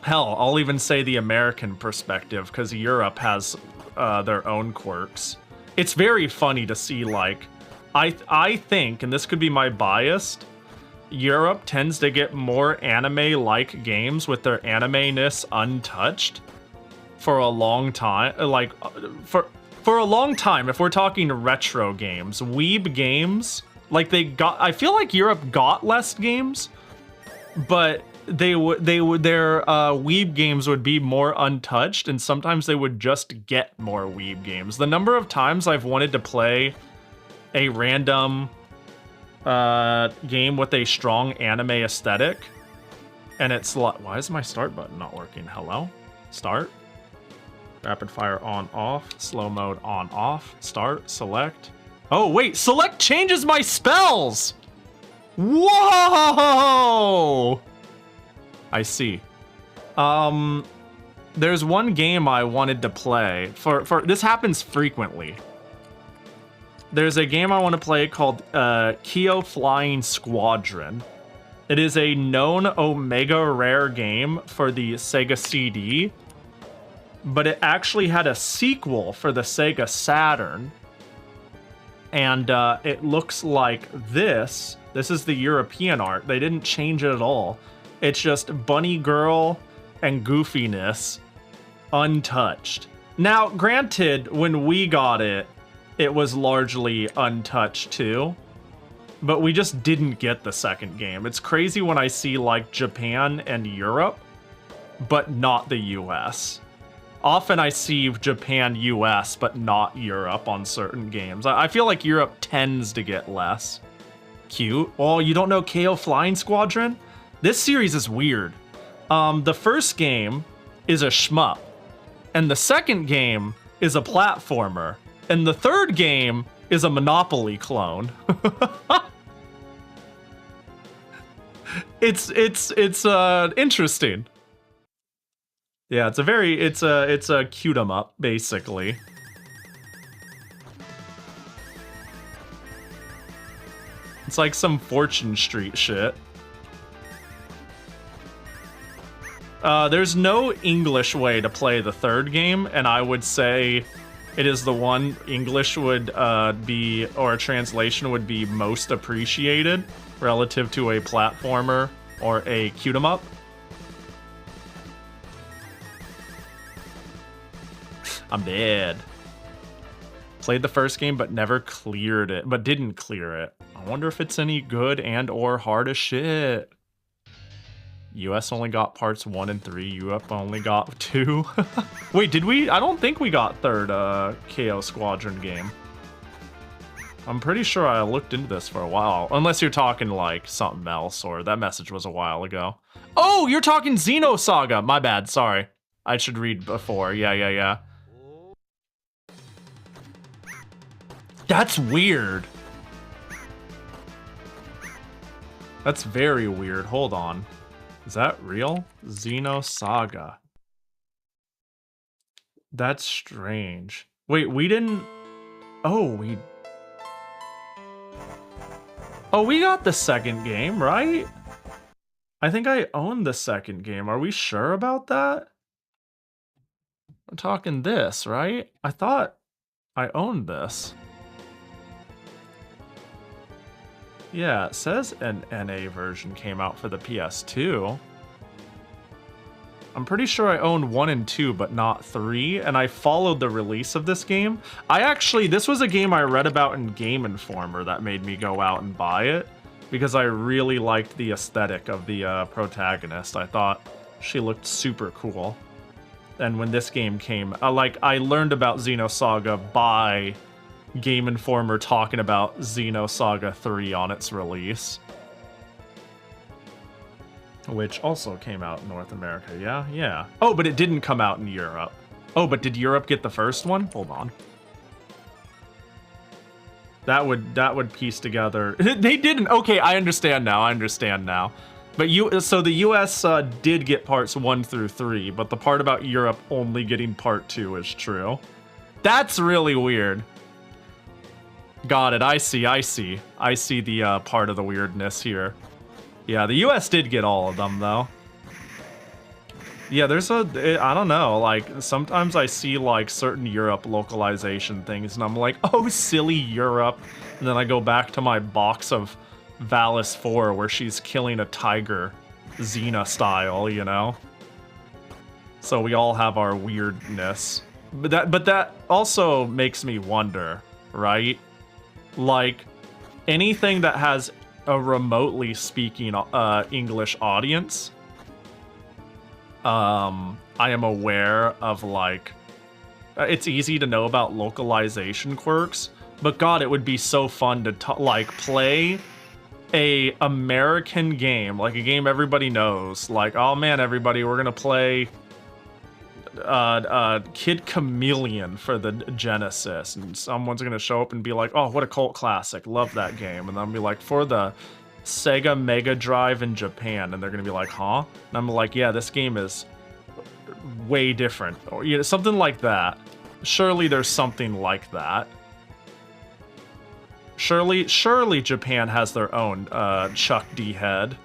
Speaker 1: Hell, I'll even say the American perspective, because Europe has their own quirks. It's very funny to see, like... I think, and this could be my bias... Europe tends to get more anime-like games with their anime-ness untouched for a long time. Like, for a long time, if we're talking retro games, weeb games, like I feel like Europe got less games, but their weeb games would be more untouched, and sometimes they would just get more weeb games. The number of times I've wanted to play a random game with a strong anime aesthetic, and it's like, why is my start button not working? Hello? Start? Rapid fire on, off. Slow mode on, off. Start, select. Oh, wait, select changes my spells! Whoa! I see. There's one game I wanted to play. For this happens frequently. There's a game I want to play called Kyo Flying Squadron. It is a known Omega Rare game for the Sega CD, but it actually had a sequel for the Sega Saturn. And it looks like this. This is the European art. They didn't change it at all. It's just Bunny Girl and goofiness untouched. Now, granted, when we got it, it was largely untouched too, but we just didn't get the second game. It's crazy when I see like Japan and Europe, but not the US. Often I see Japan, US, but not Europe on certain games. I feel like Europe tends to get less. Cute. Oh, you don't know KO Flying Squadron? This series is weird. The first game is a shmup, and the second game is a platformer. And the third game is a Monopoly clone. It's interesting. Yeah, it's a cute 'em up basically. It's like some Fortune Street shit. There's no English way to play the third game, and I would say it is the one English would be, or a translation would be most appreciated relative to a platformer or a cute 'em up. I'm dead. Played the first game but never cleared it, but didn't clear it. I wonder if it's any good and or hard as shit. US only got parts 1 and 3. Europe only got 2. Wait, did we? I don't think we got third KO Squadron game. I'm pretty sure I looked into this for a while. Unless you're talking like something else, or that message was a while ago. Oh, you're talking Xenosaga. My bad, sorry. I should read before. Yeah. That's weird. That's very weird. Hold on. Is that real? Xenosaga. That's strange. Wait, we didn't... Oh, we got the second game, right? I think I own the second game. Are we sure about that? I'm talking this, right? I thought I owned this. Yeah, it says an NA version came out for the PS2. I'm pretty sure I owned 1 and 2, but not 3, and I followed the release of this game. This was a game I read about in Game Informer that made me go out and buy it, because I really liked the aesthetic of the protagonist. I thought she looked super cool. And when this game came, I learned about Xenosaga by Game Informer talking about Xenosaga 3 on its release. Which also came out in North America, yeah. Oh, but it didn't come out in Europe. Oh, but did Europe get the first one? Hold on. That would piece together. They didn't. Okay, I understand now. But so the US did get parts 1 through 3, but the part about Europe only getting part 2 is true. That's really weird. Got it. I see the part of the weirdness here. Yeah, the US did get all of them, though. Yeah, I don't know, like, sometimes I see, like, certain Europe localization things, and I'm like, oh, silly Europe. And then I go back to my box of Valis 4, where she's killing a tiger, Xena style, you know? So we all have our weirdness. But that also makes me wonder, right? Like, anything that has a remotely speaking English audience, I am aware of, like, it's easy to know about localization quirks, but God, it would be so fun to play a American game, like a game everybody knows, like, oh man, everybody, we're gonna play Kid Chameleon for the Genesis, and someone's gonna show up and be like, oh, what a cult classic, love that game, and I'll be like, for the Sega Mega Drive in Japan, and they're gonna be like, huh? And I'm like, yeah, this game is way different, or something like that. Surely there's something like that. Surely Japan has their own Chuck D. Head.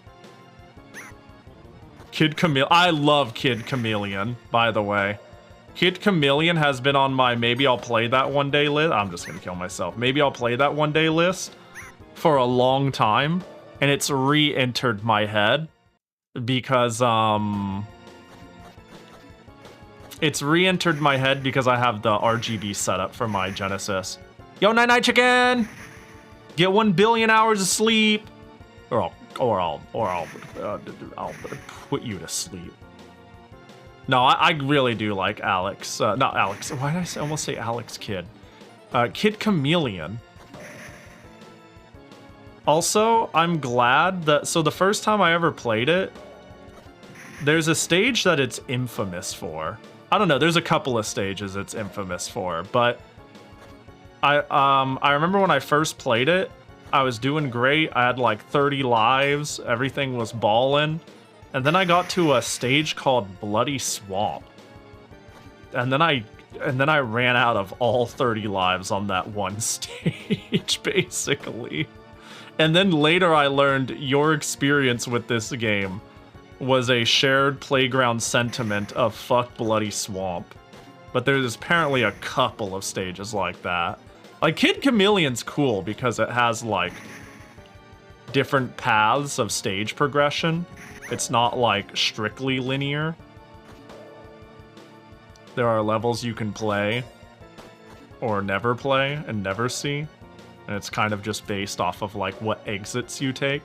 Speaker 1: I love Kid Chameleon, by the way. Kid Chameleon has been on my maybe I'll play that one day list. I'm just gonna kill myself. Maybe I'll play that one day list for a long time, and it's re-entered my head because it's re-entered my head because I have the RGB setup for my Genesis. Yo, Night Chicken, get 1 billion hours of sleep, or I'll put you to sleep. No, I really do like Alex. Not Alex. Why did I almost say Alex Kidd? Kid Chameleon. Also, I'm glad that... So the first time I ever played it, there's a stage that it's infamous for. I don't know, there's a couple of stages it's infamous for, but I remember when I first played it, I was doing great. I had like 30 lives. Everything was ballin'. And then I got to a stage called Bloody Swamp. And then I ran out of all 30 lives on that one stage, basically. And then later I learned your experience with this game was a shared playground sentiment of fuck Bloody Swamp. But there's apparently a couple of stages like that. Like, Kid Chameleon's cool because it has, like, different paths of stage progression. It's not, like, strictly linear. There are levels you can play or never play and never see. And it's kind of just based off of, like, what exits you take.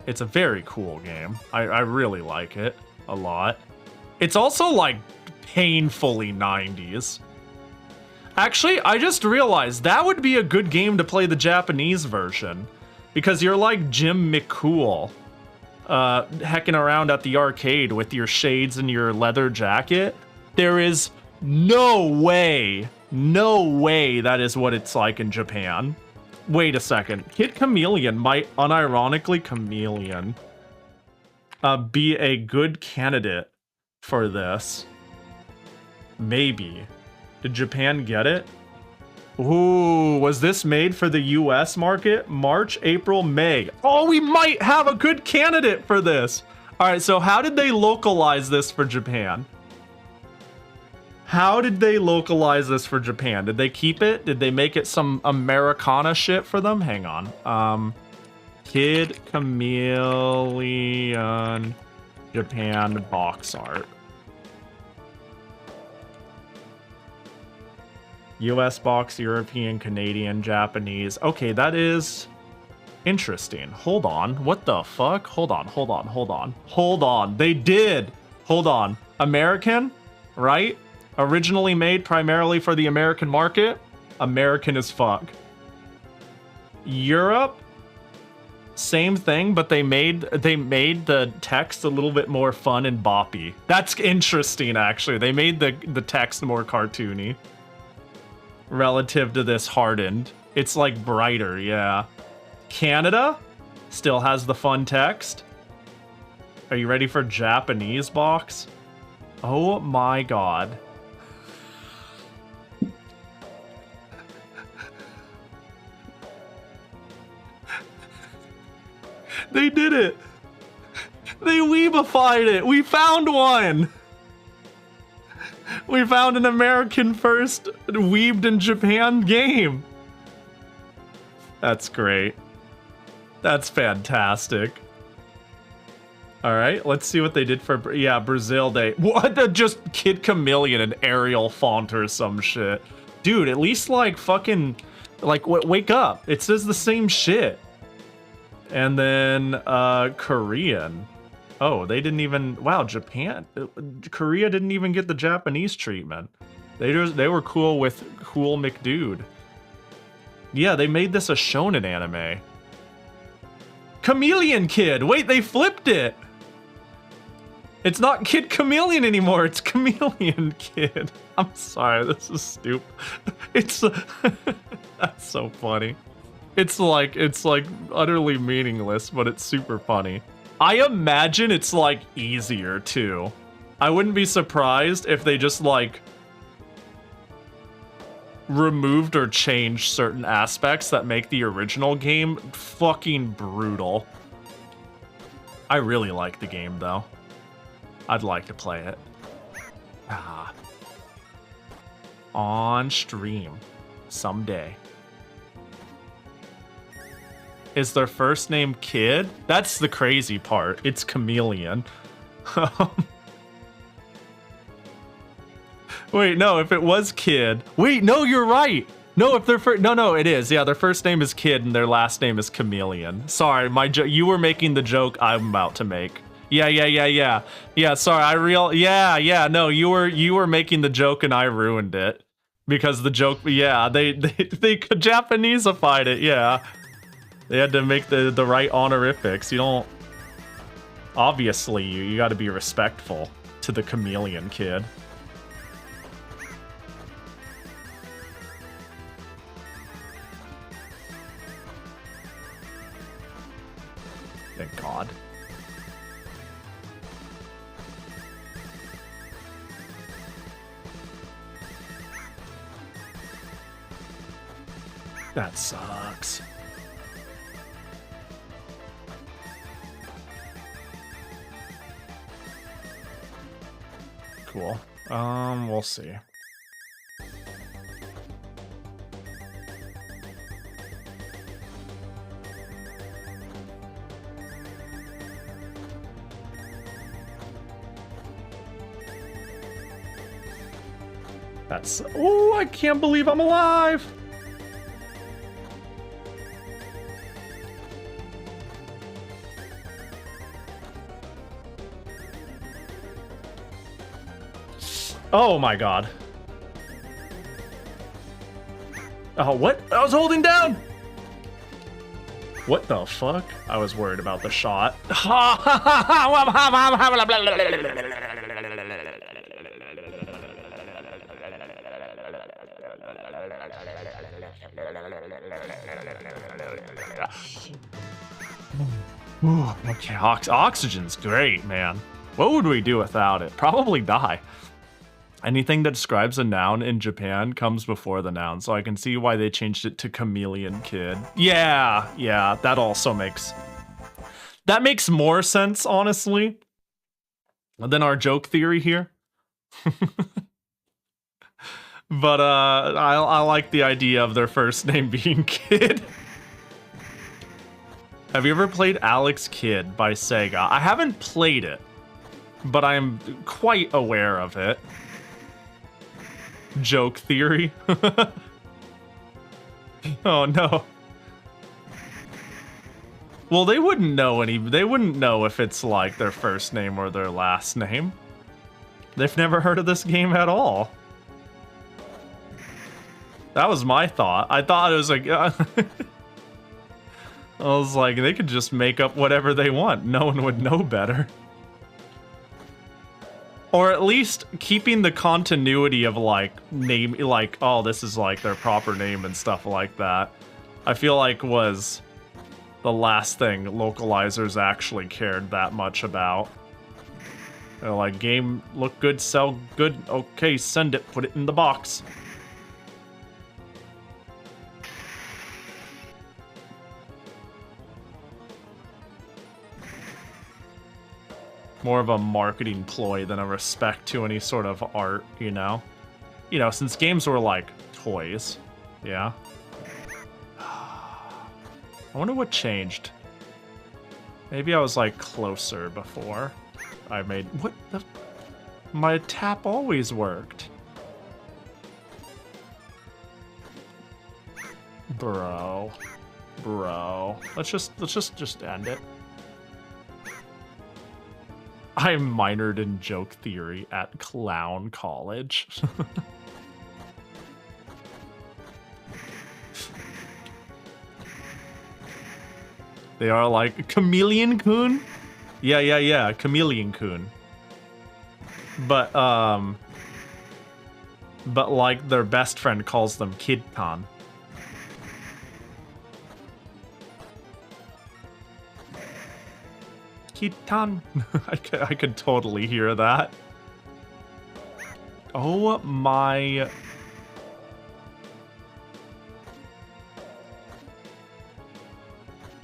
Speaker 1: It's a very cool game. I really like it a lot. It's also, like, painfully 90s. Actually, I just realized that would be a good game to play the Japanese version. Because you're like Jim McCool, hecking around at the arcade with your shades and your leather jacket. There is no way that is what it's like in Japan. Wait a second. Kid Chameleon might unironically be a good candidate for this. Maybe. Did Japan get it? Ooh, was this made for the US market? March, April, May. Oh, we might have a good candidate for this. All right, so how did they localize this for Japan? How did they localize this for Japan? Did they keep it? Did they make it some Americana shit for them? Hang on. Kid Chameleon Japan box art. US box, European, Canadian, Japanese. Okay, that is interesting. Hold on. What the fuck? Hold on. They did. Hold on. American, right? Originally made primarily for the American market. American as fuck. Europe, same thing, but they made the text a little bit more fun and boppy. That's interesting, actually. They made the text more cartoony relative to this hardened. It's like brighter, yeah. Canada still has the fun text. Are you ready for Japanese box? Oh my god. They did it. They weebified it. We found one. We found an American first weebed in Japan game. That's great. That's fantastic. All right, let's see what they did for, yeah, Brazil Day. What, just Kid Chameleon and Arial font or some shit. Dude, at least like fucking, like wake up. It says the same shit. And then Korean. Oh, they didn't even, wow, Japan. Korea didn't even get the Japanese treatment. They were cool with Cool McDude. Yeah, they made this a shonen anime. Chameleon Kid. Wait, they flipped it. It's not Kid Chameleon anymore. It's Chameleon Kid. I'm sorry, this is stupid. It's that's so funny. It's like utterly meaningless, but it's super funny. I imagine it's like easier too. I wouldn't be surprised if they just like removed or changed certain aspects that make the original game fucking brutal. I really like the game though. I'd like to play it. Ah. On stream someday. Is their first name Kid? That's the crazy part. It's Chameleon. Wait, no, if it was Kid. Wait, no, you're right. No, if their first, no, it is. Yeah, their first name is Kid and their last name is Chameleon. Sorry, you were making the joke I'm about to make. Yeah. Yeah, sorry, no, you were making the joke and I ruined it. Because the joke, yeah, they Japaneseified it, yeah. They had to make the right honorifics. You don't, obviously, you gotta be respectful to the Chameleon Kid. Thank God. That sucks. Cool. We'll see. That's, oh, I can't believe I'm alive. Oh my God. Oh, what? I was holding down! What the fuck? I was worried about the shot. Okay, oxygen's great, man. What would we do without it? Probably die. Anything that describes a noun in Japan comes before the noun, so I can see why they changed it to chameleon kid. Yeah, that also makes... That makes more sense, honestly, than our joke theory here. But I like the idea of their first name being Kid. Have you ever played Alex Kidd by Sega? I haven't played it, but I'm quite aware of it. Joke theory. Oh no. Well, they wouldn't know they wouldn't know if it's like their first name or their last name. They've never heard of this game at all. That was my thought. I thought it was like I was like, they could just make up whatever they want. No one would know better. Or at least keeping the continuity of like name, like, oh, this is like their proper name and stuff like that. I feel like was the last thing localizers actually cared that much about. They're like, game look good, sell good, okay, send it, put it in the box. More of a marketing ploy than a respect to any sort of art, you know? You know, since games were like toys, yeah? I wonder what changed. Maybe I was like closer before I made... What the... My tap always worked. Bro. Let's just end it. I minored in joke theory at Clown College. They are like Chameleon-kun? Yeah, Chameleon-kun. But like their best friend calls them Kid-tan. Kid-tan. I could totally hear that. Oh my...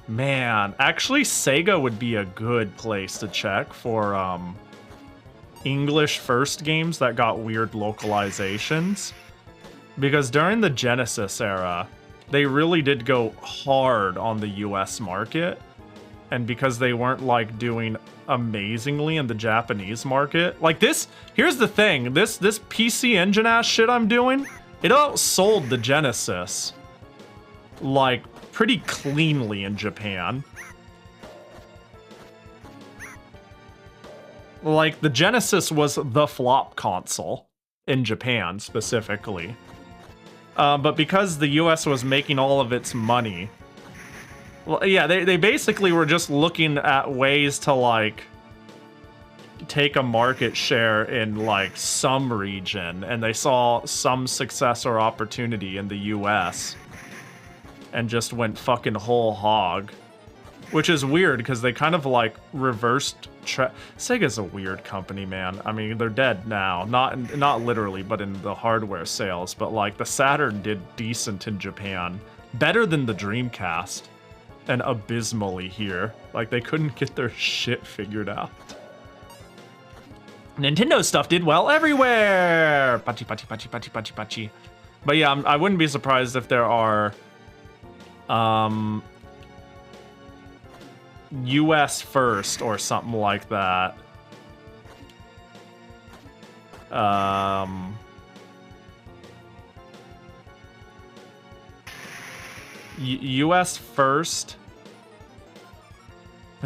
Speaker 1: Man, actually Sega would be a good place to check for English first games that got weird localizations. Because during the Genesis era, they really did go hard on the US market. And because they weren't like doing amazingly in the Japanese market. Like this, here's the thing, this PC engine ass shit I'm doing, it outsold the Genesis like pretty cleanly in Japan. Like the Genesis was the flop console in Japan specifically. But because the US was making all of its money, well, yeah, they basically were just looking at ways to, like, take a market share in, like, some region, and they saw some success or opportunity in the US, and just went fucking whole hog. Which is weird, because they kind of, like, reversed... Sega's a weird company, man. I mean, they're dead now. Not literally, but in the hardware sales. But, like, the Saturn did decent in Japan. Better than the Dreamcast. And abysmally here. Like, they couldn't get their shit figured out. Nintendo stuff did well everywhere! Pachi. But yeah, I wouldn't be surprised if there are... US first or something like that. US first,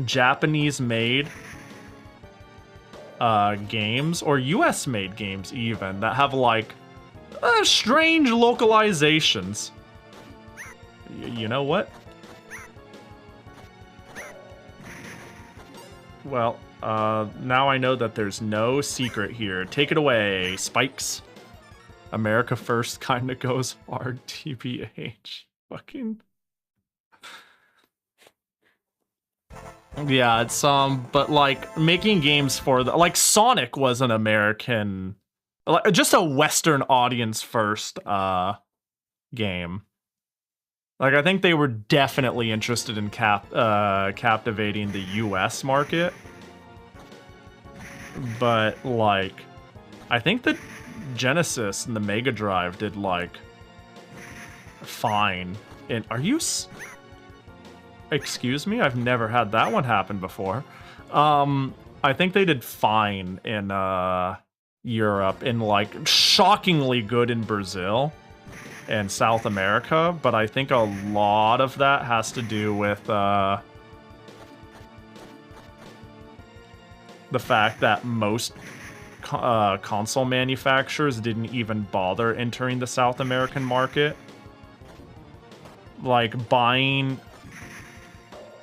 Speaker 1: Japanese made games, or US made games even, that have like strange localizations. You know what? Well, now I know that there's no secret here. Take it away, Spikes. America first kinda goes hard, TBH. Fucking... Yeah, it's, but, like, making games for the... Like, Sonic was an American... Like, just a Western audience first, game. Like, I think they were definitely interested in captivating the US market. But, like, I think that Genesis and the Mega Drive did, like, fine. And are you... Excuse me? I've never had that one happen before. I think they did fine in, Europe, and, like, shockingly good in Brazil and South America, but I think a lot of that has to do with, the fact that most console manufacturers didn't even bother entering the South American market. Like, buying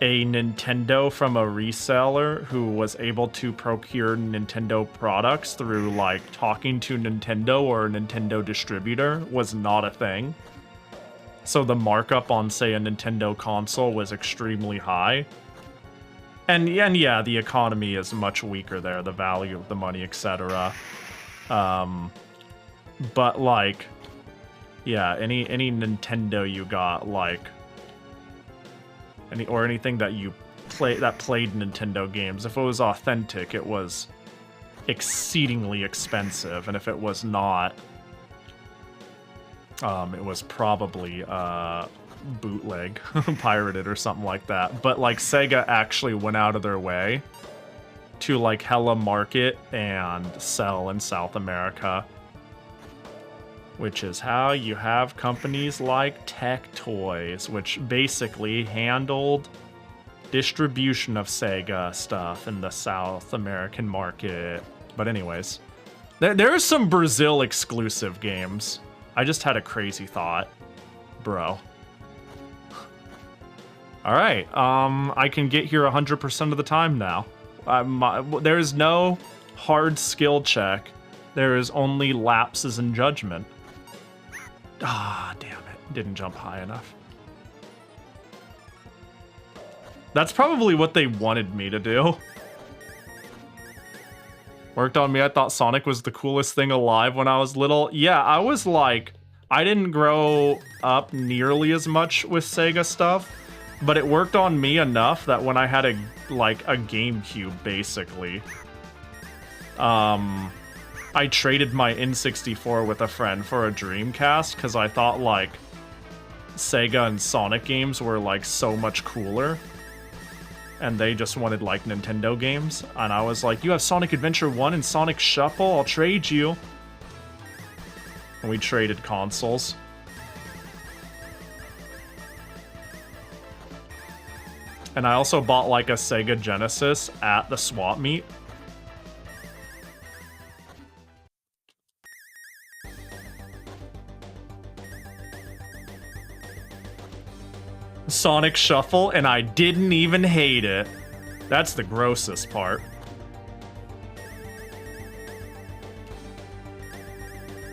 Speaker 1: a Nintendo from a reseller who was able to procure Nintendo products through, like, talking to Nintendo or a Nintendo distributor was not a thing. So the markup on, say, a Nintendo console was extremely high. And yeah, the economy is much weaker there, the value of the money, etc. But, like, yeah, any Nintendo you got, like, anything that you played Nintendo games, if it was authentic, it was exceedingly expensive, and if it was not, it was probably bootleg, pirated or something like that. But, like, Sega actually went out of their way to, like, hella market and sell in South America, which is how you have companies like Tech Toys, which basically handled distribution of Sega stuff in the South American market. But anyways, there are some Brazil exclusive games. I just had a crazy thought, bro. All right, I can get here 100% of the time now. There is no hard skill check. There is only lapses in judgment. Ah, damn it. Didn't jump high enough. That's probably what they wanted me to do. Worked on me. I thought Sonic was the coolest thing alive when I was little. Yeah, I was like... I didn't grow up nearly as much with Sega stuff, but it worked on me enough that when I had a GameCube, basically... I traded my N64 with a friend for a Dreamcast because I thought, like, Sega and Sonic games were, like, so much cooler. And they just wanted, like, Nintendo games. And I was like, you have Sonic Adventure 1 and Sonic Shuffle? I'll trade you. And we traded consoles. And I also bought, like, a Sega Genesis at the swap meet. Sonic Shuffle, and I didn't even hate it. That's the grossest part.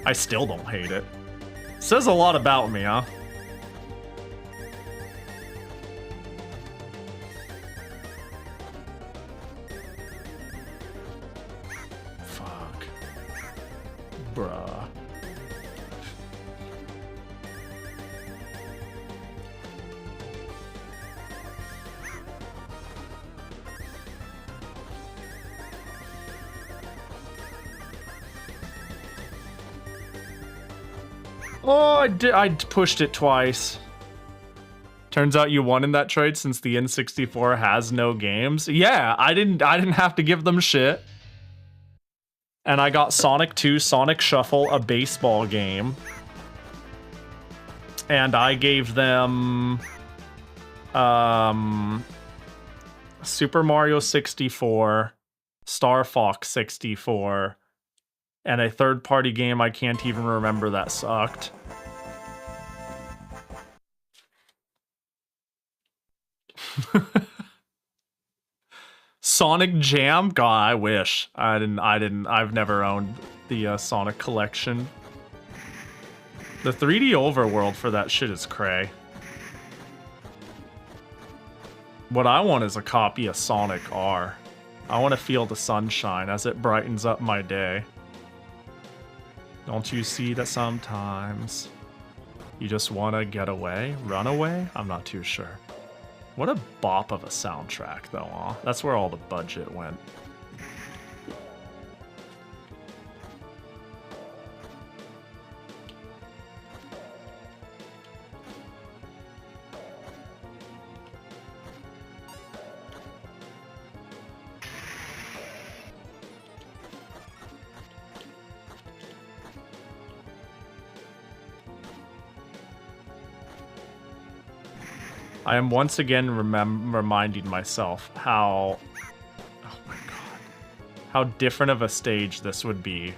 Speaker 1: I still don't hate it. Says a lot about me, huh? Fuck. Bruh. Oh, I pushed it twice. Turns out you won in that trade since the N64 has no games. Yeah, I didn't have to give them shit. And I got Sonic 2, Sonic Shuffle, a baseball game. And I gave them Super Mario 64, Star Fox 64, and a third-party game I can't even remember that sucked. Sonic Jam? God, I wish. I've never owned the Sonic collection. The 3D overworld for that shit is cray. What I want is a copy of Sonic R. I want to feel the sunshine as it brightens up my day. Don't you see that sometimes you just want to get away? Run away? I'm not too sure. What a bop of a soundtrack, though, huh? That's where all the budget went. I am once again reminding myself how, oh my god, how different of a stage this would be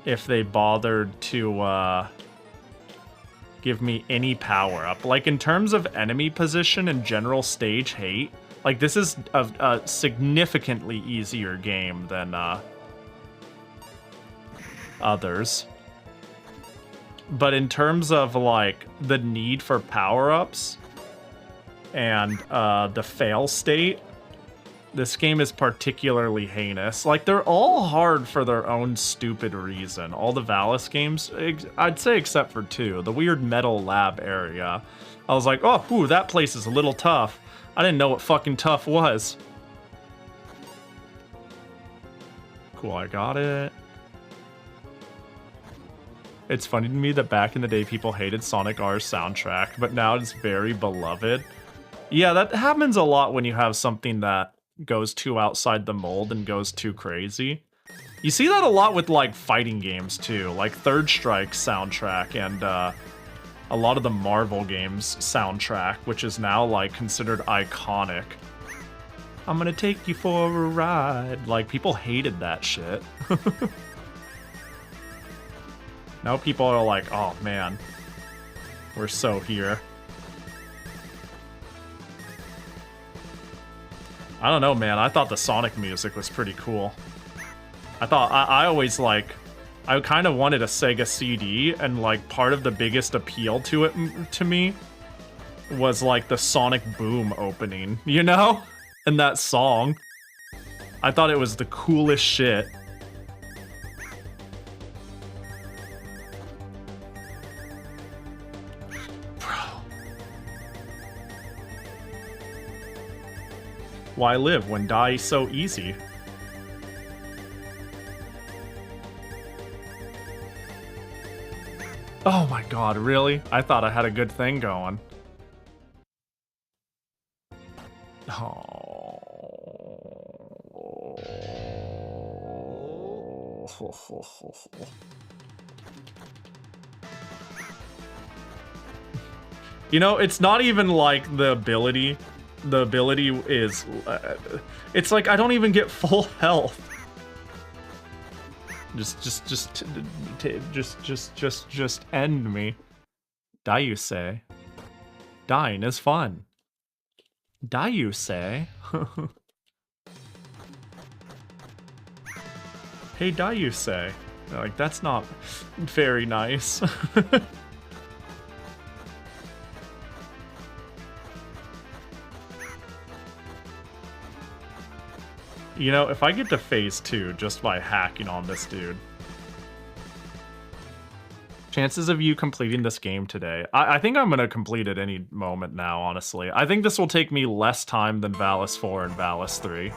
Speaker 1: if they bothered to give me any power up. Like in terms of enemy position and general stage hate, like this is a significantly easier game than others. But in terms of, like, the need for power-ups and the fail state, this game is particularly heinous. Like, they're all hard for their own stupid reason. All the Valis games, I'd say except for 2. The weird metal lab area. I was like, oh, ooh, that place is a little tough. I didn't know what fucking tough was. Cool, I got it. It's funny to me that back in the day people hated Sonic R's soundtrack, but now it's very beloved. Yeah, that happens a lot when you have something that goes too outside the mold and goes too crazy. You see that a lot with, like, fighting games, too. Like Third Strike's soundtrack and a lot of the Marvel games' soundtrack, which is now, like, considered iconic. I'm gonna take you for a ride. Like, people hated that shit. Now people are like, oh man, we're so here. I don't know, man. I thought the Sonic music was pretty cool. I always, like, I kind of wanted a Sega CD, and, like, part of the biggest appeal to it to me was, like, the Sonic Boom opening, you know? And that song. I thought it was the coolest shit. Why live when die so easy? Oh my god, really? I thought I had a good thing going. Oh. You know, it's not even like the ability. The ability is, it's like I don't even get full health. Just end me. Die, you say? Dying is fun. Die, you say? Hey, die, you say? Like, that's not very nice. You know, if I get to phase 2 just by hacking on this dude. Chances of you completing this game today. I think I'm going to complete it any moment now, honestly. I think this will take me less time than Valis 4 and Valis 3.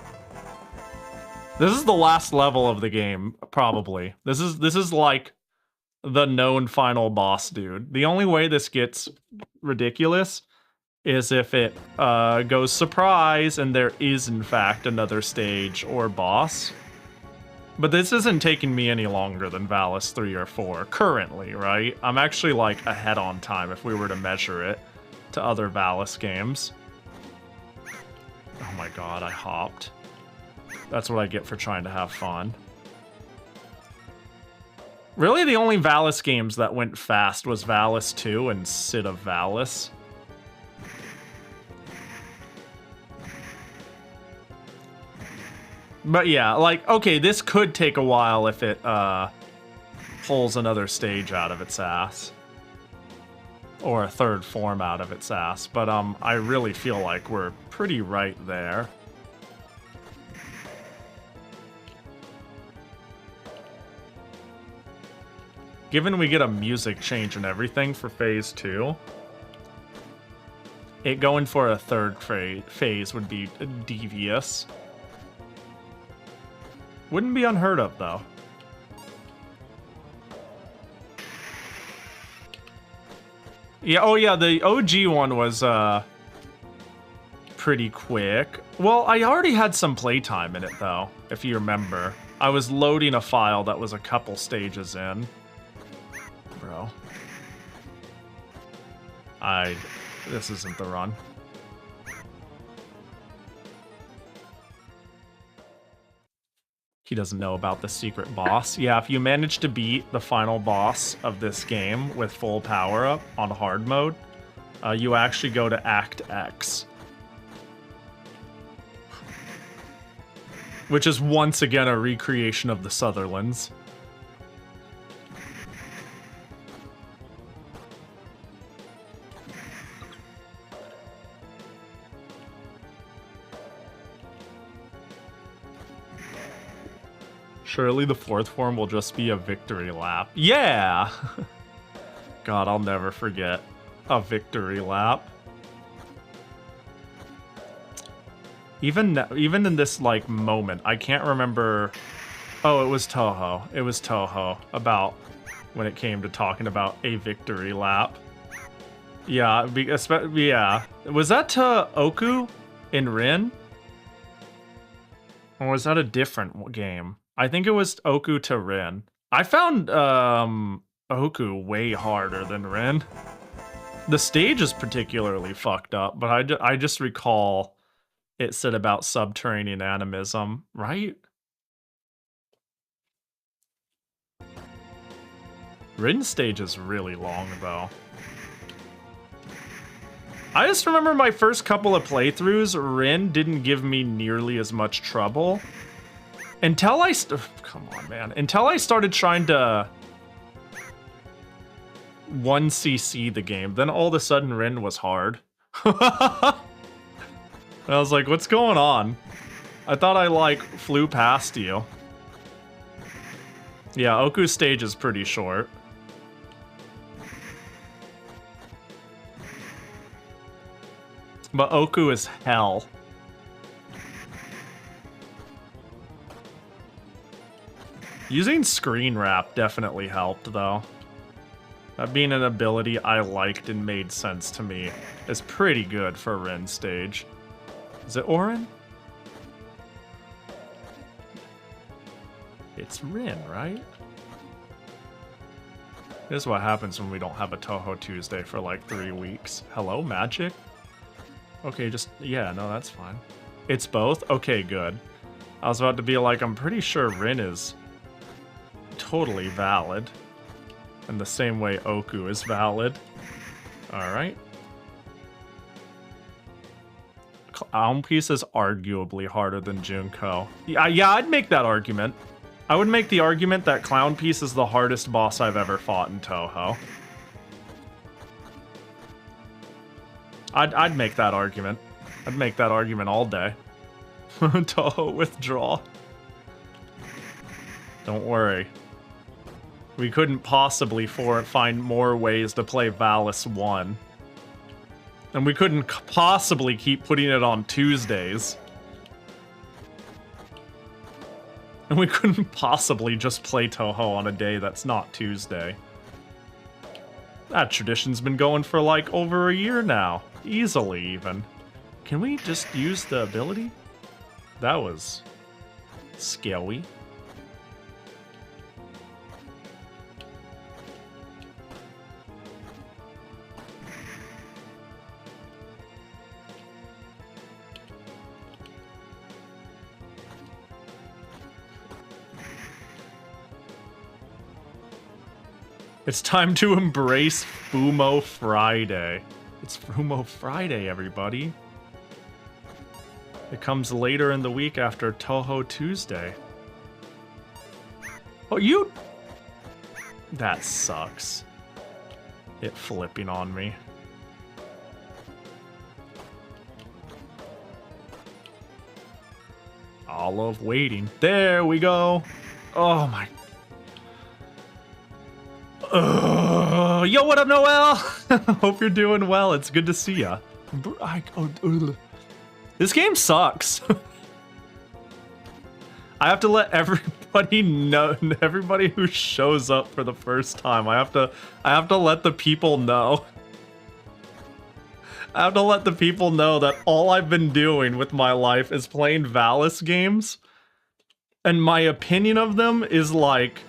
Speaker 1: This is the last level of the game, probably. This is like the known final boss, dude. The only way this gets ridiculous is if it goes surprise and there is, in fact, another stage or boss. But this isn't taking me any longer than Valis 3 or 4, currently, right? I'm actually, like, ahead on time if we were to measure it to other Valis games. Oh my god, I hopped. That's what I get for trying to have fun. Really, the only Valis games that went fast was Valis 2 and Sid of Valis. But yeah, like, okay, this could take a while if it pulls another stage out of its ass. Or a third form out of its ass. But I really feel like we're pretty right there. Given we get a music change and everything for phase 2, it going for a third phase would be devious. Wouldn't be unheard of, though. Yeah, oh yeah, the OG one was pretty quick. Well, I already had some playtime in it, though, if you remember. I was loading a file that was a couple stages in. Bro. This isn't the run. He doesn't know about the secret boss. Yeah, if you manage to beat the final boss of this game with full power up on hard mode, you actually go to Act X. Which is once again a recreation of the Sutherlands. Surely the fourth form will just be a victory lap. Yeah! God, I'll never forget a victory lap. Even in this, like, moment, I can't remember... Oh, it was Toho. It was Toho about when it came to talking about a victory lap. Yeah, yeah. Was that to Oku in Rin? Or was that a different game? I think it was Oku to Rin. I found Oku way harder than Rin. The stage is particularly fucked up, but I just recall it said about subterranean animism, right? Rin's stage is really long, though. I just remember my first couple of playthroughs, Rin didn't give me nearly as much trouble. Until come on, man. Until I started trying to 1cc the game, then all of a sudden Rin was hard. I was like, what's going on? I thought I, like, flew past you. Yeah, Oku's stage is pretty short. But Oku is hell. Using screen wrap definitely helped, though. That being an ability I liked and made sense to me is pretty good for Rin stage. Is it Orin? It's Rin, right? This is what happens when we don't have a Toho Tuesday for like 3 weeks. Hello, Magic? Okay, just... yeah, no, that's fine. It's both? Okay, good. I was about to be like, I'm pretty sure Rin is totally valid. In the same way Oku is valid. Alright. Clown Piece is arguably harder than Junko. Yeah, I'd make that argument. I would make the argument that Clown Piece is the hardest boss I've ever fought in Toho. I'd make that argument. I'd make that argument all day. Toho withdraw. Don't worry. We couldn't possibly find more ways to play Valis 1. And we couldn't possibly keep putting it on Tuesdays. And we couldn't possibly just play Toho on a day that's not Tuesday. That tradition's been going for like over a year now. Easily, even. Can we just use the ability? That was scary. It's time to embrace Fumo Friday. It's Fumo Friday, everybody. It comes later in the week after Toho Tuesday. Oh, you... That sucks. It flipping on me. All of waiting. There we go. Oh my... Yo, what up, Noel? Hope you're doing well. It's good to see ya. This game sucks. I have to let everybody know, everybody who shows up for the first time. I have to let the people know. I have to let the people know that all I've been doing with my life is playing Valis games, and my opinion of them is like,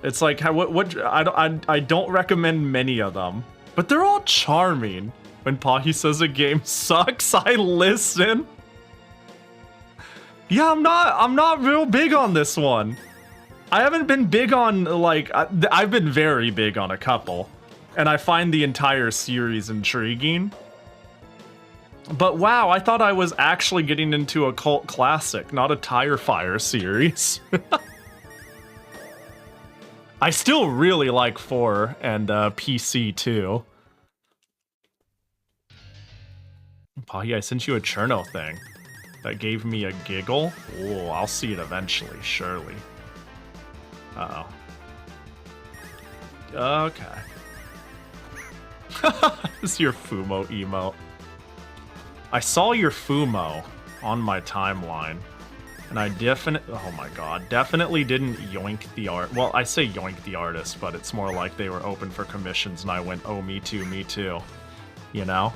Speaker 1: it's like I don't recommend many of them, but they're all charming. When Pahi says a game sucks, I listen. Yeah, I'm not real big on this one. I haven't been big on, like, I've been very big on a couple, and I find the entire series intriguing. But wow, I thought I was actually getting into a cult classic, not a tire fire series. I still really like 4 and PC too. Pahi, I sent you a Cherno thing that gave me a giggle. Oh, I'll see it eventually, surely. Uh-oh. Okay. This is your Fumo emote. I saw your Fumo on my timeline, and I oh my god, definitely didn't yoink the art. Well, I say yoink the artist, but it's more like they were open for commissions, and I went, oh, me too, you know?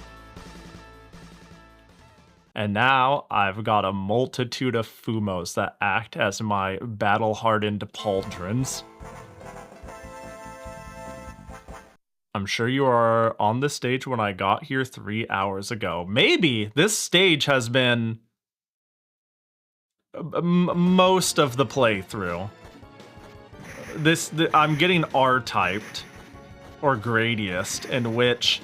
Speaker 1: And now I've got a multitude of Fumos that act as my battle-hardened pauldrons. I'm sure you are on the stage when I got here 3 hours ago. Maybe this stage has been most of the playthrough. I'm getting R-typed, or Gradiest, in which,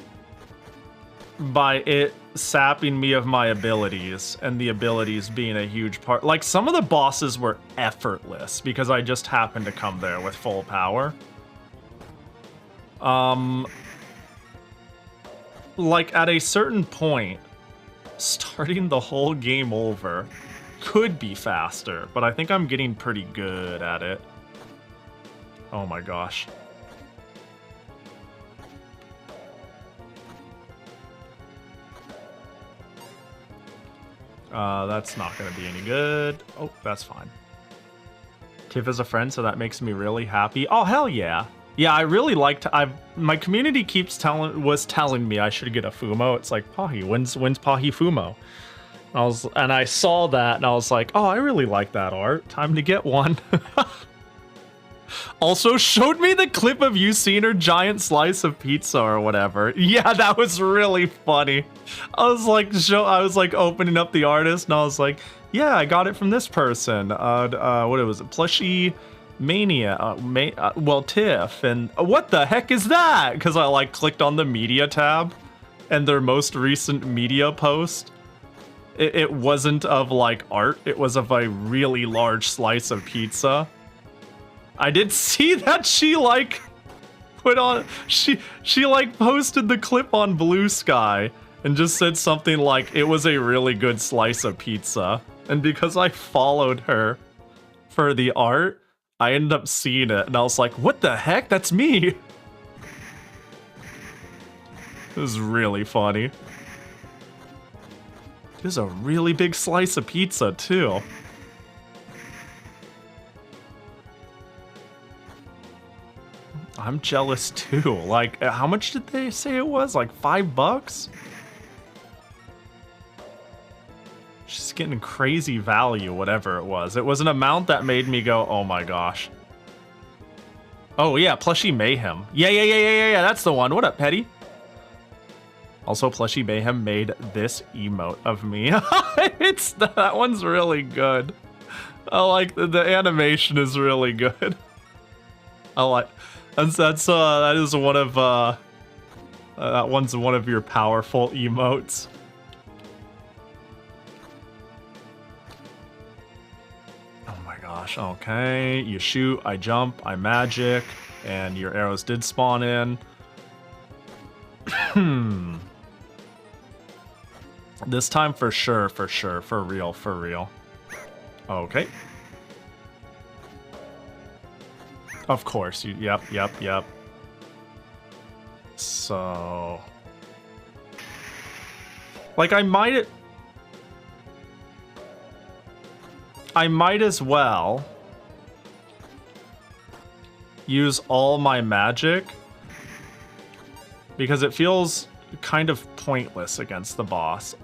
Speaker 1: by it sapping me of my abilities, and the abilities being a huge part. Like, some of the bosses were effortless, because I just happened to come there with full power. Like, at a certain point, starting the whole game over could be faster, but I think I'm getting pretty good at it. Oh my gosh. That's not gonna be any good. Oh, that's fine. Tiff is a friend, so that makes me really happy. Oh, hell yeah. Yeah, I really liked. My community was telling me I should get a Fumo. It's like, Pahi, when's Pahi Fumo? And I saw that and I was like, oh, I really like that art. Time to get one. Also showed me the clip of you seeing her giant slice of pizza or whatever. Yeah, that was really funny. I was like opening up the artist and I was like, yeah, I got it from this person. What was it? Plushie Mania, well, Tiff, and what the heck is that? Because I like clicked on the media tab, and their most recent media post, it wasn't of like art, it was of a really large slice of pizza. I did see that she like put on, she like posted the clip on Blue Sky and just said something like, it was a really good slice of pizza. And because I followed her for the art, I ended up seeing it, and I was like, what the heck? That's me! It was really funny. There's a really big slice of pizza, too. I'm jealous, too. Like, how much did they say it was? Like, $5? Just getting crazy value, whatever it was. It was an amount that made me go, oh my gosh. Oh yeah, Plushie Mayhem. Yeah, that's the one. What up, Petty? Also, Plushie Mayhem made this emote of me. That one's really good. I like the animation is really good. I like, that is one of that one's one of your powerful emotes. gosh. Okay, you shoot, I jump, I magic, and your arrows did spawn in. This time for sure, for real. Okay. Of course, yep. So... like, I might as well use all my magic, because it feels kind of pointless against the boss.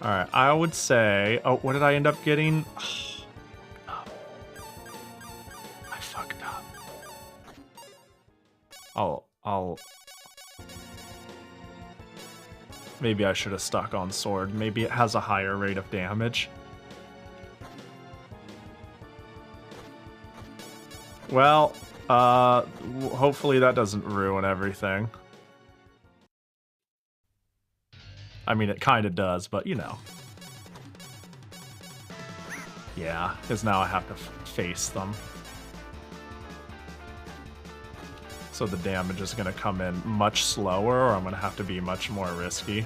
Speaker 1: Alright, I would say... oh, what did I end up getting? Oh, I fucked up. I'll... maybe I should have stuck on sword. Maybe it has a higher rate of damage. Well, hopefully that doesn't ruin everything. I mean, it kind of does, but you know. Yeah, because now I have to face them. So the damage is going to come in much slower, or I'm going to have to be much more risky.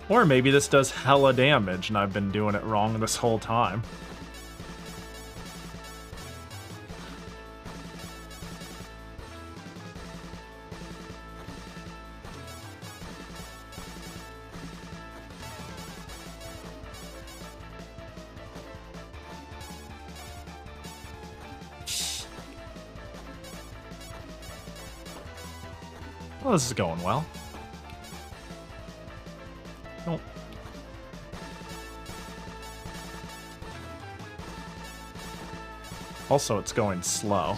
Speaker 1: Or maybe this does hella damage and I've been doing it wrong this whole time. Well, this is going well. Oh. Also, it's going slow.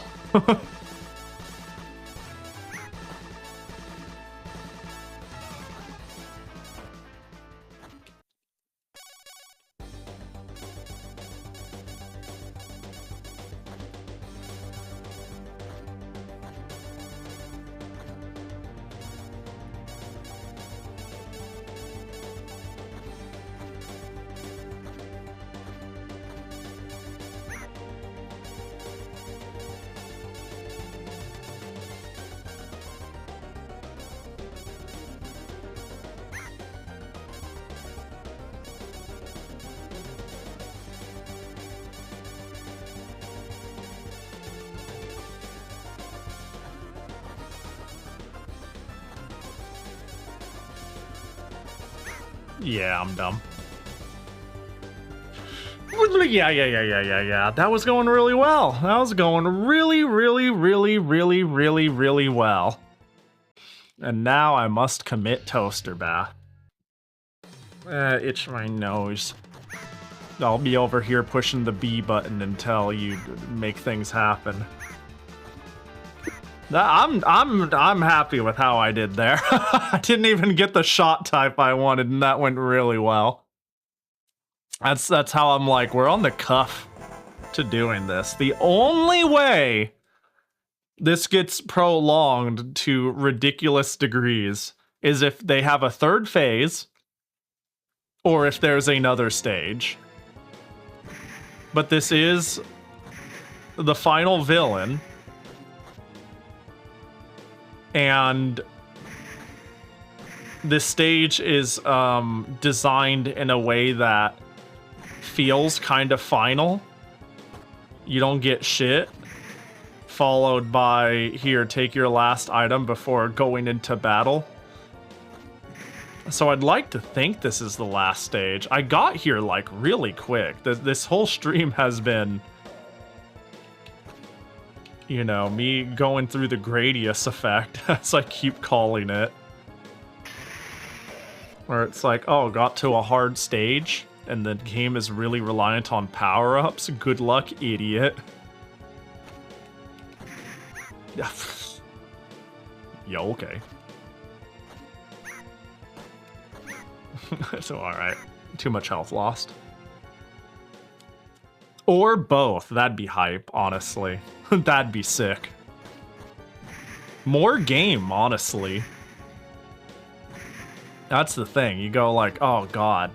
Speaker 1: Yeah, I'm dumb. Yeah. That was going really well. That was going really well. And now I must commit toaster bath. Itch my nose. I'll be over here pushing the B button until you make things happen. I'm happy with how I did there. I didn't even get the shot type I wanted, and that went really well. That's how I'm like, we're on the cuff to doing this. The only way this gets prolonged to ridiculous degrees is if they have a third phase, or if there's another stage. But this is the final villain. And this stage is designed in a way that feels kind of final. You don't get shit. Followed by, here, take your last item before going into battle. So I'd like to think this is the last stage. I got here, like, really quick. This whole stream has been... you know, me going through the Gradius effect, as I keep calling it. Where it's like, oh, got to a hard stage, and the game is really reliant on power-ups. Good luck, idiot. Yo, okay. So, alright. Too much health lost. Or both. That'd be hype, honestly. That'd be sick. More game, honestly. That's the thing. You go like, oh god.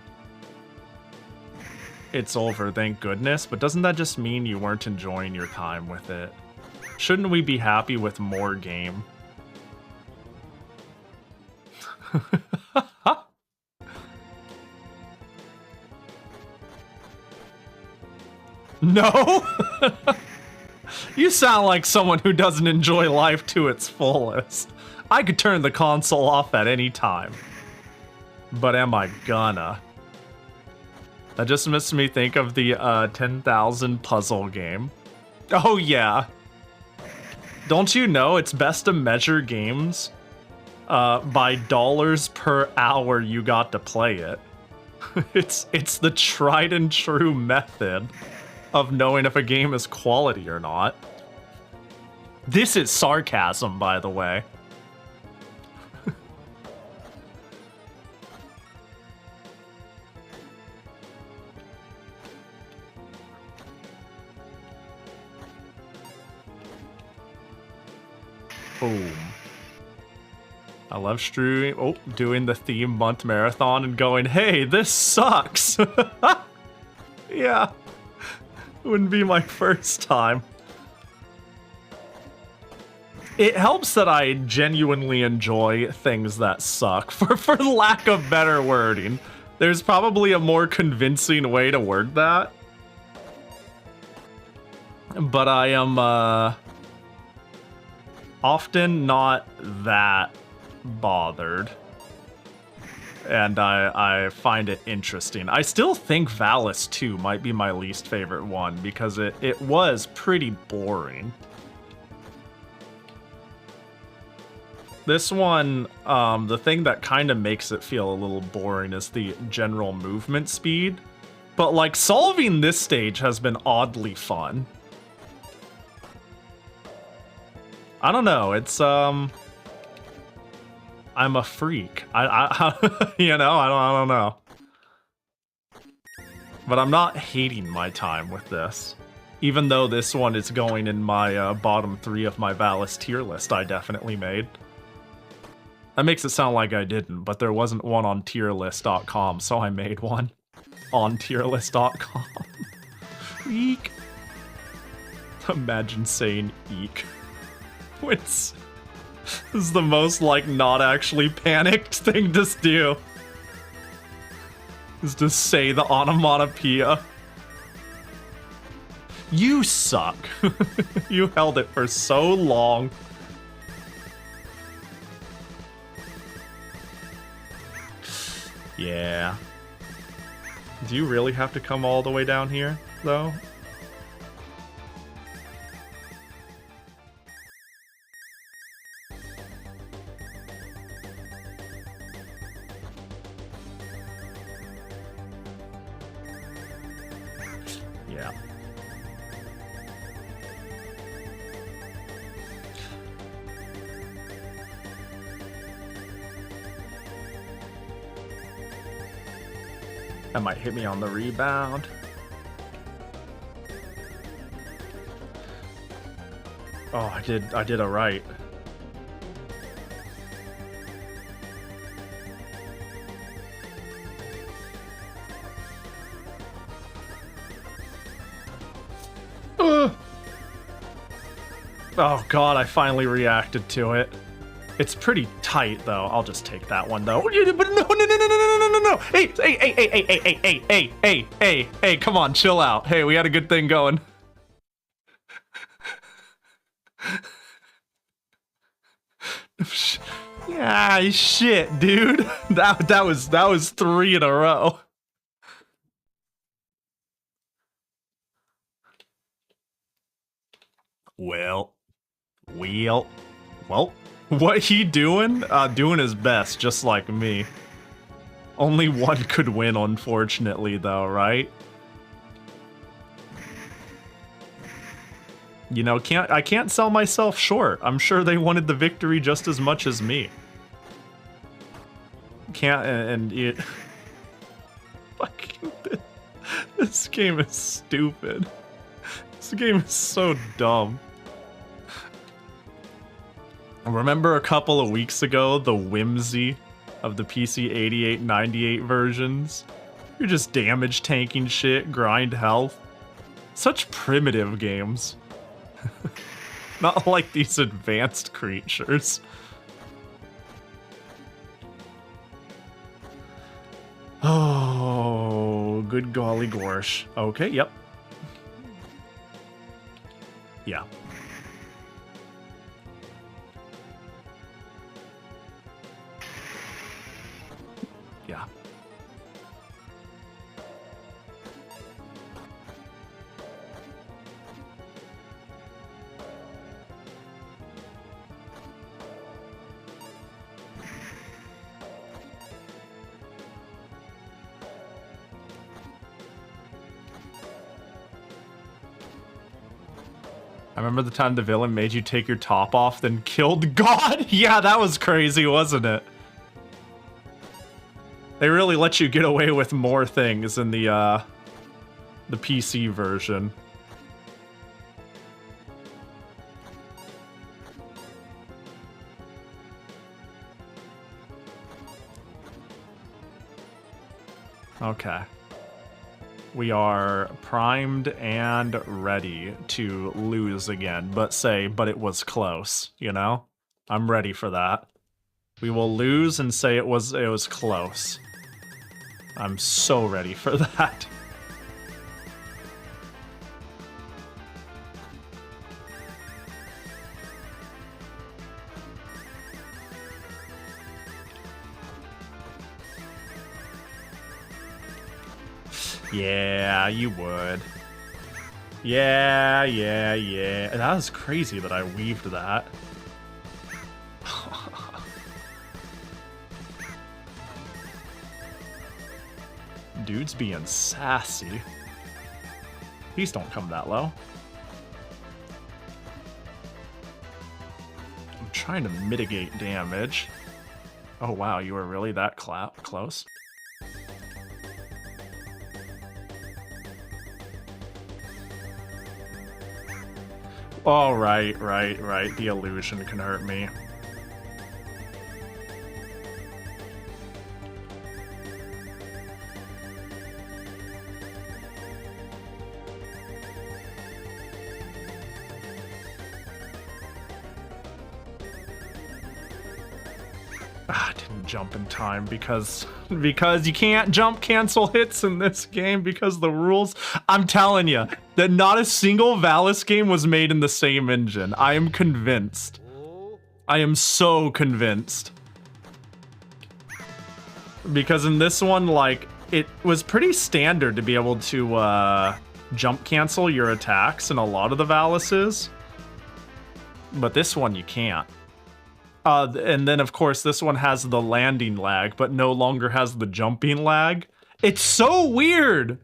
Speaker 1: It's over, thank goodness. But doesn't that just mean you weren't enjoying your time with it? Shouldn't we be happy with more game? No? You sound like someone who doesn't enjoy life to its fullest. I could turn the console off at any time. But am I gonna? That just makes me think of the 10,000 puzzle game. Oh yeah. Don't you know it's best to measure games by dollars per hour you got to play it? It's the tried and true method of knowing if a game is quality or not. This is sarcasm, by the way. Boom. I love doing the theme month marathon and going, hey, this sucks. Yeah. Wouldn't be my first time. It helps that I genuinely enjoy things that suck, for lack of better wording. There's probably a more convincing way to word that. But I am often not that bothered. And I find it interesting. I still think Valis 2 might be my least favorite one because it was pretty boring. This one, the thing that kind of makes it feel a little boring is the general movement speed. But like solving this stage has been oddly fun. I don't know, it's I'm a freak. I you know, I don't know. But I'm not hating my time with this. Even though this one is going in my bottom 3 of my Valis tier list I definitely made. That makes it sound like I didn't, but there wasn't one on tierlist.com, so I made one on tierlist.com. Eek. Imagine saying eek. This is the most, like, not actually panicked thing to do. Is to say the onomatopoeia. You suck. You held it for so long. Yeah. Do you really have to come all the way down here, though? Yeah. That might hit me on the rebound. Oh, I did a right. Oh god, I finally reacted to it. It's pretty tight though. I'll just take that one though. But no. Hey, come on, chill out. Hey, we had a good thing going. Yeah, shit, dude. That was 3 in a row. Well, what he doing? Doing his best, just like me. Only one could win, unfortunately, though, right? You know, I can't sell myself short. I'm sure they wanted the victory just as much as me. Fucking, this game is stupid. This game is so dumb. Remember a couple of weeks ago, the whimsy of the PC 88 and 98 versions? You're just damage tanking shit, grind health. Such primitive games. Not like these advanced creatures. Oh, good golly gorsh. Okay, yep. Yeah. Yeah. I remember the time the villain made you take your top off, then killed God? Yeah, that was crazy, wasn't it? They really let you get away with more things in the PC version. Okay. We are primed and ready to lose again, but it was close, you know? I'm ready for that. We will lose and say it was close. I'm so ready for that. Yeah, you would. Yeah. That was crazy that I weaved that. Dude's being sassy. Please don't come that low. I'm trying to mitigate damage. Oh wow, you were really that close? Oh, right. The illusion can hurt me. I didn't jump in time because you can't jump cancel hits in this game because the rules. I'm telling you that not a single Valis game was made in the same engine. I am convinced. I am so convinced. Because in this one, like, it was pretty standard to be able to jump cancel your attacks in a lot of the Valises. But this one you can't. And then, of course, this one has the landing lag, but no longer has the jumping lag. It's so weird.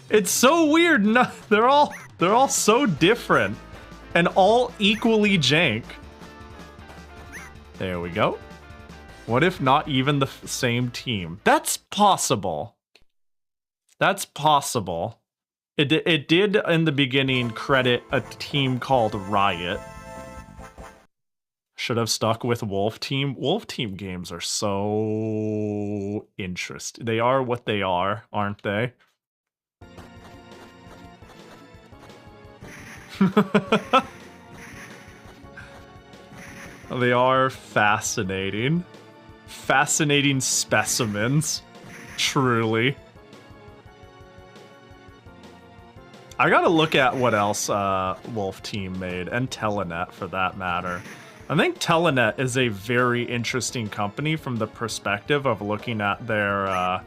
Speaker 1: It's so weird. No, they're all so different and all equally jank. There we go. What if not even the same team? That's possible. That's possible. It did in the beginning credit a team called Riot. Should have stuck with Wolf Team. Wolf Team games are so interesting. They are what they are, aren't they? They are fascinating. Fascinating specimens. Truly. I gotta look at what else Wolf Team made, and Telenet for that matter. I think Telenet is a very interesting company from the perspective of looking at their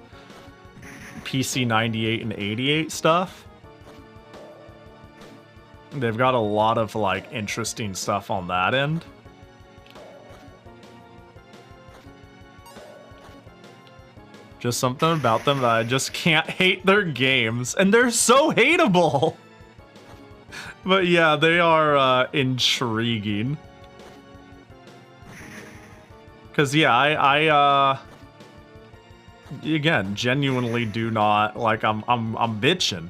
Speaker 1: PC 98 and 88 stuff. They've got a lot of like interesting stuff on that end. Just something about them that I just can't hate their games, and they're so hateable. But yeah, they are intriguing. Because yeah, I again genuinely do not like. I'm bitching.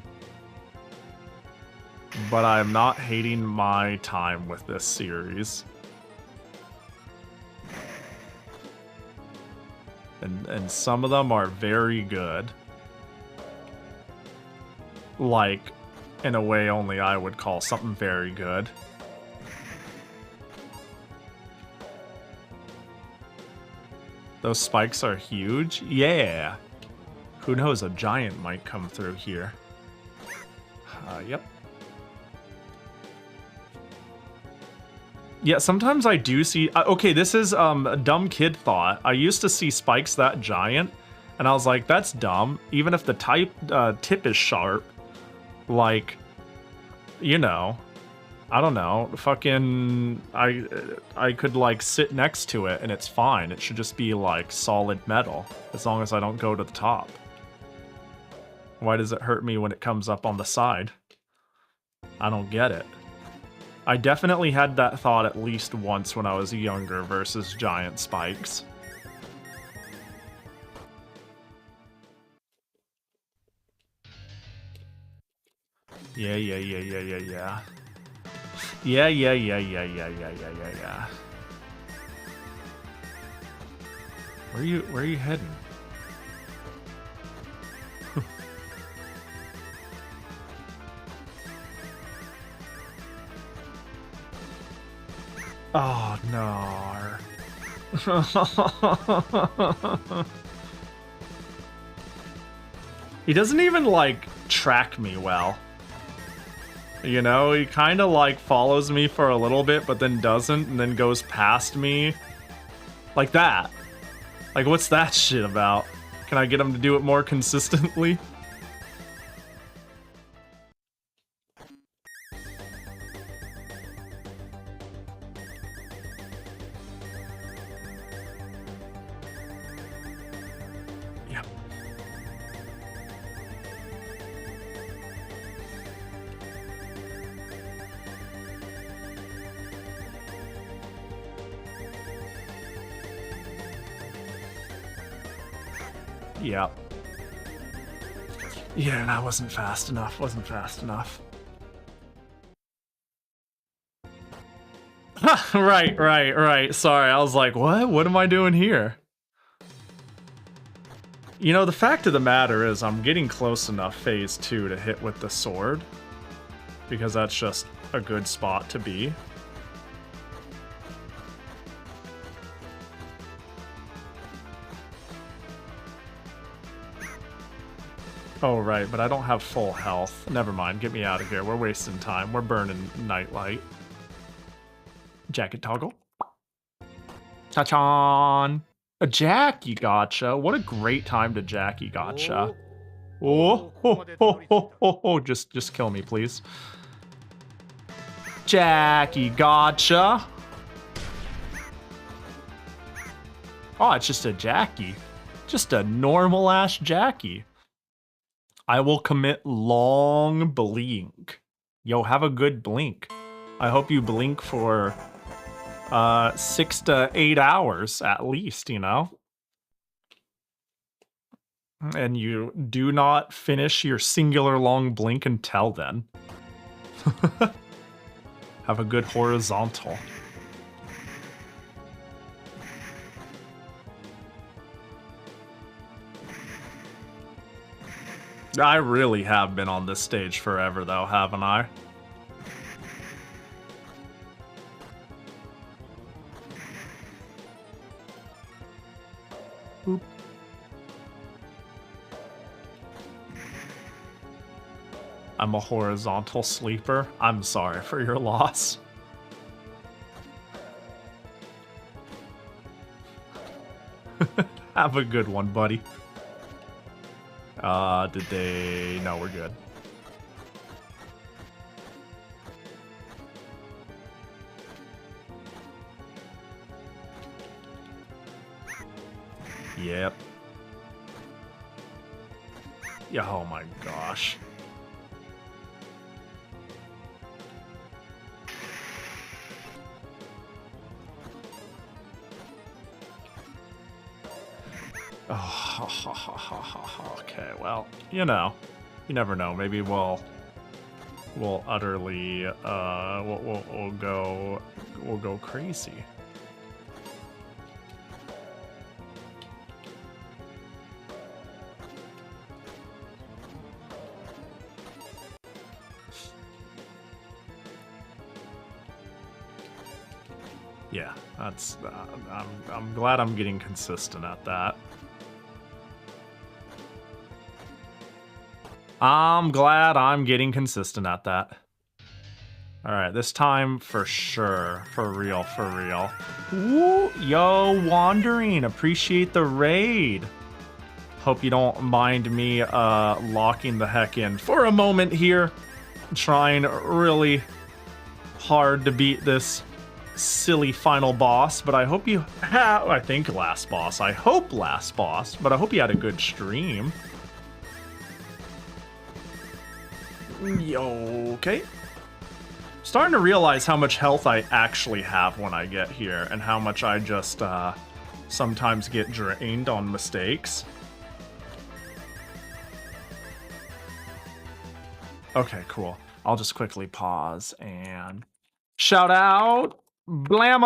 Speaker 1: but I'm not hating my time with this series. And some of them are very good. Like, in a way only I would call something very good. Those spikes are huge? Yeah. Who knows, a giant might come through here. Yep. Yeah, sometimes I do see... okay, this is a dumb kid thought. I used to see spikes that giant, and I was like, that's dumb. Even if the tip is sharp, like, you know, I don't know, fucking... I could, like, sit next to it, and it's fine. It should just be, like, solid metal, as long as I don't go to the top. Why does it hurt me when it comes up on the side? I don't get it. I definitely had that thought at least once when I was younger versus giant spikes. Yeah. Yeah. Where are you heading? Oh, no. He doesn't even, like, track me well. You know, he kind of, like, follows me for a little bit, but then doesn't, and then goes past me. Like that. Like, what's that shit about? Can I get him to do it more consistently? Yep. Yeah, that wasn't fast enough. Right. Sorry, I was like, what? What am I doing here? You know, the fact of the matter is I'm getting close enough phase 2 to hit with the sword. Because that's just a good spot to be. Oh, right, but I don't have full health. Never mind, get me out of here. We're wasting time. We're burning nightlight. Jacket toggle. Ta-chan! A Jackie gotcha. What a great time to Jackie gotcha. Oh, just kill me, please. Jackie gotcha. Oh, it's just a Jackie. Just a normal-ass Jackie. I will commit long blink. Yo, have a good blink. I hope you blink for 6 to 8 hours at least, you know? And you do not finish your singular long blink until then. Have a good horizontal. I really have been on this stage forever, though, haven't I? Boop. I'm a horizontal sleeper. I'm sorry for your loss. Have a good one, buddy. Did they... No, we're good. Yep. Yeah, oh my gosh. Oh, okay, well, you know, you never know. Maybe we'll will utterly will go crazy. Yeah, that's I'm glad I'm getting consistent at that. I'm glad I'm getting consistent at that. All right, this time for sure. For real, for real. Woo, yo, Wandering, appreciate the raid. Hope you don't mind me locking the heck in for a moment here. Trying really hard to beat this silly final boss, but I hope you have, I think last boss. I hope last boss, but I hope you had a good stream. Yo, okay. Starting to realize how much health I actually have when I get here, and how much I just sometimes get drained on mistakes. Okay, cool. I'll just quickly pause and shout out Blammo!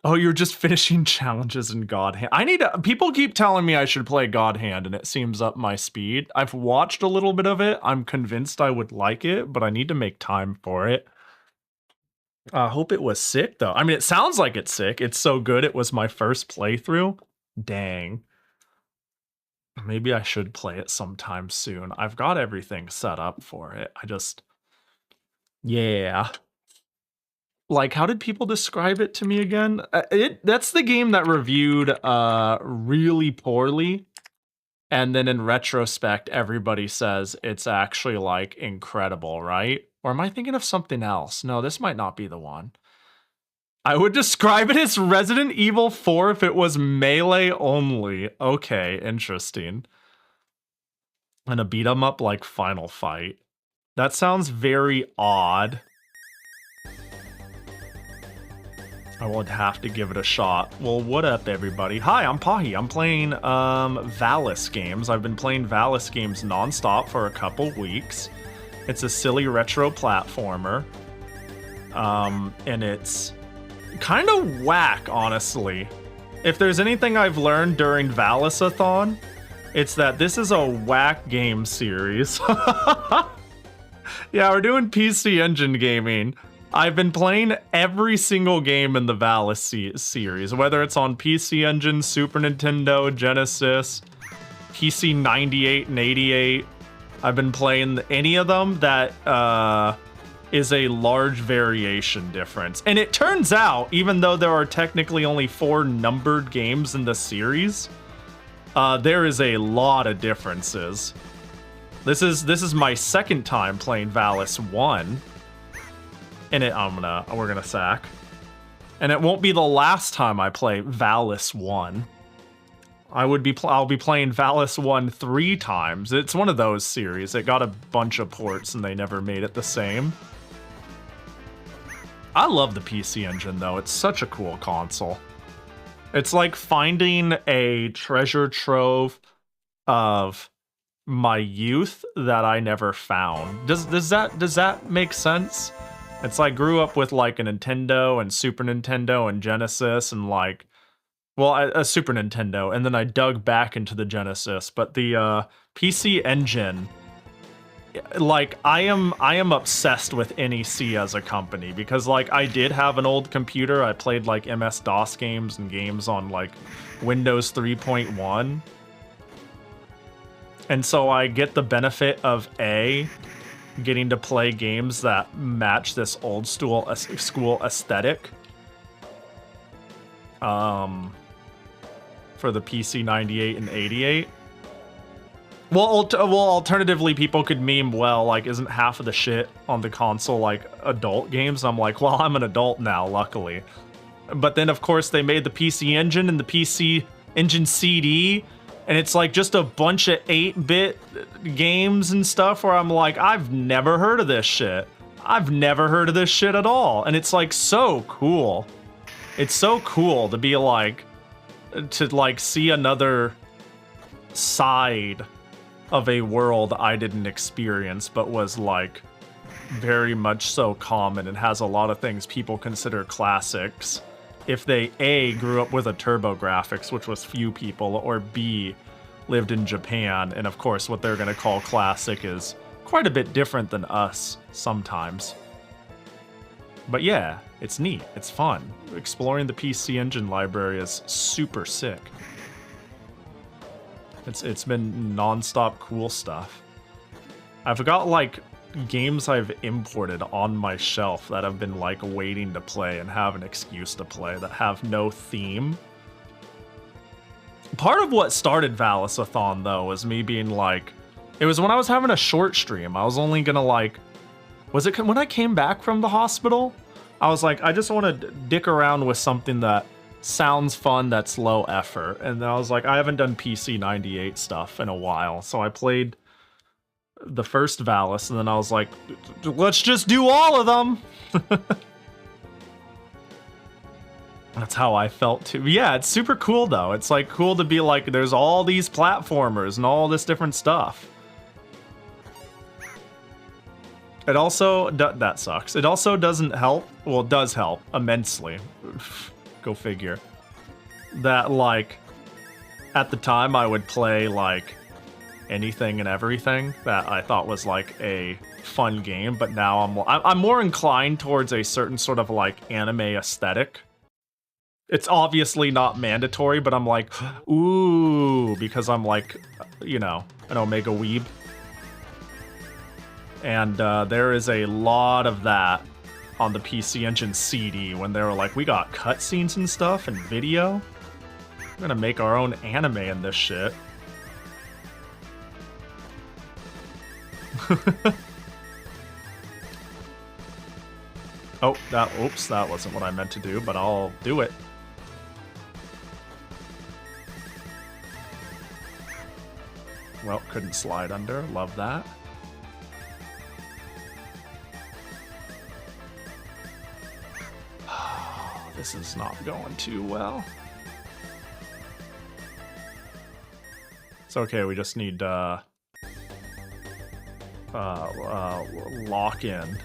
Speaker 1: Oh, you're just finishing challenges in God Hand. I need to, people keep telling me I should play God Hand and it seems up my speed. I've watched a little bit of it. I'm convinced I would like it, but I need to make time for it. I hope it was sick though. I mean, it sounds like it's sick. It's so good. It was my first playthrough. Dang. Maybe I should play it sometime soon. I've got everything set up for it. Yeah. Like, how did people describe it to me again? That's the game that reviewed really poorly, and then in retrospect, everybody says it's actually like incredible, right? Or am I thinking of something else? No, this might not be the one. I would describe it as Resident Evil 4 if it was melee only. Okay, interesting. And a beat 'em up like Final Fight. That sounds very odd. I would have to give it a shot. Well, what up, everybody? Hi, I'm Pahi. I'm playing Valis games. I've been playing Valis games nonstop for a couple weeks. It's a silly retro platformer. And it's kind of whack, honestly. If there's anything I've learned during Valis-a-thon, it's that this is a whack game series. Yeah, we're doing PC Engine gaming. I've been playing every single game in the Valis series, whether it's on PC Engine, Super Nintendo, Genesis, PC 98 and 88. I've been playing any of them that is a large variation difference. And it turns out, even though there are technically only 4 numbered games in the series, there is a lot of differences. This is my second time playing Valis 1. And we're gonna sack. And it won't be the last time I play Valis 1. I'll be playing Valis 1 3 times. It's one of those series. It got a bunch of ports and they never made it the same. I love the PC Engine though. It's such a cool console. It's like finding a treasure trove of my youth that I never found. Does that make sense? It's like grew up with like a Nintendo and Super Nintendo and Genesis and like, well, a Super Nintendo, and then I dug back into the Genesis. But the PC Engine, like I am obsessed with NEC as a company because like I did have an old computer. I played like MS-DOS games and games on like Windows 3.1. And so I get the benefit of getting to play games that match this old school aesthetic. For the PC 98 and 88. Well, alternatively, people could meme, well, like, isn't half of the shit on the console, like, adult games? I'm like, well, I'm an adult now, luckily. But then, of course, they made the PC Engine and the PC Engine CD, and it's like just a bunch of 8-bit games and stuff where I'm like, I've never heard of this shit. I've never heard of this shit at all. And it's like so cool. It's so cool to be like, to like see another side of a world I didn't experience, but was like very much so common and has a lot of things people consider classics. If they A, grew up with a TurboGrafx, which was few people, or B, lived in Japan, and of course what they're gonna call classic is quite a bit different than us sometimes. But yeah, it's neat, it's fun. Exploring the PC Engine library is super sick. It's been non-stop cool stuff. I've got like games I've imported on my shelf that I've been like waiting to play and have an excuse to play that have no theme. Part of what started Valis-a-thon though was me being like, it was when I was having a short stream. I was only gonna like, was it when I came back from the hospital? I was like, I just want to dick around with something that sounds fun, that's low effort. And then I was like, I haven't done PC 98 stuff in a while. So I played the first Valis, and then I was like, let's just do all of them. That's how I felt too. Yeah, it's super cool though. It's like cool to be like, there's all these platformers and all this different stuff. It also, that sucks. It also doesn't help, well, it does help immensely. Go figure. That like, at the time I would play like anything and everything that I thought was like a fun game, but now I'm more inclined towards a certain sort of like anime aesthetic. It's obviously not mandatory, but I'm like, ooh, because I'm like, you know, an Omega weeb. And there is a lot of that on the PC Engine CD when they were like, we got cutscenes and stuff and video. We're gonna make our own anime in this shit. Oh, oops, that wasn't what I meant to do, but I'll do it. Well, couldn't slide under, love that. This is not going too well. It's okay, we just need lock in.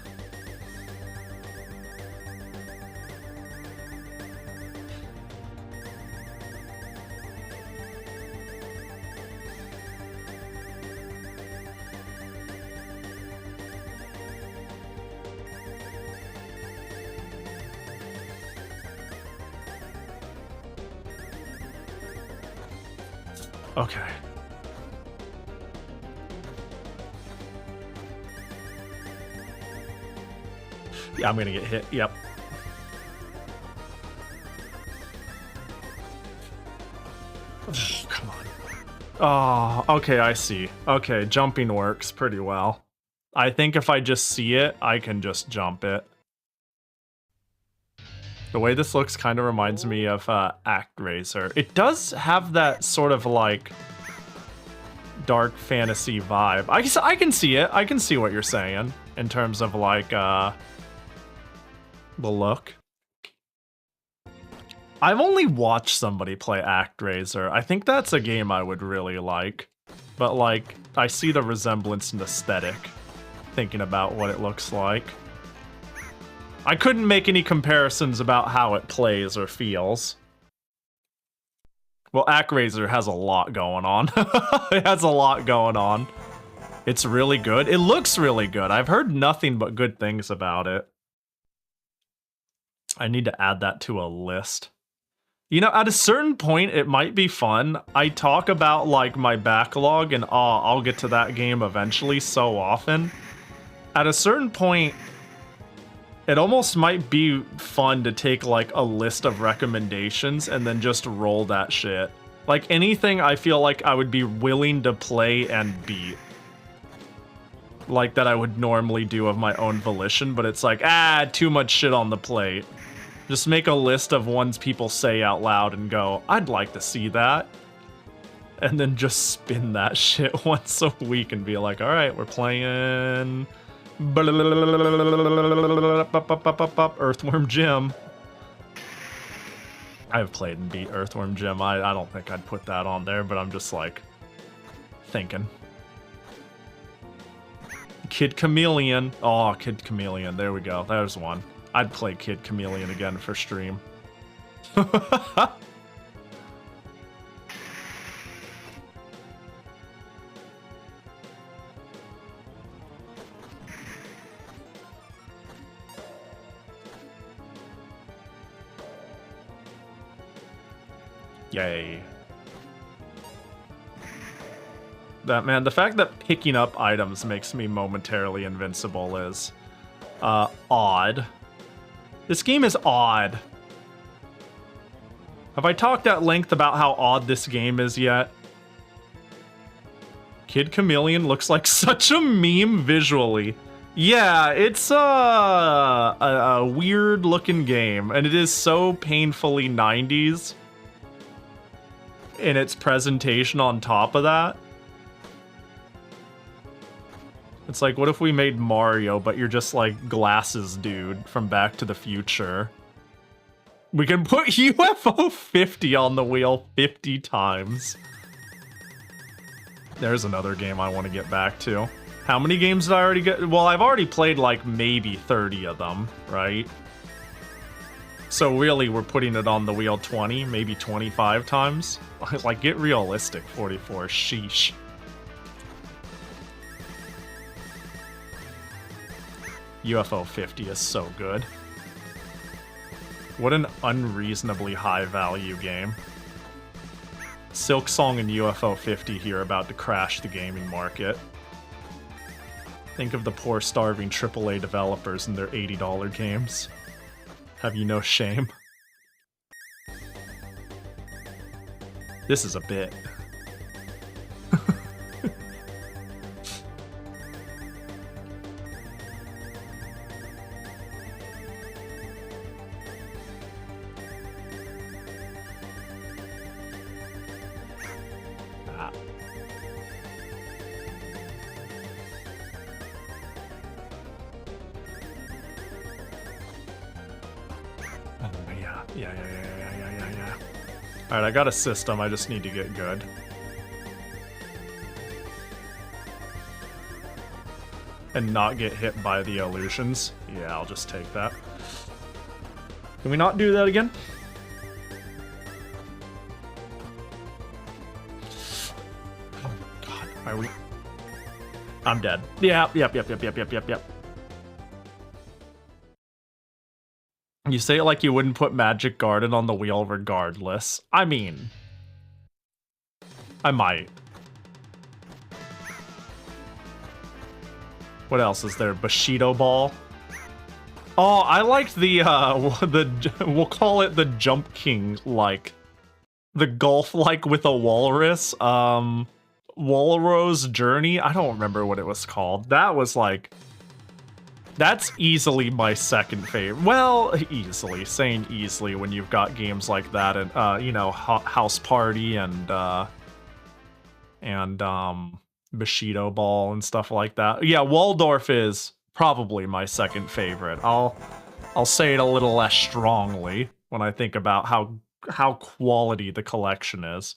Speaker 1: Okay. Yeah, I'm gonna get hit. Yep. Oh, come on. Oh, okay, I see. Okay, jumping works pretty well. I think if I just see it, I can just jump it. The way this looks kind of reminds me of ActRaiser. It does have that sort of like dark fantasy vibe. I can see it. I can see what you're saying in terms of like the look. I've only watched somebody play ActRaiser. I think that's a game I would really like. But like, I see the resemblance in aesthetic, thinking about what it looks like. I couldn't make any comparisons about how it plays or feels. Well, ActRaiser has a lot going on. It has a lot going on. It's really good. It looks really good. I've heard nothing but good things about it. I need to add that to a list. You know, at a certain point, it might be fun. I talk about, like, my backlog and, I'll get to that game eventually so often. At a certain point, it almost might be fun to take, like, a list of recommendations and then just roll that shit. Like, anything I feel like I would be willing to play and beat. Like, that I would normally do of my own volition, but it's like, too much shit on the plate. Just make a list of ones people say out loud and go, I'd like to see that. And then just spin that shit once a week and be like, alright, we're playing Earthworm Jim. I've played and beat Earthworm Jim. I don't think I'd put that on there, but I'm just like thinking. Kid Chameleon. Oh, Kid Chameleon. There we go. There's one. I'd play Kid Chameleon again for stream. Yay. That, man, the fact that picking up items makes me momentarily invincible is odd. This game is odd. Have I talked at length about how odd this game is yet? Kid Chameleon looks like such a meme visually. Yeah, it's a weird looking game, and it is so painfully 90s in its presentation on top of that. It's like, what if we made Mario, but you're just like glasses dude from Back to the Future? We can put UFO 50 on the wheel 50 times. There's another game I want to get back to. How many games did I already get? Well, I've already played like maybe 30 of them, right? So really, we're putting it on the wheel 20, maybe 25 times. Like, get realistic, 44. Sheesh. UFO 50 is so good. What an unreasonably high value game. Silk Song and UFO 50 here about to crash the gaming market. Think of the poor starving AAA developers and their $80 games. Have you no shame? This is a bit. Yeah. Alright, I got a system, I just need to get good. And not get hit by the illusions. Yeah, I'll just take that. Can we not do that again? Oh god, are we... I'm dead. Yep. You say it like you wouldn't put Magic Garden on the wheel regardless. I mean... I might. What else is there? Bushido Ball? Oh, I liked the, we'll call it the Jump King, like. The golf, like, with a walrus. Walrus Journey? I don't remember what it was called. That was, like... That's easily my second favorite. Well, easily. Saying easily when you've got games like that and, you know, House Party and Bushido Ball and stuff like that. Yeah, Waldorf is probably my second favorite. I'll say it a little less strongly when I think about how quality the collection is.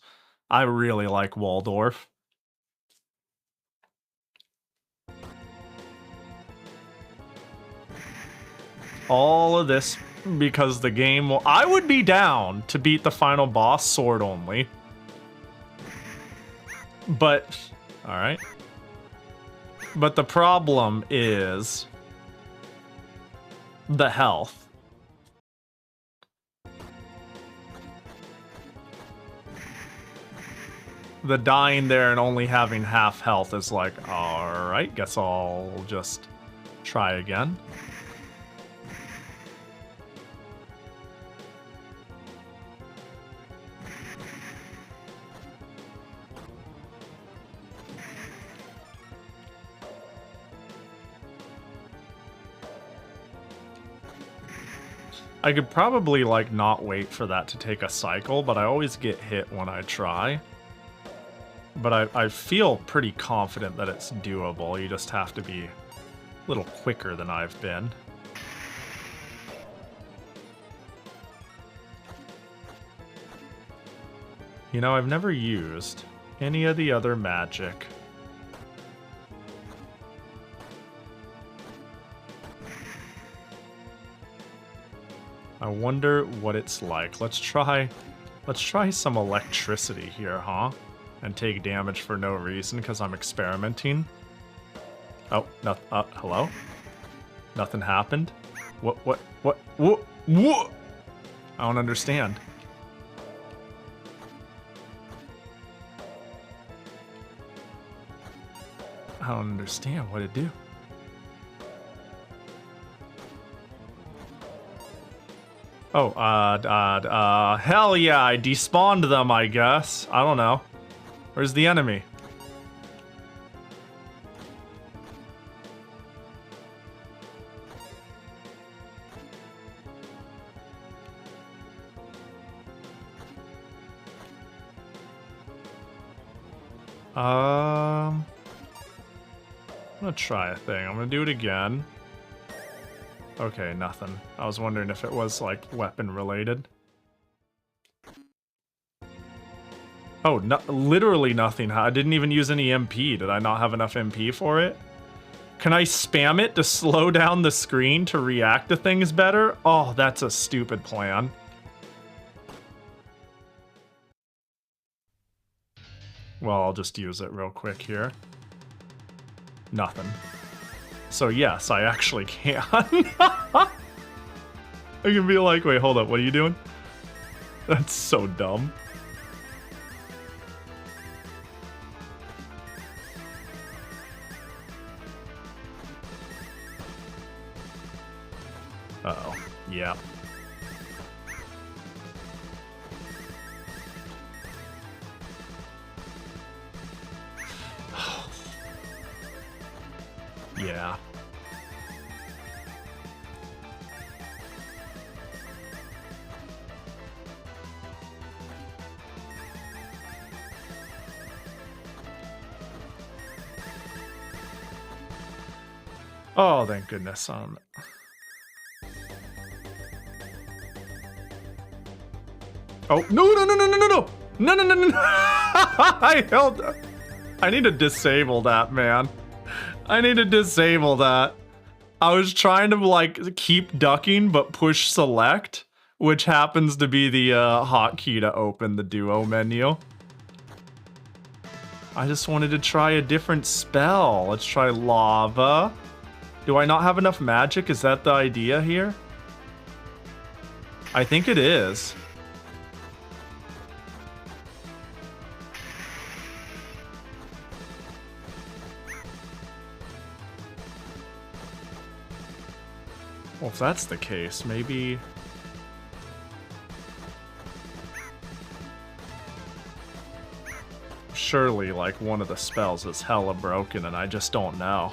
Speaker 1: I really like Waldorf. All of this because the game will... I would be down to beat the final boss sword only. But... Alright. But the problem is... the health. The dying there and only having half health is like, alright, guess I'll just try again. I could probably, like, not wait for that to take a cycle, but I always get hit when I try. But I feel pretty confident that it's doable. You just have to be a little quicker than I've been. You know, I've never used any of the other magic. I wonder what it's like. Let's try some electricity here, huh? And take damage for no reason because I'm experimenting. Oh, no, hello? Nothing happened? What? I don't understand. I don't understand what it do. Oh, hell yeah, I despawned them, I guess. I don't know. Where's the enemy? I'm gonna try a thing. I'm gonna do it again. Okay, nothing. I was wondering if it was, like, weapon related. Oh, no, literally nothing. I didn't even use any MP. Did I not have enough MP for it? Can I spam it to slow down the screen to react to things better? Oh, that's a stupid plan. Well, I'll just use it real quick here. Nothing. So yes, I actually can. I can be like, wait, hold up, what are you doing? That's so dumb. Uh-oh. Yeah. Yeah. Oh, thank goodness. Oh, no. No. I need to disable that, man. I need to disable that. I was trying to, like, keep ducking, but push select, which happens to be the hotkey to open the duo menu. I just wanted to try a different spell. Let's try lava. Do I not have enough magic? Is that the idea here? I think it is. Well, if that's the case, maybe... Surely, like, one of the spells is hella broken and I just don't know.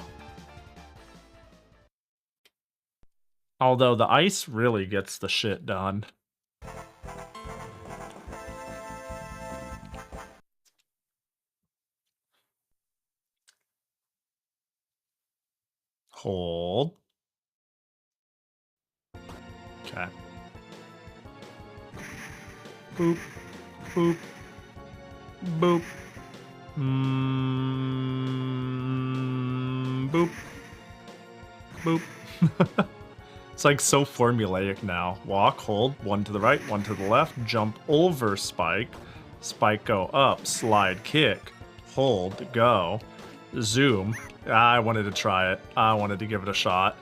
Speaker 1: Although the ice really gets the shit done. Hold. Okay. Boop. Boop. Boop. Boop. Boop. It's like so formulaic now. Walk, hold, one to the right, one to the left, jump over spike, spike go up, slide kick, hold, go, zoom. I wanted to try it. I wanted to give it a shot.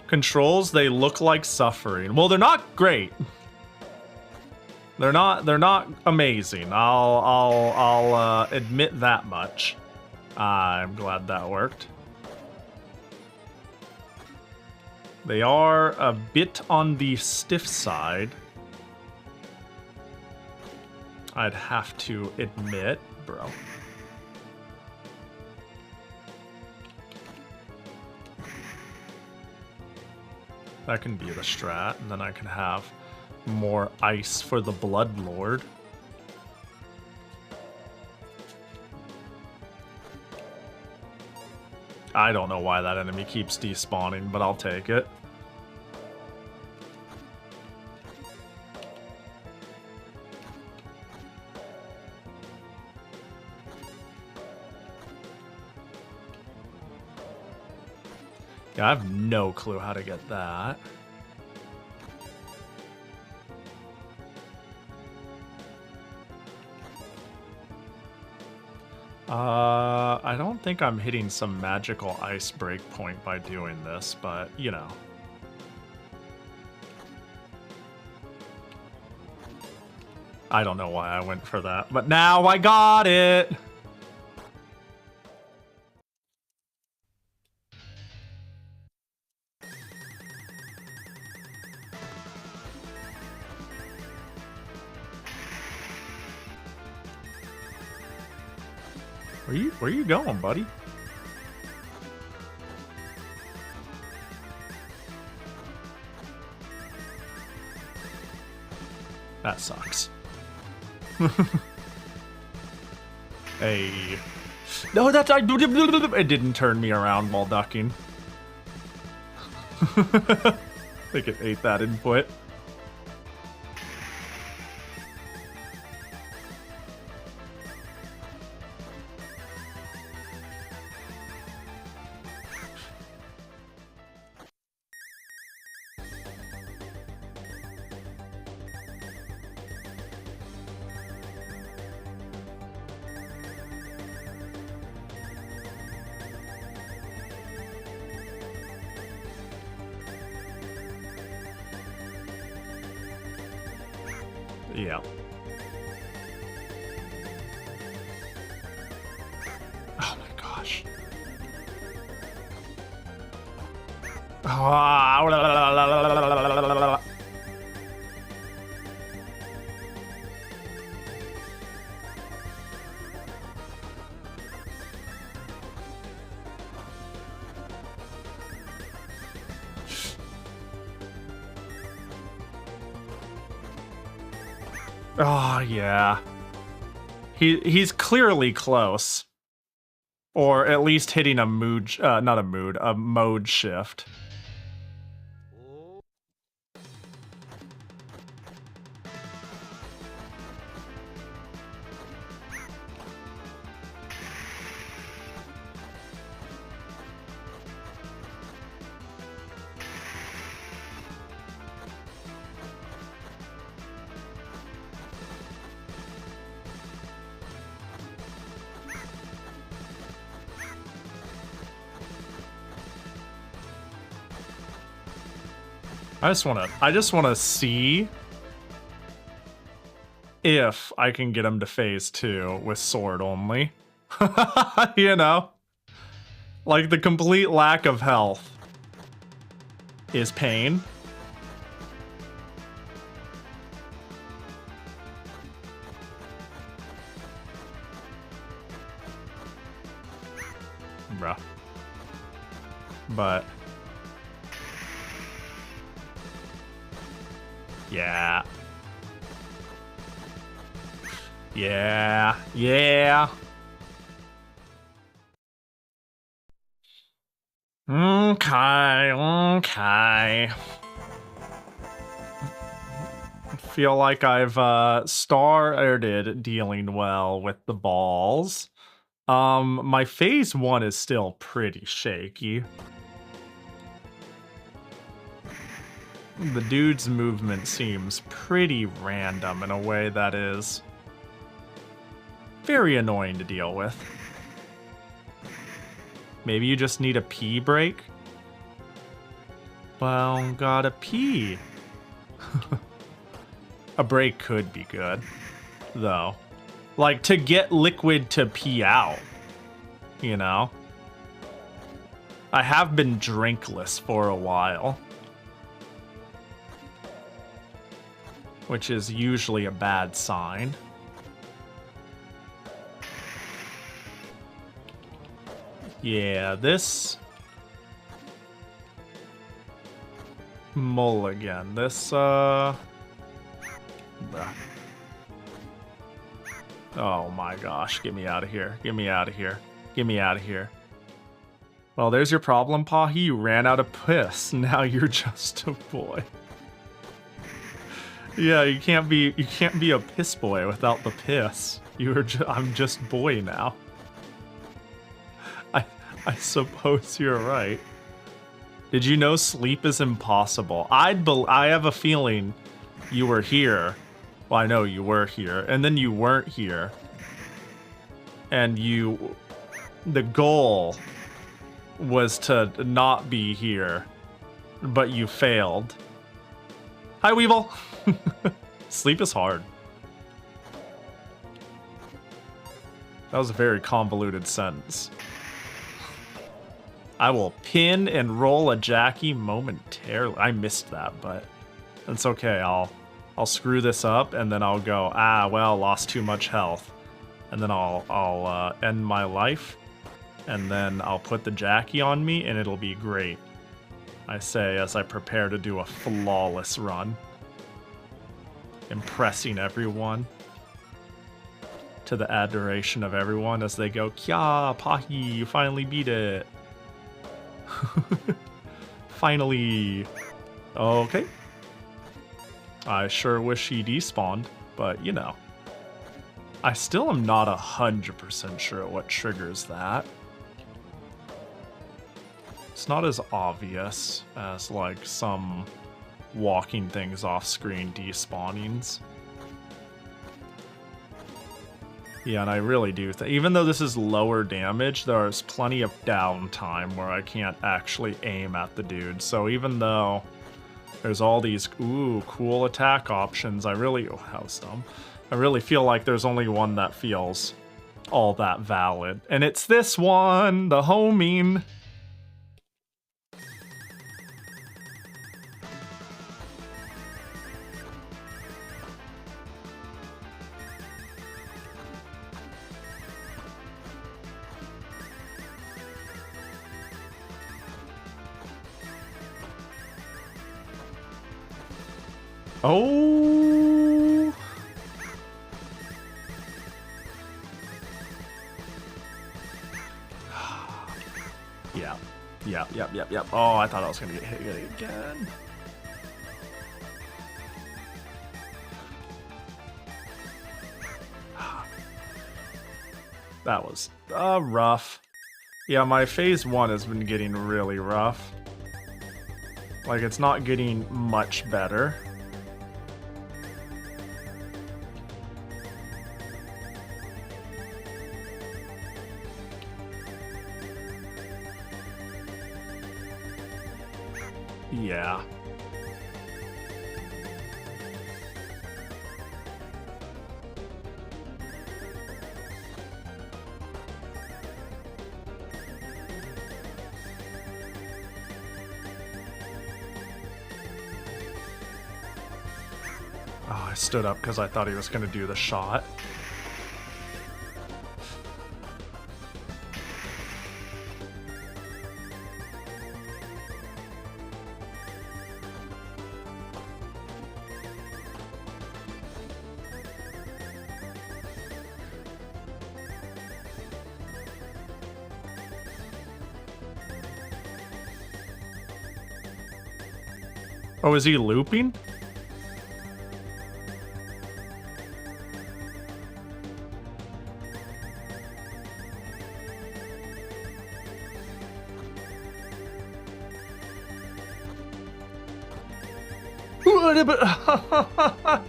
Speaker 1: Controls, they look like suffering. Well, they're not great. They're not amazing. I'll admit that much. I'm glad that worked. They are a bit on the stiff side. I'd have to admit, bro. That can be the strat, and then I can have more ice for the Blood Lord. I don't know why that enemy keeps despawning, but I'll take it. Yeah, I have no clue how to get that. I don't think I'm hitting some magical ice break point by doing this, but, you know. I don't know why I went for that, but now I got it! Where you going, buddy? That sucks. Hey. No, that's it didn't turn me around while ducking. I think it ate that input. Yeah. Oh my gosh. Oh, yeah. He's clearly close. Or at least hitting a mood, not a mood, a mode shift. I just wanna see if I can get him to phase 2 with sword only. You know? Like, the complete lack of health is pain. Bruh. But... yeah. Yeah. Yeah. Okay. Okay. I feel like I've started dealing well with the balls. My phase 1 is still pretty shaky. The dude's movement seems pretty random in a way that is very annoying to deal with. Maybe you just need a pee break? Well, gotta pee. A break could be good, though. Like, to get liquid to pee out, you know? I have been drinkless for a while. Which is usually a bad sign. Yeah, this... mulligan. This, Oh my gosh, get me out of here. Get me out of here. Get me out of here. Well, there's your problem, Pahi. You ran out of piss. Now you're just a boy. Yeah, you can't be a piss boy without the piss. I'm just boy now. I suppose you're right. Did you know sleep is impossible? I have a feeling you were here. Well, I know you were here, and then you weren't here. And the goal was to not be here, but you failed. Hi, Weevil. Sleep is hard. That was a very convoluted sentence. I will pin and roll a Jackie momentarily. I missed that, but that's okay. I'll screw this up and then I'll go, well, lost too much health. And then I'll end my life. And then I'll put the Jackie on me and it'll be great. I say as I prepare to do a flawless run. Impressing everyone. To the adoration of everyone as they go, Kya, Pahi, you finally beat it. Finally. Okay. I sure wish he despawned, but you know. I still am not 100% sure what triggers that. It's not as obvious as like some walking things off screen despawnings. Yeah, and I really do think, even though this is lower damage, there's plenty of downtime where I can't actually aim at the dude. So even though there's all these, cool attack options, I really feel like there's only one that feels all that valid. And it's this one, the homing. Oh. Yep. Oh, I thought I was gonna get hit again. That was rough. Yeah, my phase 1 has been getting really rough. Like, it's not getting much better. Yeah. Oh, I stood up because I thought he was going to do the shot. Oh, is he looping?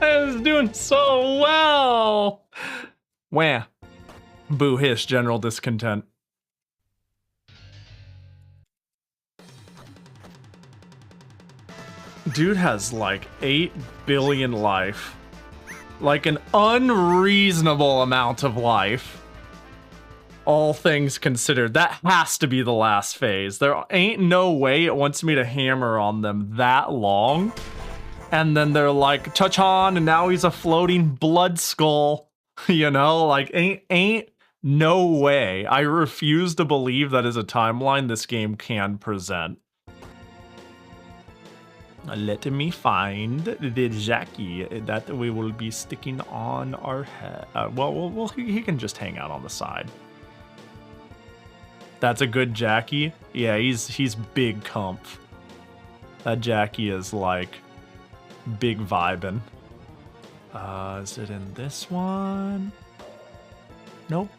Speaker 1: I was doing so well. Wah. Boo hiss, general discontent. Dude has like 8 billion life. Like an unreasonable amount of life. All things considered. That has to be the last phase. There ain't no way it wants me to hammer on them that long. And then they're like, cha-chan, and now he's a floating blood skull. You know, like, ain't no way. I refuse to believe that is a timeline this game can present. Let me find the Jackie that we will be sticking on our head. Well, he can just hang out on the side. That's a good Jackie. Yeah, he's big comf. That Jackie is like big vibin'. Is it in this one? Nope.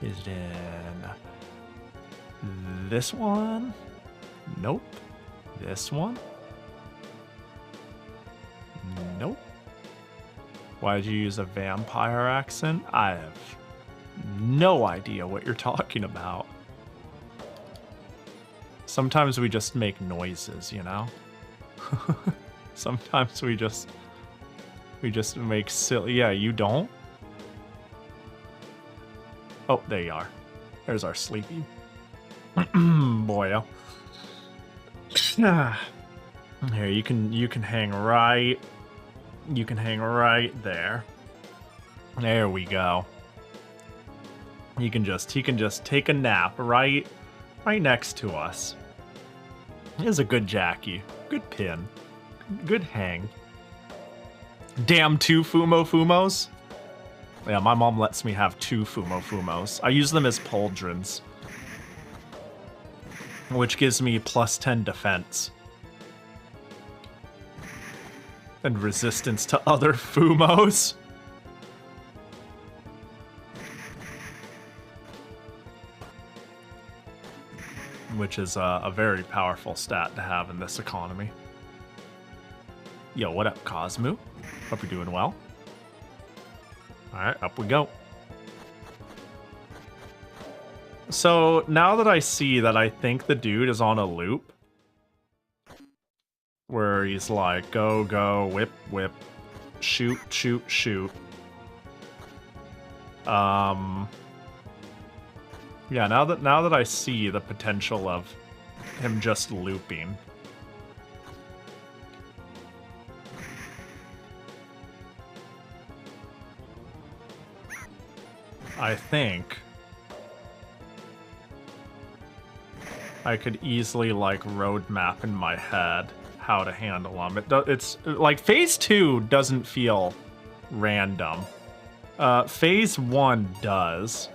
Speaker 1: Is it in this one? Nope. This one? Nope. Why did you use a vampire accent? I have no idea what you're talking about. Sometimes we just make noises, you know? Sometimes we just make silly. Yeah, you don't? Oh, there you are. There's our sleepy boyo. Here, you can hang right. You can hang right there. There we go. He can just take a nap right next to us. He's a good Jackie. Good pin. Good hang. Damn 2 Fumos. Yeah, my mom lets me have 2 Fumos. I use them as pauldrons, which gives me plus 10 defense. And resistance to other Fumos. Which is a very powerful stat to have in this economy. Yo, what up, Cosmo? Hope you're doing well. Alright, up we go. So, now that I see that I think the dude is on a loop, where he's like, go, go, whip, whip, shoot, shoot, shoot. Yeah, now that I see the potential of him just looping. I think I could easily like roadmap in my head how to handle them. It's like phase 2 doesn't feel random. Phase 1 does.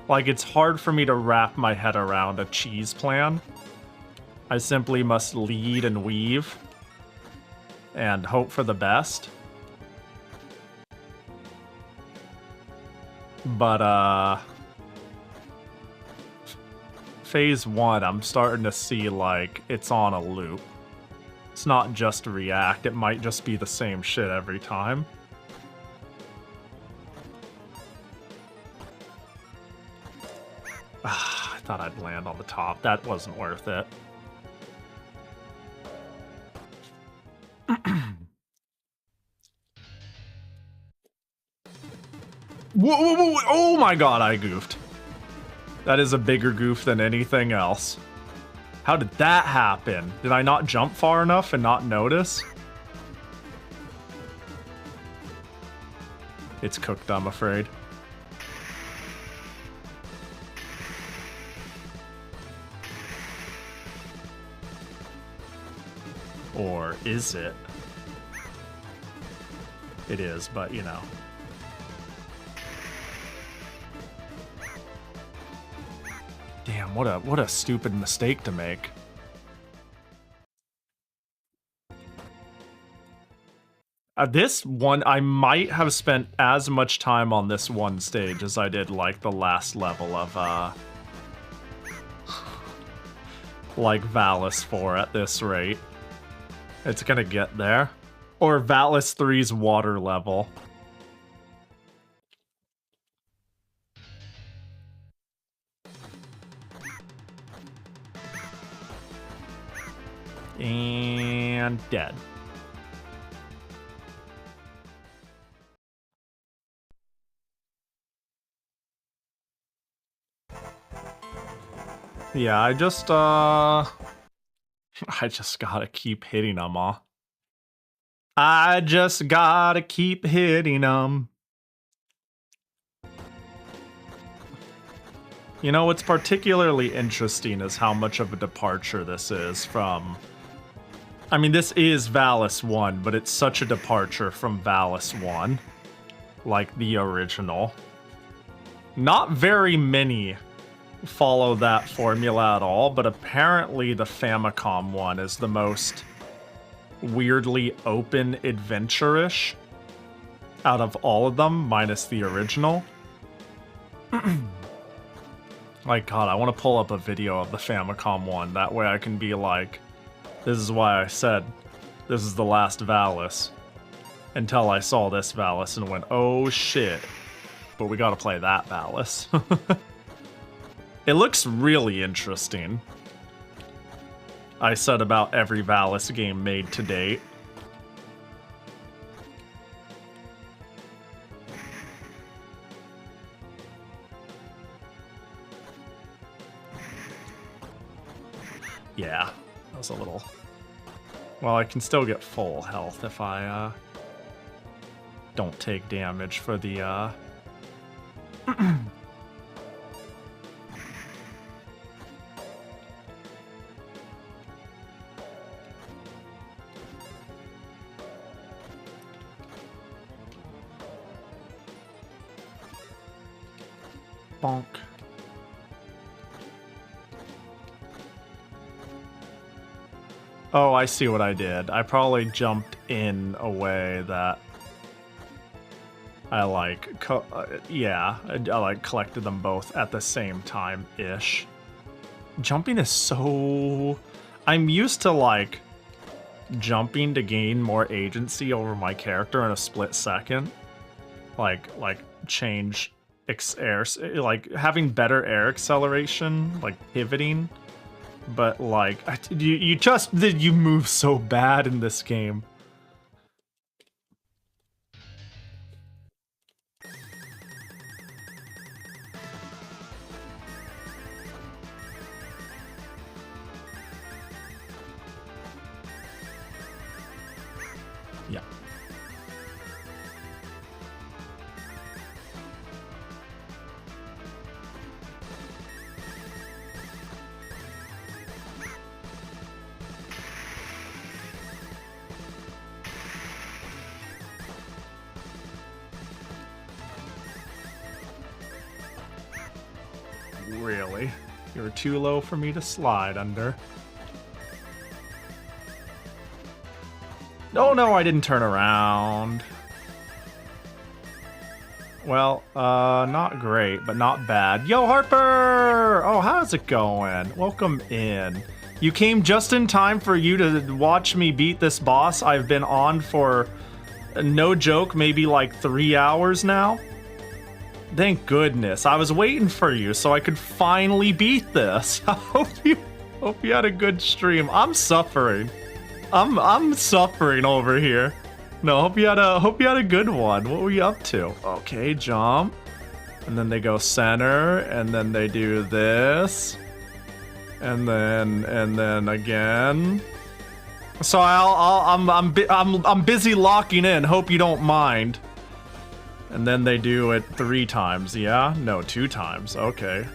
Speaker 1: Like, it's hard for me to wrap my head around a cheese plan. I simply must lead and weave and hope for the best. But, phase 1, I'm starting to see, like, it's on a loop. It's not just react, it might just be the same shit every time. I thought I'd land on the top. That wasn't worth it. Whoa, oh my god, I goofed. That is a bigger goof than anything else. How did that happen? Did I not jump far enough and not notice? It's cooked, I'm afraid. Or is it? It is, but you know. Damn, what a stupid mistake to make. This one, I might have spent as much time on this one stage as I did like the last level of like Valis 4 at this rate. It's gonna get there. Or Valis 3's water level. And dead. Yeah, I just gotta keep hitting them, huh? I just gotta keep hitting them. You know, what's particularly interesting is how much of a departure this is from... I mean, this is Valis 1, but it's such a departure from Valis 1. Like the original. Not very many follow that formula at all, but apparently the Famicom one is the most weirdly open adventure-ish out of all of them, minus the original. Like, God, I want to pull up a video of the Famicom one. That way I can be like, This is why I said this is the last Valis. Until I saw this Valis and went, oh shit. But we gotta play that Valis. It looks really interesting. I said about every Valis game made to date. Yeah, that was a little... Well, I can still get full health if I don't take damage for the bonk. Oh, I see what I did. I probably jumped in a way that I like, yeah, I like collected them both at the same time-ish. Jumping is so... I'm used to like jumping to gain more agency over my character in a split second. Like change air, like having better air acceleration, like pivoting. But like, you move so bad in this game. Yeah. Really? You were too low for me to slide under. Oh no, I didn't turn around. Well, not great, but not bad. Yo, Harper! Oh, how's it going? Welcome in. You came just in time for you to watch me beat this boss. I've been on for, no joke, maybe like 3 hours now. Thank goodness. I was waiting for you so I could finally beat this. I hope you had a good stream. I'm suffering. I'm suffering over here. No, hope you had a good one. What were you up to? Okay, jump. And then they go center, and then they do this. And then again. So I'm busy locking in. Hope you don't mind. And then they do it 3 times, yeah? No, 2 times, okay.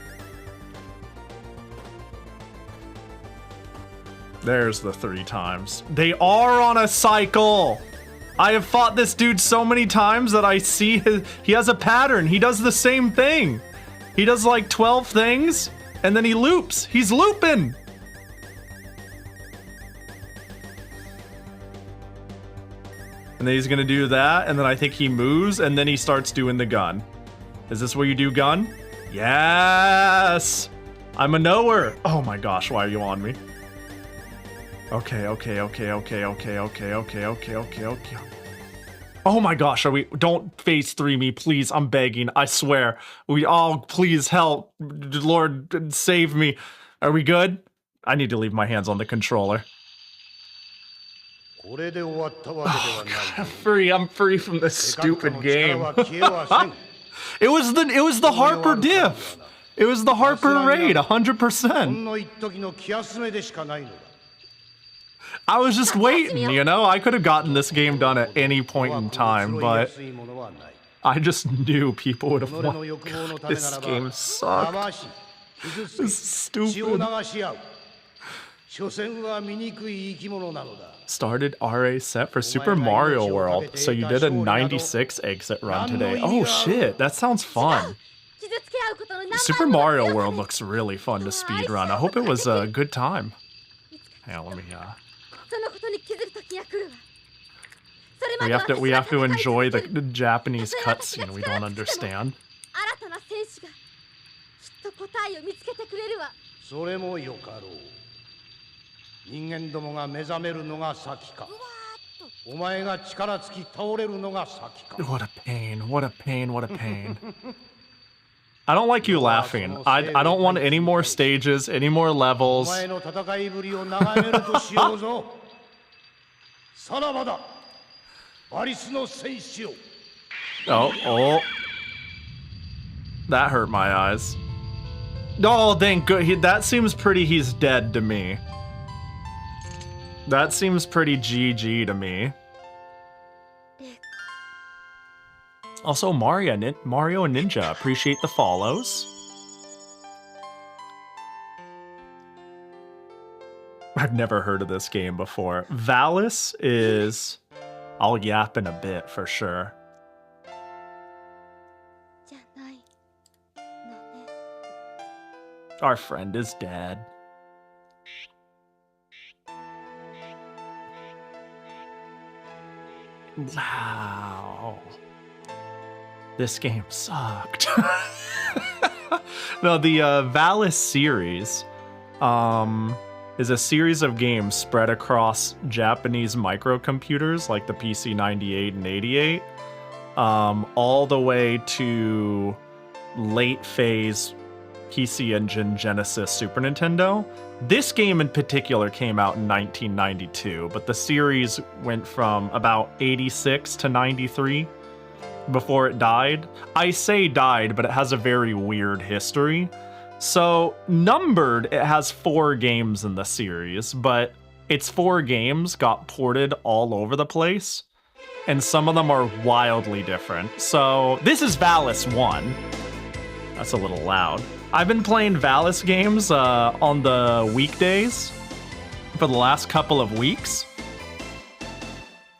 Speaker 1: There's the 3 times. They are on a cycle! I have fought this dude so many times that I see he has a pattern. He does the same thing. He does like 12 things, and then he loops. He's looping! And then he's gonna do that, and then I think he moves, and then he starts doing the gun. Is this where you do gun? Yes! I'm a knower! Oh my gosh, why are you on me? Okay. Oh my gosh, don't phase 3 me, please, I'm begging, I swear. We all, please help, Lord, save me. Are we good? I need to leave my hands on the controller. Oh God, I'm free from this stupid game. It was the Harper diff. It was the Harper raid, 100%. I was just waiting, you know? I could have gotten this game done at any point in time, but I just knew people would have won. God, this game sucked. This is stupid. Started RA set for Super Mario World, so you did a 96 exit run today. Oh shit, that sounds fun. Super Mario World looks really fun to speedrun. I hope it was a good time. Hang on, let me we have to enjoy the Japanese cutscene we don't understand.
Speaker 4: 人間どもが目覚めるのが先か。お前が力尽き倒れるのが先か。
Speaker 1: What a pain, what a pain, what a pain. I don't like you laughing. I don't want any more stages, any more
Speaker 4: お
Speaker 1: levels.
Speaker 4: 前の戦いぶりを眺めるとしようぞ。さらばだ。バリスの戦士よ。
Speaker 1: Oh. That hurt my eyes. Oh, thank good. That seems pretty he's dead to me. That seems pretty GG to me. Also, Mario and Ninja, appreciate the follows. I've never heard of this game before. Valis is... I'll yap in a bit for sure.
Speaker 2: じゃないのね。
Speaker 1: Our friend is dead. Wow. This game sucked. No, the Valis series is a series of games spread across Japanese microcomputers like the PC-98 and 88, all the way to late phase PC Engine, Genesis, Super Nintendo. This game in particular came out in 1992, but the series went from about 86 to 93 before it died. I say died, but it has a very weird history. So, numbered, it has 4 games in the series, but its 4 games got ported all over the place, and some of them are wildly different. So, this is Valis 1. That's a little loud. I've been playing Valis games on the weekdays for the last couple of weeks.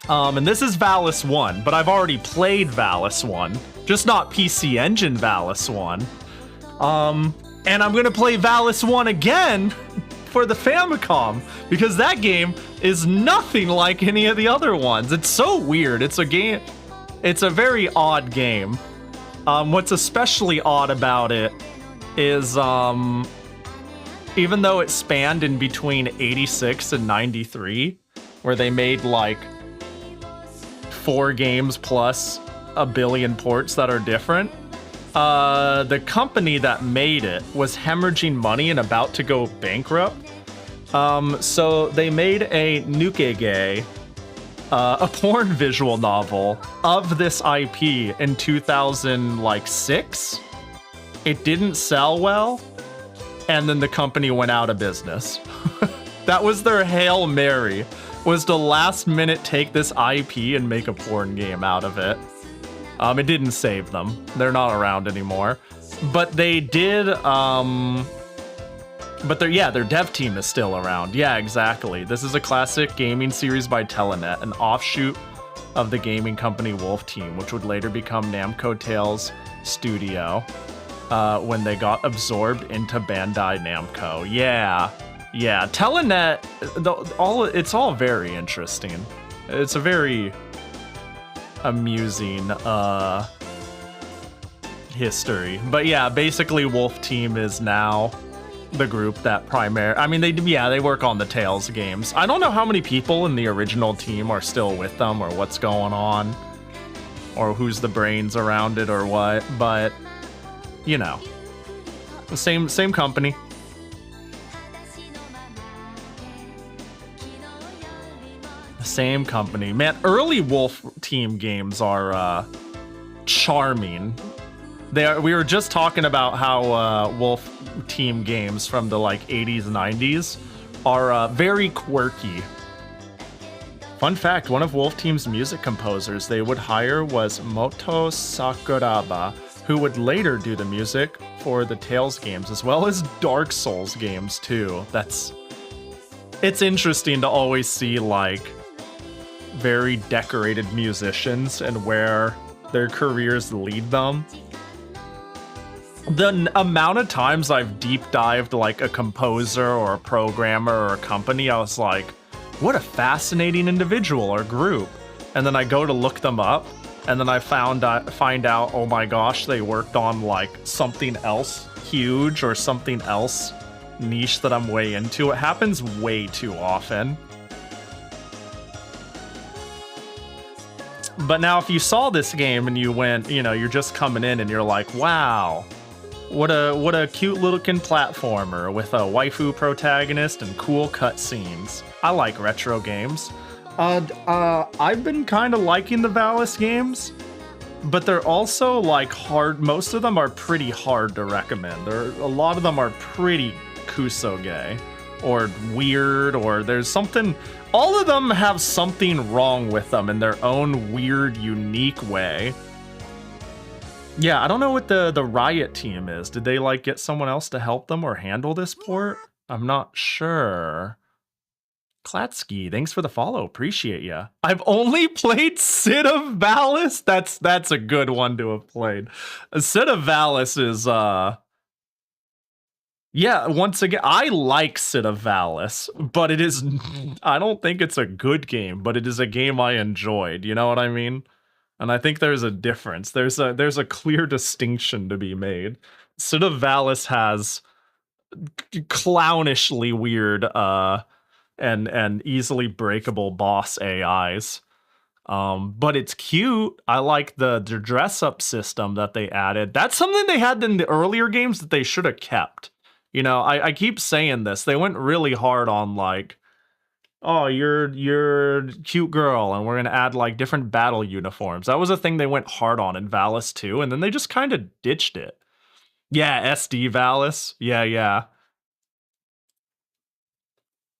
Speaker 1: And this is Valis 1, but I've already played Valis 1, just not PC Engine Valis 1. And I'm gonna play Valis 1 again for the Famicom, because that game is nothing like any of the other ones. It's so weird. It's a very odd game. What's especially odd about it is, even though it spanned in between 86 and 93, where they made like 4 games plus a billion ports that are different, the company that made it was hemorrhaging money and about to go bankrupt. So they made a Nukege, a porn visual novel of this IP in 2006. It didn't sell well, and then the company went out of business. That was their Hail Mary, was to last minute take this IP and make a porn game out of it. It didn't save them. They're not around anymore. But they did, but their dev team is still around. Yeah, exactly. This is a classic gaming series by Telenet, an offshoot of the gaming company Wolf Team, which would later become Namco Tales Studio. When they got absorbed into Bandai Namco. Yeah. Telenet, it's all very interesting. It's a very amusing history. But yeah, basically Wolf Team is now the group that they work on the Tales games. I don't know how many people in the original team are still with them or what's going on or who's the brains around it or what, but you know, the same company. The same company. Man, early Wolf Team games are charming. We were just talking about how Wolf Team games from the like 80s, 90s are very quirky. Fun fact, one of Wolf Team's music composers they would hire was Moto Sakuraba, who would later do the music for the Tales games, as well as Dark Souls games, too. It's interesting to always see, like, very decorated musicians and where their careers lead them. The amount of times I've deep dived, like, a composer or a programmer or a company, I was like, what a fascinating individual or group. And then I go to look them up, and then I find out, oh my gosh, they worked on like something else huge or something else niche that I'm way into. It happens way too often. But now if you saw this game and you went, you know, you're just coming in and you're like, wow, what a cute looking platformer with a waifu protagonist and cool cutscenes. I like retro games. I've been kind of liking the Valis games, but they're also like hard. Most of them are pretty hard to recommend. A lot of them are pretty kusoge or weird, or there's something. All of them have something wrong with them in their own weird, unique way. Yeah, I don't know what the Riot team is. Did they like get someone else to help them or handle this port? I'm not sure. Klatsky, thanks for the follow. Appreciate ya. I've only played Cid of Valis. That's a good one to have played. Cid of Valis is yeah, once again, I like Cid of Valis, but it is, I don't think it's a good game, but it is a game I enjoyed, you know what I mean? And I think there's a difference. There's a clear distinction to be made. Cid of Valis has clownishly weird and easily breakable boss AIs. But it's cute. I like the dress-up system that they added. That's something they had in the earlier games that they should have kept. You know, I keep saying this. They went really hard on like, oh, you're a cute girl, and we're gonna add like different battle uniforms. That was a thing they went hard on in Valis 2, and then they just kind of ditched it. Yeah, SD Valis. Yeah.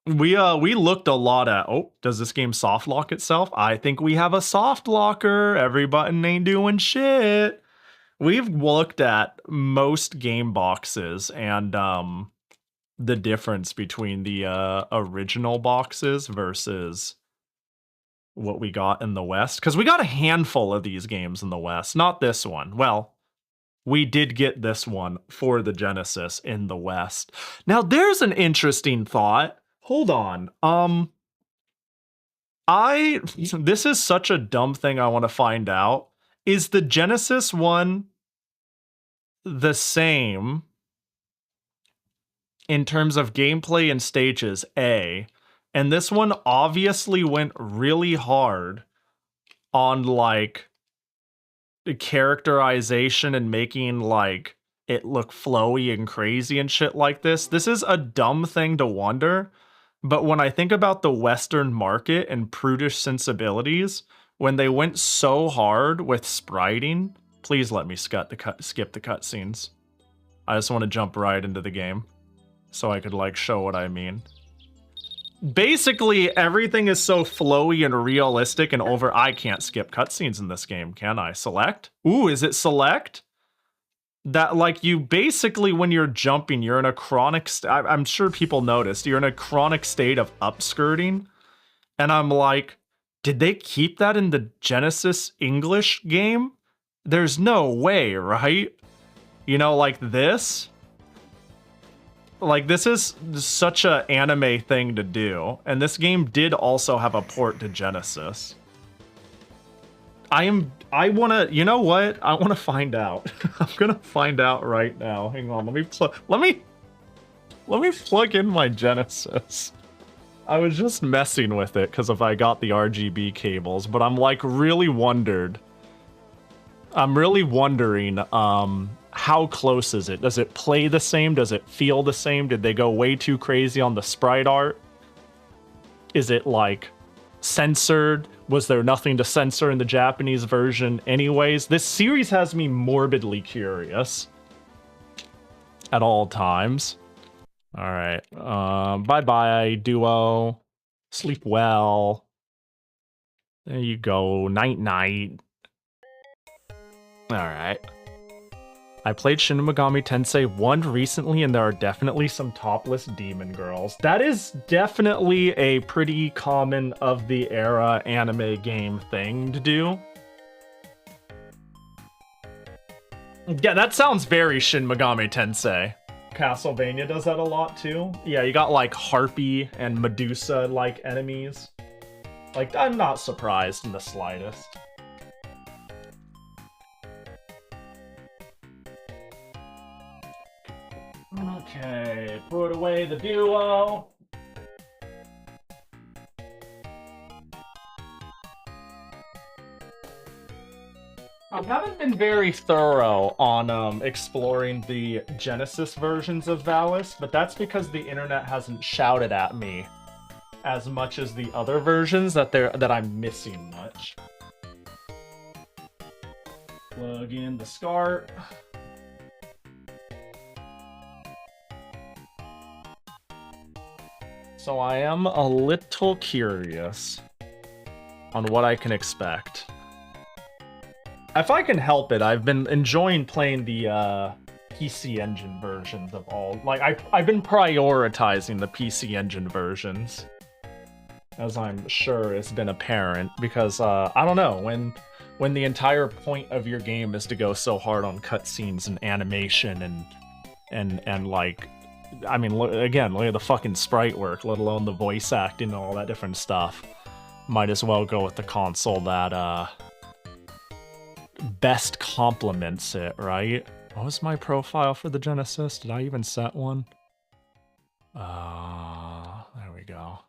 Speaker 1: We looked a lot at, oh, does this game soft lock itself? I think we have a soft locker. Every button ain't doing shit. We've looked at most game boxes and the difference between the original boxes versus what we got in the West. Because we got a handful of these games in the West, not this one. Well, we did get this one for the Genesis in the West. Now, there's an interesting thought. Hold on. This is such a dumb thing I want to find out. Is the Genesis one the same in terms of gameplay and stages? A, and this one obviously went really hard on like the characterization and making like it look flowy and crazy and shit like this. This is a dumb thing to wonder, but when I think about the Western market and prudish sensibilities, when they went so hard with spriting, please let me skip the cutscenes. I just want to jump right into the game so I could like show what I mean. Basically, everything is so flowy and realistic and over. I can't skip cutscenes in this game, can I? Select? Ooh, is it select? That like you basically, when you're jumping, you're in a chronic. I'm sure people noticed you're in a chronic state of upskirting, and I'm like, did they keep that in the Genesis English game? There's no way, right? You know, like this. Like, this is such a anime thing to do. And this game did also have a port to Genesis. I wanna, you know what? I wanna find out. I'm gonna find out right now. Hang on, let me plug in my Genesis. I was just messing with it because I got the RGB cables, but I'm like really wondering, how close is it? Does it play the same? Does it feel the same? Did they go way too crazy on the sprite art? Is it like censored? Was there nothing to censor in the Japanese version anyways? This series has me morbidly curious at all times. All right. Bye-bye, duo. Sleep well. There you go. Night-night. All right. I played Shin Megami Tensei 1 recently, and there are definitely some topless demon girls. That is definitely a pretty common of the era anime game thing to do. Yeah, that sounds very Shin Megami Tensei. Castlevania does that a lot too. Yeah, you got like Harpy and Medusa-like enemies. Like, I'm not surprised in the slightest. I'm not Okay, put away the duo. I haven't been very thorough on exploring the Genesis versions of Valis, but that's because the internet hasn't shouted at me as much as the other versions that I'm missing much. Plug in the SCART. So I am a little curious on what I can expect. If I can help it, I've been enjoying playing the PC Engine versions of all. Like, I've been prioritizing the PC Engine versions, as I'm sure has been apparent, because I don't know, when the entire point of your game is to go so hard on cutscenes and animation and like, I mean, again, look at the fucking sprite work, let alone the voice acting and all that different stuff. Might as well go with the console that best complements it, right? What was my profile for the Genesis? Did I even set one? There we go.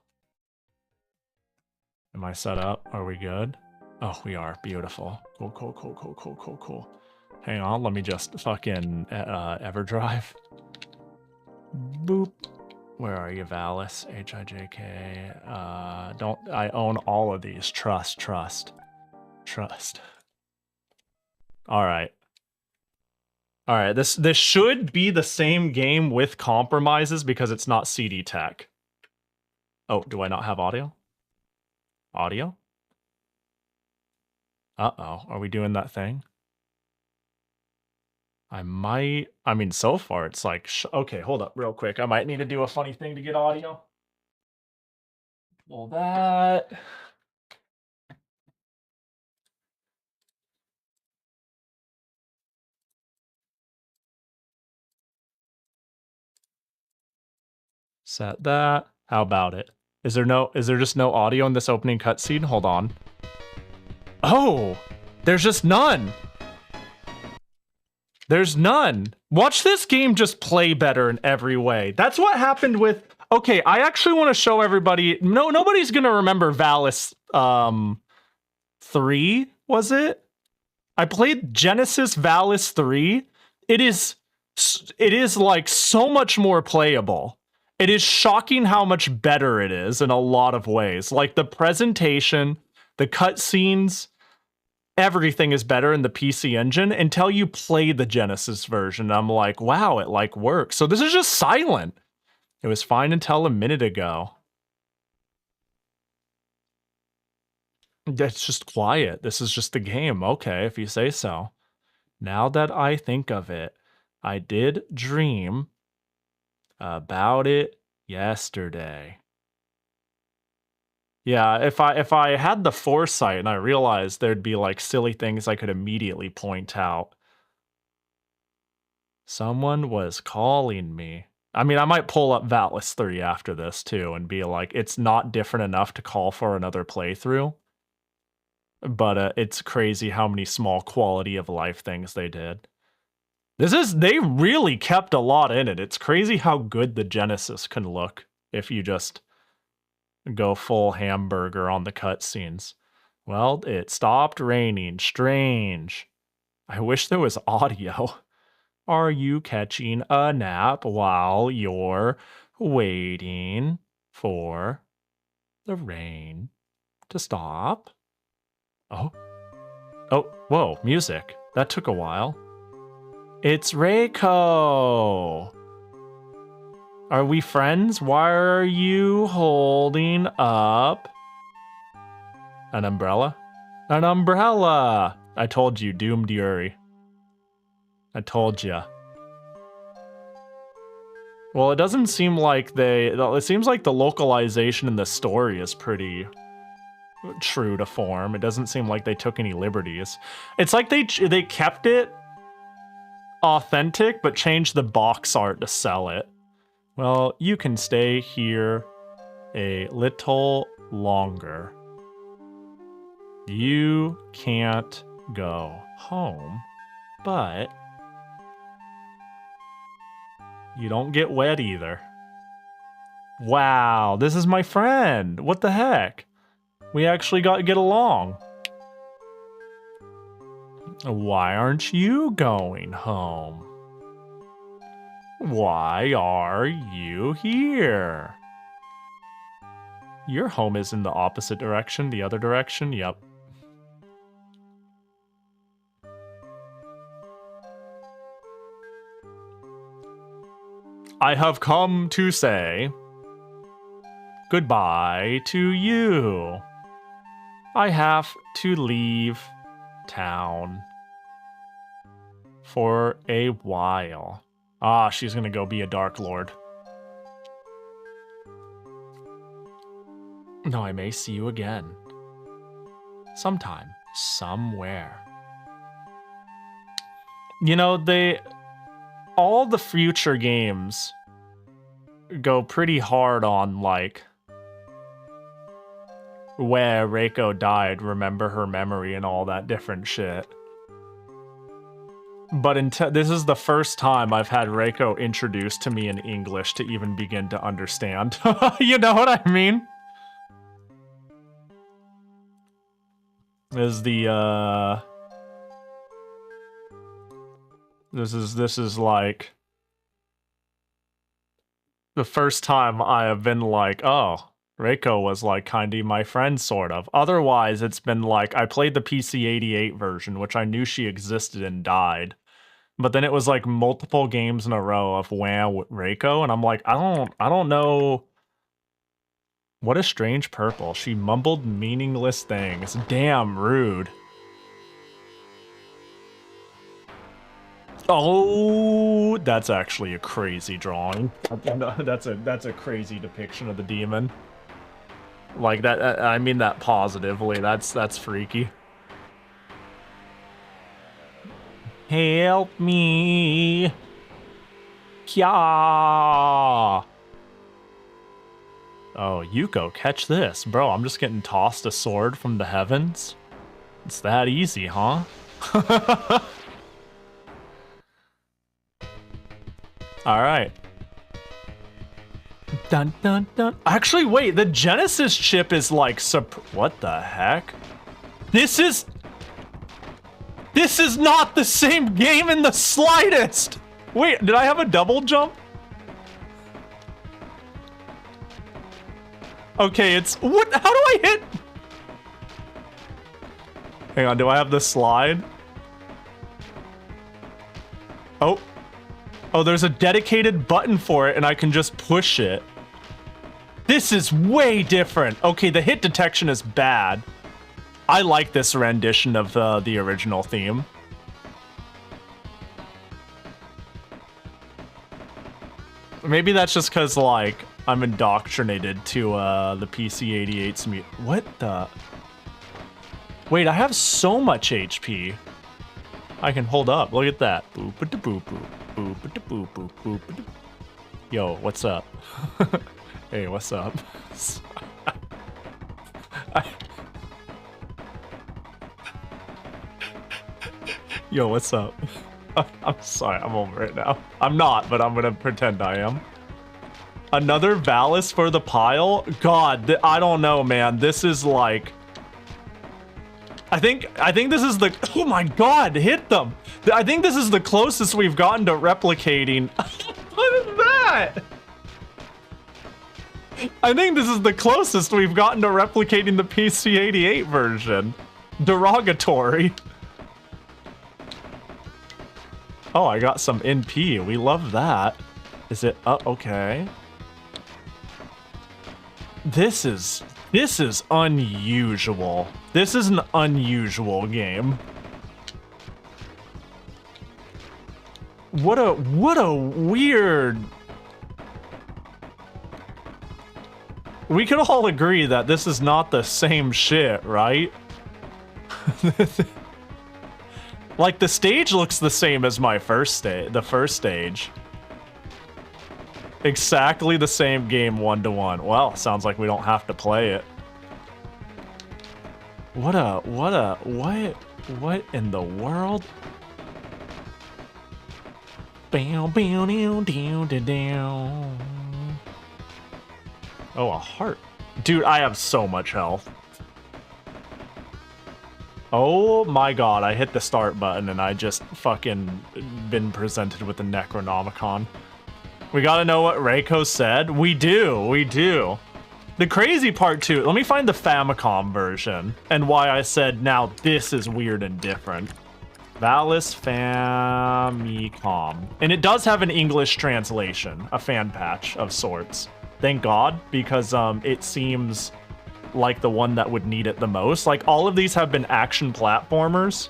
Speaker 1: Am I set up? Are we good? Oh, we are. Beautiful. Cool, cool, cool, cool, cool, cool, cool. Hang on, let me just fucking EverDrive. Boop. Where are you, Valis? H-I-J-K. I own all of these. Trust. Alright. Alright, this should be the same game with compromises because it's not CD tech. Oh, do I not have audio? Audio? Uh-oh, are we doing that thing? I mean, so far it's like, okay, hold up real quick. I might need to do a funny thing to get audio. Pull that. Set that. How about it? Is there just no audio in this opening cutscene? Hold on. Oh, there's just none. There's none. Watch this game just play better in every way. That's what happened with... Okay, I actually want to show everybody... Nobody's going to remember Valis 3, was it? I played Genesis Valis 3. It is like so much more playable. It is shocking how much better it is in a lot of ways. Like the presentation, the cutscenes... Everything is better in the PC Engine until you play the Genesis version. I'm like, wow, it like works. So this is just silent. It was fine until a minute ago. It's just quiet. This is just the game. Okay, if you say so. Now that I think of it, I did dream about it yesterday. Yeah, if I had the foresight and I realized there'd be like silly things I could immediately point out. Someone was calling me. I mean, I might pull up Valis 3 after this too and be like, it's not different enough to call for another playthrough. But it's crazy how many small quality of life things they did. They really kept a lot in it. It's crazy how good the Genesis can look if you just go full hamburger on the cutscenes. Well, it stopped raining. Strange. I wish there was audio. Are you catching a nap while you're waiting for the rain to stop? Oh, whoa, music. That took a while. It's Reiko. Are we friends? Why are you holding up an umbrella? An umbrella! I told you, Doomed Yuri. I told ya. Well, it doesn't seem like it seems like the localization in the story is pretty true to form. It doesn't seem like they took any liberties. It's like they kept it authentic, but changed the box art to sell it. Well, you can stay here a little longer. You can't go home, but You don't get wet either. Wow, this is my friend. What the heck? We actually got to get along. Why aren't you going home? Why are you here? Your home is in the opposite direction, the other direction, yep. I have come to say goodbye to you. I have to leave town for a while. Ah, she's gonna go be a Dark Lord. No, I may see you again. Sometime, somewhere. You know, all the future games go pretty hard on, like, where Reiko died, remember her memory and all that different shit. But this is the first time I've had Reiko introduced to me in English to even begin to understand. You know what I mean? This is like the first time I have been like, oh, Reiko was like kinda my friend, sort of. Otherwise, it's been like, I played the PC-88 version, which I knew she existed and died. But then it was like multiple games in a row of Wham Reiko, and I'm like, I don't know. What a strange purple. She mumbled meaningless things. Damn rude. Oh, that's actually a crazy drawing. That's a crazy depiction of the demon. Like that, I mean that positively. That's freaky. Help me. Kya. Oh, Yuko, catch this. Bro, I'm just getting tossed a sword from the heavens. It's that easy, huh? Alright. Dun dun dun. Actually, wait, the Genesis chip is like what the heck? This is not the same game in the slightest! Wait, did I have a double jump? Okay, it's... What? How do I hit? Hang on, do I have the slide? Oh. Oh, there's a dedicated button for it, and I can just push it. This is way different. Okay, the hit detection is bad. I like this rendition of the original theme. Maybe that's just because, like, I'm indoctrinated to the PC-88's What the? Wait, I have so much HP. I can hold up. Look at that. Yo, what's up? Hey, what's up? Yo, what's up? I'm sorry, I'm over it now. I'm not, but I'm gonna pretend I am. Another Valis for the pile? God, I don't know, man. This is like... I think this is the... Oh my god, hit them! I think this is the closest we've gotten to replicating... What is that? I think this is the closest we've gotten to replicating the PC-88 version. Derogatory. Oh, I got some NP. We love that. Is it... okay. This is unusual. This is an unusual game. What a weird... We could all agree that this is not the same shit, right? Like, the stage looks the same as my first stage. Exactly the same game, 1-to-1. Well, sounds like we don't have to play it. What in the world? Oh, a heart. Dude, I have so much health. Oh my god, I hit the start button and I just fucking been presented with the Necronomicon. We gotta know what Reiko said? We do. The crazy part too, let me find the Famicom version and why I said now this is weird and different. Valis Famicom. And it does have an English translation, a fan patch of sorts. Thank God, because it seems like the one that would need it the most. Like, all of these have been action platformers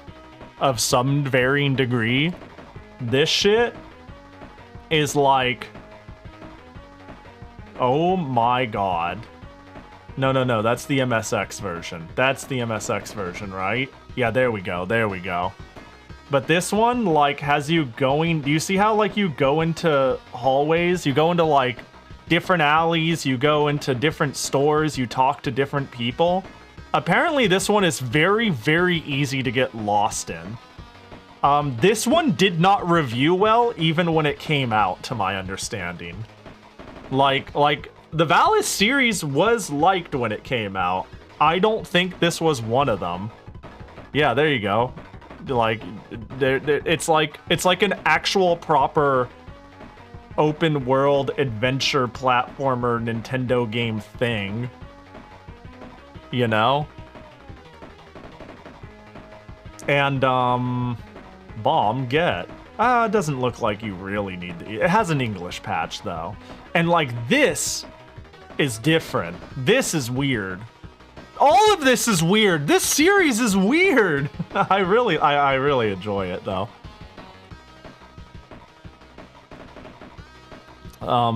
Speaker 1: of some varying degree. This shit is like... Oh my god. No, that's the MSX version. That's the MSX version, right? Yeah, there we go. But this one, like, has you going... Do you see how, like, you go into hallways? You go into, like, different alleys, you go into different stores, you talk to different people. Apparently, this one is very, very easy to get lost in. This one did not review well, even when it came out, to my understanding. Like, the Valis series was liked when it came out. I don't think this was one of them. Yeah, there you go. Like, it's like an actual proper open world adventure platformer Nintendo game thing. You know? And, bomb get. It doesn't look like you really need it has an English patch though. And like, this is different. This is weird. All of this is weird. This series is weird. I really enjoy it though.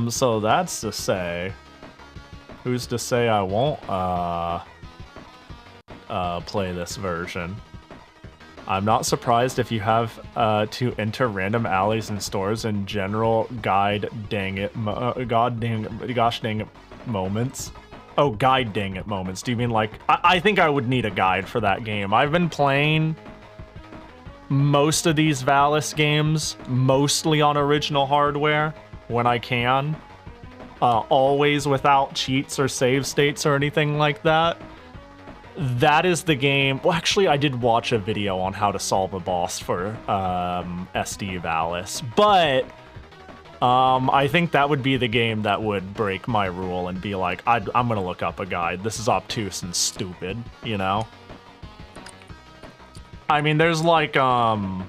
Speaker 1: So that's to say, who's to say I won't play this version? I'm not surprised if you have to enter random alleys and stores in general gosh dang it moments. Oh, guide dang it moments. Do you mean like, I think I would need a guide for that game. I've been playing most of these Valis games, mostly on original hardware when I can. Always without cheats or save states or anything like that. That is the game. Well, actually, I did watch a video on how to solve a boss for SD Valis, but I think that would be the game that would break my rule and be like, I'm gonna look up a guide. This is obtuse and stupid, you know? I mean, there's like, I've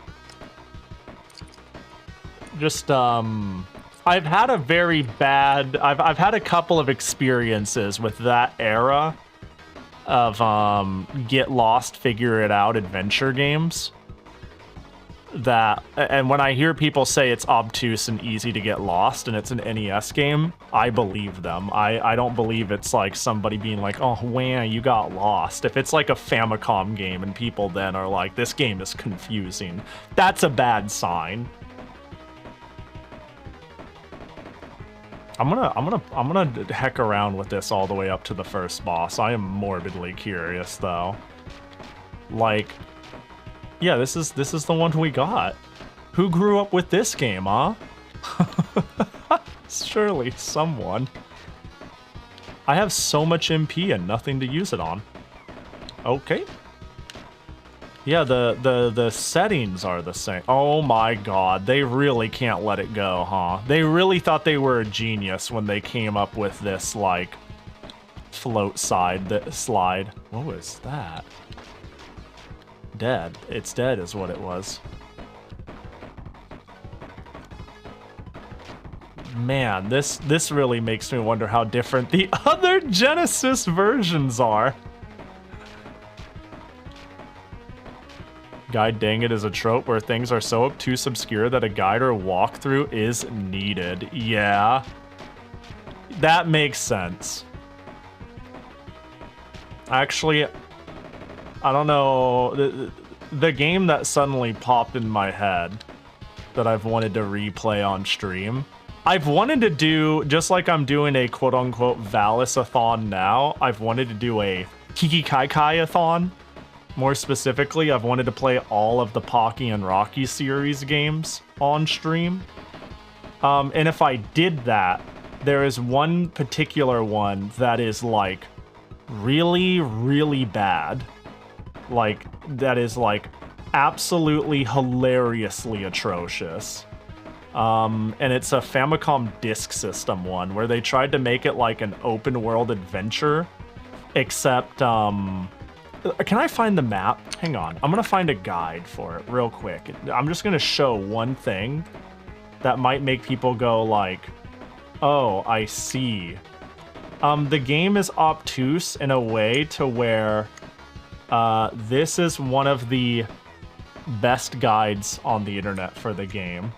Speaker 1: had a very bad, I've had a couple of experiences with that era of get lost, figure it out adventure games. That, and when I hear people say it's obtuse and easy to get lost and it's an NES game, I believe them. I don't believe it's like somebody being like, oh man, you got lost. If it's like a Famicom game and people then are like, this game is confusing, that's a bad sign. I'm gonna heck around with this all the way up to the first boss. I am morbidly curious though. Like, yeah, this is the one we got. Who grew up with this game, huh? Surely someone. I have so much MP and nothing to use it on. Okay. Yeah, the settings are the same. Oh my god, they really can't let it go, huh? They really thought they were a genius when they came up with this, like, float slide. What was that? Dead. It's dead is what it was. Man, this really makes me wonder how different the other Genesis versions are. Guide dang it is a trope where things are so obtuse obscure that a guide or walkthrough is needed. Yeah. That makes sense. Actually, I don't know. The game that suddenly popped in my head that I've wanted to replay on stream, I've wanted to do, just like I'm doing a quote-unquote Valis-a-thon now, I've wanted to do a Kiki-Kai-Kai-a-thon. More specifically, I've wanted to play all of the Pocky and Rocky series games on stream. And if I did that, there is one particular one that is like really, really bad. Like, that is like absolutely hilariously atrocious. And it's a Famicom Disk System one where they tried to make it like an open world adventure, except, can I find the map? Hang on, I'm gonna find a guide for it real quick. I'm just gonna show one thing that might make people go like, oh, I see. The game is obtuse in a way to where this is one of the best guides on the internet for the game.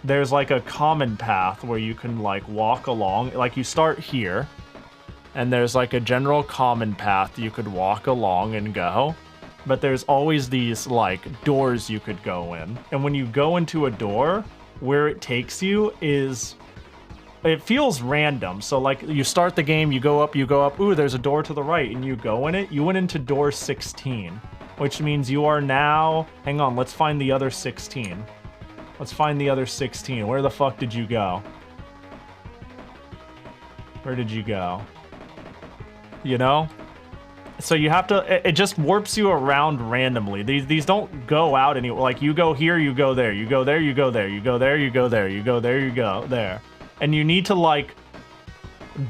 Speaker 1: There's like a common path where you can like walk along, like you start here, and there's like a general common path you could walk along and go. But there's always these like doors you could go in. And when you go into a door, where it takes you is, it feels random. So like you start the game, you go up, ooh, there's a door to the right, and you go in it. You went into door 16, which means you are now, hang on, let's find the other 16. Let's find the other 16. Where the fuck did you go? Where did you go? You know? So you have to, it just warps you around randomly. These don't go out anywhere. Like you go here, you go there, you go there, you go there, you go there, you go there, you go there, you go there. And you need to like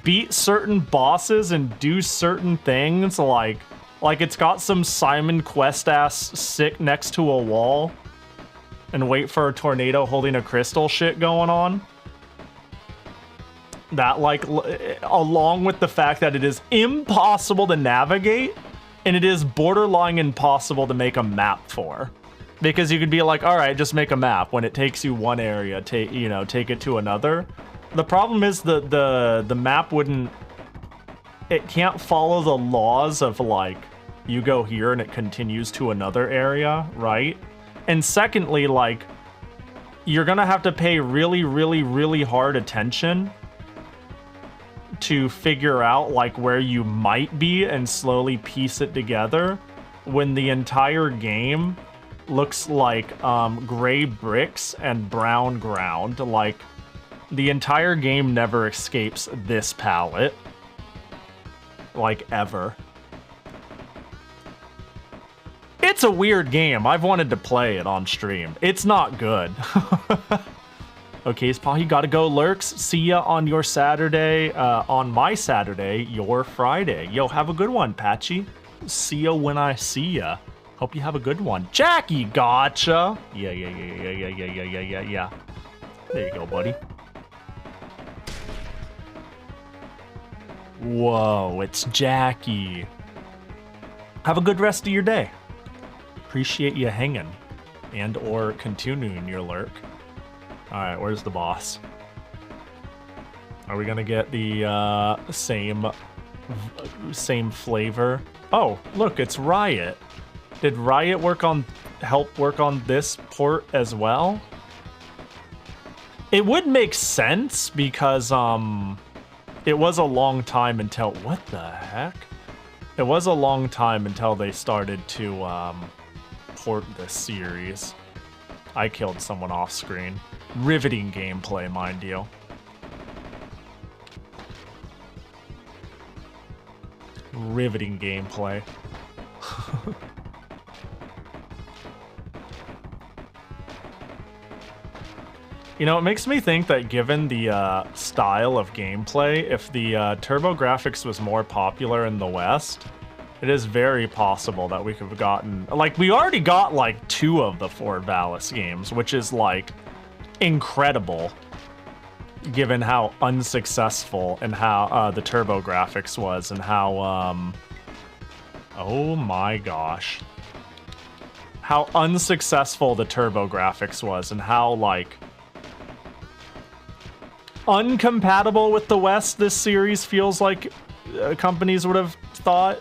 Speaker 1: beat certain bosses and do certain things, like it's got some Simon Quest ass sit next to a wall and wait for a tornado holding a crystal shit going on. That, like, along with the fact that it is impossible to navigate, and it is borderline impossible to make a map for. Because you could be like, all right, just make a map. When it takes you one area, take it to another. The problem is the map wouldn't, it can't follow the laws of, like, you go here and it continues to another area, right? And secondly, like, you're gonna have to pay really, really, really hard attention to figure out like where you might be and slowly piece it together when the entire game looks like gray bricks and brown ground. Like the entire game never escapes this palette, like ever. It's a weird game. I've wanted to play it on stream. It's not good. Okay, Pahi, gotta go, Lurks. See ya on your Saturday. On my Saturday, your Friday. Yo, have a good one, Patchy. See ya when I see ya. Hope you have a good one. Jackie, gotcha. Yeah. There you go, buddy. Whoa, it's Jackie. Have a good rest of your day. Appreciate you hanging and or continuing your lurk. Alright, where's the boss? Are we gonna get the same flavor? Oh, look, it's Riot. Did Riot help work on this port as well? It would make sense because it was a long time until, what the heck? It was a long time until they started to port this series. I killed someone off screen. Riveting gameplay, mind you. Riveting gameplay. You know, it makes me think that given the style of gameplay, if the TurboGrafx was more popular in the West, it is very possible that we could have gotten... Like, we already got, like, 2 of the 4 Valis games, which is, like, incredible, given how unsuccessful and how the TurboGrafx was, and how, oh my gosh. How unsuccessful the TurboGrafx was, and how, like, uncompatible with the West this series feels like companies would have thought.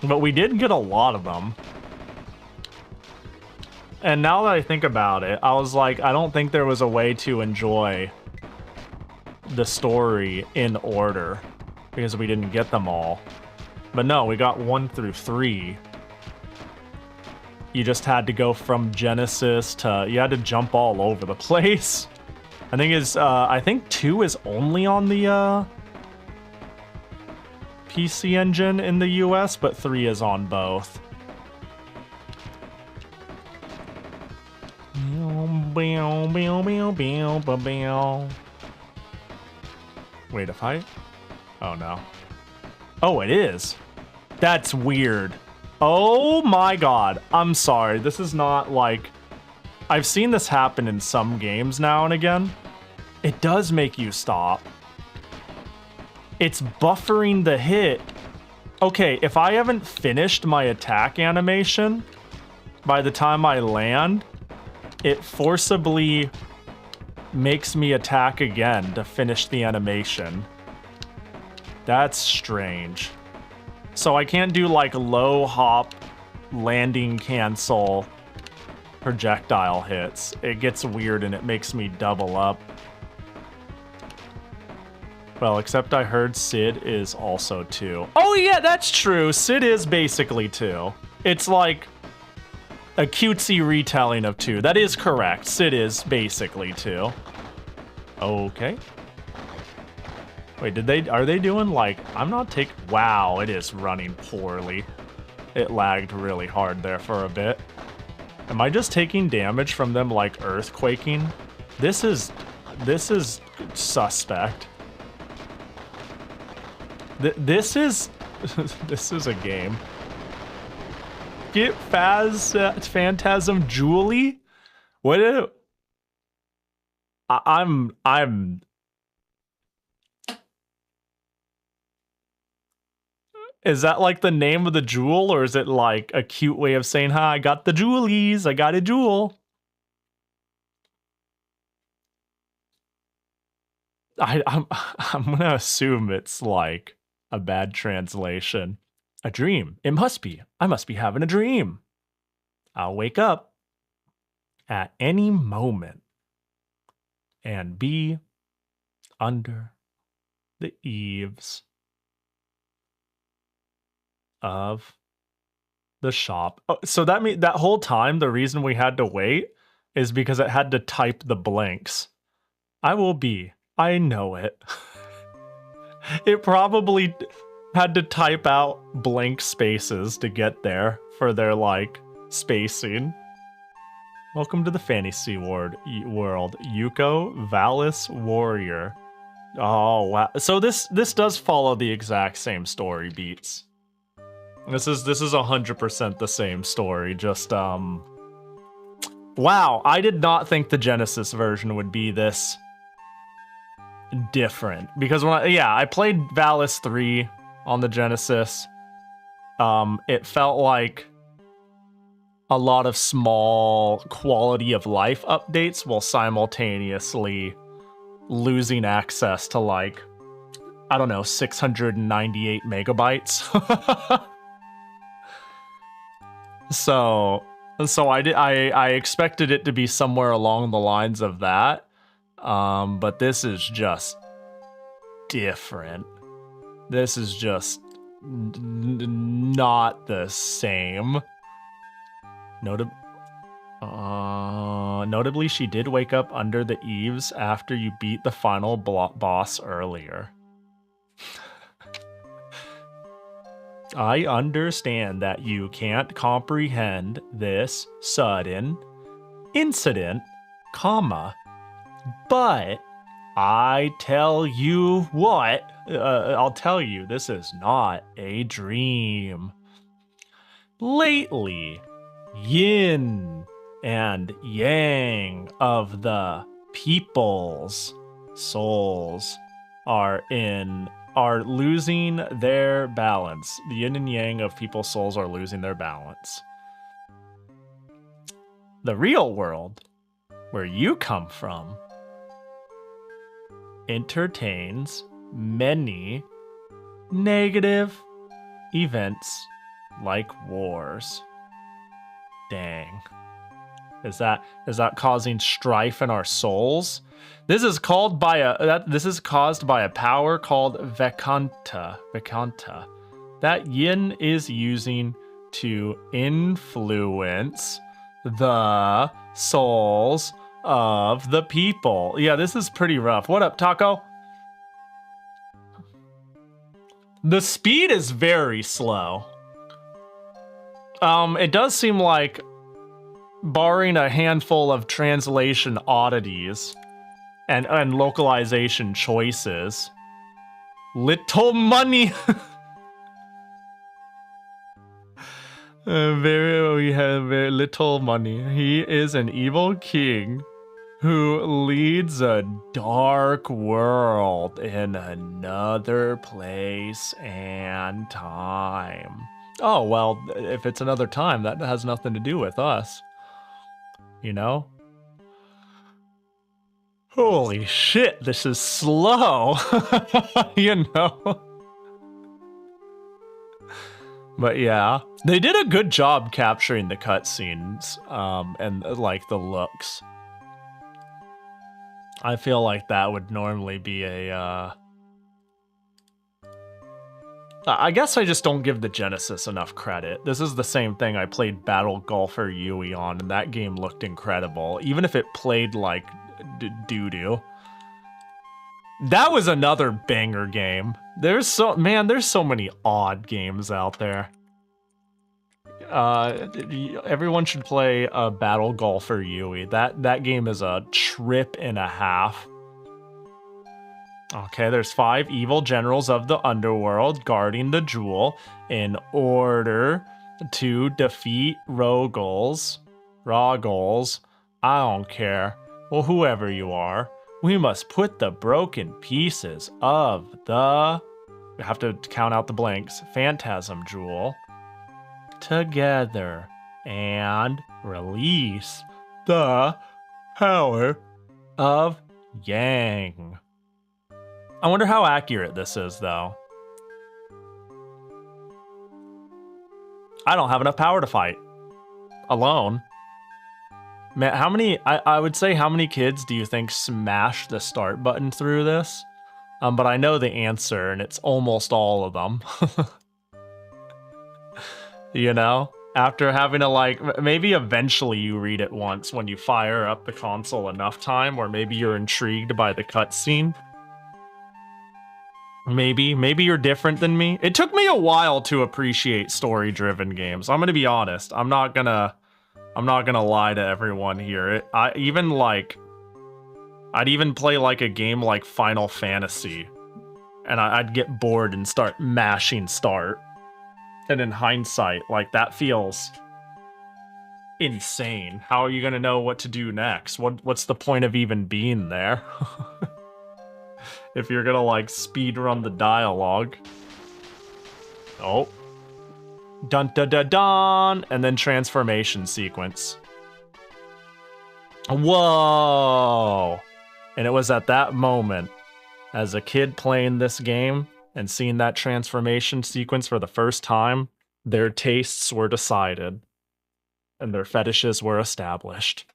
Speaker 1: But we did get a lot of them. And now that I think about it, I was like, I don't think there was a way to enjoy the story in order because we didn't get them all. But no, we got 1 through 3. you just had to go from Genesis to, you had to jump all over the place. I think 2 is only on the PC Engine in the US, but 3 is on both. Wait, if I... Oh, no. Oh, it is. That's weird. Oh my god. I'm sorry. This is not like... I've seen this happen in some games now and again. It does make you stop. It's buffering the hit. Okay, if I haven't finished my attack animation by the time I land, it forcibly makes me attack again to finish the animation. That's strange. So I can't do like low hop, landing cancel, projectile hits. It gets weird and it makes me double up. Well, except I heard Sid is also 2. Oh yeah, that's true. Sid is basically 2. It's like a cutesy retelling of 2. That is correct. Sid is basically 2. Okay. Wait, are they doing like, I'm not taking, wow, it is running poorly. It lagged really hard there for a bit. Am I just taking damage from them like earthquaking? This is suspect. This is a game. Get Phantasm Julie? What? I'm. Is that like the name of the jewel, or is it like a cute way of saying, "Hi, I got the jewelies. I got a jewel." I'm gonna assume it's like a bad translation. A dream. It must be. I must be having a dream. I'll wake up at any moment and be under the eaves of the shop. Oh, so that whole time, the reason we had to wait is because it had to type the blanks. I will be. I know it. It probably had to type out blank spaces to get there for their, like, spacing. Welcome to the fantasy world, Yuko Valis Warrior. Oh, wow. So this does follow the exact same story beats. This is 100% the same story, just, wow, I did not think the Genesis version would be this different, because I played Valis 3 on the Genesis. It felt like a lot of small quality of life updates while simultaneously losing access to, like, I don't know, 698 megabytes. So I expected it to be somewhere along the lines of that. But this is just different. This is just not the same. Notably, she did wake up under the eaves after you beat the final boss earlier. I understand that you can't comprehend this sudden incident, but I tell you what, I'll tell you, this is not a dream. Lately, yin and yang of the people's souls are losing their balance. The yin and yang of people's souls are losing their balance. The real world, where you come from, entertains many negative events like wars. Dang. Is that causing strife in our souls? This is caused by a power called Vakanta. That yin is using to influence the souls of the people. Yeah, this is pretty rough. What up, Taco? The speed is very slow. It does seem like, barring a handful of translation oddities and localization choices, little money. We have very little money. He is an evil king who leads a dark world in another place and time. Oh, well, if it's another time, that has nothing to do with us. You know? Holy shit, this is slow. You know? But yeah, they did a good job capturing the cutscenes, and like the looks. I feel like that would normally be a, I guess I just don't give the Genesis enough credit. This is the same thing I played Battle Golfer Yui on, and that game looked incredible, even if it played like doo-doo. That was another banger game. There's so many odd games out there. Everyone should play Battle Golfer Yui. That game is a trip and a half. Okay, there's 5 evil generals of the underworld guarding the jewel in order to defeat Roggles. I don't care. Well, whoever you are, we must put the broken pieces of the... We have to count out the blanks. Phantasm Jewel together and release the power of Yang. I wonder how accurate this is, though. I don't have enough power to fight alone. Man, how many, I would say, how many kids do you think smashed the start button through this? But I know the answer, and it's almost all of them. You know? After having to, like, maybe eventually you read it once when you fire up the console enough time, or maybe you're intrigued by the cutscene. Maybe you're different than me. It took me a while to appreciate story-driven games. I'm gonna be honest. I'm not gonna lie to everyone here. I'd even play like a game like Final Fantasy, and I'd get bored and start mashing start. And in hindsight, like, that feels insane. How are you gonna know what to do next? What's the point of even being there? If you're gonna, like, speed run the dialogue. Oh. Dun dun dun dun! And then transformation sequence. Whoa! And it was at that moment, as a kid playing this game and seeing that transformation sequence for the first time, their tastes were decided and their fetishes were established.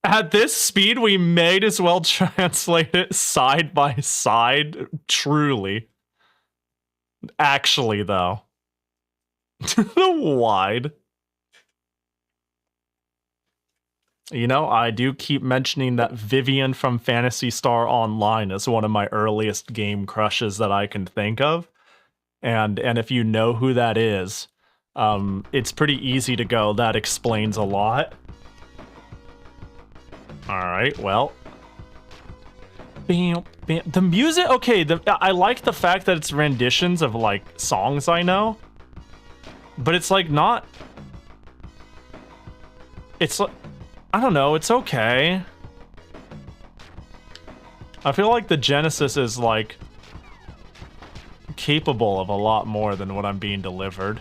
Speaker 1: At this speed, we may as well translate it side by side, truly. Actually, though. The wide. You know, I do keep mentioning that Vivian from Phantasy Star Online is one of my earliest game crushes that I can think of. And if you know who that is, it's pretty easy to go, that explains a lot. Alright, well. Bam, bam. The music, okay, I like the fact that it's renditions of, like, songs I know. But it's, like, not... It's, I don't know, it's okay. I feel like the Genesis is, like, capable of a lot more than what I'm being delivered.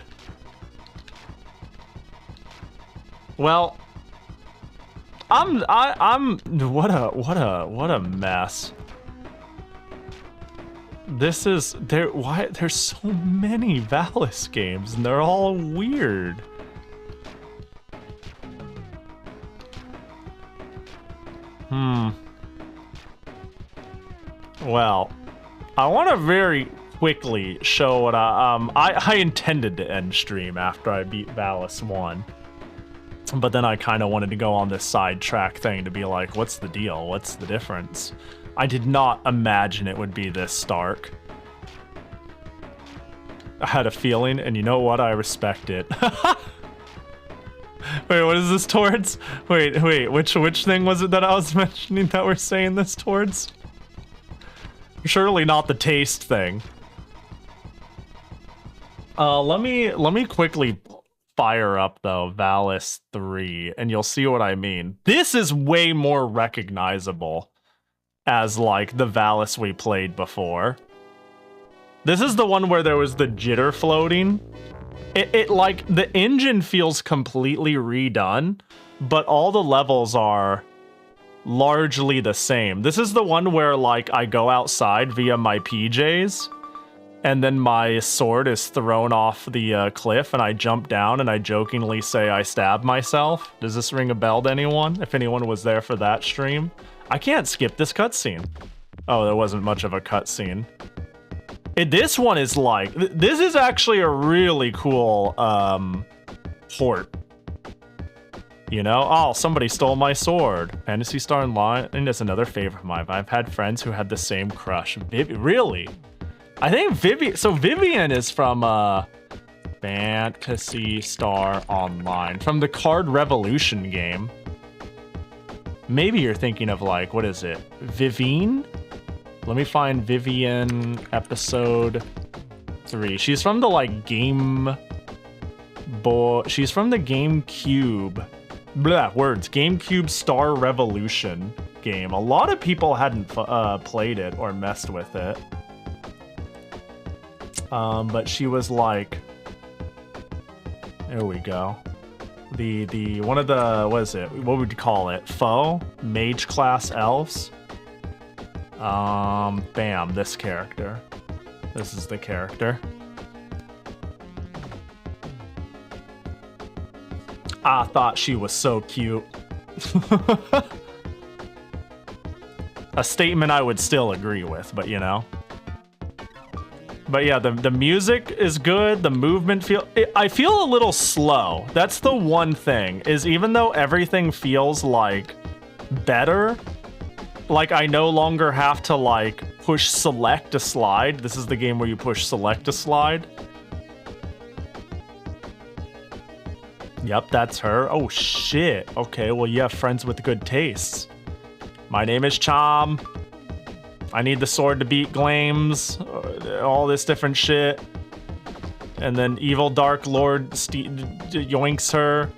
Speaker 1: Well... what a mess. This is, there's so many Valis games and they're all weird. Well, I want to quickly show what I intended to end stream after I beat Valis 1. But then I kind of wanted to go on this sidetrack thing to be like, what's the deal? What's the difference? I did not imagine it would be this stark. I had a feeling, and you know what? I respect it. Wait, what is this towards? Wait, which thing was it that I was mentioning that we're saying this towards? Surely not the taste thing. Let me quickly fire up though Valis 3 and you'll see what I mean. This is way more recognizable as like the Valis we played before. This is the one where there was the jitter floating. It like the engine feels completely redone, but all the levels are largely the same. This is the one where like I go outside via my PJs and then my sword is thrown off the cliff and I jump down and I jokingly say I stabbed myself. Does this ring a bell to anyone? If anyone was there for that stream. I can't skip this cutscene. Oh, there wasn't much of a cutscene. This one is like, this is actually a really cool port. You know? Oh, somebody stole my sword. Phantasy Star Online is another favorite of mine. I've had friends who had the same crush. Really? I think Vivian is from Phantasy Star Online. From the Card Revolution game. Maybe you're thinking of like, what is it? Vivine? Let me find Vivian episode 3. She's from the like Game Boy. She's from the GameCube. Blah, words. GameCube Star Revolution game. A lot of people hadn't played it or messed with it. But she was like, there we go. The one of the, what is it? What would you call it? Foe? Mage class elves? Bam, this character. This is the character. I thought she was so cute. A statement I would still agree with, but you know. But yeah, the music is good. The movement I feel a little slow. That's the one thing, is even though everything feels like better, like I no longer have to like push select to slide. This is the game where you push select to slide. Yep, that's her. Oh shit. Okay, well you have friends with good tastes. My name is Chom. I need the sword to beat Glames. All this different shit. And then Evil Dark Lord yoinks her.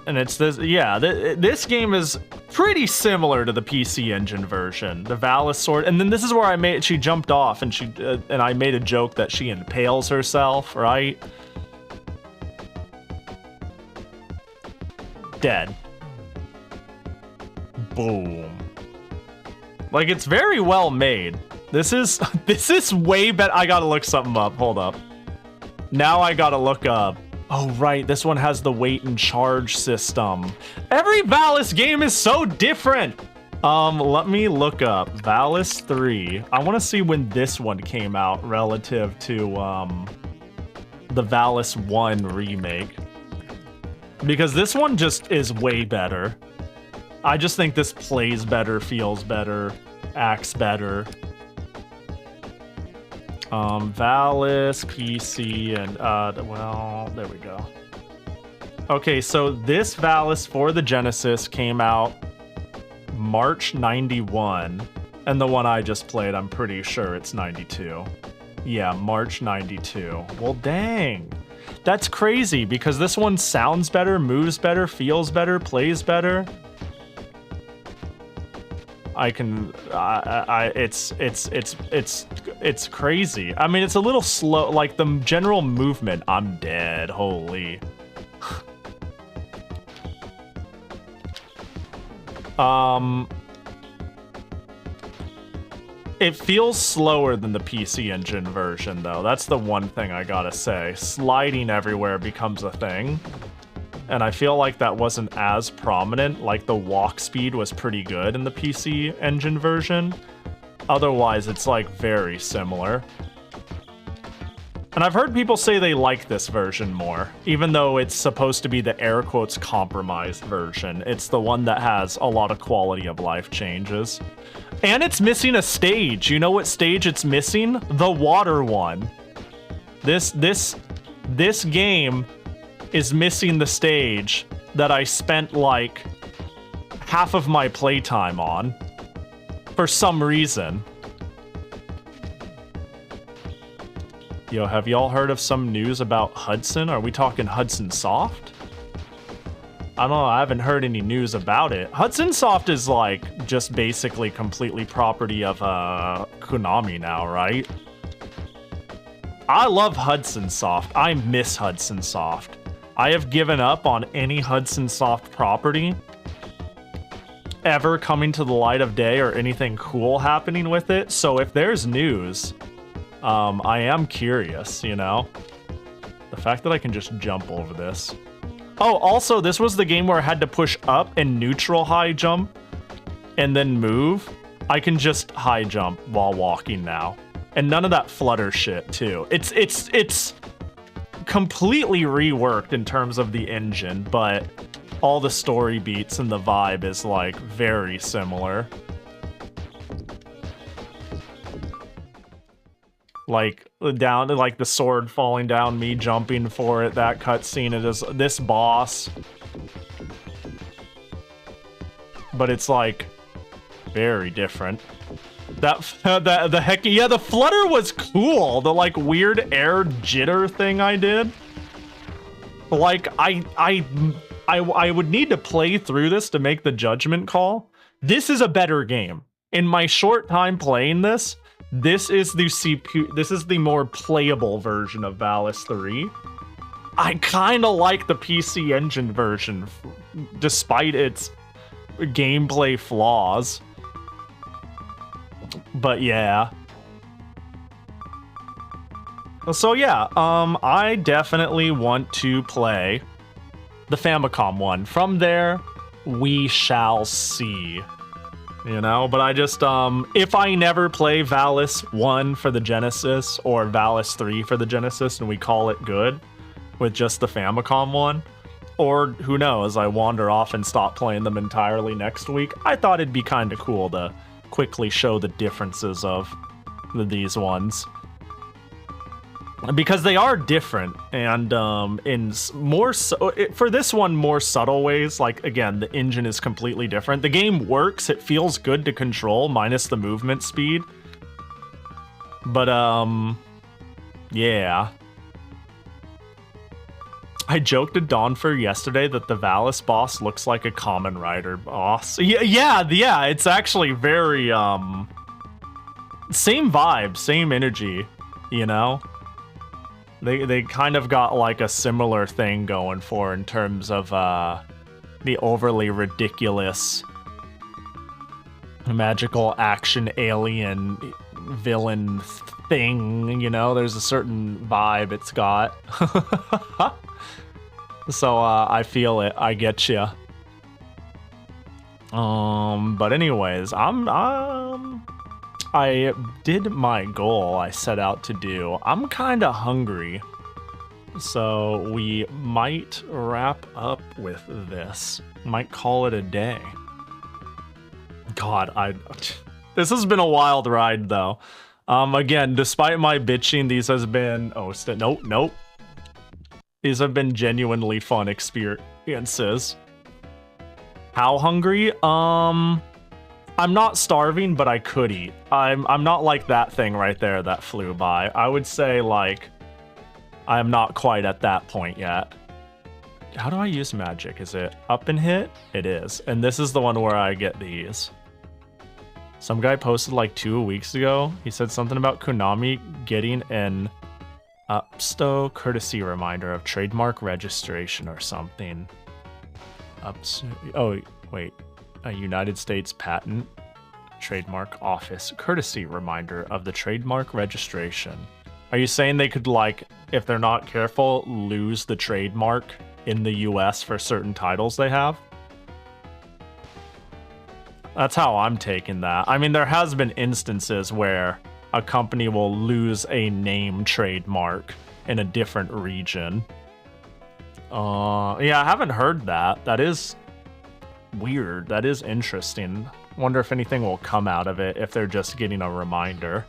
Speaker 1: And it's this, yeah, this game is pretty similar to the PC Engine version, the Valis sword. And then this is where she jumped off and and I made a joke that she impales herself, right? Dead. Boom. Like, it's very well made. This is way better. I gotta look something up. Hold up. Now I gotta look up. Oh, right. This one has the wait and charge system. Every Valis game is so different. Let me look up Valis 3. I want to see when this one came out relative to the Valis 1 remake. Because this one just is way better. I just think this plays better, feels better, acts better. Valis, PC, and, well, there we go. Okay, so this Valis for the Genesis came out March 91, and the one I just played, I'm pretty sure it's 92. Yeah, March 92. Well, dang. That's crazy, because this one sounds better, moves better, feels better, plays better. It's crazy. I mean, it's a little slow, like the general movement. I'm dead. Holy. It feels slower than the PC Engine version, though. That's the one thing I gotta say. Sliding everywhere becomes a thing. And I feel like that wasn't as prominent. Like, the walk speed was pretty good in the PC Engine version. otherwise it's like very similar. And I've heard people say they like this version more, even though it's supposed to be the air quotes compromised version. It's the one that has a lot of quality of life changes. And it's missing a stage. You know what stage it's missing? The water one. This game is missing the stage that I spent like half of my playtime on for some reason. Yo, have y'all heard of some news about Hudson? Are we talking Hudson Soft? I don't know, I haven't heard any news about it. Hudson Soft is like just basically completely property of Konami now, right? I love Hudson Soft. I miss Hudson Soft. I have given up on any Hudson Soft property ever coming to the light of day or anything cool happening with it. So if there's news, I am curious, you know? The fact that I can just jump over this. Oh, also, this was the game where I had to push up and neutral high jump and then move. I can just high jump while walking now. And none of that flutter shit, too. It's completely reworked in terms of the engine, but all the story beats and the vibe is, like, very similar. Like, down to, like, the sword falling down, me jumping for it, that cutscene, it is this boss. But it's, like, very different. The heck, yeah, the flutter was cool. The, like, weird air jitter thing I did. Like, I would need to play through this to make the judgment call. This is a better game. In my short time playing this, this is the CPU, this is the more playable version of Valis 3. I kind of like the PC Engine version, despite its gameplay flaws. But yeah. So yeah, I definitely want to play the Famicom one. From there, we shall see. You know, but I just, if I never play Valis 1 for the Genesis or Valis 3 for the Genesis and we call it good with just the Famicom one, or who knows, I wander off and stop playing them entirely next week, I thought it'd be kind of cool to quickly show the differences of these ones. Because they are different, and in more for this one, more subtle ways. Like, again, the engine is completely different. The game works, it feels good to control, minus the movement speed. But, yeah. I joked to Dawnfur yesterday that the Valis boss looks like a Kamen Rider boss. Yeah, it's actually very, same vibe, same energy, you know? They kind of got like a similar thing going for in terms of the overly ridiculous magical action alien villain thing, you know? There's a certain vibe it's got. So I feel it. I get you. But anyways, I did my goal I set out to do. I'm kind of hungry, so we might wrap up with this. Might call it a day. God, this has been a wild ride, though. Again, despite my bitching, these has been... Oh, nope. These have been genuinely fun experiences. How hungry? I'm not starving, but I could eat. I'm not like that thing right there that flew by. I would say, like, I'm not quite at that point yet. How do I use magic? Is it up and hit? It is. And this is the one where I get these. Some guy posted like 2 weeks ago. He said something about Konami getting an Upsto courtesy reminder of trademark registration or something. Oh, wait. A United States Patent Trademark Office courtesy reminder of the trademark registration. Are you saying they could, like, if they're not careful, lose the trademark in the US for certain titles they have? That's how I'm taking that. I mean, there has been instances where a company will lose a name trademark in a different region. Yeah, I haven't heard that. That is weird. That is interesting. Wonder if anything will come out of it if they're just getting a reminder.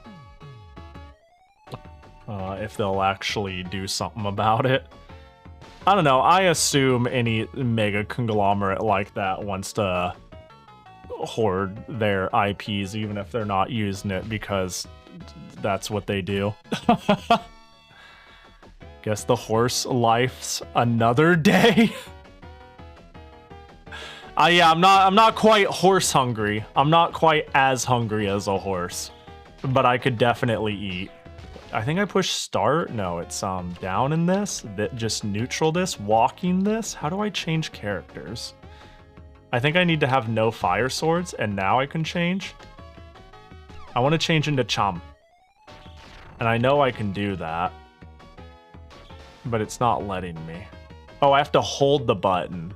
Speaker 1: If they'll actually do something about it. I don't know. I assume any mega conglomerate like that wants to hoard their IPs even if they're not using it because that's what they do. Guess the horse life's another day. Yeah, I'm not quite horse hungry. I'm not quite as hungry as a horse, but I could definitely eat. I think I pushed start. No, it's down in this. That just neutral this, walking this. How do I change characters? I think I need to have no fire swords, and now I can change. I want to change into Cham, and I know I can do that, but it's not letting me. Oh, I have to hold the button.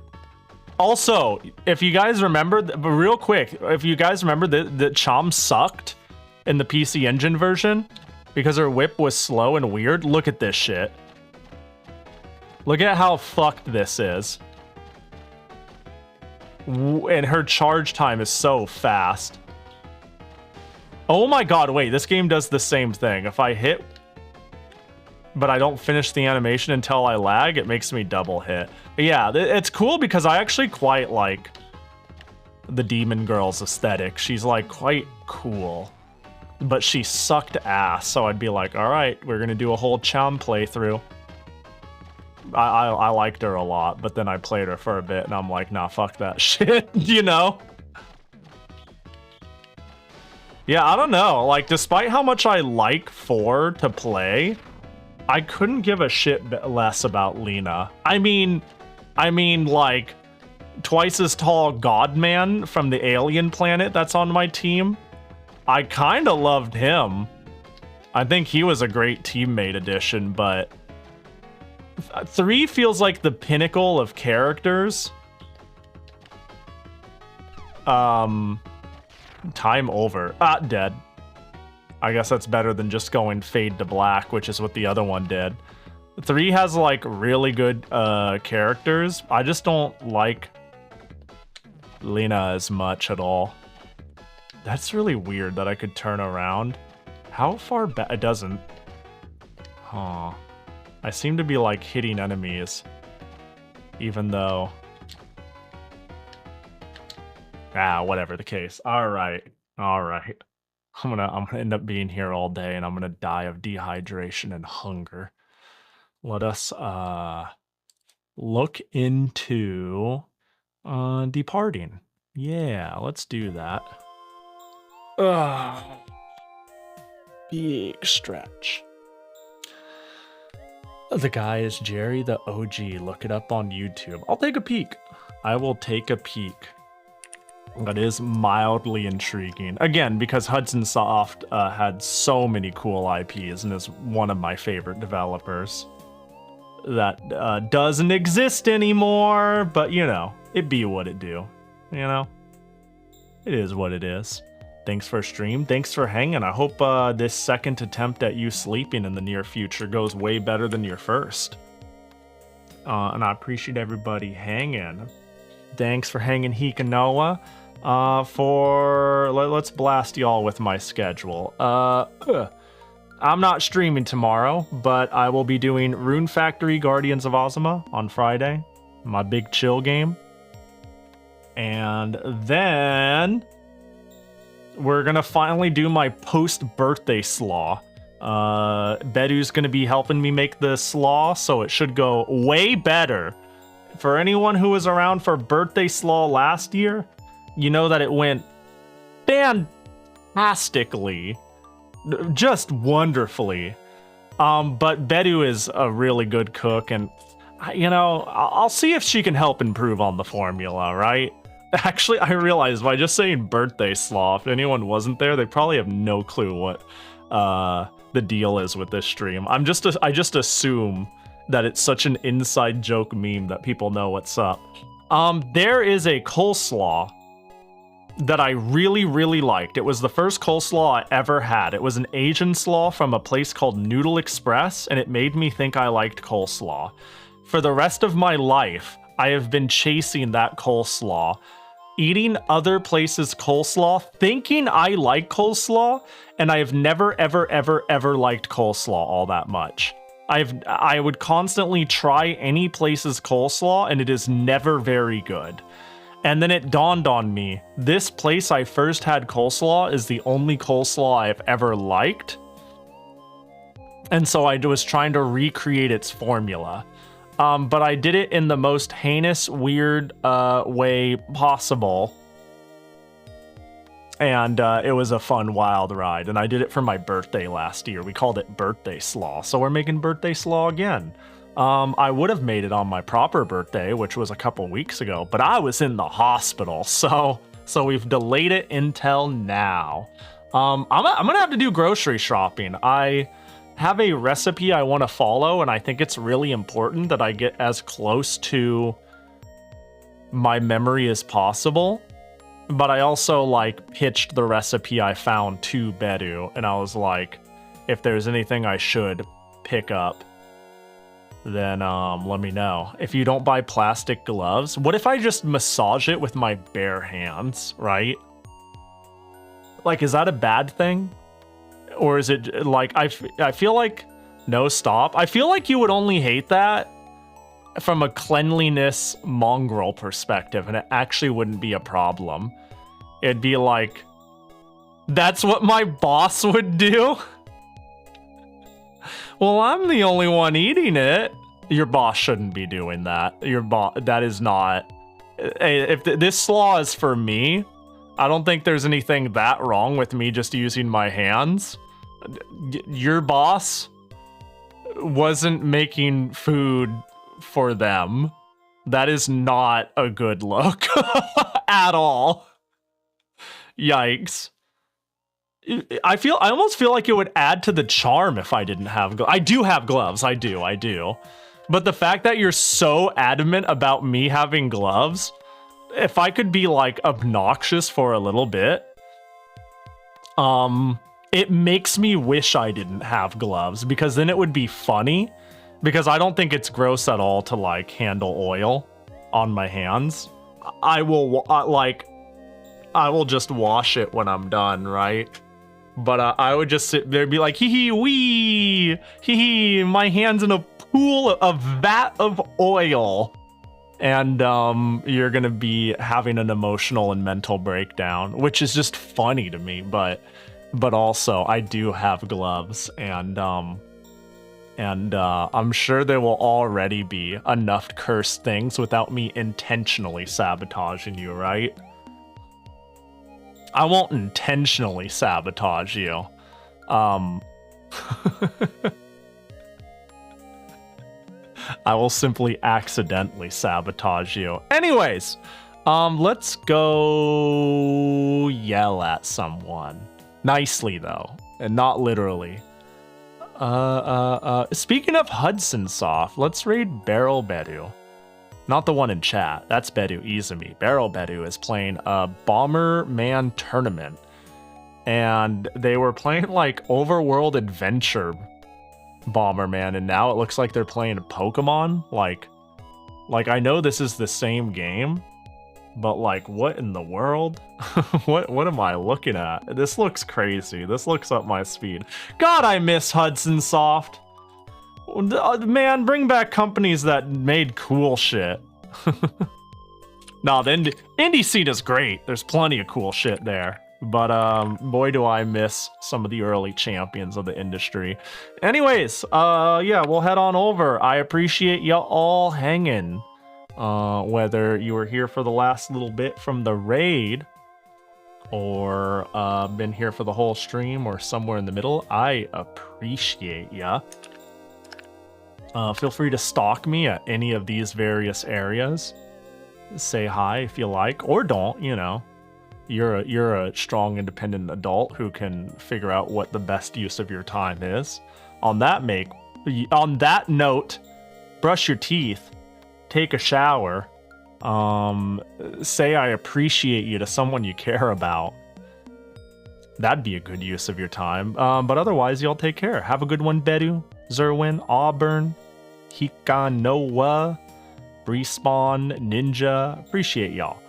Speaker 1: Also, if you guys remember, but real quick, if you guys remember that Cham sucked in the PC Engine version because her whip was slow and weird, look at this shit. Look at how fucked this is. And her charge time is so fast. Oh my god, wait, this game does the same thing. If I hit, but I don't finish the animation until I lag, it makes me double hit. Yeah, it's cool because I actually quite like the Demon Girl's aesthetic. She's like quite cool, but she sucked ass. So I'd be like, all right, we're gonna do a whole Cham playthrough. I liked her a lot, but then I played her for a bit and I'm like, nah, fuck that shit, you know? Yeah, I don't know. Like, despite how much I like 4 to play, I couldn't give a shit less about Lena. I mean, like, twice as tall Godman from the alien planet that's on my team. I kind of loved him. I think he was a great teammate addition, but 3 feels like the pinnacle of characters. Time over. Dead. I guess that's better than just going fade to black, which is what the other one did. 3 has like really good characters. I just don't like Lena as much at all. That's really weird that I could turn around. How far back? It doesn't. Huh. I seem to be like hitting enemies, even though. Whatever the case. All right. I'm gonna end up being here all day, and I'm gonna die of dehydration and hunger. Let us look into departing. Yeah, let's do that. Big stretch. The guy is Jerry the OG. Look it up on YouTube. I'll take a peek. I will take a peek. That is mildly intriguing. Again, because Hudson Soft had so many cool IPs and is one of my favorite developers. That doesn't exist anymore, but you know, it be what it do. You know? It is what it is. Thanks for stream. Thanks for hanging. I hope this second attempt at you sleeping in the near future goes way better than your first. And I appreciate everybody hanging. Thanks for hanging, Hikanoa. Let's blast y'all with my schedule. I'm not streaming tomorrow, but I will be doing Rune Factory Guardians of Ozma on Friday. My big chill game. And then we're gonna finally do my post-birthday slaw. Bedu's gonna be helping me make the slaw, so it should go way better. For anyone who was around for birthday slaw last year, you know that it went fantastically, just wonderfully. But Bedu is a really good cook, and you know, I'll see if she can help improve on the formula, right? Actually, I realized by just saying birthday slaw, if anyone wasn't there, they probably have no clue what the deal is with this stream. I just assume that it's such an inside joke meme that people know what's up. There is a coleslaw that I really, really liked. It was the first coleslaw I ever had. It was an Asian slaw from a place called Noodle Express, and it made me think I liked coleslaw. For the rest of my life, I have been chasing that coleslaw, eating other places' coleslaw, thinking I like coleslaw, and I have never, ever, ever, ever liked coleslaw all that much. I would constantly try any place's coleslaw, and it is never very good. And then it dawned on me, this place I first had coleslaw is the only coleslaw I've ever liked. And so I was trying to recreate its formula. But I did it in the most heinous, weird way possible. And it was a fun, wild ride. And I did it for my birthday last year. We called it Birthday Slaw. So we're making Birthday Slaw again. I would have made it on my proper birthday, which was a couple weeks ago, but I was in the hospital, so we've delayed it until now. I'm gonna have to do grocery shopping. I have a recipe I want to follow, and I think it's really important that I get as close to my memory as possible. But I also pitched the recipe I found to Bedu, and I was like, if there's anything I should pick up, then let me know. If you don't buy plastic gloves, what if I just massage it with my bare hands, right? Is that a bad thing? Or is it I feel like, no, stop. I feel like you would only hate that from a cleanliness mongrel perspective, and it actually wouldn't be a problem. It'd be like, that's what my boss would do? Well, I'm the only one eating it. Your boss shouldn't be doing that. That is not. If this slaw is for me, I don't think there's anything that wrong with me just using my hands. Your boss wasn't making food for them. That is not a good look at all. Yikes. I almost feel like it would add to the charm if I didn't have gloves. I do have gloves. I do. But the fact that you're so adamant about me having gloves, if I could be obnoxious for a little bit, it makes me wish I didn't have gloves, because then it would be funny, because I don't think it's gross at all to handle oil on my hands. I will just wash it when I'm done, right? But I would just sit there and be like, hee wee, hee, my hand's in a pool of vat of oil. And you're gonna be having an emotional and mental breakdown, which is just funny to me, but also I do have gloves, and I'm sure there will already be enough cursed things without me intentionally sabotaging you, right? I won't intentionally sabotage you. I will simply accidentally sabotage you. Anyways, let's go yell at someone. Nicely, though, and not literally. Speaking of Hudson Soft, let's raid Barrel Bedu. Not the one in chat. That's Bedu Izumi. Barrel Bedu is playing a Bomberman tournament. And they were playing overworld adventure Bomberman, and now it looks like they're playing Pokemon. I know this is the same game, but what in the world? what am I looking at? This looks crazy. This looks up my speed. God, I miss Hudson Soft. Man, bring back companies that made cool shit. Nah, the indie scene is great. There's plenty of cool shit there. But boy, do I miss some of the early champions of the industry. Anyways, yeah, we'll head on over. I appreciate y'all all hanging. Whether you were here for the last little bit from the raid, or been here for the whole stream, or somewhere in the middle, I appreciate ya. Feel free to stalk me at any of these various areas. Say hi if you like, or don't, you know. You're a strong, independent adult who can figure out what the best use of your time is. On that note, brush your teeth, take a shower, say I appreciate you to someone you care about. That'd be a good use of your time. But otherwise, y'all take care. Have a good one, Bedu, Zerwin, Auburn, Hikanoa, Respawn, Ninja. Appreciate y'all.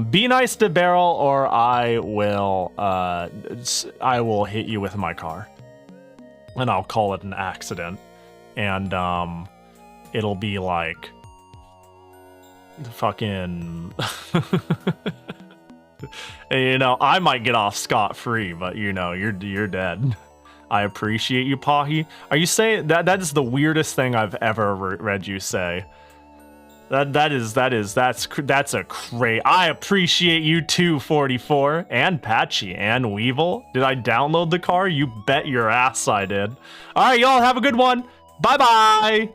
Speaker 1: Be nice to Beryl, or I will hit you with my car. And I'll call it an accident. And, it'll be like... fucking... You know, I might get off scot-free, but you know, you're dead. I appreciate you, Pahi. Are you saying that is the weirdest thing I've ever read you say? That's a crazy. I appreciate you too, 44 and Patchy and Weevil. Did I download the car? You bet your ass I did. All right, y'all have a good one. Bye bye.